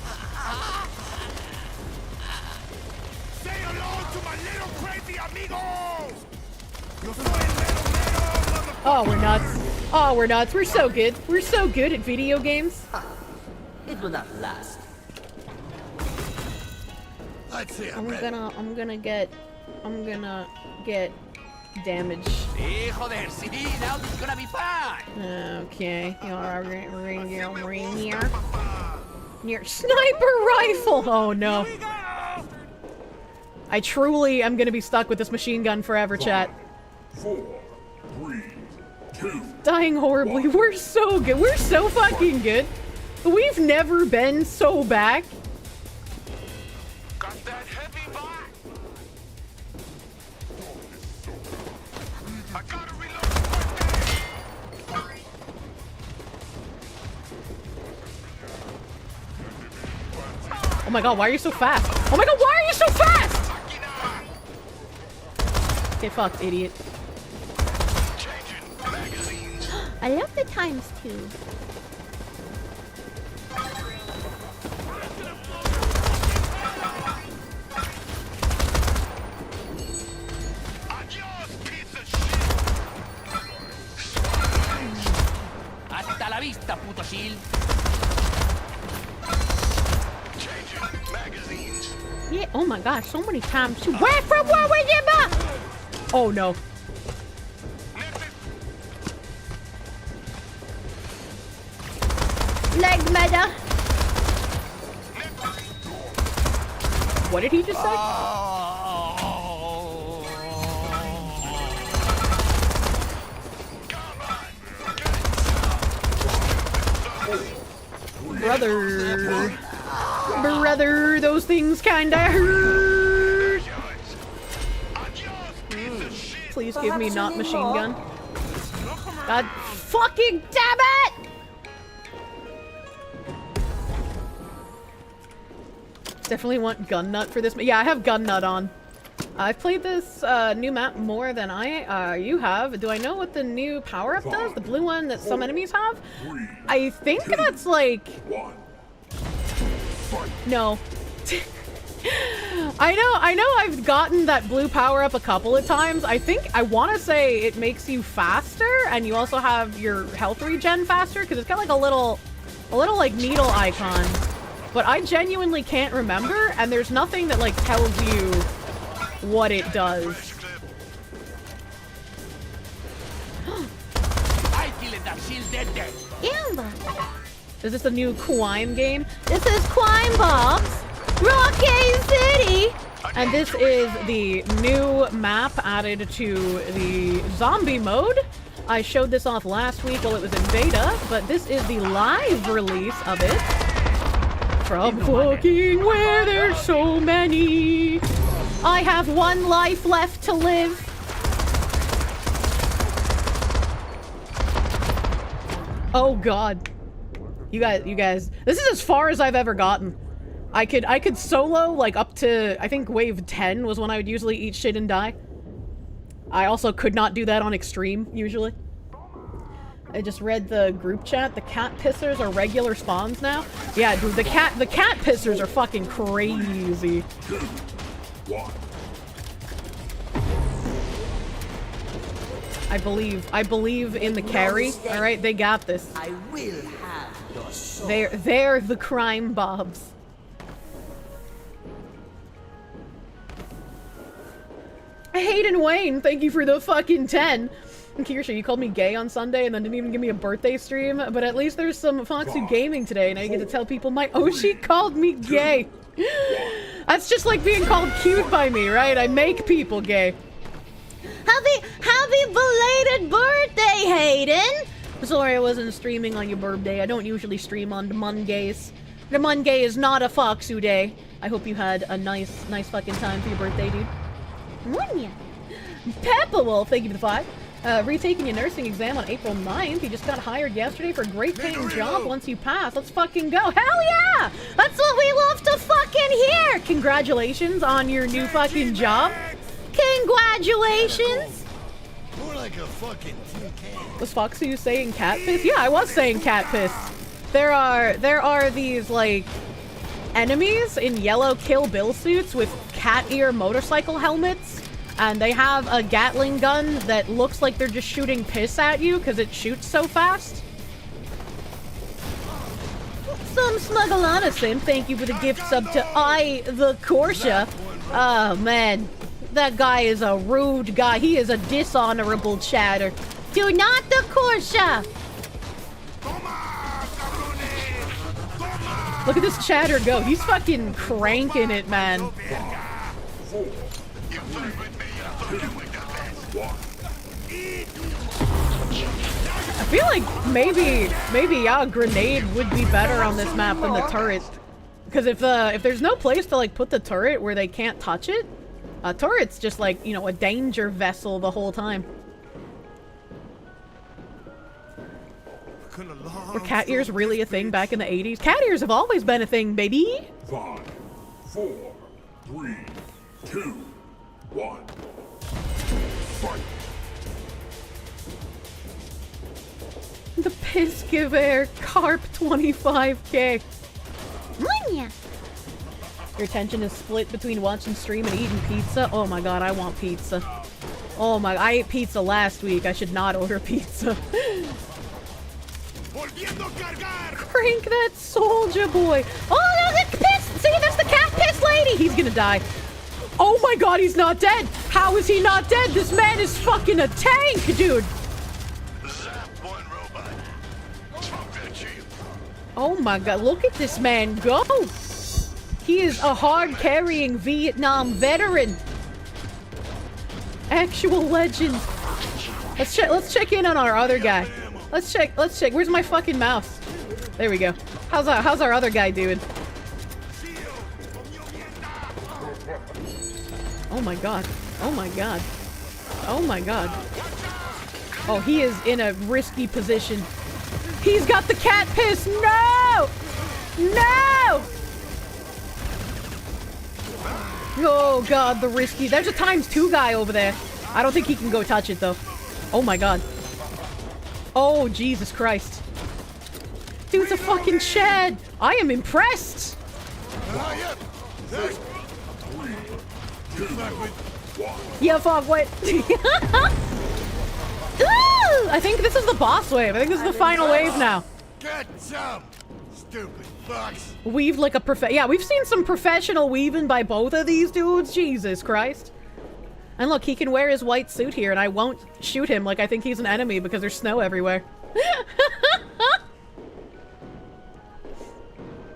Say hello to my little crazy amigos! Oh, we're nuts. Oh, we're nuts. We're so good. We're so good at video games. It will not last. I'm gonna get damage. Joder, see, now this is gonna be fun. Okay. Near sniper rifle. Oh no. I truly am gonna be stuck with this machine gun forever, chat. 4, 3, 2. Dying horribly. We're so good. We're so fucking good. We've never been so back. Got that heavy back. I gotta reload. Oh my god, why are you so fast? Oh my god, why are you so fast? Get fucked, idiot. I love the times 2. Hasta la vista, puto shield. Yeah, oh my god, so many times 2. Where from where we get back? Oh no. Leg meta. What did he just say? Brother, those things kinda hurt. Please give me not machine gun. God fucking damn it! Definitely want gun nut for this. Yeah, I have gun nut on. I've played this new map more than you have. Do I know what the new power-up does? The blue one that some enemies have? I think that's like... No. I know I've gotten that blue power-up a couple of times. I want to say it makes you faster, and you also have your health regen faster, because it's got like a little like needle icon. But I genuinely can't remember, and there's nothing that like tells you what it does. I feel it, that shield's dead. Amber. Is this a new crime game? This is Crime Bob's Rocky City. And this is the new map added to the zombie mode. I showed this off last week while it was in beta, but this is the live release of it. From fucking where there's so many. I have 1 life left to live. Oh god. You guys, this is as far as I've ever gotten. I could solo like up to, I think wave 10 was when I would usually eat shit and die. I also could not do that on extreme usually. I just read the group chat. The cat pissers are regular spawns now. Yeah, dude, the cat pissers are fucking crazy. 2, 1. I believe in the carry. All right, they got this. I will have your soul. They're the crime bobs. Hayden Wayne, thank you for the fucking 10. And Kirsche, you called me gay on Sunday and then didn't even give me a birthday stream, but at least there's some Foxy Gaming today and I get to tell people my Oshi called me gay. That's just like being called cute by me, right? I make people gay. Happy belated birthday, Hayden! Sorry I wasn't streaming on your birthday. I don't usually stream on the Mondays. The Monday is not a Foxu day. I hope you had a nice fucking time for your birthday, dude. Munya. Pepperwolf, thank you for the 5. Retaking your nursing exam on April 9th. You just got hired yesterday for a great paying job once you pass. Let's fucking go. Hell yeah! That's what we love to fucking hear! Congratulations on your new fucking job. Congratulations! More like a fucking tin can. Was Foxy saying cat piss? Yeah, I was saying cat piss. There are these, like, enemies in yellow Kill Bill suits with cat ear motorcycle helmets. And they have a Gatling gun that looks like they're just shooting piss at you because it shoots so fast. Some Smugglana Sim, thank you for the gift sub to the Kirsche. Oh, man. That guy is a rude guy. He is a dishonorable chatter. Do not the Kirsche! Look at this chatter go. He's fucking cranking it, man. I feel like maybe a grenade would be better on this map than the turret. Because if there's no place to like put the turret where they can't touch it, a turret's just like, you know, a danger vessel the whole time. Were cat ears really a thing back in the 80s? Cat ears have always been a thing, baby! 5, 4, 3, 2, 1. Fight! The piss give air carp 25k. Munya. Your attention is split between watching stream and eating pizza. Oh my god, I want pizza. Oh my, I ate pizza last week. I should not order pizza. Crank that soldier boy. Oh, no, the piss. See, that's the cat piss lady. He's gonna die. Oh my god, he's not dead. How is he not dead? This man is fucking a tank, dude. Oh my god, look at this man go. He is a hard-carrying Vietnam veteran. Actual legend. Let's check in on our other guy. Let's check. Where's my fucking mouse? There we go. How's our other guy doing? Oh my god. Oh my god. Oh my god. Oh, he is in a risky position. He's got the cat piss. No! No! Oh god, the risky. There's a ×2 guy over there. I don't think he can go touch it though. Oh my god. Oh, Jesus Christ. Dude's a fucking Chad. I am impressed. Yeah, fuck, what? I think this is the boss wave. I think this is the final wave now. Get some, stupid fucks. Weave like a yeah, we've seen some professional weaving by both of these dudes. Jesus Christ. And look, he can wear his white suit here and I won't shoot him like I think he's an enemy because there's snow everywhere.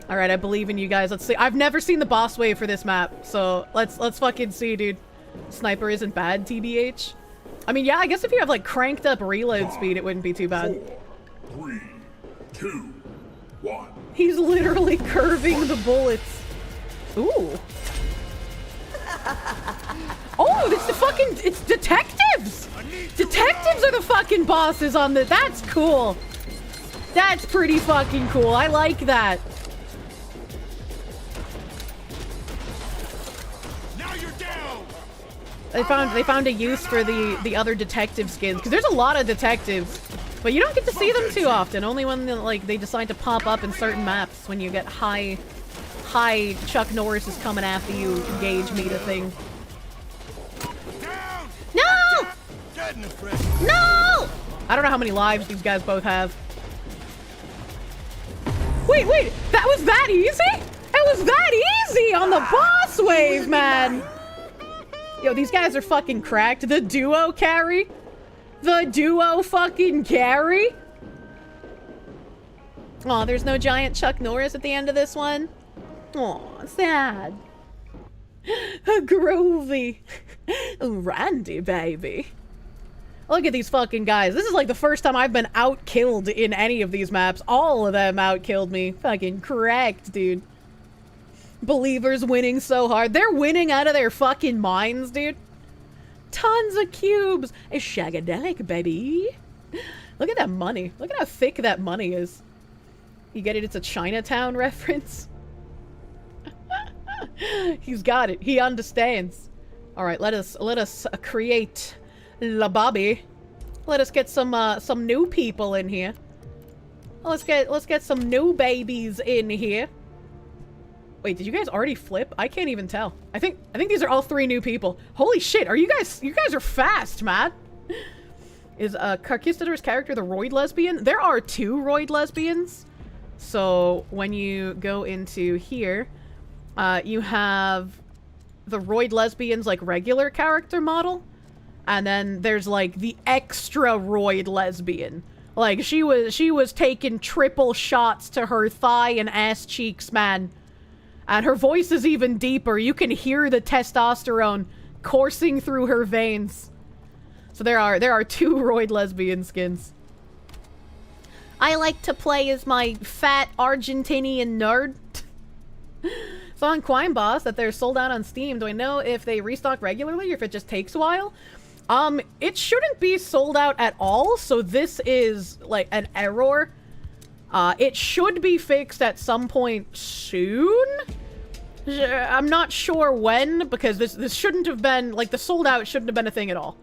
Alright, I believe in you guys. Let's see. I've never seen the boss wave for this map, so let's fucking see, dude. Sniper isn't bad, TBH. I mean, yeah, I guess if you have like cranked up reload speed, it wouldn't be too bad. 4, 3, 2, 1. He's literally curving the bullets. Ooh. Oh, it's the fucking, it's detectives! Detectives are the fucking bosses on the, that's cool. That's pretty fucking cool. I like that. Now you're down. They found a use for the other detective skins because there's a lot of detectives, but you don't get to see them too often. Only when like they decide to pop up in certain maps when you get high Chuck Norris is coming after you engage meta thing. No! No! I don't know how many lives these guys both have. Wait, that was that easy? It was that easy on the boss wave, man. Yo, these guys are fucking cracked. The duo carry? The duo fucking carry? Aw, there's no giant Chuck Norris at the end of this one. Aw, sad. Groovy. Randy, baby. Look at these fucking guys. This is like the first time I've been out-killed in any of these maps. All of them out-killed me. Fucking correct, dude. Believers winning so hard. They're winning out of their fucking minds, dude. Tons of cubes. It's shagadelic, baby. Look at that money. Look at how thick that money is. You get it? It's a Chinatown reference. He's got it. He understands. All right, let us create La Bobby. Let us get some new people in here. Let's get some new babies in here. Wait, did you guys already flip? I can't even tell. I think these are all 3 new people. Holy shit, you guys are fast, man. Is Conquistador's character the roid lesbian? There are 2 roid lesbians. So when you go into here, you have the roid lesbian's like regular character model, and then there's like the extra roid lesbian. Like she was taking triple shots to her thigh and ass cheeks, man. And her voice is even deeper. You can hear the testosterone coursing through her veins. So there are 2 roid lesbian skins. I like to play as my fat Argentinian nerd. So on Quine Boss that they're sold out on Steam. Do I know if they restock regularly or if it just takes a while? It shouldn't be sold out at all. So this is like an error. It should be fixed at some point soon. I'm not sure when, because this shouldn't have been, like, the sold out shouldn't have been a thing at all.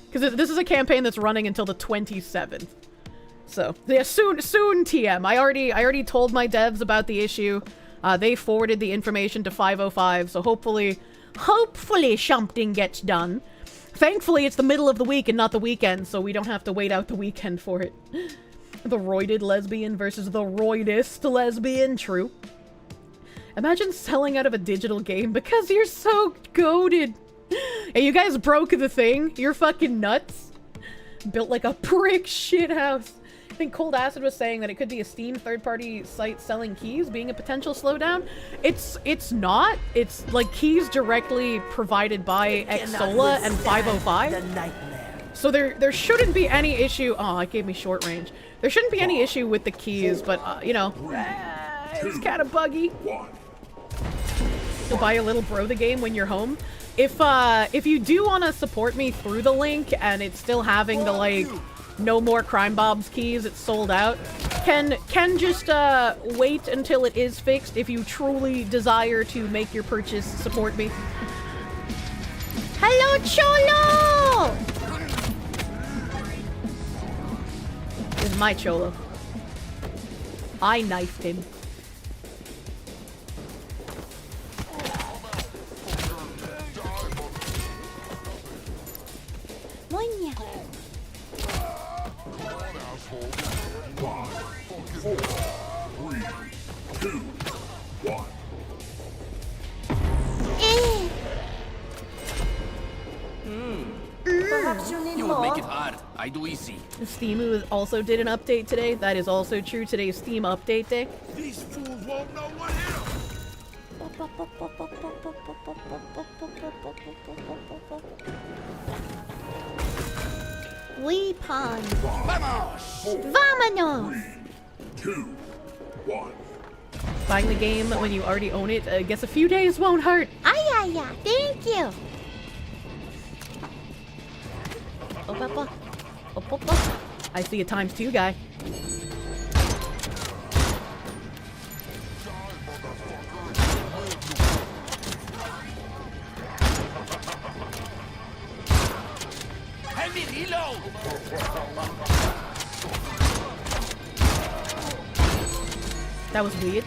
Because this is a campaign that's running until the 27th. So, yeah, soon TM. I already told my devs about the issue. They forwarded the information to 505, so hopefully something gets done. Thankfully, it's the middle of the week and not the weekend, so we don't have to wait out the weekend for it. The roided lesbian versus the roidest lesbian, true. Imagine selling out of a digital game because you're so goated. Hey, you guys broke the thing? You're fucking nuts. Built like a brick shithouse. I think Cold Acid was saying that it could be a Steam third-party site selling keys being a potential slowdown. It's not. It's like keys directly provided by Xsola and 505. So there shouldn't be any issue. Oh, it gave me short range. There shouldn't be any issue with the keys, but you know, it's kind of buggy. You'll buy a little bro the game when you're home. If you do want to support me through the link and it's still having the like no more Crime Bob's keys, it's sold out, can just wait until it is fixed if you truly desire to make your purchase support me. Hello, Cholo! This is my Cholo. I knifed him. Perhaps you need more. Make it hard. I do easy. Steam also did an update today. That is also true. Today's Steam update day. These fools won't know what hit them. Weapon. Vamos! Vámonos! 3, 2, 1. Buying the game when you already own it, I guess a few days won't hurt. Ay, thank you. I see a ×2 guy. Help me reload. That was weird.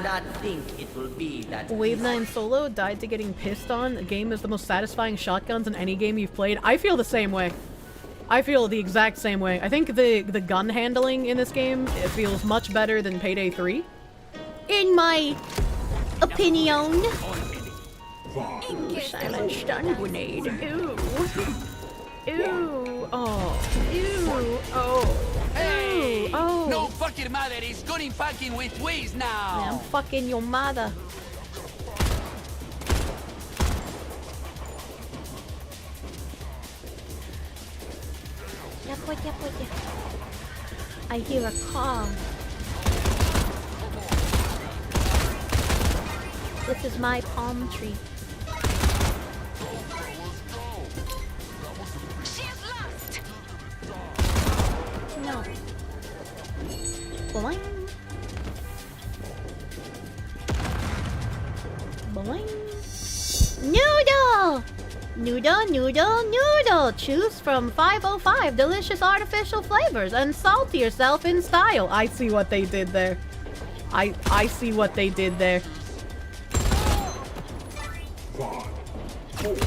not think it will be that Wave 9 Solo died to getting pissed on. The game is the most satisfying shotguns in any game you've played. I feel the same way. I feel the exact same way. I think the gun handling in this game, it feels much better than Payday 3. In my opinion. Ooh, silent stun grenade. Ooh. Ooh. Oh. Ew. Oh. Hey! Oh. No fucking mother is going fucking with ways now. I'm fucking your mother. I hear a car. This is my palm tree. No. Boing. Boing. Noodle! Noodle, noodle, noodle! Choose from 505 delicious artificial flavors and salty yourself in style. I see what they did there. I see what they did there. 5, 4, 2, 1.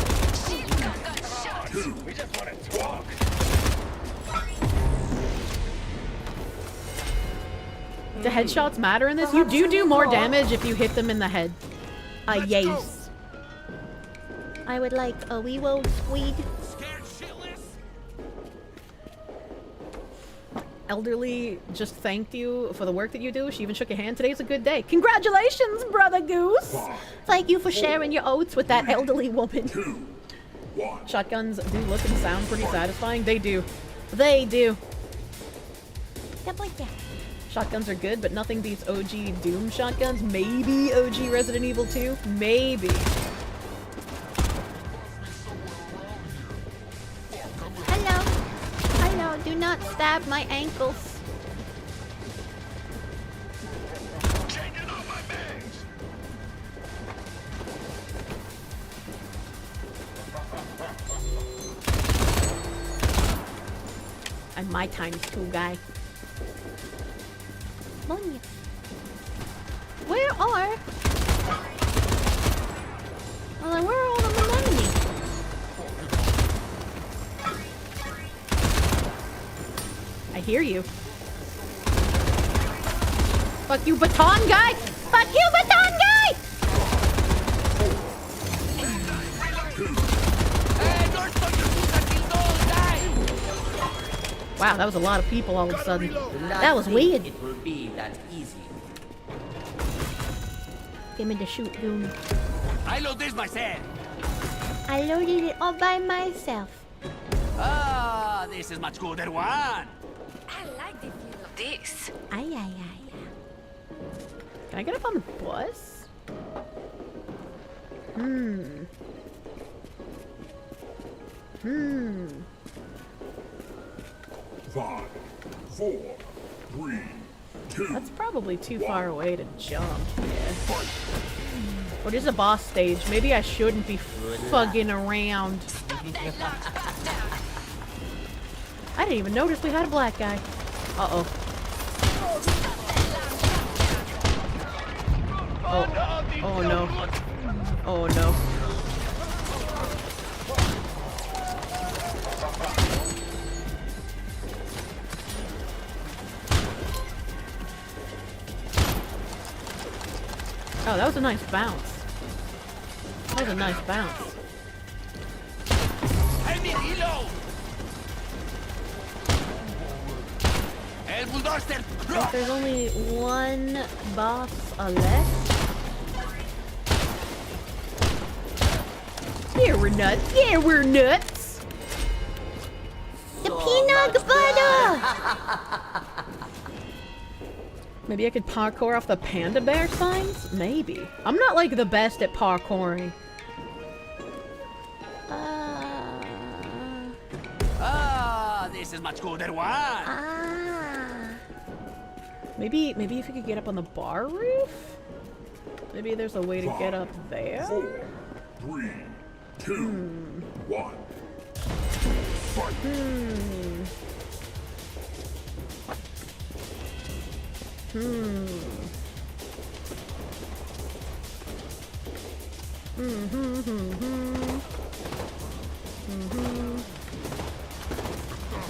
Do headshots matter in this? You do more damage if you hit them in the head. Yes. I would like a Weewo squeed. Elderly just thanked you for the work that you do. She even shook your hand. Today's a good day. Congratulations, Brother Goose! Thank you for sharing your oats with that elderly woman. Shotguns do look and sound pretty satisfying. They do. They do. Shotguns are good, but nothing beats OG Doom shotguns. Maybe OG Resident Evil 2. Maybe. Hello. Hello, do not stab my ankles. I'm my times 2 guy. Where are? Well, where are all of the enemies? I hear you. Fuck you, baton guy! Fuck you, baton guy! Wow, that was a lot of people all of a sudden. That was weird. It will be that easy. Give me the shoot, Doom. I load this myself. I loaded it all by myself. Ah, this is much cooler one. I like the feel of this. Ay, ay, ay. Can I get up on the bus? Hmm. 5, 4, 3, 2. That's probably too far away to jump. Yeah. Or there's a boss stage. Maybe I shouldn't be fucking around. I didn't even notice we had a black guy. Uh-oh. Oh. Oh no. Oh no. Oh, that was a nice bounce. That was a nice bounce. If there's only one boss left. Yeah, we're nuts. Yeah, we're nuts. The peanut butter! Maybe I could parkour off the panda bear signs? Maybe. I'm not like the best at parkouring. This is much cooler one. Maybe if you could get up on the bar roof? Maybe there's a way to get up there? 4, 3, 2, 1.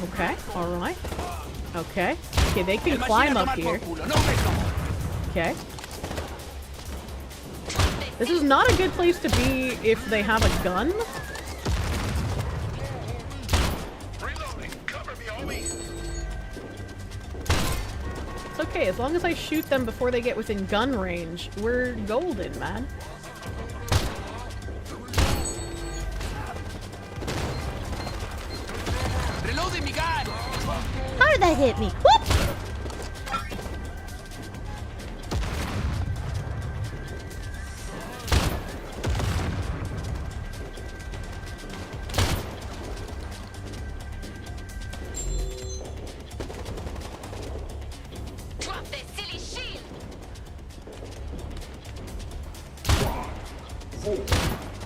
Okay, alright. Okay. Okay, they can climb up here. Okay. This is not a good place to be if they have a gun. It's okay, as long as I shoot them before they get within gun range, we're golden, man. Reloading me gun. How did that hit me? Whoop!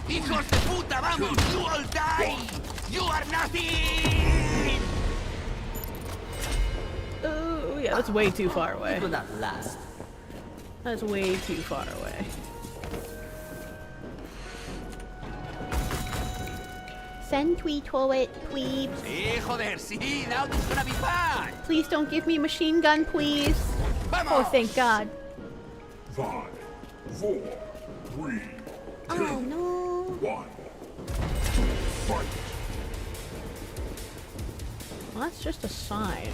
Hijos de puta, vamos! You all die! You are nothing! Oh, yeah, that's way too far away. It will not last. That's way too far away. Send tweet to it, please. Sí, joder, sí, now this is gonna be fun! Please don't give me a machine gun, please. Oh, thank God. 5, 4, 3, 2, Oh no. 1. Fight. Well, that's just a sign.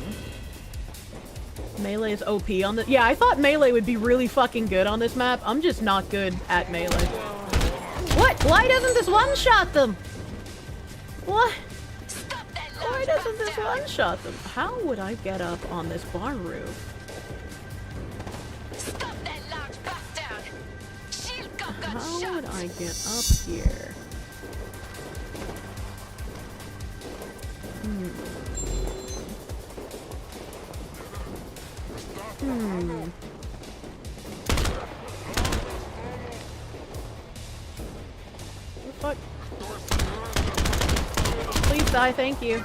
Melee is OP on the— yeah, I thought melee would be really fucking good on this map. I'm just not good at melee. What? Why doesn't this one-shot them? What? Why doesn't this one-shot them? How would I get up on this bar roof? How would I get up here? What the fuck? Please die, thank you.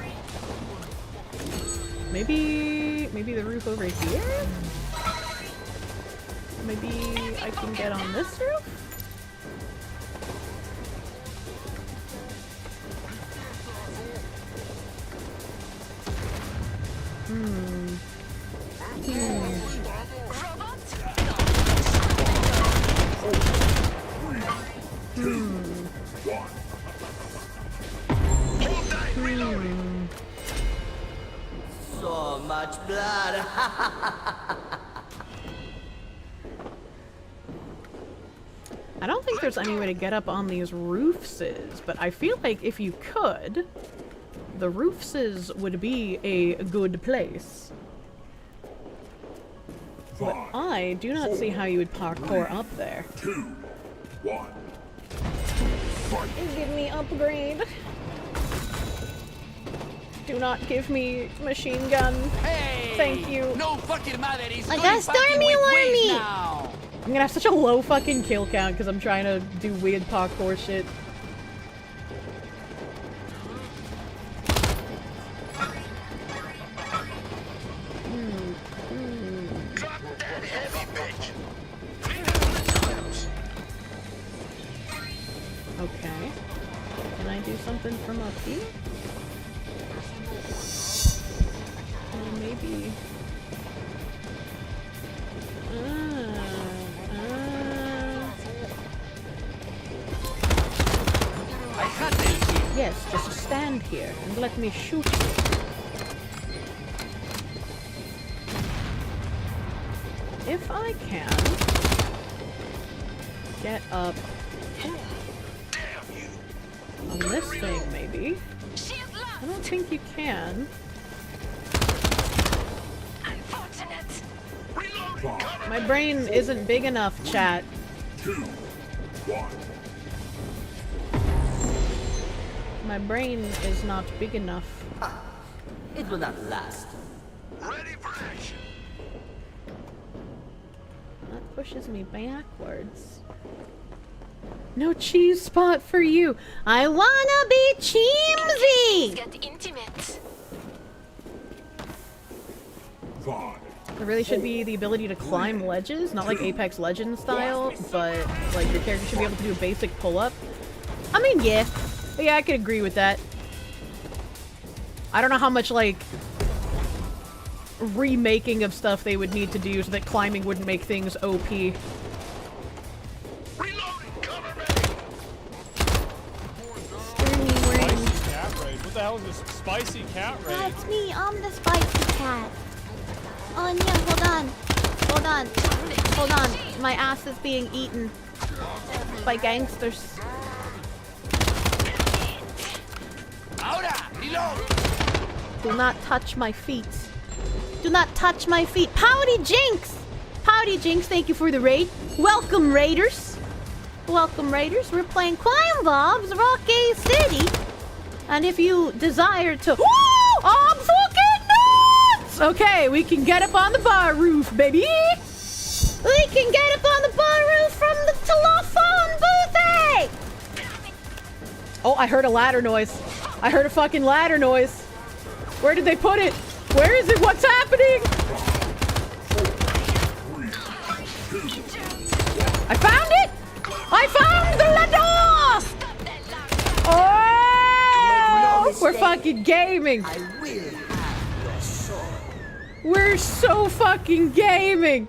Maybe the roof over here? Maybe I can get on this roof? So much blood. I don't think there's any way to get up on these roofses, but I feel like if you could, the roofses would be a good place. But I do not see how you would parkour up there. 2, 1. Give me upgrade. Do not give me machine gun. Hey! Thank you. No fucking mother is I going got fucking Stormy with on waves me. now. I'm gonna have such a low fucking kill count because I'm trying to do weird parkour shit. Drop that heavy bitch. Okay. Can I do something from up here? Maybe. I had them. Yes, just stand here and let me shoot you. If I can get up on this thing, maybe. I don't think you can. My brain isn't big enough, chat. 2, 1. My brain is not big enough. It will not last. Ready for action. That pushes me backwards. No cheese spot for you. I wanna be cheesy. Get intimate. 5, There really should be the ability to climb ledges, not like Apex Legends style, but like your character should be able to do a basic pull-up. I mean, yeah. Yeah, I could agree with that. I don't know how much, like, remaking of stuff they would need to do so that climbing wouldn't make things OP. What the hell is this spicy cat raid? That's me, I'm the spicy cat. Oh yeah, hold on. Hold on. Hold on. My ass is being eaten by gangsters. Do not touch my feet. Do not touch my feet. Pouty Jinx! Pouty Jinx, thank you for the raid. Welcome, Raiders. Welcome, Raiders. We're playing Crime Bob's Rocky City. And if you desire to... Woo! I'm fucking nuts! Okay, we can get up on the bar roof, baby. We can get up on the bar roof from the telephone booth. Oh, I heard a ladder noise. I heard a fucking ladder noise. Where did they put it? Where is it? What's happening? I found it! I found the ladder! Oh! We're fucking gaming. We're so fucking gaming.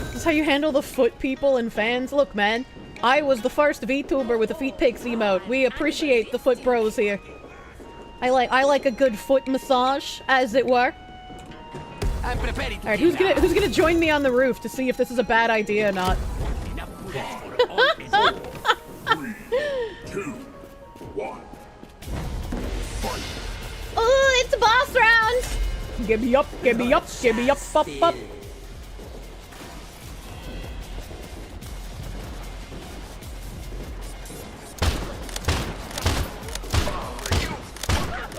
This is how you handle the foot people and fans. Look, man. I was the first VTuber with a feet pics emote. We appreciate the foot bros here. I like a good foot massage, as it were. Alright, who's gonna join me on the roof to see if this is a bad idea or not? 3, 2, 1. Oh, it's a boss round! Get me up, get me up, get me up, up.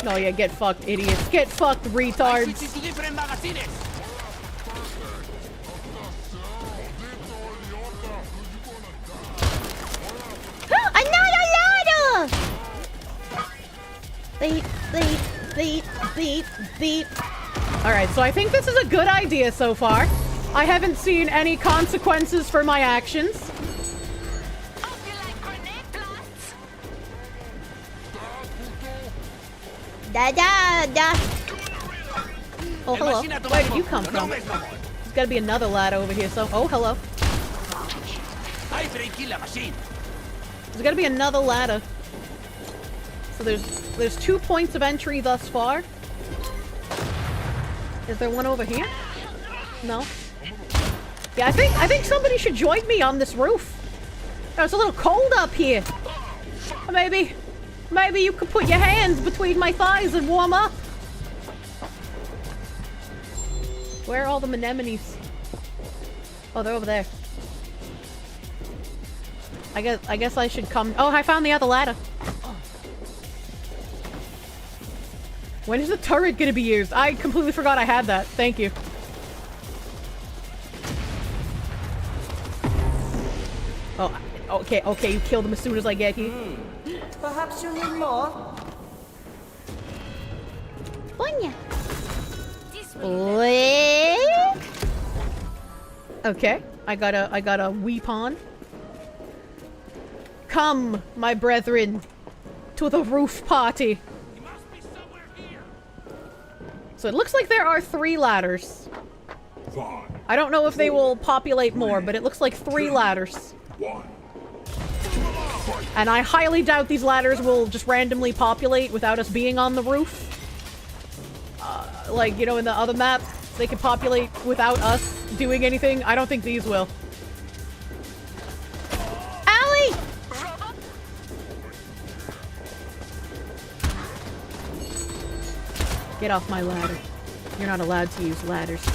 Oh yeah, get fucked, idiots. Get fucked, retards. Another ladder! Beep. Alright, so I think this is a good idea so far. I haven't seen any consequences for my actions. Oh, hello. Where did you come from? There's gotta be another ladder over here, so... Oh, hello. There's gotta be another ladder. So there's 2 points of entry thus far. Is there one over here? No. Yeah, I think somebody should join me on this roof. Oh, it's a little cold up here. Maybe you could put your hands between my thighs and warm up. Where are all the anemones? Oh, they're over there. I guess I should come. Oh, I found the other ladder. When is the turret gonna be used? I completely forgot I had that. Thank you. Oh, okay, you kill them as soon as I get here. Perhaps you need more? Okay, I got a weapon. Come, my brethren, to the roof party. So it looks like there are 3 ladders. I don't know if they will populate more, but it looks like 3 ladders. And I highly doubt these ladders will just randomly populate without us being on the roof. Like, you know, in the other map, they can populate without us doing anything. I don't think these will. Allie! Get off my ladder. You're not allowed to use ladders.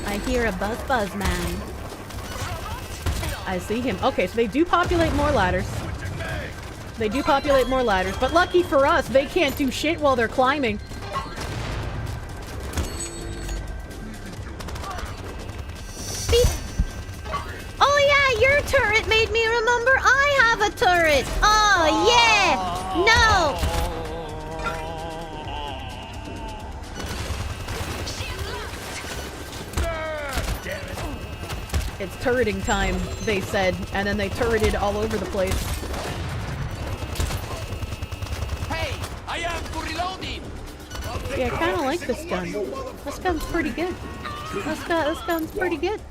I hear a buzz man. I see him. Okay, so they do populate more ladders. They do populate more ladders, but lucky for us, they can't do shit while they're climbing. Beep. Oh That made me remember I have a turret. Oh, yeah. No. It's turreting time, they said, and then they turreted all over the place. Hey, I am for reloading. Yeah, I kind of like this gun. This gun's pretty good. This gun's pretty good.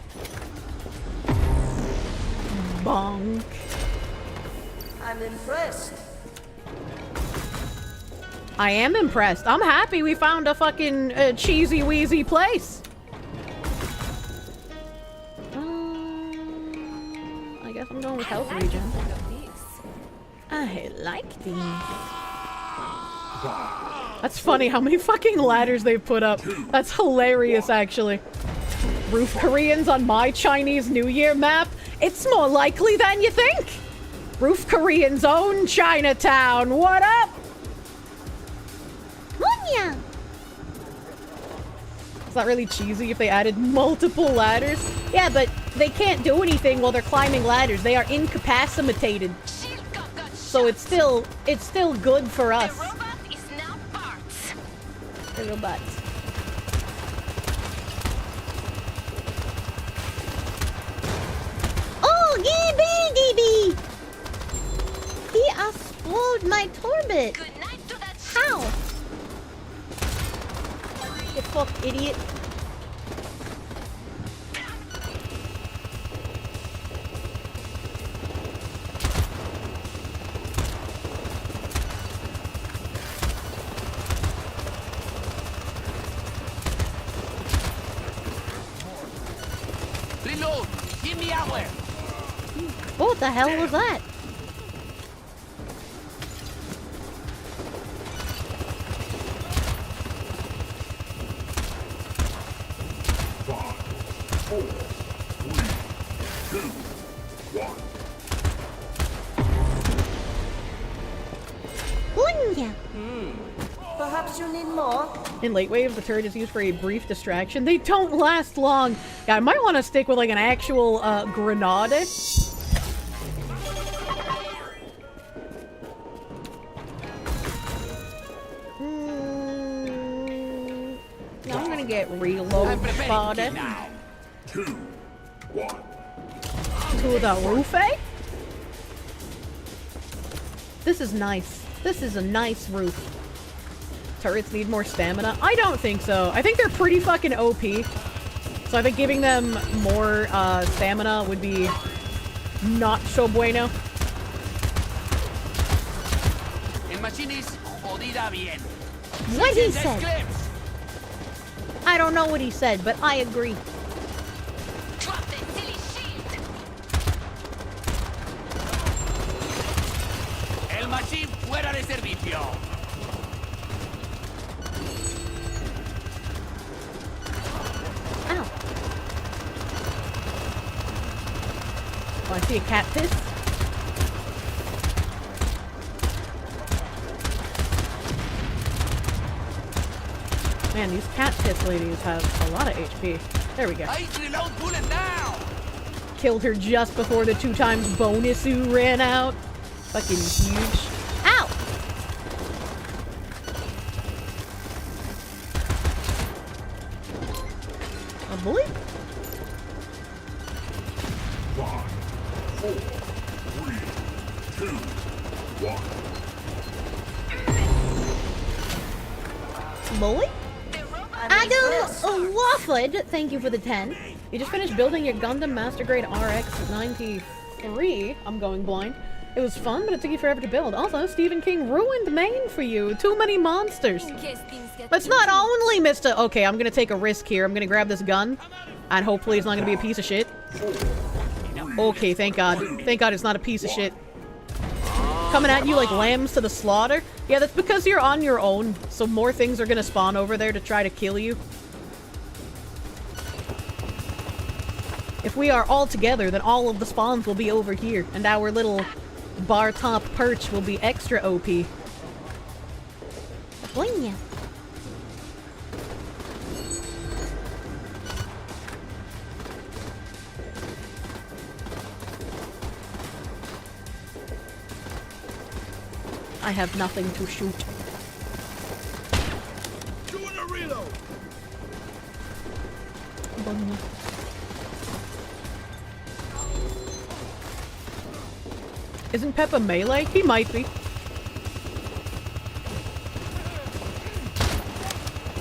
Bonk. I'm impressed. I am impressed. I'm happy we found a fucking cheesy weezy place. I guess I'm going with health regen. I like these. That's funny how many fucking ladders they've put up. That's hilarious, actually. Roof Koreans on my Chinese New Year map? It's more likely than you think. Roof Koreans own Chinatown. What up? Munya. It's not really cheesy if they added multiple ladders. Yeah, but they can't do anything while they're climbing ladders. They are incapacitated. So it's still good for us. The robots. Oh, DB! He exploded my Torbit. How? You fuck idiot. Reload. Give me hour. What the hell was that? Perhaps you need more? In late waves, the turret is used for a brief distraction. They don't last long. Yeah, I might want to stick with like an actual grenade. No, I'm gonna get reload spotted. 2, 1. To the roof, eh? This is nice. This is a nice roof. Turrets need more stamina? I don't think so. I think they're pretty fucking OP. So I think giving them more stamina would be not so bueno. El machine is jodida bien. What he said? I don't know what he said, but I agree. El machine fuera de servicio. Ow. Oh, I see a cat piss. Man, these cat piss ladies have a lot of HP. There we go. Reload bullet now. Killed her just before the 2 times bonus ran out. Fucking huge. Ow! A bully? 5, 4, 3, 2, 1. Bully? Adam Wofford, thank you for the 10. You just finished building your Gundam Master Grade RX 93. I'm going blind. It was fun, but it took you forever to build. Also, Stephen King ruined Maine for you. Too many monsters. But it's not only Mr. Okay, I'm gonna take a risk here. I'm gonna grab this gun, and hopefully it's not gonna be a piece of shit. Okay, thank God. Thank God it's not a piece of shit. Coming at you like lambs to the slaughter? Yeah, that's because you're on your own, so more things are gonna spawn over there to try to kill you. If we are all together, then all of the spawns will be over here, and our little bar top perch will be extra OP. Boing. I have nothing to shoot. Doing a reload. Isn't Peppa melee? He might be.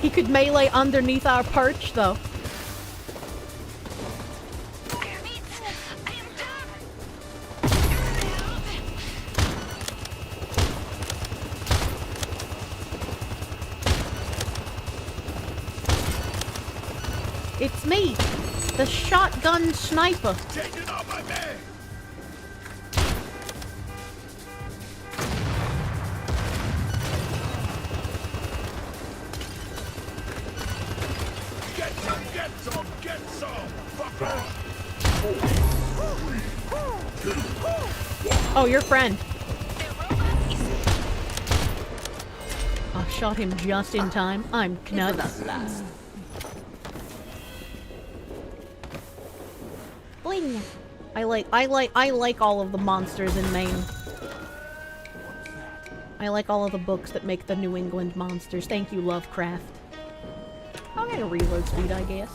He could melee underneath our perch, though. It's me, the shotgun sniper. Changing out my man. Get some. Fucker. Oh, your friend. I shot him just in time. I'm nuts. Boing. I like all of the monsters in Maine. I like all of the books that make the New England monsters. Thank you, Lovecraft. I'll get a reload speed, I guess.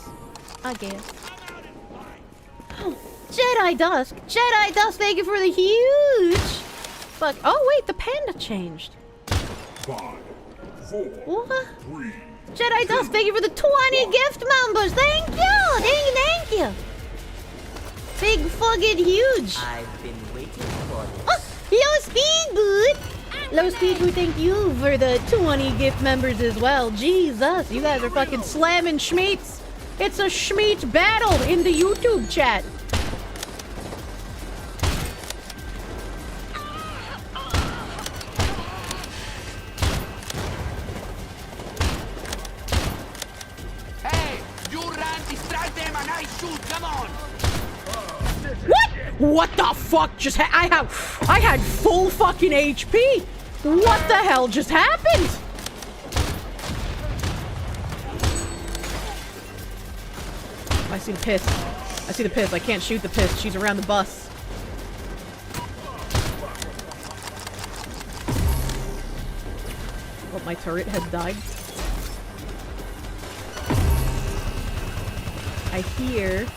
Jedi Dusk! Jedi Dusk, thank you for the huge! Fuck. Oh, wait, the panda changed. 5, 4, what? 3, Jedi Dusk, thank you for the 20 gift members! Thank you! Thank you! Big fucking huge! I've been waiting for this. Oh, Low Speed Boot! Low Speed Boot, thank you for the 20 gift members as well. Jesus, you guys are fucking slamming schmeats! It's a schmeat battle in the YouTube chat! What the fuck just I had full fucking HP! What the hell just happened? I see the piss. I see the piss. I can't shoot the piss. She's around the bus. Oh, my turret has died. I hear...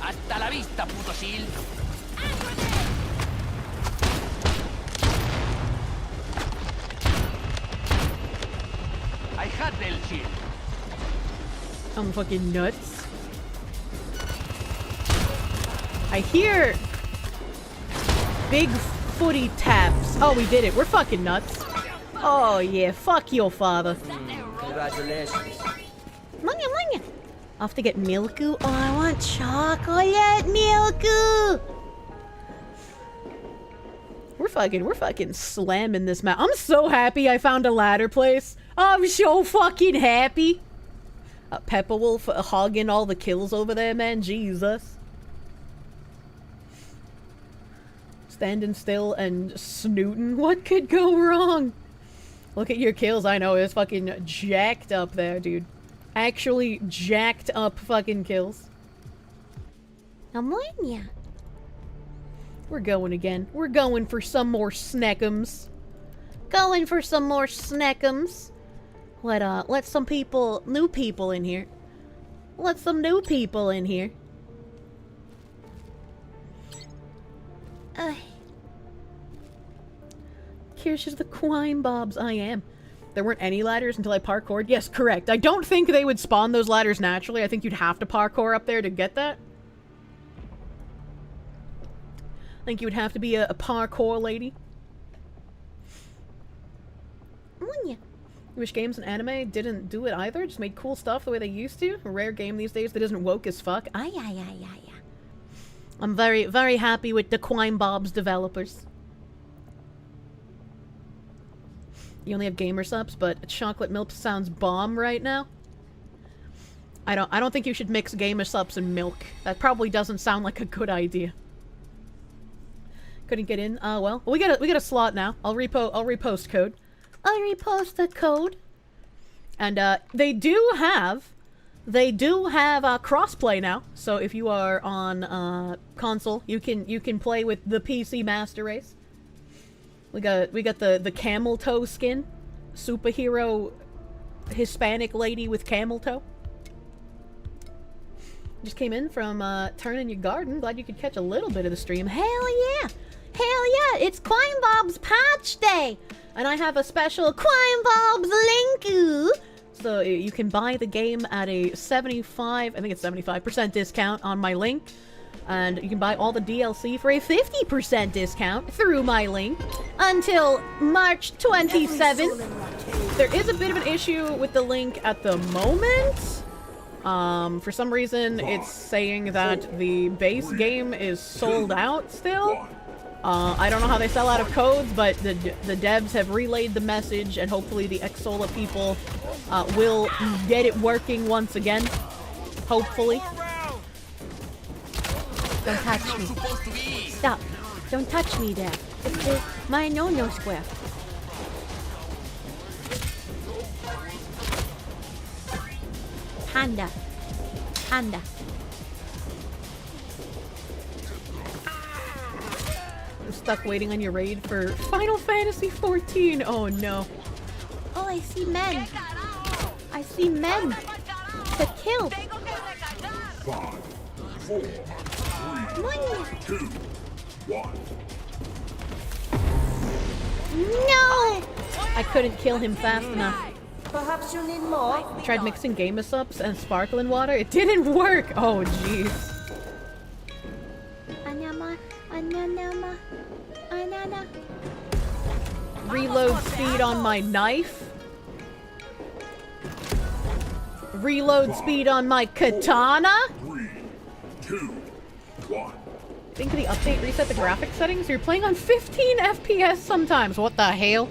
Hasta la vista, puto shield. I had the shield. I'm fucking nuts. I hear big footy taps. Oh, we did it. We're fucking nuts. Oh yeah, fuck your father. Congratulations. Manya. Off to get Milku. Oh, I want chocolate Milku. We're fucking slamming this map. I'm so happy I found a ladder place. I'm so fucking happy. Peppa Wolf hogging all the kills over there, man. Jesus. Standing still and snooting. What could go wrong? Look at your kills. I know, it's fucking jacked up there, dude. Actually jacked up fucking kills. Ammonia. We're going again. We're going for some more snackums. Going for some more snackums. Let some new people in here. Let some new people in here. Kirsche the Quine Bobs. I am. There weren't any ladders until I parkoured. Yes, correct. I don't think they would spawn those ladders naturally. I think you'd have to parkour up there to get that. I think you would have to be a parkour lady. I wish games and anime didn't do it either. Just made cool stuff the way they used to. A rare game these days that isn't woke as fuck. I'm very, very happy with the Quine Bobs developers. You only have gamer subs, but chocolate milk sounds bomb right now. I don't think you should mix gamer subs and milk. That probably doesn't sound like a good idea. Couldn't get in. Well, we got a slot now. I'll repost code. I'll repost the code. And they do have They do have crossplay now, so if you are on console, you can play with the PC Master Race. We got the camel toe skin, superhero Hispanic lady with camel toe. Just came in from turning your garden. Glad you could catch a little bit of the stream. Hell yeah! Hell yeah! It's Quine Bob's Patch Day! And I have a special Quine Bob's link. So you can buy the game at a 75% discount on my link. And you can buy all the DLC for a 50% discount through my link until March 27th. There is a bit of an issue with the link at the moment. For some reason, it's saying that the base game is sold out still. I don't know how they sell out of codes, but the devs have relayed the message, and hopefully the Xsola people will get it working once again. Hopefully. Don't touch me. Stop. Don't touch me there. It's my no-no square. Panda. Panda. I'm stuck waiting on your raid for Final Fantasy 14. Oh no. Oh, I see men. I see men to kill. 5, 4, 3, 2, 1. No! I couldn't kill him fast enough. Perhaps you need more? I tried mixing Game-a-Sups and sparkling water. It didn't work! Oh, jeez. Reload speed on my knife. Reload speed on my katana. 3, 2, 1. I think the update reset the graphic settings. You're playing on 15 FPS sometimes. What the hell?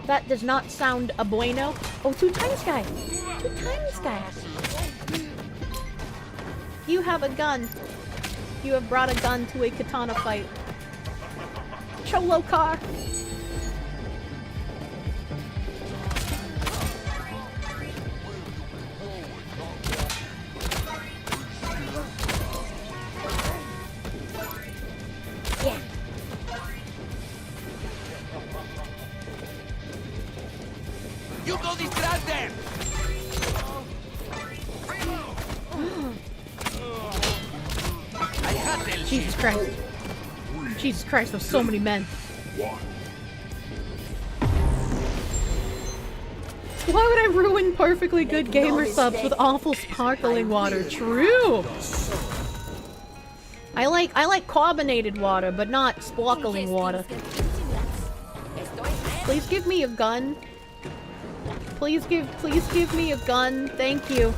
That does not sound a bueno. Oh, 2 times guy. 2 times guy. You have a gun. You have brought a gun to a katana fight. Cholo car. Yeah. You go distract them. Jesus Christ. Jesus Christ, there's so many men. Why would I ruin perfectly good gamer subs with awful sparkling water? True! I like carbonated water, but not sparkling water. Please give me a gun. Please give me a gun. Thank you.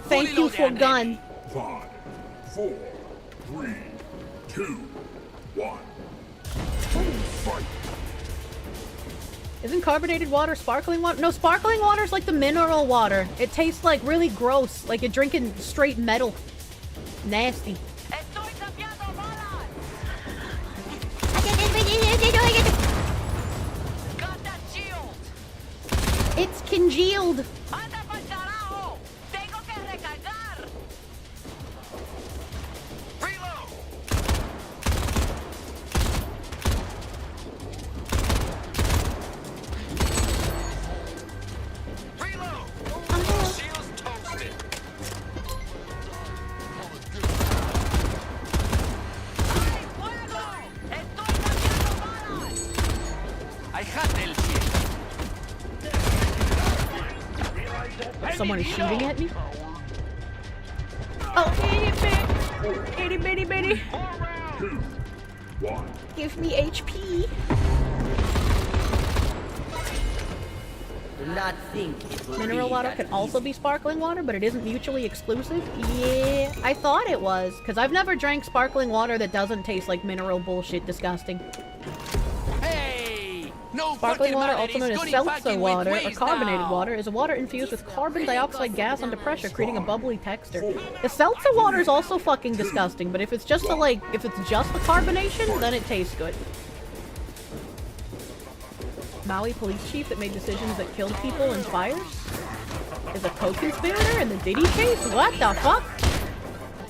Thank you for gun. 5, 4, 3, 2, 1. Fight. Isn't carbonated water sparkling water? No, sparkling water is like the mineral water. It tastes like really gross, like you're drinking straight metal. Nasty. It's congealed. Someone is shooting at me? Oh, itty bitty bitty. Give me HP. Do not think it will Mineral be water that can also be sparkling water, but it isn't mutually exclusive? Yeah, I thought it was, because I've never drank sparkling water that doesn't taste like mineral bullshit disgusting. Sparkling water, also known as seltzer water or carbonated water, is a water infused with carbon dioxide gas under pressure, creating a bubbly texture. The seltzer water is also fucking disgusting, but if it's just the carbonation, then it tastes good. Maui police chief that made decisions that killed people in fires? is a co-conspirator in the Diddy case? What the fuck?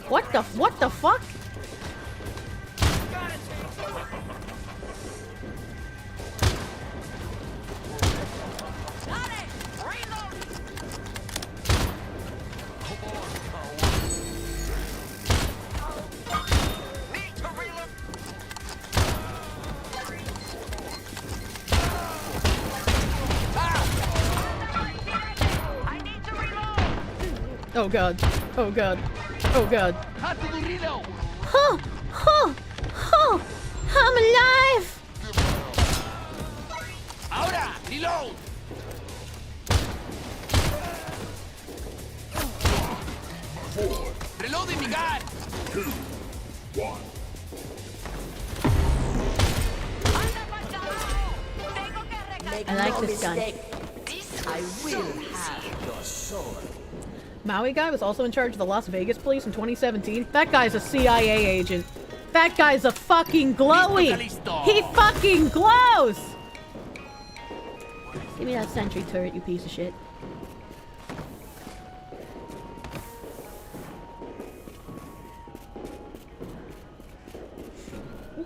What the fuck? Oh god. Oh god. Oh god. Huh! I'm alive! Ahora, reload! Reloading mi gun! 2, 1. I like this gun. I will have your sword. Maui guy was also in charge of the Las Vegas police in 2017. That guy's a CIA agent. That guy's a fucking glowy. He fucking glows. Give me that sentry turret, you piece of shit.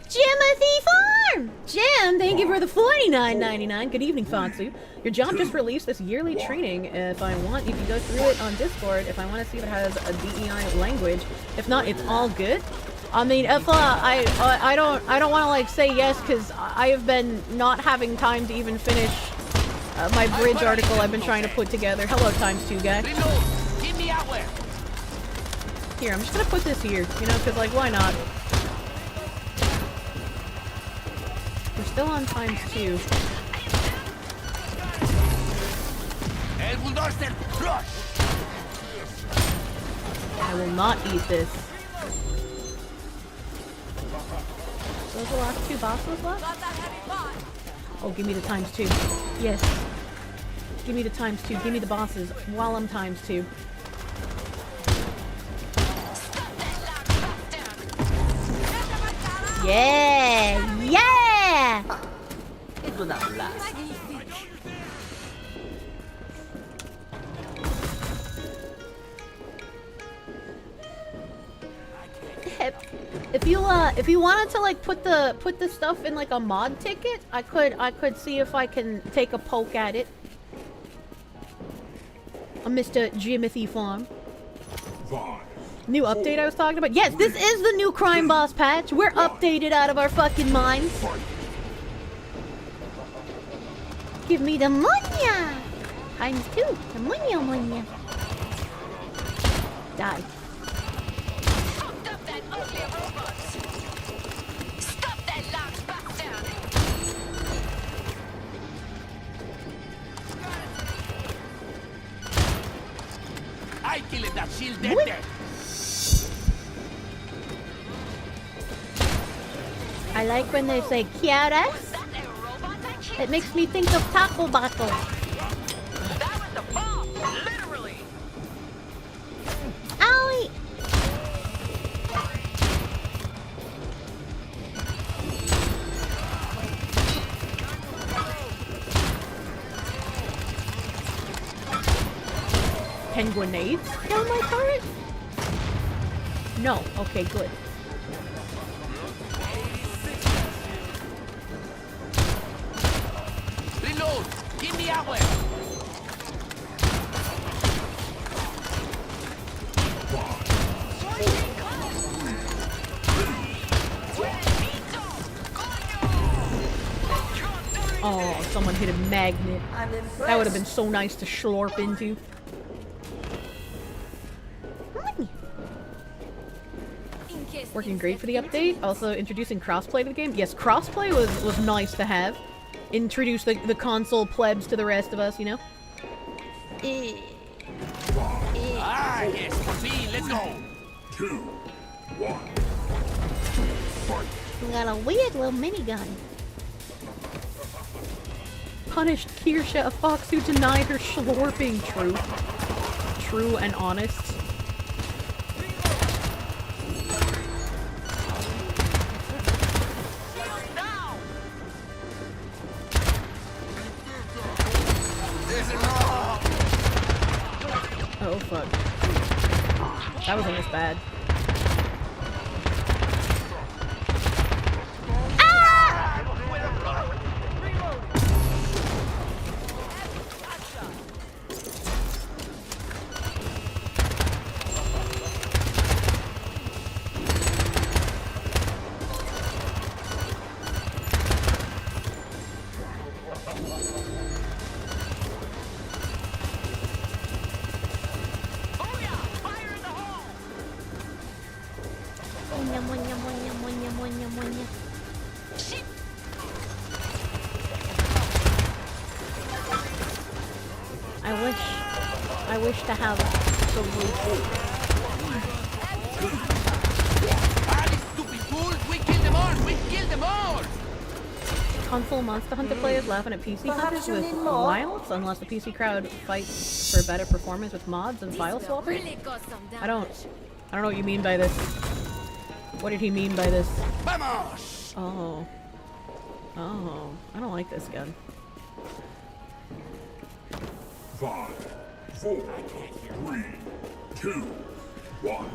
Jimothy Farm! Jim, thank you for the $49.99. Good evening, Fonsu. Your job just released this yearly training. If I want, you can go through it on Discord if I want to see if it has a DEI language. If not, it's all good. I mean, if I don't want to like say yes because I have been not having time to even finish my bridge article I've been trying to put together. Hello, ×2 guy. Here, I'm just gonna put this here, you know, because like, why not? We're still on ×2. I will not eat this. Those are the last 2 bosses left? Oh, give me the ×2. Yes. Give me the ×2. Give me the bosses while I'm ×2. Yeah! Yeah! It will not last. If you wanted to like put the stuff in like a mod ticket, I could see if I can take a poke at it. Mr. Jimothy Farm. New update I was talking about? Yes, this is the new crime boss patch. We're updated out of our fucking minds. Give me the money! ×2. The money. Die. I killed that shield dead. I like when they say Kiara. It makes me think of taco bottle. That was the bomb, literally. Owie! Can grenades kill my turret? No. Okay, good. Reload. Give me agua. Oh, someone hit a magnet. That would have been so nice to slurp into. Working great for the update. Also introducing crossplay to the game. Yes, crossplay was nice to have. Introduce the console plebs to the rest of us, you know? Ah, yes, see, let's go. 2, 1. We got a weird little minigun. Punished Kirsche, a fox who denied her slurping truth. True and honest. bad. I wish to have some food. Console Monster Hunter players laughing at PC hunters with wilds unless the PC crowd fights for better performance with mods and file swappers. I don't know what you mean by this. What did he mean by this? Oh. Oh. I don't like this gun. 5, 4, 3, 2, 1.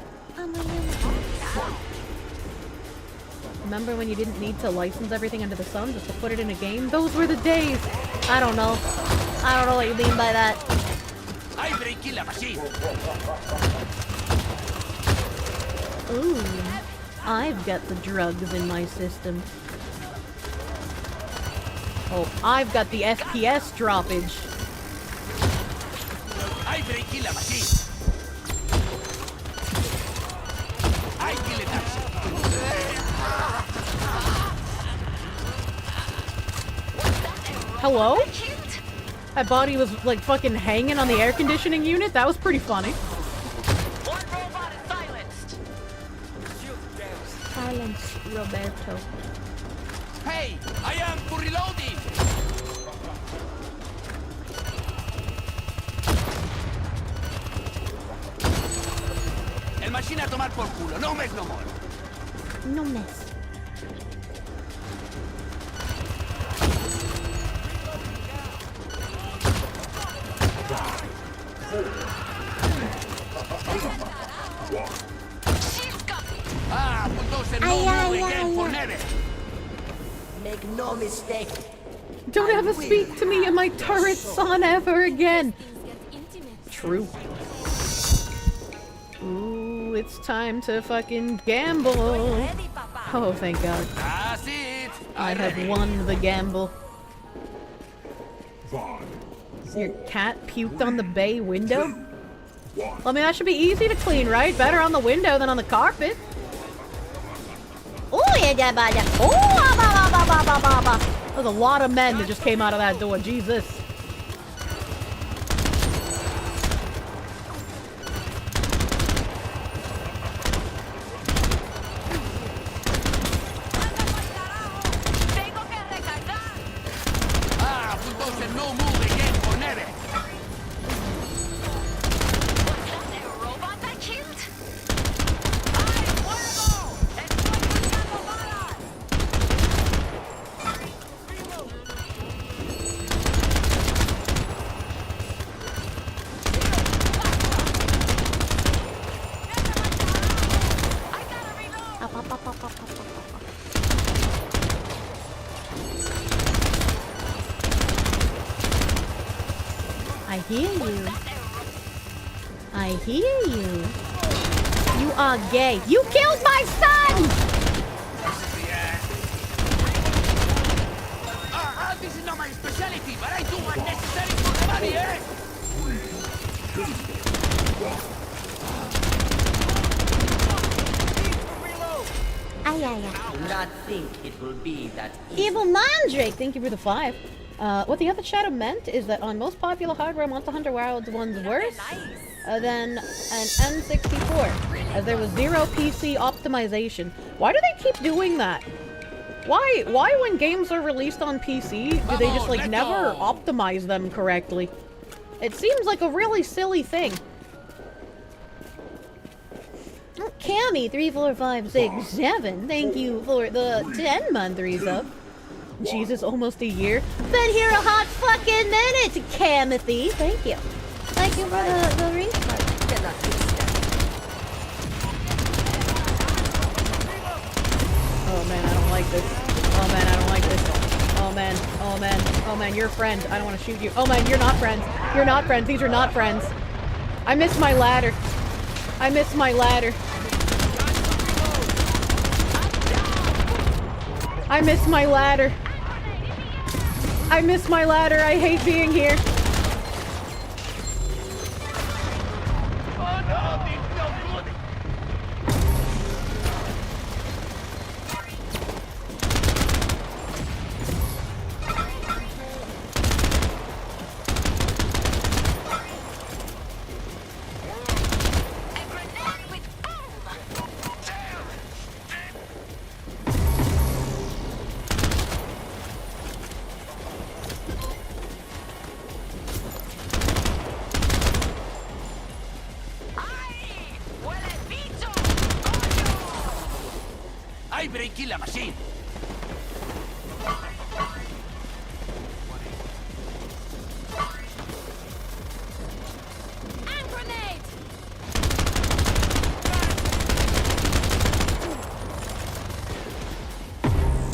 Remember when you didn't need to license everything under the sun just to put it in a game? Those were the days! I don't know. I don't know what you mean by that. Ooh. I've got the drugs in my system. Oh, I've got the FPS droppage. Hello? My body was like fucking hanging on the air conditioning unit. That was pretty funny. One robot is silenced. Silence, Roberto. Hey, I am for reloading. El machine a tomar por culo. No mes no more. No mess. Ah, bulldozer no move again for never. Make no mistake. Don't ever speak to me in my turret son ever again. True. Ooh, it's time to fucking gamble. Oh, thank God. That's it. I have won the gamble. 5, Your cat puked on the bay window? I mean, that should be easy to clean, right? Better on the window than on the carpet. Oh, yeah, yeah, yeah. Oh, There's a lot of men that just came out of that door. Jesus. Ah, bulldozer no move again for never. Was that a robot that killed? I hear you. I hear you. You are gay. You killed my son! This is not my specialty, but I do what's necessary for the body, eh? Do not think it will be that Evil Mandrake, thank you for the 5. What the other shadow meant is that on most popular hardware, Monster Hunter Wilds one's worse than an N64, as there was zero PC optimization. Why do they keep doing that? Why when games are released on PC, do they just like never optimize them correctly? It seems like a really silly thing. Oh, Cammy, 3, 4, 5, 6, 7. Thank you for the 10-month resub. Jesus, almost a year. Been here a hot fucking minute, Camathy. Thank you. Thank you for the resub. this. Oh man, I don't like this. Oh man, oh man, oh man, you're a friend. I don't want to shoot you. Oh man, you're not friends. You're not friends. These are not friends. I missed my ladder. I missed my ladder. I missed my ladder. I missed my ladder. I hate being here. Breaking la machine. And grenade.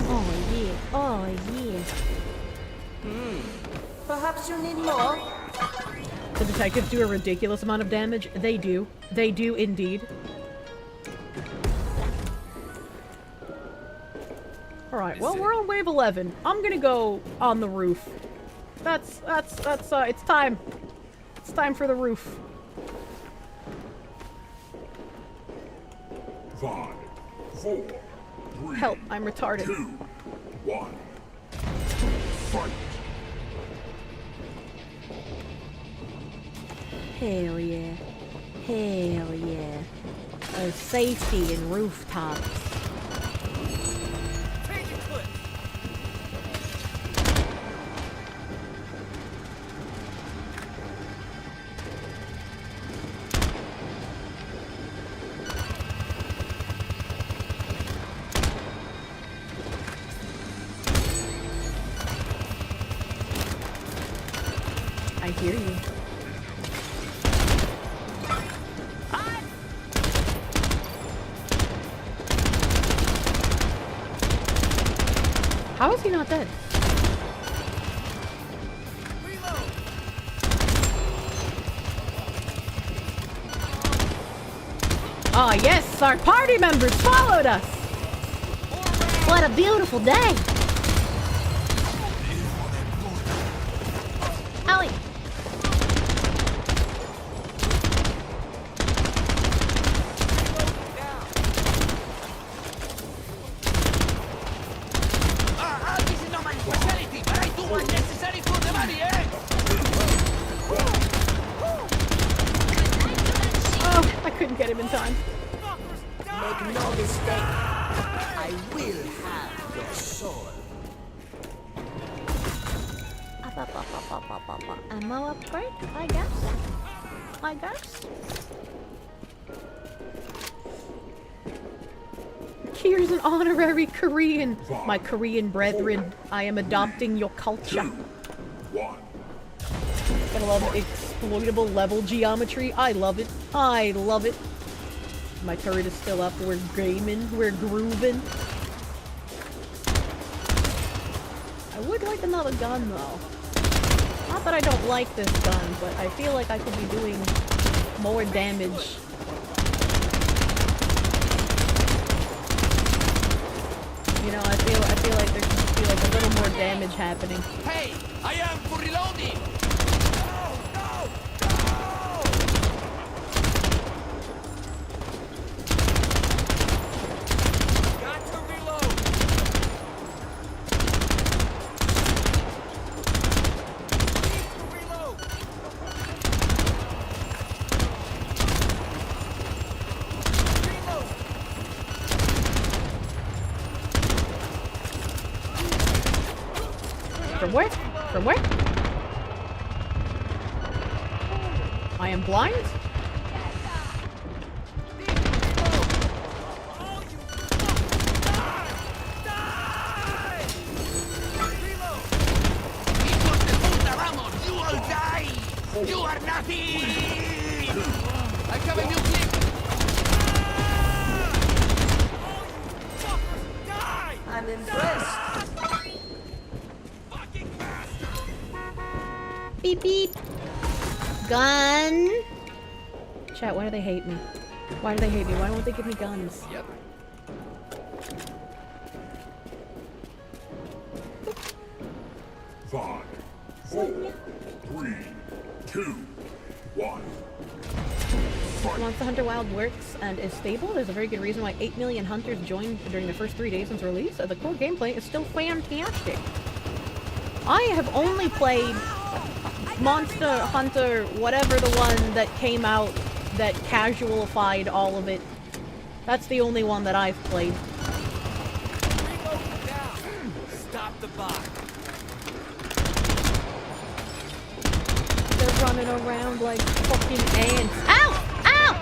Oh yeah, oh yeah. Perhaps you need more? The detectives do a ridiculous amount of damage. They do. They do indeed. Alright, well, we're on wave 11. I'm gonna go on the roof. It's time. It's time for the roof. 5, 4, 3, Help, I'm retarded. 2, 1. Fight. Hell yeah. Hell yeah. Safety and rooftops. I hear you. How is he not dead? Ah, yes, our party members followed us. What a beautiful day. Owie. This is not my specialty, but I do what's necessary for the money, eh? Oh, I couldn't get him in time. Make no mistake. I will have your soul. Ammo upgrade, I guess. Here's an honorary Korean. My Korean brethren, I am adopting your culture. 1. Gonna love exploitable level geometry. I love it. I love it. My turret is still up. We're gaming. We're grooving. I would like another gun though. Not that I don't like this gun, but I feel like I could be doing more damage. You know, I feel like there should be like a little more damage happening. Hey, I am for reloading. From where? From where? I am blind? You all die! You are nothing! I have a new clip! I'm impressed. Beep beep. Gun. Chat, why do they hate me? Why do they hate me? Why won't they give me guns? Yep. 5, 4, 3, 2, 1. Monster Hunter Wild works and is stable. There's a very good reason why 8 million hunters joined during the first 3 days since release. The core gameplay is still fantastic. I have only played Monster Hunter, whatever the one that came out that casualified all of it. That's the only one that I've played. Stop the bot. They're running around like fucking ants. Ow! Ow!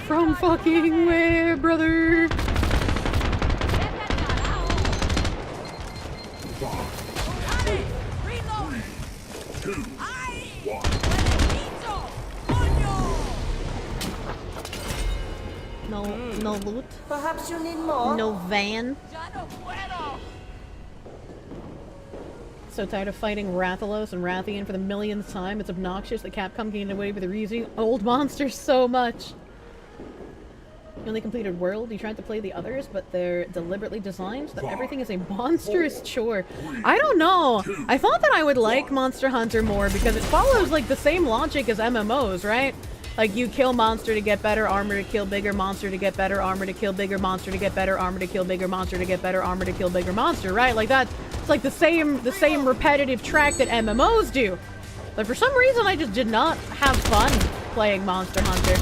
From fucking where, brother? 5, 4, 3, 2, 1. No loot. Perhaps you need more? No van. So tired of fighting Rathalos and Rathian for the millionth time. It's obnoxious that Capcom can get away with reusing old monsters so much. You only completed World. You tried to play the others, but they're deliberately designed so that everything is a monstrous chore. I don't know. I thought that I would like Monster Hunter more because it follows like the same logic as MMOs, right? Like you kill monster to get better armor to kill bigger monster to get better armor to kill bigger monster to get better armor to kill bigger monster to get better armor to kill bigger monster, right? Like that. It's like the same repetitive track that MMOs do. But for some reason, I just did not have fun playing Monster Hunter.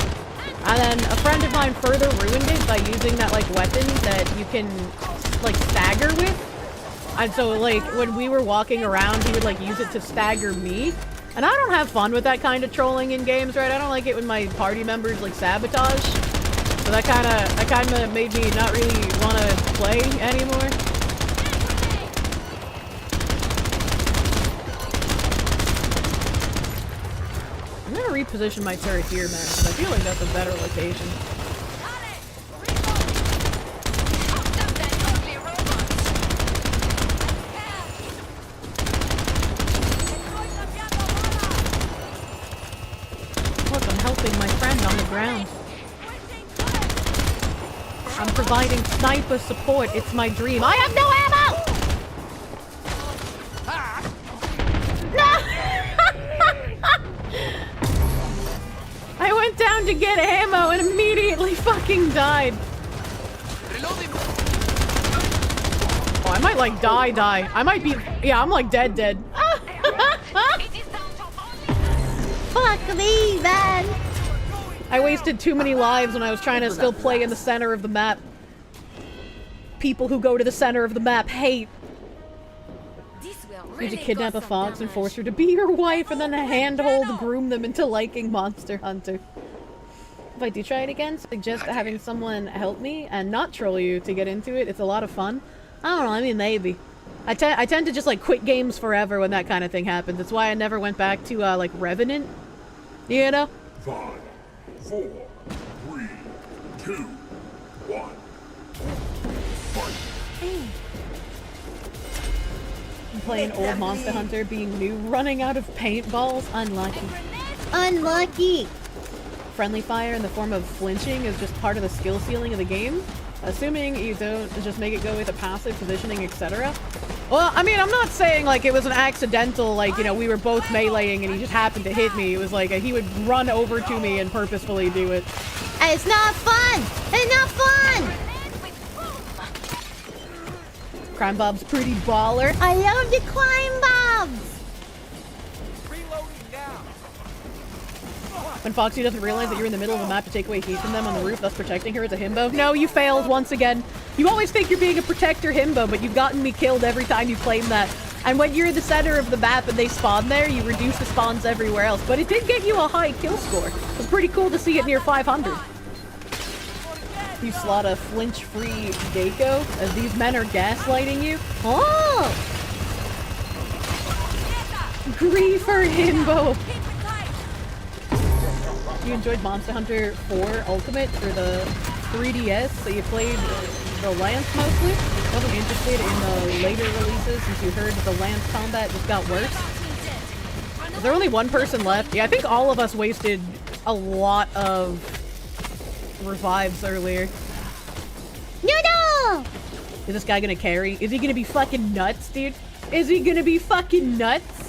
And then a friend of mine further ruined it by using that like weapon that you can like stagger with. And so like when we were walking around, he would like use it to stagger me. And I don't have fun with that kind of trolling in games, right? I don't like it when my party members like sabotage. So that kind of made me not really want to play anymore. I'm gonna reposition my turret here, man, because I feel like that's a better location. Look, I'm helping my friend on the ground. I'm providing sniper support. It's my dream. I have no ammo! I went down to get ammo and immediately fucking died. Oh, I might like die. I might be, yeah, I'm like dead. Fuck me, man. I wasted too many lives when I was trying to still play in the center of the map. People who go to the center of the map hate. Did you kidnap a fox and force her to be your wife and then handhold groom them into liking Monster Hunter? If I do try it again, suggest having someone help me and not troll you to get into it. It's a lot of fun. I don't know, I mean maybe. I tend to just like quit games forever when that kind of thing happens. That's why I never went back to like Revenant. You know? 5, 4, 3, 2, 1. I'm playing old Monster Hunter, being new, running out of paintballs. Unlucky. Unlucky. Friendly fire in the form of flinching is just part of the skill ceiling of the game. Assuming you don't just make it go with a passive positioning, etc. Well, I mean, I'm not saying like it was an accidental, like, you know, we were both meleeing and he just happened to hit me. It was like he would run over to me and purposefully do it. It's not fun! It's not fun! Crime Bob's pretty baller. I love the Crime Bobs! Reloading now. When Foxy doesn't realize that you're in the middle of a map to take away heat from them on the roof, thus protecting her as a himbo. No, you failed once again. You always think you're being a protector himbo, but you've gotten me killed every time you claim that. And when you're in the center of the map and they spawn there, you reduce the spawns everywhere else. But it did get you a high kill score. It was pretty cool to see it near 500. You slot a flinch-free Daco as these men are gaslighting you. Oh! Griefer himbo! You enjoyed Monster Hunter 4 Ultimate for the 3DS, so you played the Lance mostly? Wasn't interested in the later releases since you heard the Lance combat just got worse? Is there only one person left? Yeah, I think all of us wasted a lot of revives earlier. No! Is this guy gonna carry? Is he gonna be fucking nuts, dude? Is he gonna be fucking nuts?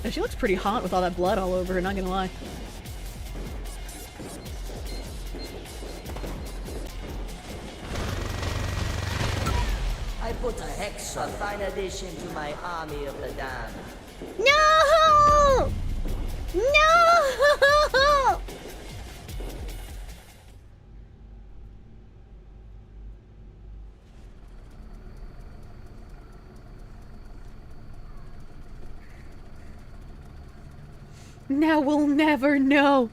She looks pretty hot with all that blood all over her, not gonna lie. I put a Hexa fine addition to my army of the damned. No! No! Now we'll never know.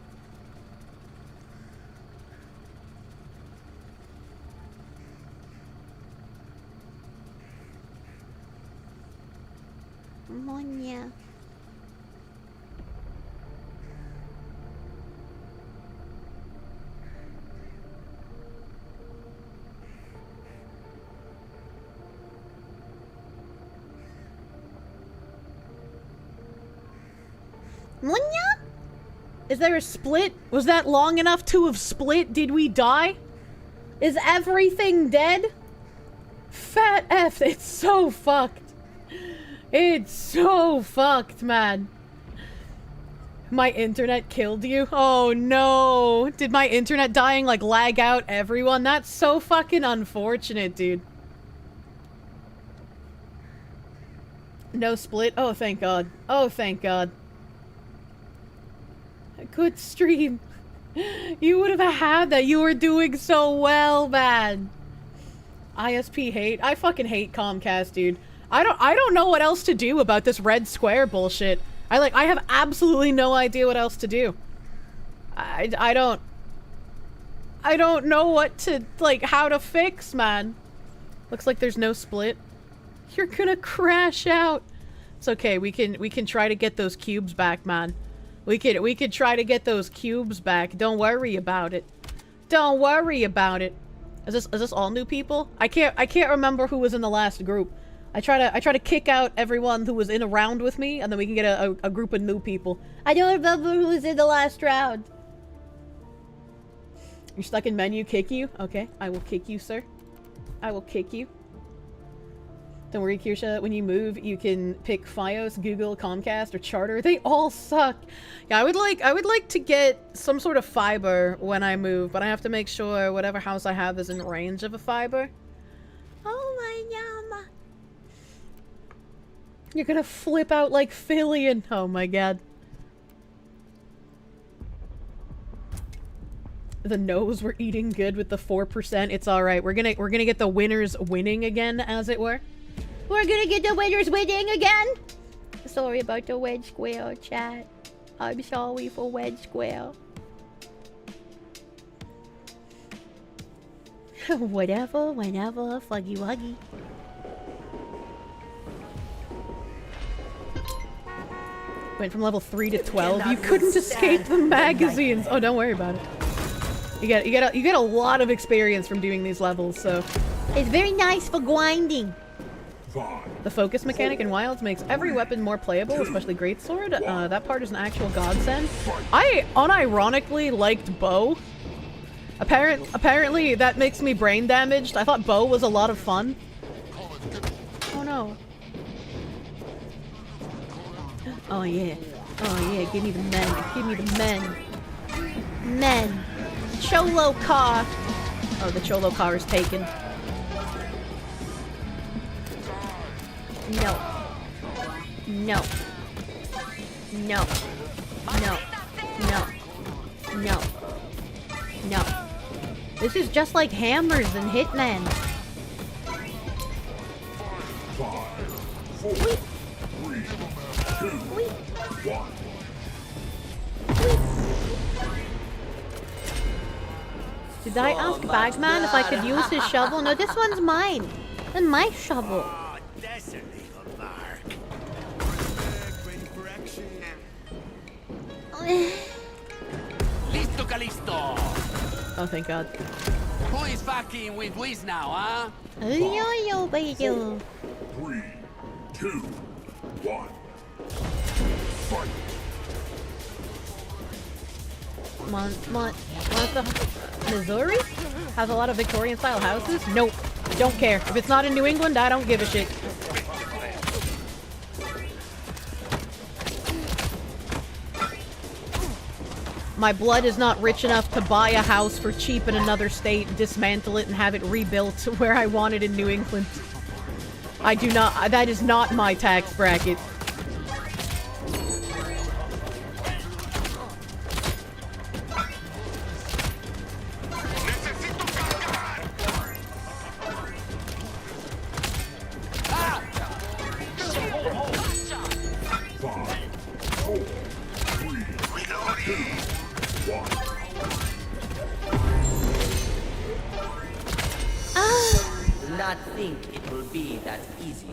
Monya. Monya? Is there a split? Was that long enough to have split? Did we die? Is everything dead? Fat F, it's so fucked. It's so fucked, man. My internet killed you? Oh no. Did my internet dying like lag out everyone? That's so fucking unfortunate, dude. No split? Oh, thank God. Oh, thank God. A good stream. You would have had that. You were doing so well, man. ISP hate. I fucking hate Comcast, dude. I don't know what else to do about this red square bullshit. I have absolutely no idea what else to do. I don't know what to, like, how to fix, man. Looks like there's no split. You're gonna crash out. It's okay. We can try to get those cubes back, man. We could try to get those cubes back. Don't worry about it. Don't worry about it. Is this all new people? I can't remember who was in the last group. I try to kick out everyone who was in a round with me, and then we can get a group of new people. I don't remember who was in the last round. You're stuck in menu, kick you? Okay, I will kick you, sir. I will kick you. Don't worry, Kirsche, when you move, you can pick Fios, Google, Comcast, or Charter. They all suck. Yeah, I would like to get some sort of fiber when I move, but I have to make sure whatever house I have is in range of a fiber. Oh my yama. You're gonna flip out like Phillian. Oh my god. The no's were eating good with the 4%. It's alright. We're gonna get the winners winning again, as it were. We're gonna get the winners winning again! Sorry about the wedge square, chat. I'm sorry for wedge square. Whatever, whenever, fuggy wuggy. Went from level 3 to 12. You couldn't escape the magazines. Oh, don't worry about it. You get a lot of experience from doing these levels, so it's very nice for grinding. The focus mechanic in Wilds makes every weapon more playable, especially Greatsword. That part is an actual godsend. I unironically liked bow. Apparently that makes me brain damaged. I thought bow was a lot of fun. Oh no. Oh yeah. Oh yeah, give me the men. Give me the men. Men. Cholo car. Oh, the Cholo car is taken. No. No. No. No. No. No. No. This is just like Hammers and Hitman. 5, 4, 3, 2, 1. Did I ask Bagman if I could use his shovel? No, this one's mine. And my shovel. That's a legal mark. Ready for action. Listo, Calisto. Oh, thank God. Who is fucking with Wiz now, huh? 3, 2, 1. Fight. Missouri has a lot of Victorian-style houses? Nope. Don't care. If it's not in New England, I don't give a shit. My blood is not rich enough to buy a house for cheap in another state, dismantle it, and have it rebuilt where I want it in New England. I do not. That is not my tax bracket. Not think it will be that easy.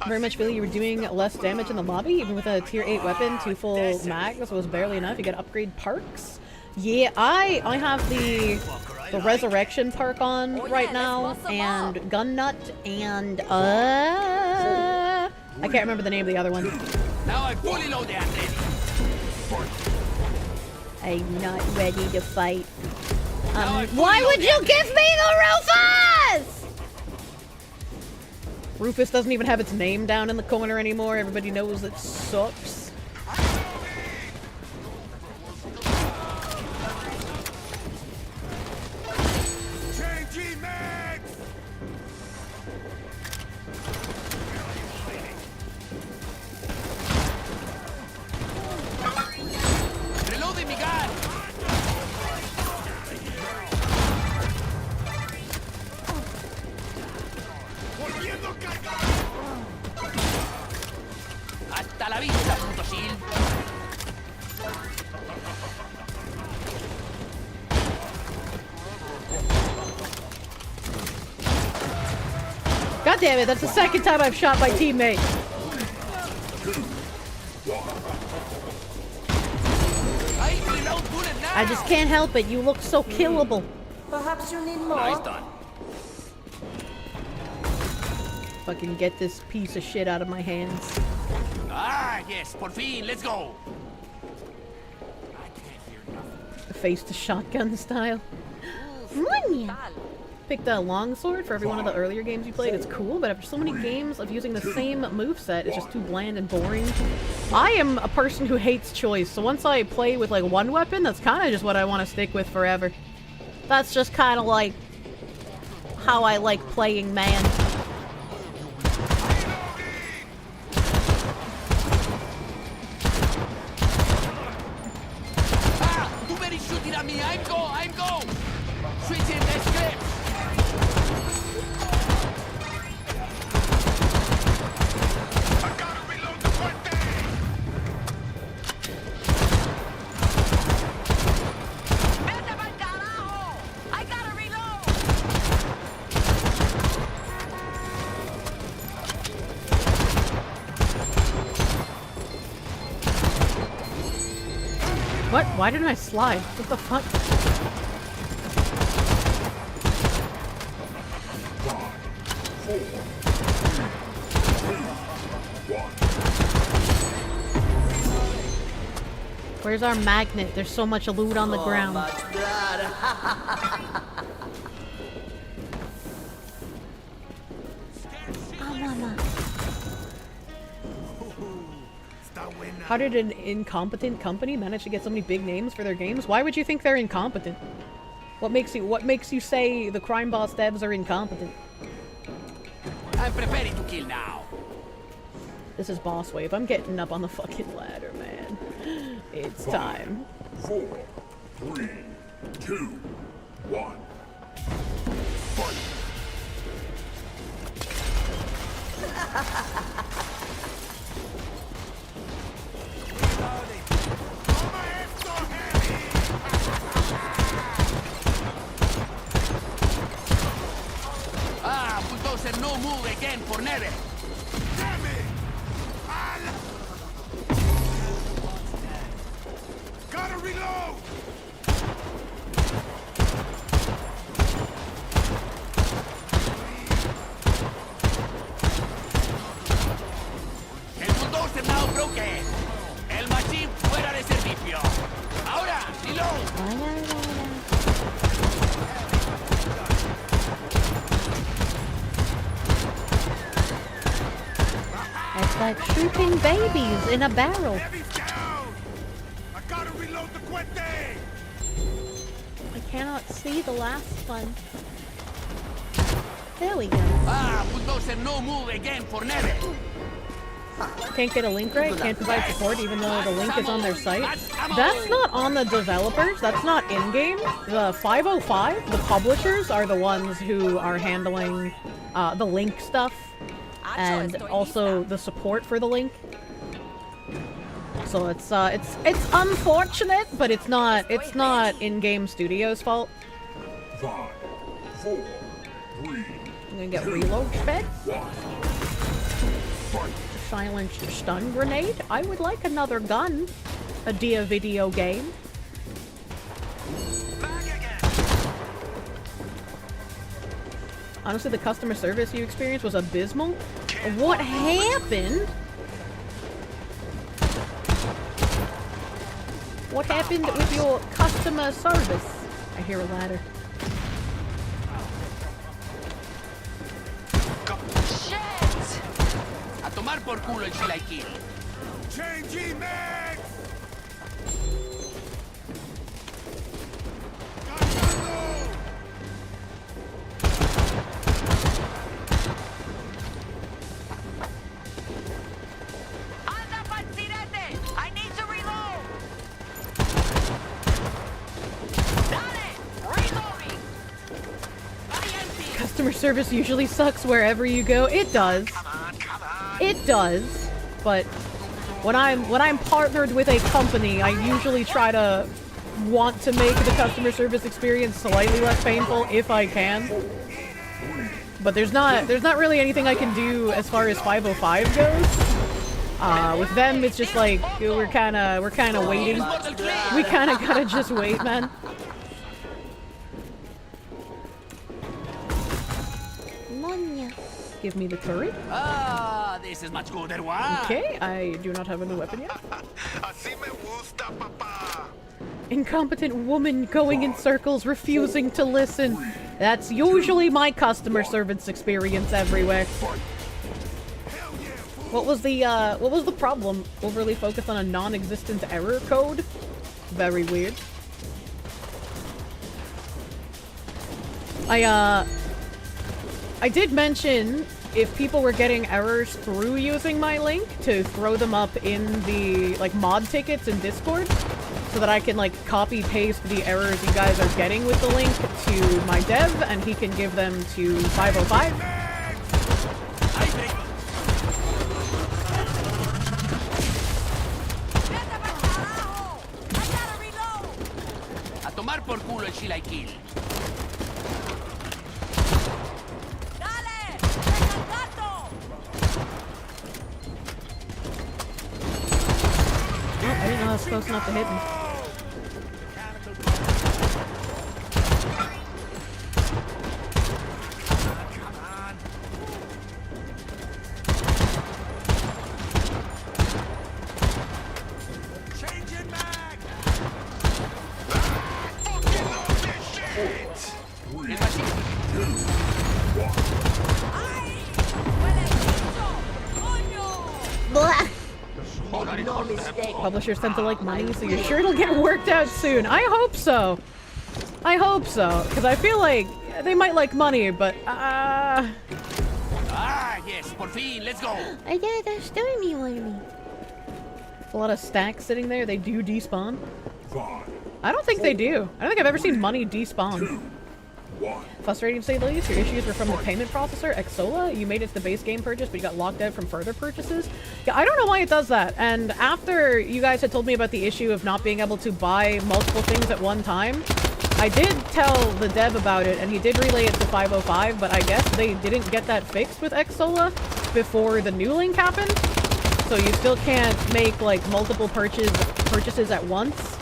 Very much feel you were doing less damage in the lobby, even with a tier 8 weapon. 2 full mags was barely enough. You get upgrade perks. Yeah, I have the resurrection perk on right now, and gun nut, and I can't remember the name of the other one. Now I'm fully loaded and ready. I'm not ready to fight. Why would you give me the Rufus? Rufus doesn't even have its name down in the corner anymore. Everybody knows it sucks. Reloading me gun. Hasta la vista, puto shield. God damn it, that's the second time I've shot my teammate. I just can't help it. You look so killable. Perhaps you need more. Nice done. Fucking get this piece of shit out of my hands. Ah, yes, por fin, let's go. Face to shotgun style. Picked a longsword for every one of the earlier games you played. It's cool, but after so many games of using the same moveset, it's just too bland and boring. I am a person who hates choice, so once I play with like one weapon, that's kind of just what I want to stick with forever. That's just kind of like how I like playing, man. Too many shooting at me. I'm go. Switching the script. What? Why didn't I slide? What the fuck? Where's our magnet? There's so much loot on the ground. How did an incompetent company manage to get so many big names for their games? Why would you think they're incompetent? What makes you say the crime boss devs are incompetent? I'm preparing to kill now. This is boss wave. I'm getting up on the fucking ladder, man. It's time. 4, 3, 2, 1. Fight! Ah, bulldozer, no move again for never. Damn it! Gotta reload! El bulldozer now broken. El machine fuera de servicio. Ahora, reload. It's like shooting babies in a barrel. I gotta reload the cuente. I cannot see the last one. There we go. Ah, bulldozer, no move again for never. Can't get a link right, can't provide support even though the link is on their site. That's not on the developers, that's not in-game. The 505, the publishers, are the ones who are handling the link stuff and also the support for the link. So it's unfortunate, but it's not in-game studio's fault. 5, 4, 3. I'm gonna get reload sped. Silenced stun grenade. I would like another gun. A Dia video game. Honestly, the customer service you experienced was abysmal. What happened? What happened with your customer service? I hear a ladder. A tomar por culo el Chilaikil. Changing max. I need to reload! Reloading! Customer service usually sucks wherever you go. It does. It does. But when I'm partnered with a company, I usually try to want to make the customer service experience slightly less painful if I can. But there's not really anything I can do as far as 505 goes. With them, it's just like we're kind of waiting. We kind of gotta just wait, man. Give me the turret. Ah, this is much gooder one. Okay, I do not have a new weapon yet. Incompetent woman going in circles, refusing to listen. That's usually my customer service experience everywhere. What was the problem? Overly focused on a non-existent error code? Very weird. I did mention if people were getting errors through using my link to throw them up in the mod tickets in Discord so that I can copy paste the errors you guys are getting with the link to my dev and he can give them to 505. A tomar por culo el Chilaikil. I didn't know I was close enough to hit him. Publishers tend to like money, so you're sure it'll get worked out soon. I hope so. I hope so, because I feel like they might like money, but Ah, yes, por fin, let's go. I got a stormy one. a lot of stacks sitting there. They do despawn. I don't think they do. I don't think I've ever seen money despawn. Frustrating to say the least. Your issues were from the payment processor, Xsola. You made it to the base game purchase, but you got locked out from further purchases. Yeah, I don't know why it does that. And after you guys had told me about the issue of not being able to buy multiple things at one time, I did tell the dev about it, and he did relay it to 505, but I guess they didn't get that fixed with Xsola before the new link happened. So you still can't make, like, multiple purchases at once.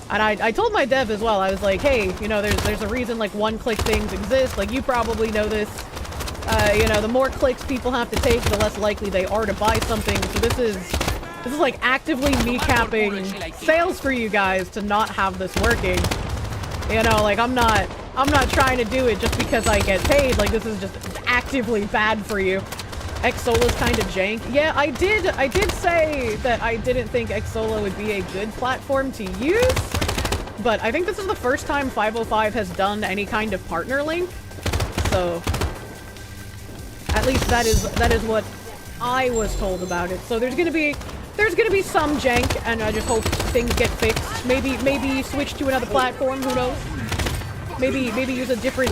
And I told my dev as well, I was like, hey, you know, there's a reason, like, one-click things exist. Like, you probably know this. You know, the more clicks people have to take, the less likely they are to buy something. So this is like actively kneecapping sales for you guys to not have this working. You know, like, I'm not trying to do it just because I get paid. Like, this is just actively bad for you. Xsola's kind of jank. Yeah, I did say that I didn't think Xsola would be a good platform to use, but I think this is the first time 505 has done any kind of partner link. So at least that is what I was told about it. So there's gonna be some jank, and I just hope things get fixed. Maybe switch to another platform. Who knows? Maybe use a different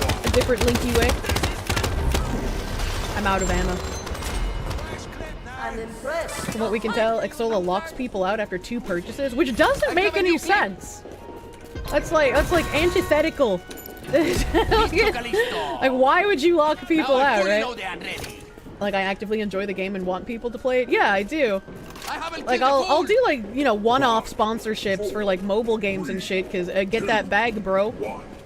link UA. I'm out of ammo. I'm impressed. From what we can tell, Xsola locks people out after 2 purchases, which doesn't make any sense. That's like antithetical. Like, why would you lock people out, right? Like, I actively enjoy the game and want people to play it. Yeah, I do. Like, I'll do, like, you know, one-off sponsorships for, like, mobile games and shit, cause get that bag, bro.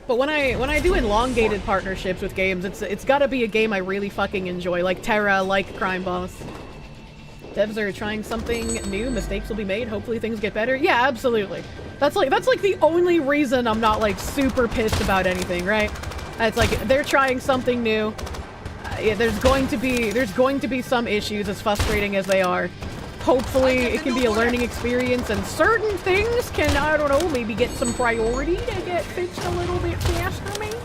But when I do elongated partnerships with games, it's gotta be a game I really fucking enjoy, like Terra, like Crime Boss. Devs are trying something new, mistakes will be made, hopefully things get better. Yeah, absolutely. That's like the only reason I'm not, like, super pissed about anything, right? It's like, they're trying something new. Yeah, there's going to be some issues, as frustrating as they are. Hopefully it can be a learning experience, and certain things can, I don't know, maybe get some priority to get fixed a little bit faster, maybe?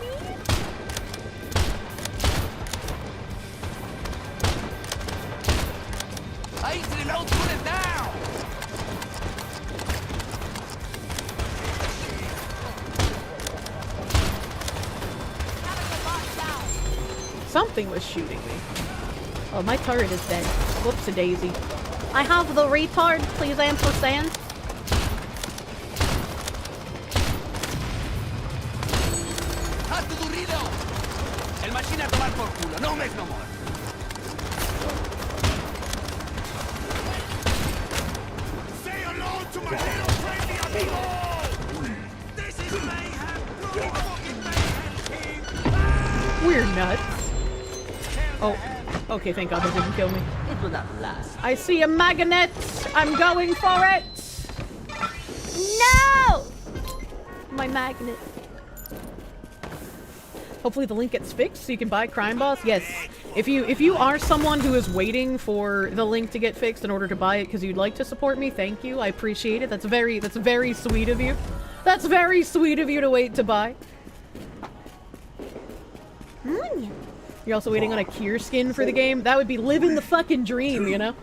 Something was shooting me. Oh, my turret is dead. Whoops-a-daisy. I have the retard, please ampersand. Haz tu reload. El machine a tomar por culo. No make no more. Say hello to my little crazy amigo! This is mayhem! We're nuts. Oh, okay, thank God that didn't kill me. It will not last. I see a magnet. I'm going for it. No! My magnet. Hopefully the link gets fixed so you can buy Crime Boss. Yes. If you are someone who is waiting for the link to get fixed in order to buy it because you'd like to support me, thank you. I appreciate it. That's very sweet of you. That's very sweet of you to wait to buy. You're also waiting on a Kirsche skin for the game? That would be living the fucking dream, you know?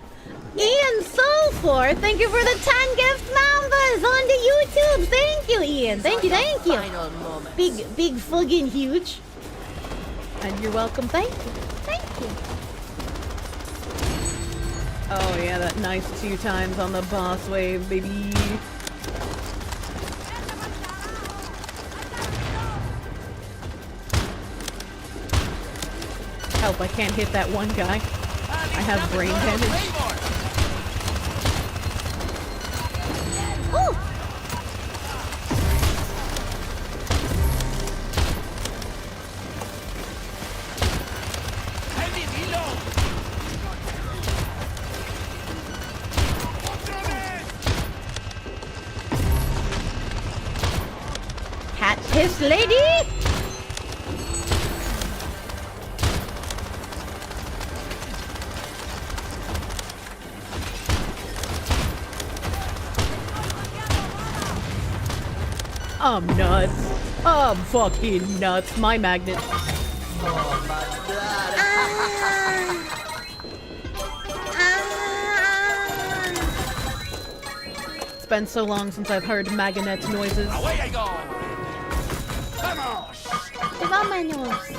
Ian Soulford, thank you for the 10 gift members on the YouTube. Thank you, Ian. Thank you. Big fucking huge. And you're welcome. Thank you. Oh yeah, that nice 2 times on the boss wave, baby. Help, I can't hit that one guy. I have brain damage. Oh! Cat piss lady! I'm nuts. I'm fucking nuts. My magnet. been so long since I've heard Maganet's noises. Away I go! Vamos! Vámonos.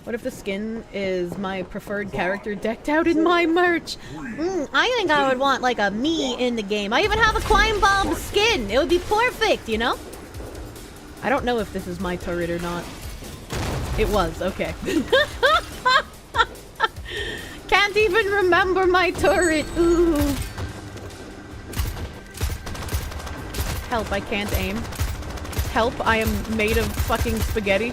What if the skin is my preferred character decked out in my merch? I think I would want like a me in the game. I even have a Climb Bob skin. It would be perfect, you know? I don't know if this is my turret or not. It was, okay. Can't even remember my turret. Ooh. Help, I can't aim. Help, I am made of fucking spaghetti.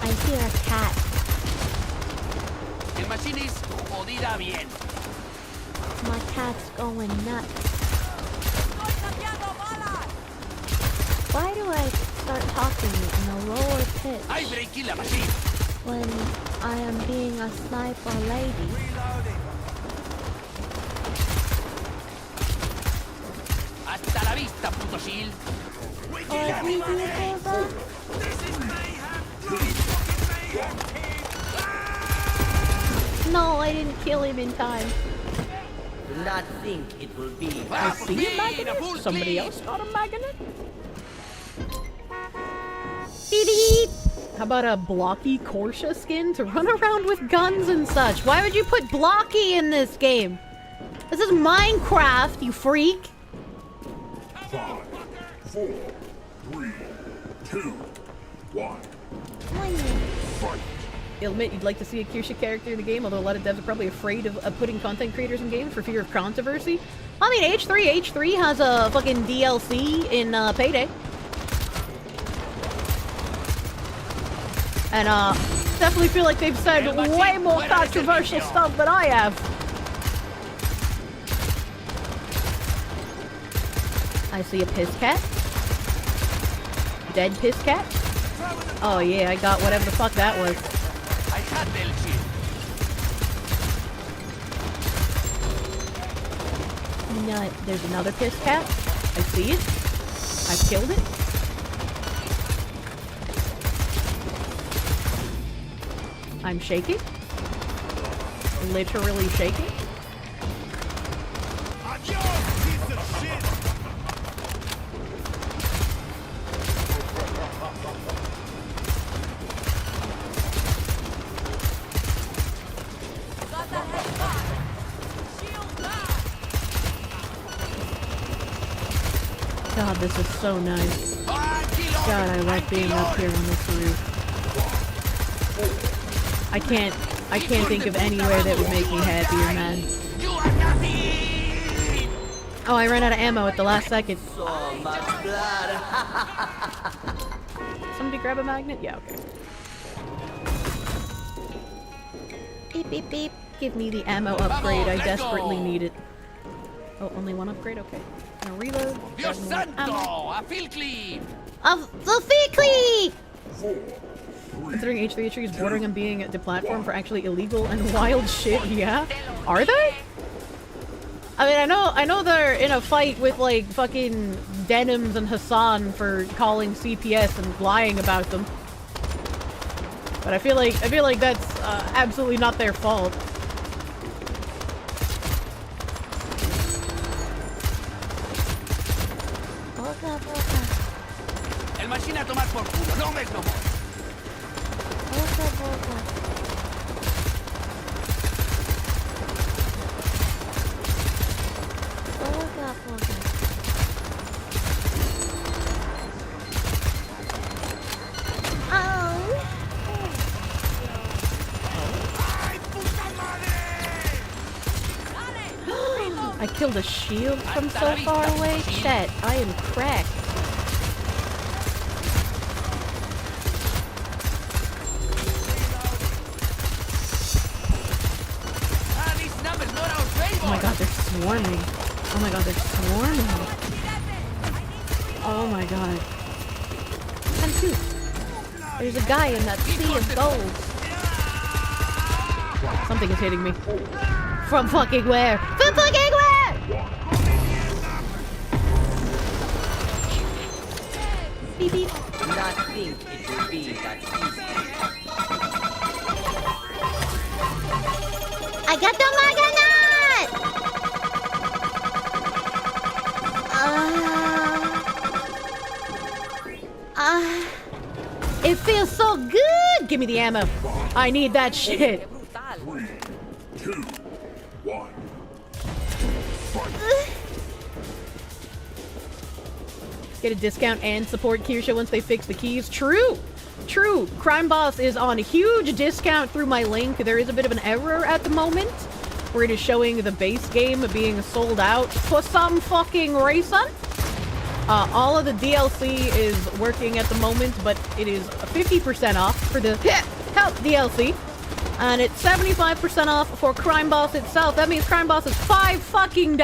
I hear a cat. El machinist jodida bien. My cat's going nuts. Why do I start talking in a lower pitch I break la machine. when I am being a sniper lady? Hasta la vista, puto shield. Or we do that? No, I didn't kill him in time. Do not think it will be. I see a magnet. Somebody else got a magnet. How about a blocky Kirsche skin to run around with guns and such? Why would you put blocky in this game? This is Minecraft, you freak. 5, 4, 3, 2, 1. Fight. You'll admit you'd like to see a Kirsche character in the game, although a lot of devs are probably afraid of putting content creators in games for fear of controversy. I mean, H3 has a fucking DLC in Payday. And definitely feel like they've said way more controversial stuff than I have. I see a piss cat. Dead piss cat. Oh yeah, I got whatever the fuck that was. I had the shield. No, there's another piss cat. I see it. I killed it. I'm shaking. Literally shaking. God, this is so nice. God, I like being up here on this roof. I can't think of anywhere that would make me happier, man. Oh, I ran out of ammo at the last second. So much blood. Somebody grab a magnet? Yeah, okay. Beep, beep, beep. Give me the ammo upgrade. I desperately need it. Oh, only one upgrade? Okay. Gonna reload. Dios santo! I feel clean! Considering H3 is bordering on being deplatformed for actually illegal and wild shit, yeah? Are they? I mean, I know they're in a fight with, like, fucking Denims and Hassan for calling CPS and lying about them. But I feel like that's absolutely not their fault. El machine a tomar por culo, no me no more. I killed a shield from so far away? Shit, I am cracked. my god, they're swarming. Oh my god, they're swarming. Oh my god. And shoot. There's a guy in that sea of gold. Something is hitting me. From fucking where? From fucking where? Beep beep. Do not think it will be that easy. I got the magnet! It feels so good! Give me the ammo. I need that shit. 3, 2, 1. Get a discount and support Kirsche once they fix the keys. True. True. Crime Boss is on a huge discount through my link. There is a bit of an error at the moment where it is showing the base game being sold out for some fucking reason. All of the DLC is working at the moment, but it is 50% off for the Help DLC. And it's 75% off for Crime Boss itself. That means Crime Boss is $5 fucking.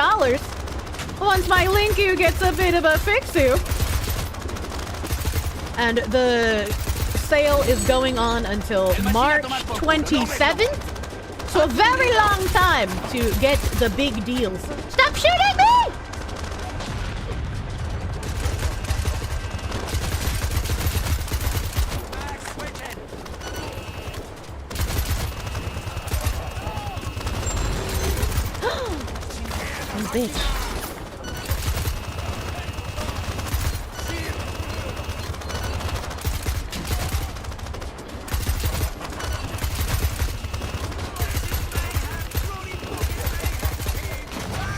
Once my Linku gets a bit of a fix-u. And the sale is going on until March 27th. So a very long time to get the big deals. Stop shooting me! Bitch.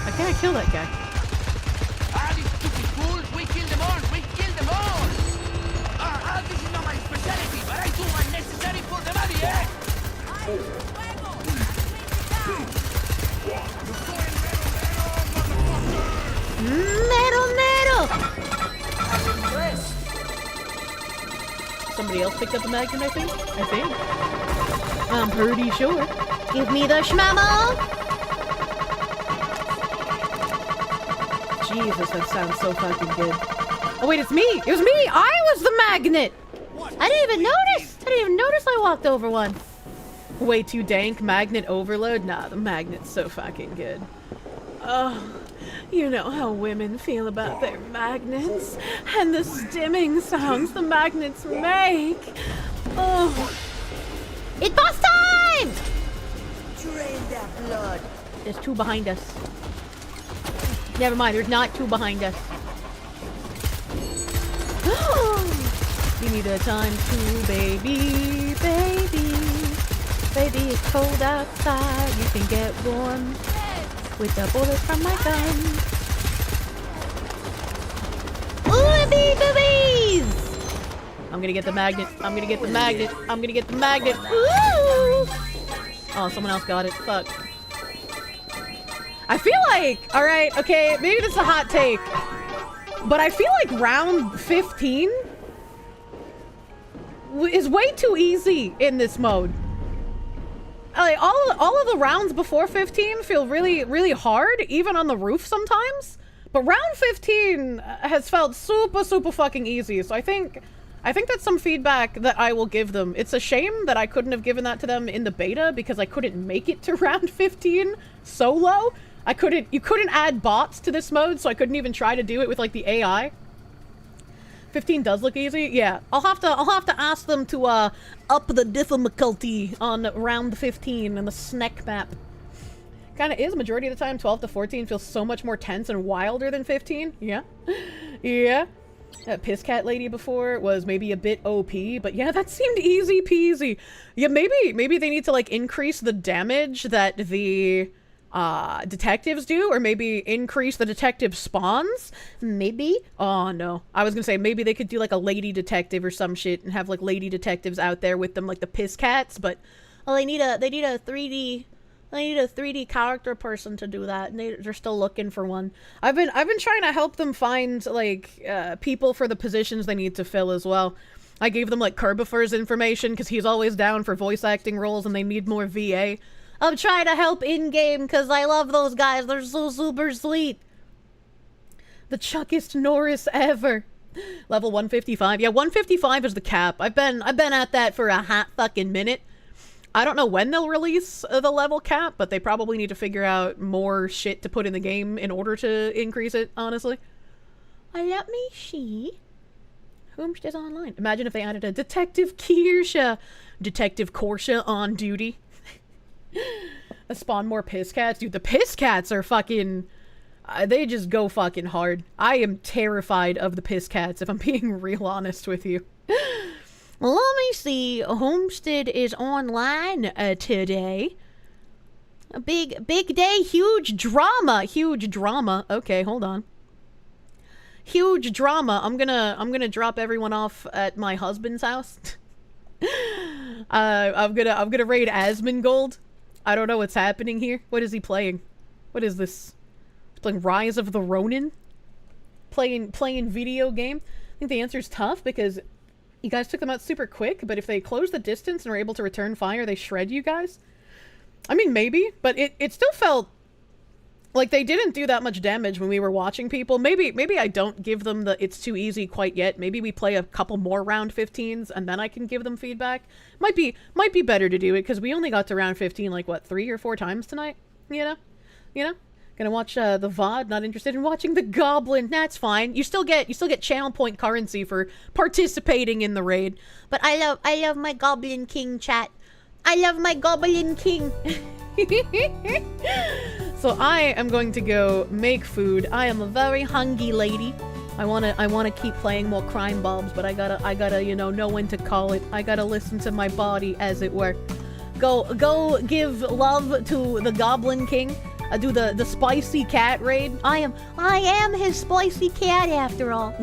I can't kill that guy. Ah, these stupid fools! We killed them all! We killed them all! This is not my specialty, but I do what's necessary for the body, eh? 4, 3, 2, 1. Metal! Somebody else picked up the magnet, I think? I'm pretty sure. Give me the schmammo! Jesus, that sounds so fucking good. Oh wait, it's me! It was me! I was the magnet! I didn't even notice! I didn't even notice I walked over one. Way too dank, magnet overload? Nah, the magnet's so fucking good. Oh, you know how women feel about their magnets and the stimming sounds the magnets make. Oh. It's boss time! Drain their blood. There's two behind us. Never mind, there's not two behind us. Give me the time to, baby, baby. Baby, it's cold outside. You can get warm with the bullets from my gun. Ooh-bee-boobies! I'm gonna get the magnet. I'm gonna get the magnet. I'm gonna get the magnet. Ooh! Oh, someone else got it. Fuck. I feel like, alright, okay, maybe this is a hot take, but I feel like round 15 is way too easy in this mode. Like, all of the rounds before 15 feel really, really hard, even on the roof sometimes. But round 15 has felt super, super fucking easy. So I think that's some feedback that I will give them. It's a shame that I couldn't have given that to them in the beta because I couldn't make it to round 15 solo. You couldn't add bots to this mode, so I couldn't even try to do it with like the AI. 15 does look easy. Yeah, I'll have to ask them to up the difficulty on round 15 and the snack map. Kind of is majority of the time. 12 to 14 feels so much more tense and wilder than 15. Yeah, yeah. That piss cat lady before was maybe a bit OP, but yeah, that seemed easy peasy. Yeah, maybe they need to like increase the damage that the detectives do, or maybe increase the detective spawns. Maybe. Oh no, I was gonna say maybe they could do like a lady detective or some shit and have like lady detectives out there with them, like the piss cats. But well, they need a 3D character person to do that, and they're still looking for one. I've been trying to help them find like people for the positions they need to fill as well. I gave them like Kerbifer's information because he's always down for voice acting roles and they need more VA. I'm trying to help in-game because I love those guys. They're so super sweet. The Chuckest Norris ever. Level 155. Yeah, 155 is the cap. I've been at that for a hot fucking minute. I don't know when they'll release the level cap, but they probably need to figure out more shit to put in the game in order to increase it, honestly. Let me see. Whomst is online. Imagine if they added a Detective Kirsche. Detective Kirsche on duty. Spawn more piss cats. Dude, the piss cats are fucking... they just go fucking hard. I am terrified of the piss cats, if I'm being real honest with you. Let me see. Homestead is online today. A big day. Huge drama. Huge drama. Okay, hold on. Huge drama. I'm gonna drop everyone off at my husband's house. I'm gonna raid Asmongold. I don't know what's happening here. What is he playing? What is this? He's playing Rise of the Ronin? Playing video game? I think the answer is tough because you guys took them out super quick, but if they close the distance and are able to return fire, they shred you guys? I mean, maybe, but it still felt like they didn't do that much damage when we were watching people. Maybe I don't give them the it's too easy quite yet. Maybe we play a couple more round 15s and then I can give them feedback. Might be better to do it because we only got to round 15 like what, 3 or 4 times tonight? You know? Gonna watch the VoD, not interested in watching the Goblin. That's fine. You still get channel point currency for participating in the raid. But I love my Goblin King, chat. I love my Goblin King. So I am going to go make food. I am a very hungry lady. I wanna keep playing more crime bombs, but I gotta know when to call it. I gotta listen to my body, as it were. Go give love to the Goblin King. Do the spicy cat raid. I am his spicy cat after all.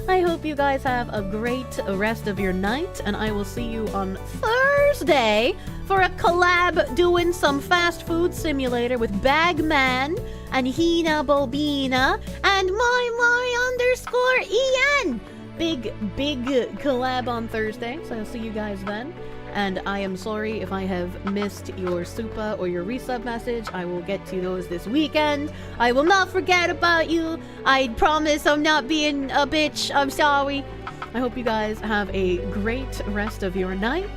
I hope you guys have a great rest of your night, and I will see you on Thursday for a collab doing some fast food simulator with Bagman and Hina Bobina and my_EN. Big collab on Thursday, so I'll see you guys then. And I am sorry if I have missed your super or your resub message. I will get to those this weekend. I will not forget about you. I promise I'm not being a bitch. I'm sorry. I hope you guys have a great rest of your night.